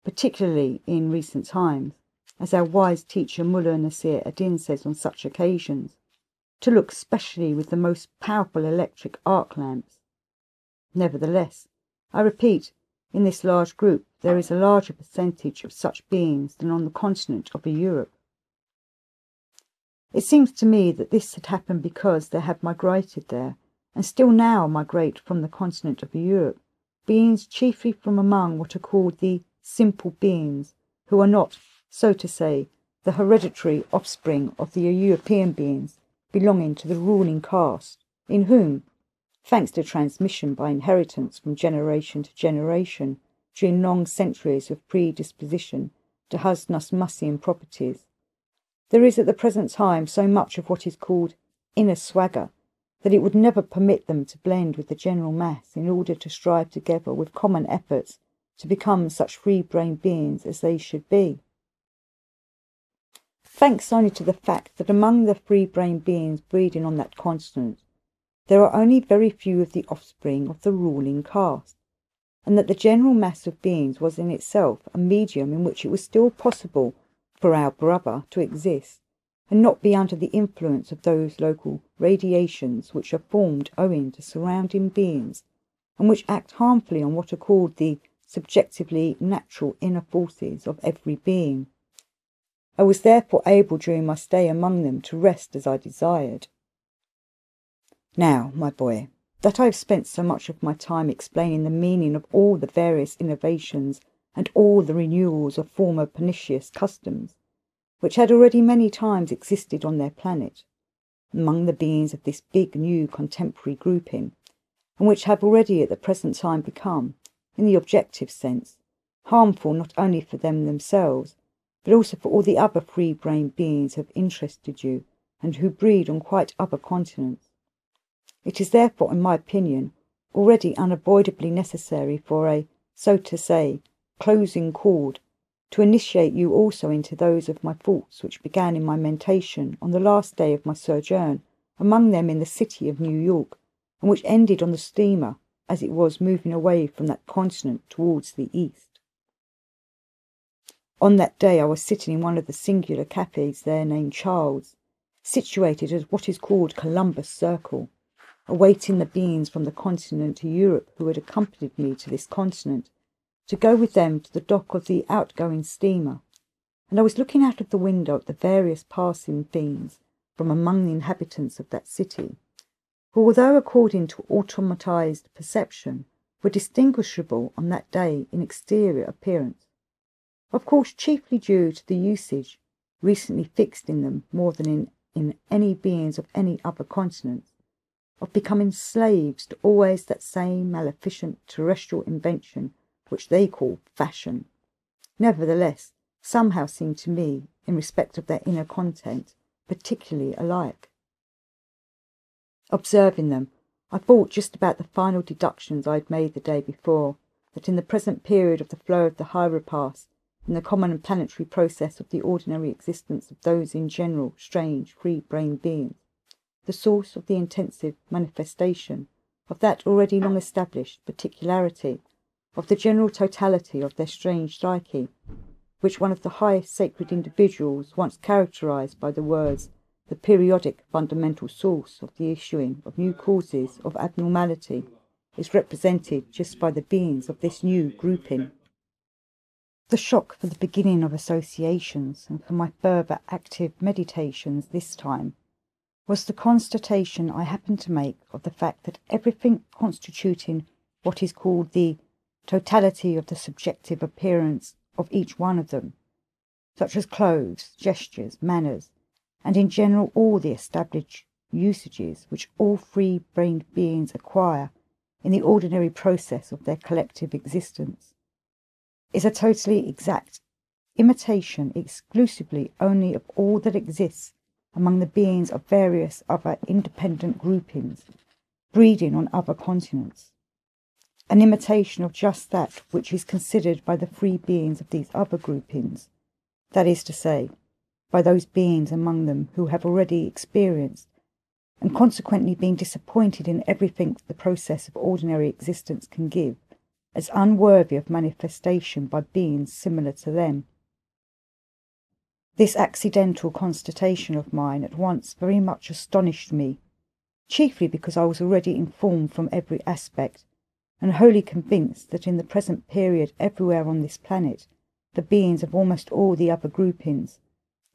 particularly in recent times, as our wise teacher Mullah Nasir ad-Din says on such occasions, to look specially with the most powerful electric arc lamps. Nevertheless, I repeat, in this large group there is a larger percentage of such beings than on the continent of Europe. It seems to me that this had happened because there have migrated there, and still now migrate from the continent of Europe, beings chiefly from among what are called the simple beings, who are not, so to say, the hereditary offspring of the European beings belonging to the ruling caste, in whom, thanks to transmission by inheritance from generation to generation during long centuries of predisposition to Hasnus-Mussian properties, there is at the present time so much of what is called inner swagger that it would never permit them to blend with the general mass in order to strive together with common efforts to become such free-brain beings as they should be. Thanks only to the fact that among the free-brain beings breeding on that continent, there are only very few of the offspring of the ruling caste, and that the general mass of beings was in itself a medium in which it was still possible for our brother to exist, and not be under the influence of those local radiations which are formed owing to surrounding beings, and which act harmfully on what are called the subjectively natural inner forces of every being. I was therefore able during my stay among them to rest as I desired. Now, my boy, that I have spent so much of my time explaining the meaning of all the various innovations and all the renewals of former pernicious customs, which had already many times existed on their planet, among the beings of this big new contemporary grouping, and which have already at the present time become, in the objective sense, harmful not only for them themselves, but also for all the other free-brained beings who have interested you and who breed on quite other continents. It is therefore, in my opinion, already unavoidably necessary for a, so to say, closing chord, to initiate you also into those of my thoughts which began in my mentation on the last day of my sojourn among them in the city of New York, and which ended on the steamer as it was moving away from that continent towards the east. On that day I was sitting in one of the singular cafes there named Charles, situated at what is called Columbus Circle, awaiting the beings from the continent to Europe who had accompanied me to this continent, to go with them to the dock of the outgoing steamer, and I was looking out of the window at the various passing beings from among the inhabitants of that city, who, although according to automatized perception, were distinguishable on that day in exterior appearance, of course chiefly due to the usage recently fixed in them more than in any beings of any other continent, of becoming slaves to always that same maleficent terrestrial invention which they call fashion, nevertheless somehow seem to me, in respect of their inner content, particularly alike. Observing them, I thought just about the final deductions I had made the day before, that in the present period of the flow of the hieropaths, in the common and planetary process of the ordinary existence of those in general strange free-brained beings, the source of the intensive manifestation of that already long established particularity of the general totality of their strange psyche, which one of the high sacred individuals once characterized by the words the periodic fundamental source of the issuing of new causes of abnormality, is represented just by the beings of this new grouping. The shock for the beginning of associations and for my further active meditations this time was the constatation I happened to make of the fact that everything constituting what is called the totality of the subjective appearance of each one of them, such as clothes, gestures, manners, and in general all the established usages which all free-brained beings acquire in the ordinary process of their collective existence, is a totally exact imitation exclusively only of all that exists among the beings of various other independent groupings, breeding on other continents, an imitation of just that which is considered by the free beings of these other groupings, that is to say, by those beings among them who have already experienced, and consequently been disappointed in everything the process of ordinary existence can give, as unworthy of manifestation by beings similar to them. This accidental constatation of mine at once very much astonished me, chiefly because I was already informed from every aspect, and wholly convinced that in the present period everywhere on this planet, the beings of almost all the other groupings,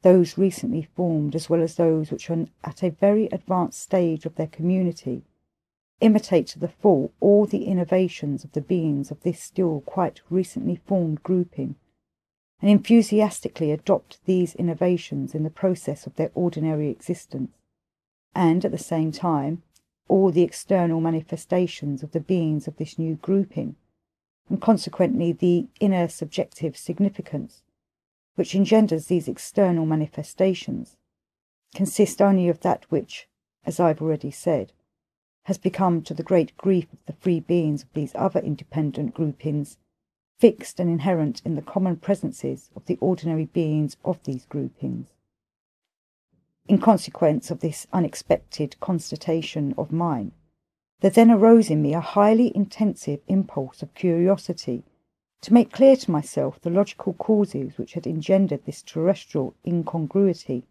those recently formed as well as those which are at a very advanced stage of their community, imitate to the full all the innovations of the beings of this still quite recently formed grouping, and enthusiastically adopt these innovations in the process of their ordinary existence, and at the same time all the external manifestations of the beings of this new grouping, and consequently the inner subjective significance which engenders these external manifestations, consist only of that which, as I have already said, has become, to the great grief of the free beings of these other independent groupings, fixed and inherent in the common presences of the ordinary beings of these groupings. In consequence of this unexpected constatation of mine, there then arose in me a highly intensive impulse of curiosity to make clear to myself the logical causes which had engendered this terrestrial incongruity.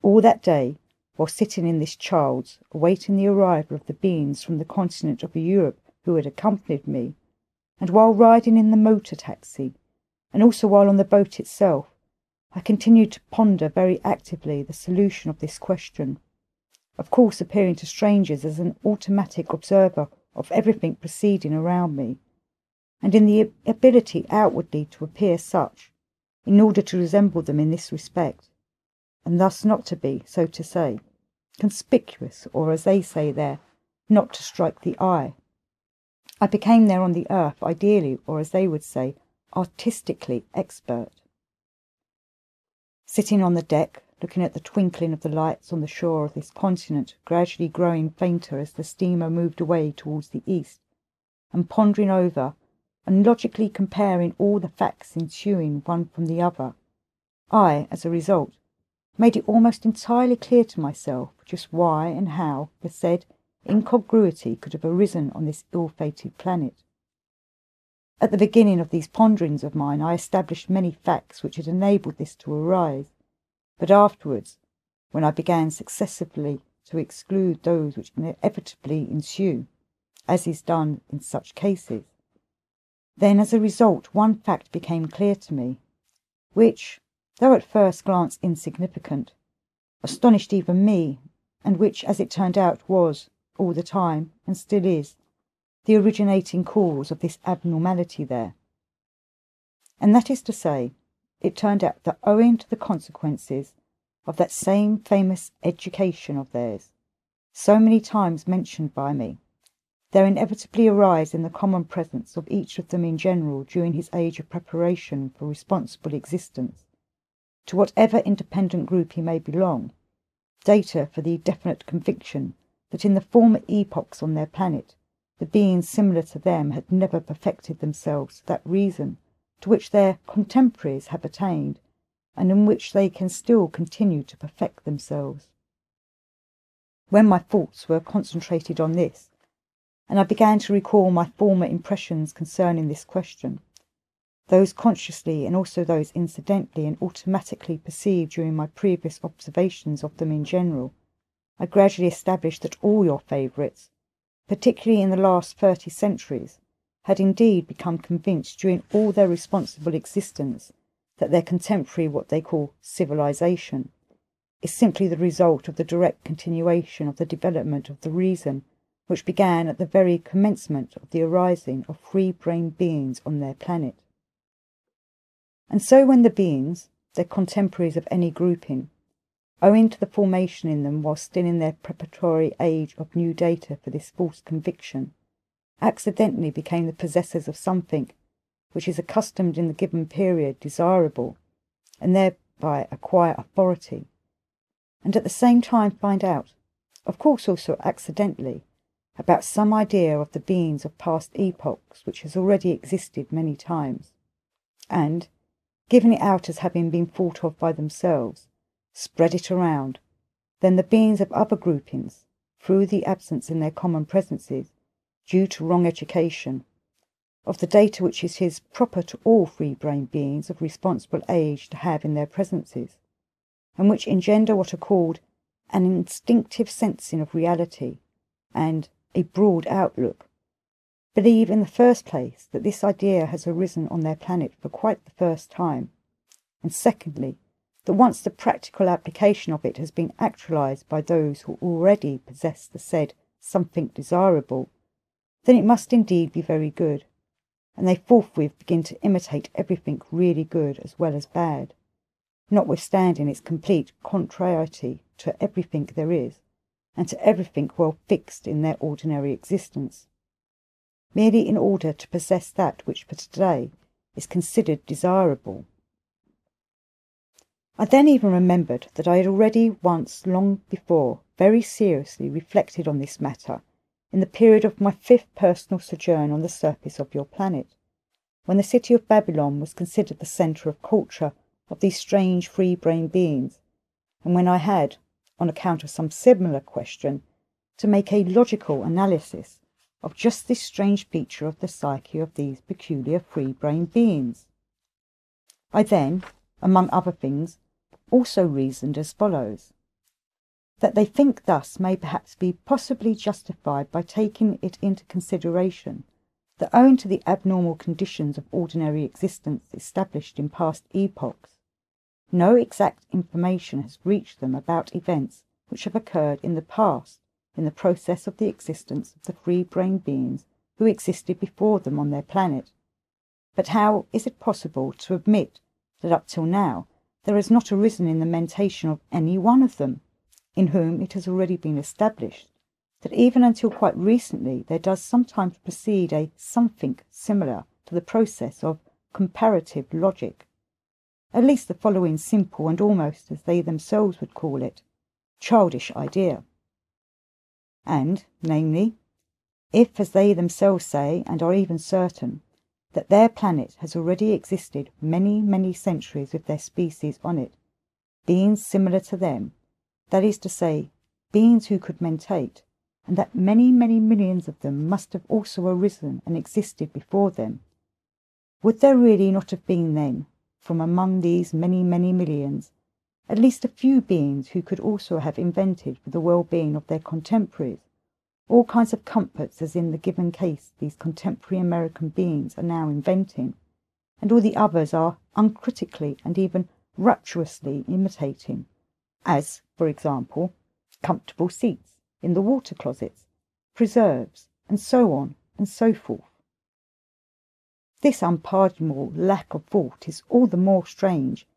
All that day, while sitting in this child's, awaiting the arrival of the beings from the continent of Europe who had accompanied me, and while riding in the motor taxi, and also while on the boat itself, I continued to ponder very actively the solution of this question, of course appearing to strangers as an automatic observer of everything proceeding around me, and in the ability outwardly to appear such, in order to resemble them in this respect, and thus not to be, so to say, conspicuous, or as they say there, not to strike the eye. I became there on the earth ideally, or as they would say, artistically expert. Sitting on the deck, looking at the twinkling of the lights on the shore of this continent gradually growing fainter as the steamer moved away towards the east, and pondering over and logically comparing all the facts ensuing one from the other, I, as a result, made it almost entirely clear to myself just why and how the said incongruity could have arisen on this ill-fated planet. At the beginning of these ponderings of mine I established many facts which had enabled this to arise, but afterwards, when I began successively to exclude those which inevitably ensue, as is done in such cases, then as a result one fact became clear to me, which, though at first glance insignificant, astonished even me, and which, as it turned out, was, all the time, and still is, the originating cause of this abnormality there. And that is to say, it turned out that owing to the consequences of that same famous education of theirs, so many times mentioned by me, there inevitably arise in the common presence of each of them in general during his age of preparation for responsible existence, to whatever independent group he may belong, data for the definite conviction that in the former epochs on their planet, the beings similar to them had never perfected themselves to that reason to which their contemporaries have attained, and in which they can still continue to perfect themselves. When my thoughts were concentrated on this, and I began to recall my former impressions concerning this question, those consciously and also those incidentally and automatically perceived during my previous observations of them in general, I gradually established that all your favourites, particularly in the last 30 centuries, had indeed become convinced during all their responsible existence that their contemporary, what they call civilization, is simply the result of the direct continuation of the development of the reason which began at the very commencement of the arising of free-brained beings on their planet. And so when the beings, their contemporaries of any grouping, owing to the formation in them while still in their preparatory age of new data for this false conviction, accidentally became the possessors of something which is accustomed in the given period desirable, and thereby acquire authority, and at the same time find out, of course also accidentally, about some idea of the beings of past epochs which has already existed many times, and, giving it out as having been thought of by themselves, spread it around, then the beings of other groupings, through the absence in their common presences, due to wrong education, of the data which it is proper to all free-brained beings of responsible age to have in their presences, and which engender what are called an instinctive sensing of reality and a broad outlook, believe in the first place that this idea has arisen on their planet for quite the first time, and secondly, that once the practical application of it has been actualized by those who already possess the said something desirable, then it must indeed be very good, and they forthwith begin to imitate everything really good as well as bad, notwithstanding its complete contrariety to everything there is, and to everything well fixed in their ordinary existence, merely in order to possess that which for today is considered desirable. I then even remembered that I had already once long before very seriously reflected on this matter in the period of my 5th personal sojourn on the surface of your planet, when the city of Babylon was considered the centre of culture of these strange free-brained beings, and when I had, on account of some similar question, to make a logical analysis of just this strange feature of the psyche of these peculiar free-brained beings. I then, among other things, also reasoned as follows: that they think thus may perhaps be possibly justified by taking it into consideration that owing to the abnormal conditions of ordinary existence established in past epochs, no exact information has reached them about events which have occurred in the past in the process of the existence of the free-brained beings who existed before them on their planet. But how is it possible to admit that up till now there has not arisen in the mentation of any one of them, in whom it has already been established that even until quite recently there does sometimes proceed a something similar to the process of comparative logic, at least the following simple and almost, as they themselves would call it, childish idea. And, namely, if, as they themselves say, and are even certain, that their planet has already existed many, many centuries with their species on it, beings similar to them, that is to say, beings who could mentate, and that many, many millions of them must have also arisen and existed before them, would there really not have been then, from among these many, many millions, at least a few beings who could also have invented for the well-being of their contemporaries all kinds of comforts, as in the given case these contemporary American beings are now inventing, and all the others are uncritically and even rapturously imitating, as, for example, comfortable seats in the water closets, preserves, and so on and so forth. This unpardonable lack of thought is all the more strange,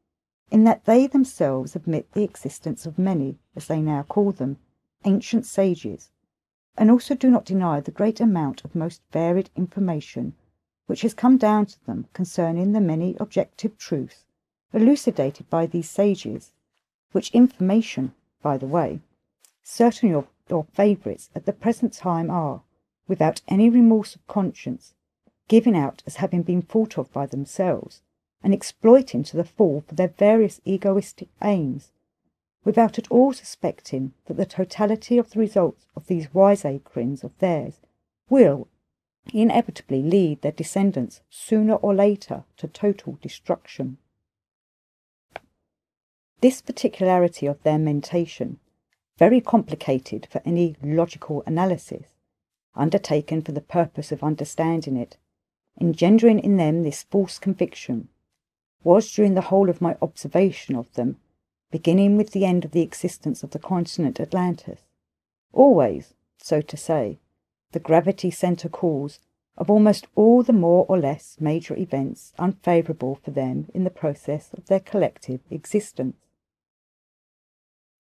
in that they themselves admit the existence of many, as they now call them, ancient sages, and also do not deny the great amount of most varied information which has come down to them concerning the many objective truths elucidated by these sages, which information, by the way, certain of your favourites at the present time are, without any remorse of conscience, given out as having been thought of by themselves, and exploiting to the full for their various egoistic aims, without at all suspecting that the totality of the results of these wiseacrings of theirs will inevitably lead their descendants sooner or later to total destruction. This particularity of their mentation, very complicated for any logical analysis, undertaken for the purpose of understanding it, engendering in them this false conviction, was during the whole of my observation of them, beginning with the end of the existence of the continent Atlantis, always, so to say, the gravity centre cause of almost all the more or less major events unfavourable for them in the process of their collective existence.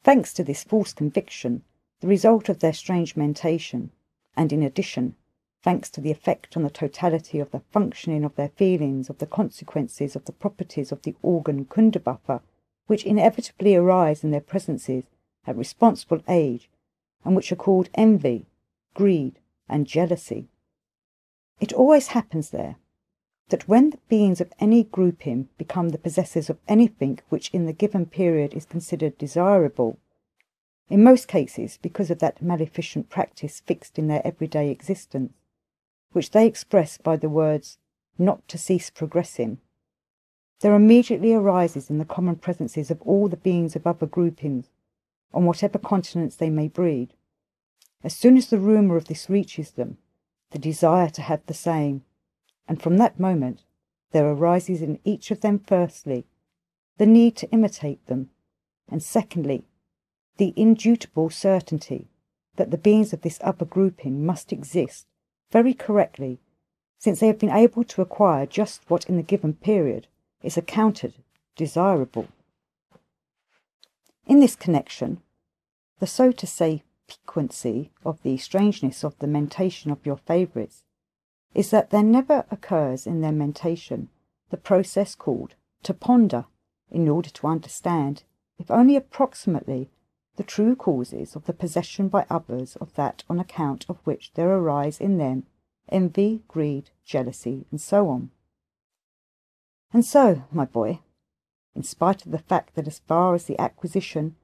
Thanks to this false conviction, the result of their strange mentation, and in addition, thanks to the effect on the totality of the functioning of their feelings of the consequences of the properties of the organ Kunderbuffer, which inevitably arise in their presences at responsible age, and which are called envy, greed, and jealousy. It always happens there that when the beings of any grouping become the possessors of anything which in the given period is considered desirable, in most cases because of that maleficent practice fixed in their everyday existence, which they express by the words, not to cease progressing, there immediately arises in the common presences of all the beings of other groupings, on whatever continents they may breed, as soon as the rumour of this reaches them, the desire to have the same, and from that moment there arises in each of them firstly the need to imitate them, and secondly the indubitable certainty that the beings of this other grouping must exist very correctly, since they have been able to acquire just what in the given period is accounted desirable. In this connection, the so to say piquancy of the strangeness of the mentation of your favourites is that there never occurs in their mentation the process called to ponder, in order to understand, if only approximately, the true causes of the possession by others of that on account of which there arise in them envy, greed, jealousy, and so on. And so, my boy, in spite of the fact that as far as the acquisition,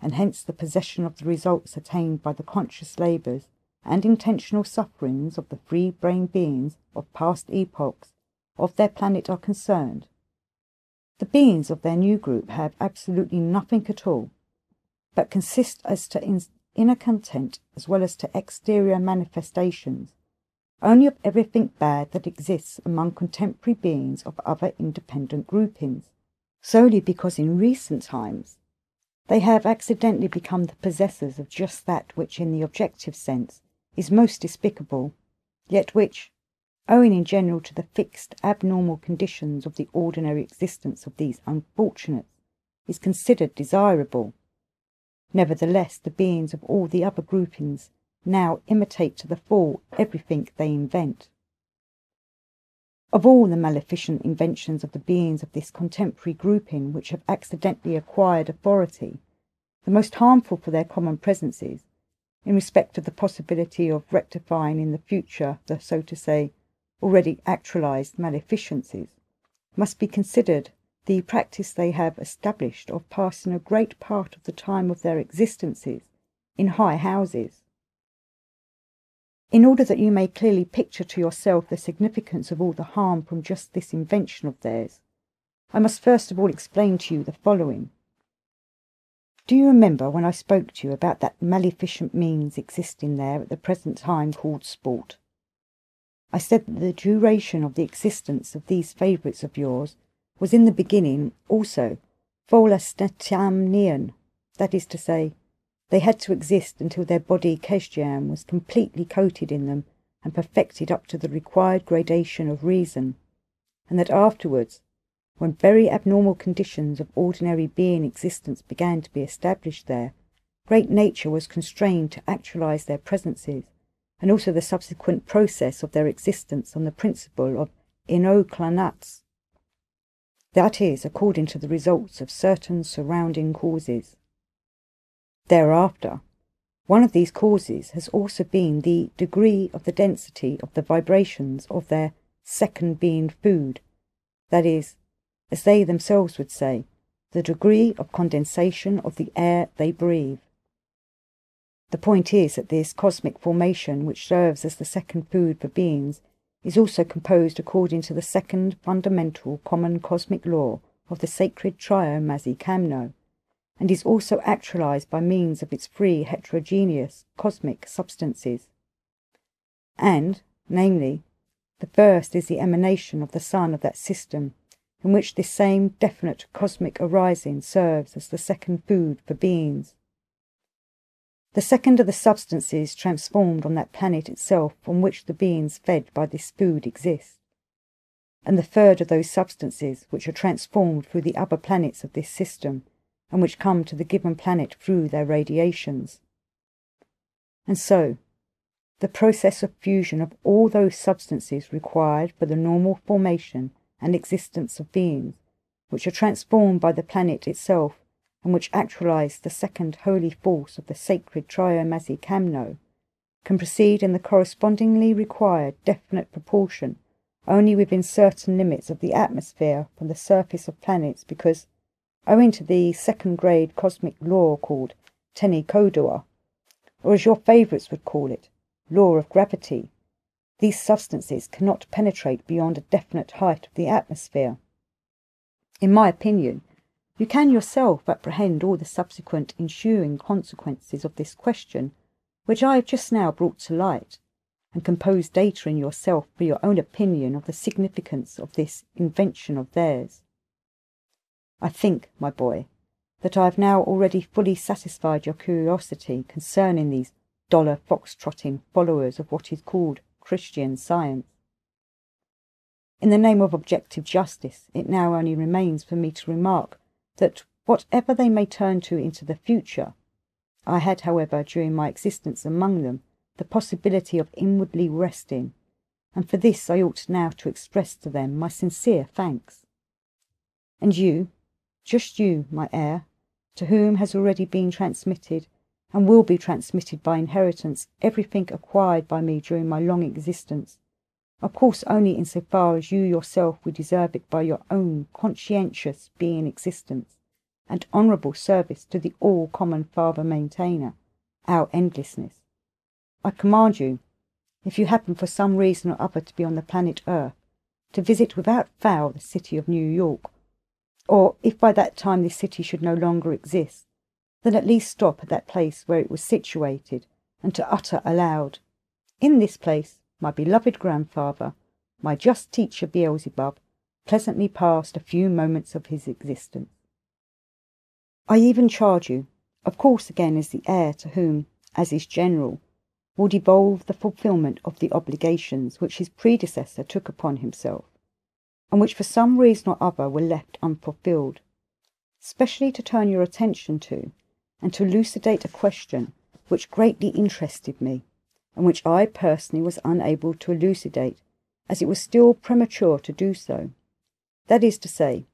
and hence the possession of the results attained by the conscious labours and intentional sufferings of the free-brained beings of past epochs of their planet are concerned, the beings of their new group have absolutely nothing at all, but consist as to inner content as well as to exterior manifestations only of everything bad that exists among contemporary beings of other independent groupings, solely because in recent times they have accidentally become the possessors of just that which in the objective sense is most despicable, yet which, owing in general to the fixed abnormal conditions of the ordinary existence of these unfortunates, is considered desirable. Nevertheless, the beings of all the other groupings now imitate to the full everything they invent. Of all the maleficent inventions of the beings of this contemporary grouping which have accidentally acquired authority, the most harmful for their common presences, in respect of the possibility of rectifying in the future the, so to say, already actualized maleficencies, must be considered the practice they have established of passing a great part of the time of their existences in high houses. In order that you may clearly picture to yourself the significance of all the harm from just this invention of theirs, I must first of all explain to you the following. Do you remember when I spoke to you about that maleficent means existing there at the present time called sport? I said that the duration of the existence of these favourites of yours was in the beginning also pholastatiamnian, that is to say, they had to exist until their body Kesjian was completely coated in them and perfected up to the required gradation of reason, and that afterwards, when very abnormal conditions of ordinary being existence began to be established there, great nature was constrained to actualize their presences, and also the subsequent process of their existence on the principle of inoklanats, that is, according to the results of certain surrounding causes. Thereafter, one of these causes has also been the degree of the density of the vibrations of their second being food, that is, as they themselves would say, the degree of condensation of the air they breathe. The point is that this cosmic formation, which serves as the second food for beings, is also composed according to the second fundamental common cosmic law of the sacred trio Masi-Kamno, and is also actualized by means of its three heterogeneous cosmic substances. And, namely, the first is the emanation of the sun of that system, in which this same definite cosmic arising serves as the second food for beings. The second are the substances transformed on that planet itself on which the beings fed by this food exist, and the third are those substances which are transformed through the other planets of this system, and which come to the given planet through their radiations. And so, the process of fusion of all those substances required for the normal formation and existence of beings, which are transformed by the planet itself, and which actualize the second holy force of the sacred trio Masi-Kamno, can proceed in the correspondingly required definite proportion only within certain limits of the atmosphere from the surface of planets, because, owing to the second-grade cosmic law called Teni Kodua, or as your favourites would call it, law of gravity, these substances cannot penetrate beyond a definite height of the atmosphere. In my opinion, you can yourself apprehend all the subsequent ensuing consequences of this question, which I have just now brought to light, and compose data in yourself for your own opinion of the significance of this invention of theirs. I think, my boy, that I have now already fully satisfied your curiosity concerning these dollar fox-trotting followers of what is called Christian Science. In the name of objective justice, it now only remains for me to remark that whatever they may turn to into the future, I had, however, during my existence among them, the possibility of inwardly resting, and for this I ought now to express to them my sincere thanks. And you, just you, my heir, to whom has already been transmitted, and will be transmitted by inheritance, everything acquired by me during my long existence, of course only in so far as you yourself would deserve it by your own conscientious being existence, and honourable service to the all-common Father-Maintainer, our endlessness. I command you, if you happen for some reason or other to be on the planet Earth, to visit without fail the city of New York, or if by that time this city should no longer exist, then at least stop at that place where it was situated, and to utter aloud, "In this place, my beloved grandfather, my just teacher Beelzebub, pleasantly passed a few moments of his existence." I even charge you, of course again as the heir to whom, as is general, will devolve the fulfilment of the obligations which his predecessor took upon himself, and which for some reason or other were left unfulfilled, specially to turn your attention to, and to elucidate a question which greatly interested me, and which I personally was unable to elucidate, as it was still premature to do so. That is to say,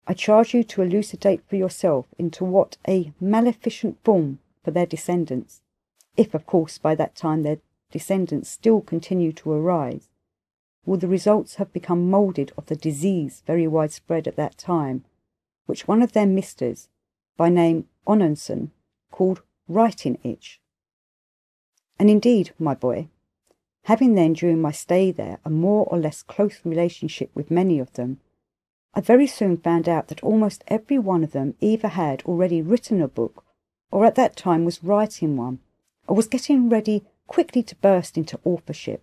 I charge you to elucidate for yourself into what a maleficent form for their descendants, if of course by that time their descendants still continue to arise, will the results have become moulded of the disease very widespread at that time, which one of their misters, by name Onanson, called writing itch. And indeed, my boy, having then during my stay there a more or less close relationship with many of them, I very soon found out that almost every one of them either had already written a book, or at that time was writing one, or was getting ready quickly to burst into authorship.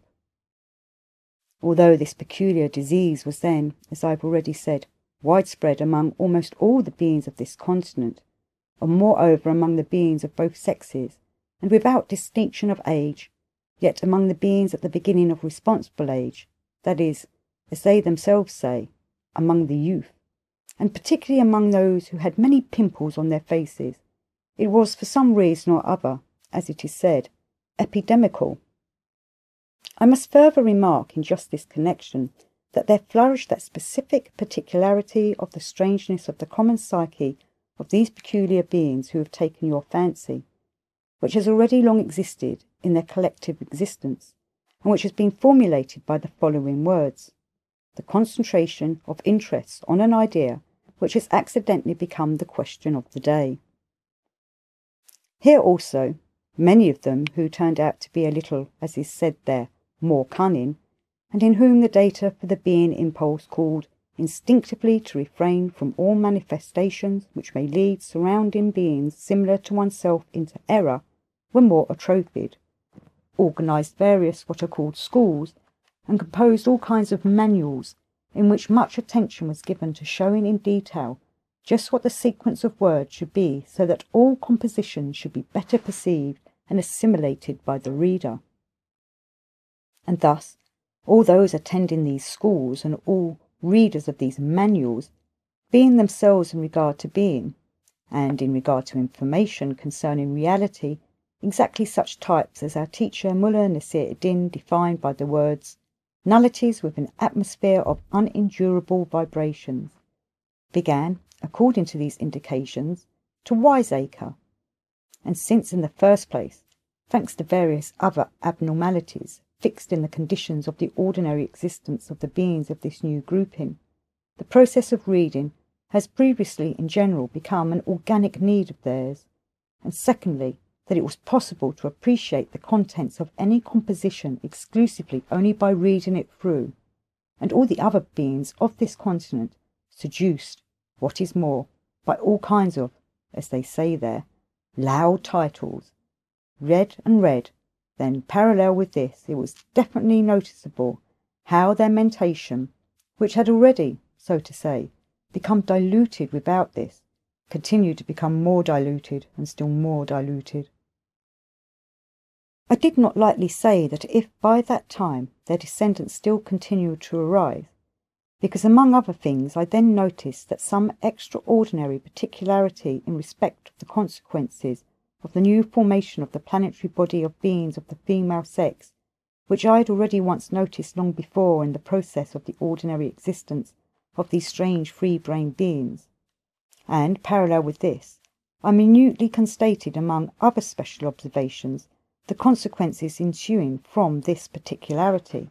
Although this peculiar disease was then, as I have already said, widespread among almost all the beings of this continent, and moreover among the beings of both sexes, and without distinction of age, yet among the beings at the beginning of responsible age, that is, as they themselves say, among the youth, and particularly among those who had many pimples on their faces, it was for some reason or other, as it is said, epidemical. I must further remark in just this connection that there flourished that specific particularity of the strangeness of the common psyche of these peculiar beings who have taken your fancy, which has already long existed in their collective existence, and which has been formulated by the following words: the concentration of interests on an idea which has accidentally become the question of the day. Here also, many of them who turned out to be a little, as is said there, more cunning, and in whom the data for the being impulse called instinctively to refrain from all manifestations which may lead surrounding beings similar to oneself into error, were more atrophied, organised various what are called schools, and composed all kinds of manuals in which much attention was given to showing in detail just what the sequence of words should be, so that all compositions should be better perceived and assimilated by the reader. And thus, all those attending these schools and all readers of these manuals, being themselves in regard to being, and in regard to information concerning reality, exactly such types as our teacher Mullah Nasir ad-Din defined by the words, nullities with an atmosphere of unendurable vibrations, began, according to these indications, to wiseacre. And since in the first place, thanks to various other abnormalities fixed in the conditions of the ordinary existence of the beings of this new grouping, the process of reading has previously in general become an organic need of theirs, and secondly, that it was possible to appreciate the contents of any composition exclusively only by reading it through, and all the other beings of this continent seduced, what is more, by all kinds of, as they say there, loud titles, read and read. Then parallel with this, it was definitely noticeable how their mentation, which had already, so to say, become diluted without this, continued to become more diluted and still more diluted. I did not lightly say that if by that time their descendants still continued to arise, because among other things I then noticed that some extraordinary particularity in respect of the consequences of the new formation of the planetary body of beings of the female sex, which I had already once noticed long before in the process of the ordinary existence of these strange free-brain beings, and, parallel with this, I minutely constated among other special observations the consequences ensuing from this particularity.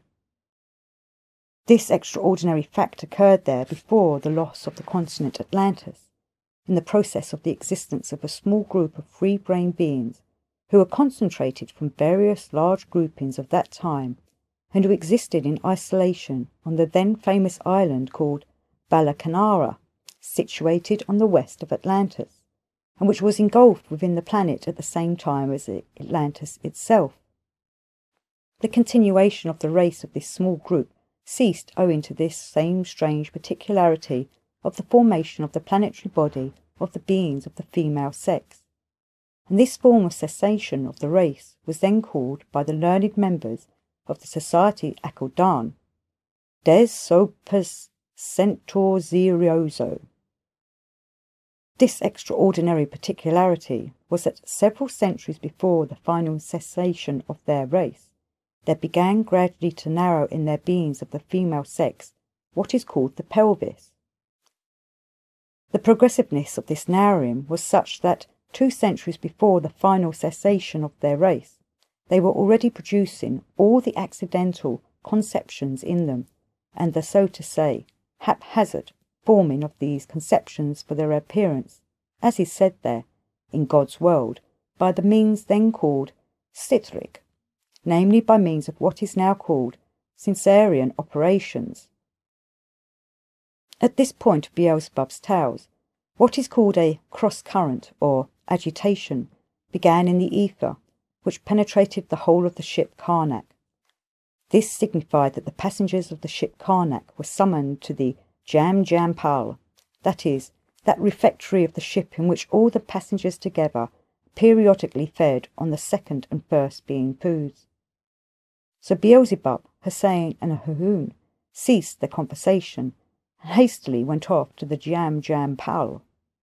This extraordinary fact occurred there before the loss of the continent Atlantis, in the process of the existence of a small group of free-brain beings who were concentrated from various large groupings of that time and who existed in isolation on the then famous island called Balakanara, situated on the west of Atlantis, and which was engulfed within the planet at the same time as Atlantis itself. The continuation of the race of this small group ceased owing to this same strange particularity of the formation of the planetary body of the beings of the female sex, and this form of cessation of the race was then called by the learned members of the Society Akodan des Sopes Centaurzioso. This extraordinary particularity was that several centuries before the final cessation of their race, there began gradually to narrow in their beings of the female sex what is called the pelvis. The progressiveness of this narrowing was such that 2 centuries before the final cessation of their race, they were already producing all the accidental conceptions in them, and the, so to say, haphazard forming of these conceptions for their appearance, as is said there, in God's world, by the means then called Sitric, namely by means of what is now called Sincerian operations. At this point of Beelzebub's tales, what is called a cross-current or agitation began in the ether, which penetrated the whole of the ship Karnak. This signified that the passengers of the ship Karnak were summoned to the Jam-Jam-Pal, that is, that refectory of the ship in which all the passengers together periodically fed on the second and first being foods. So Beelzebub, Hussein and Hahoon ceased their conversation and hastily went off to the Jam Jam Pal.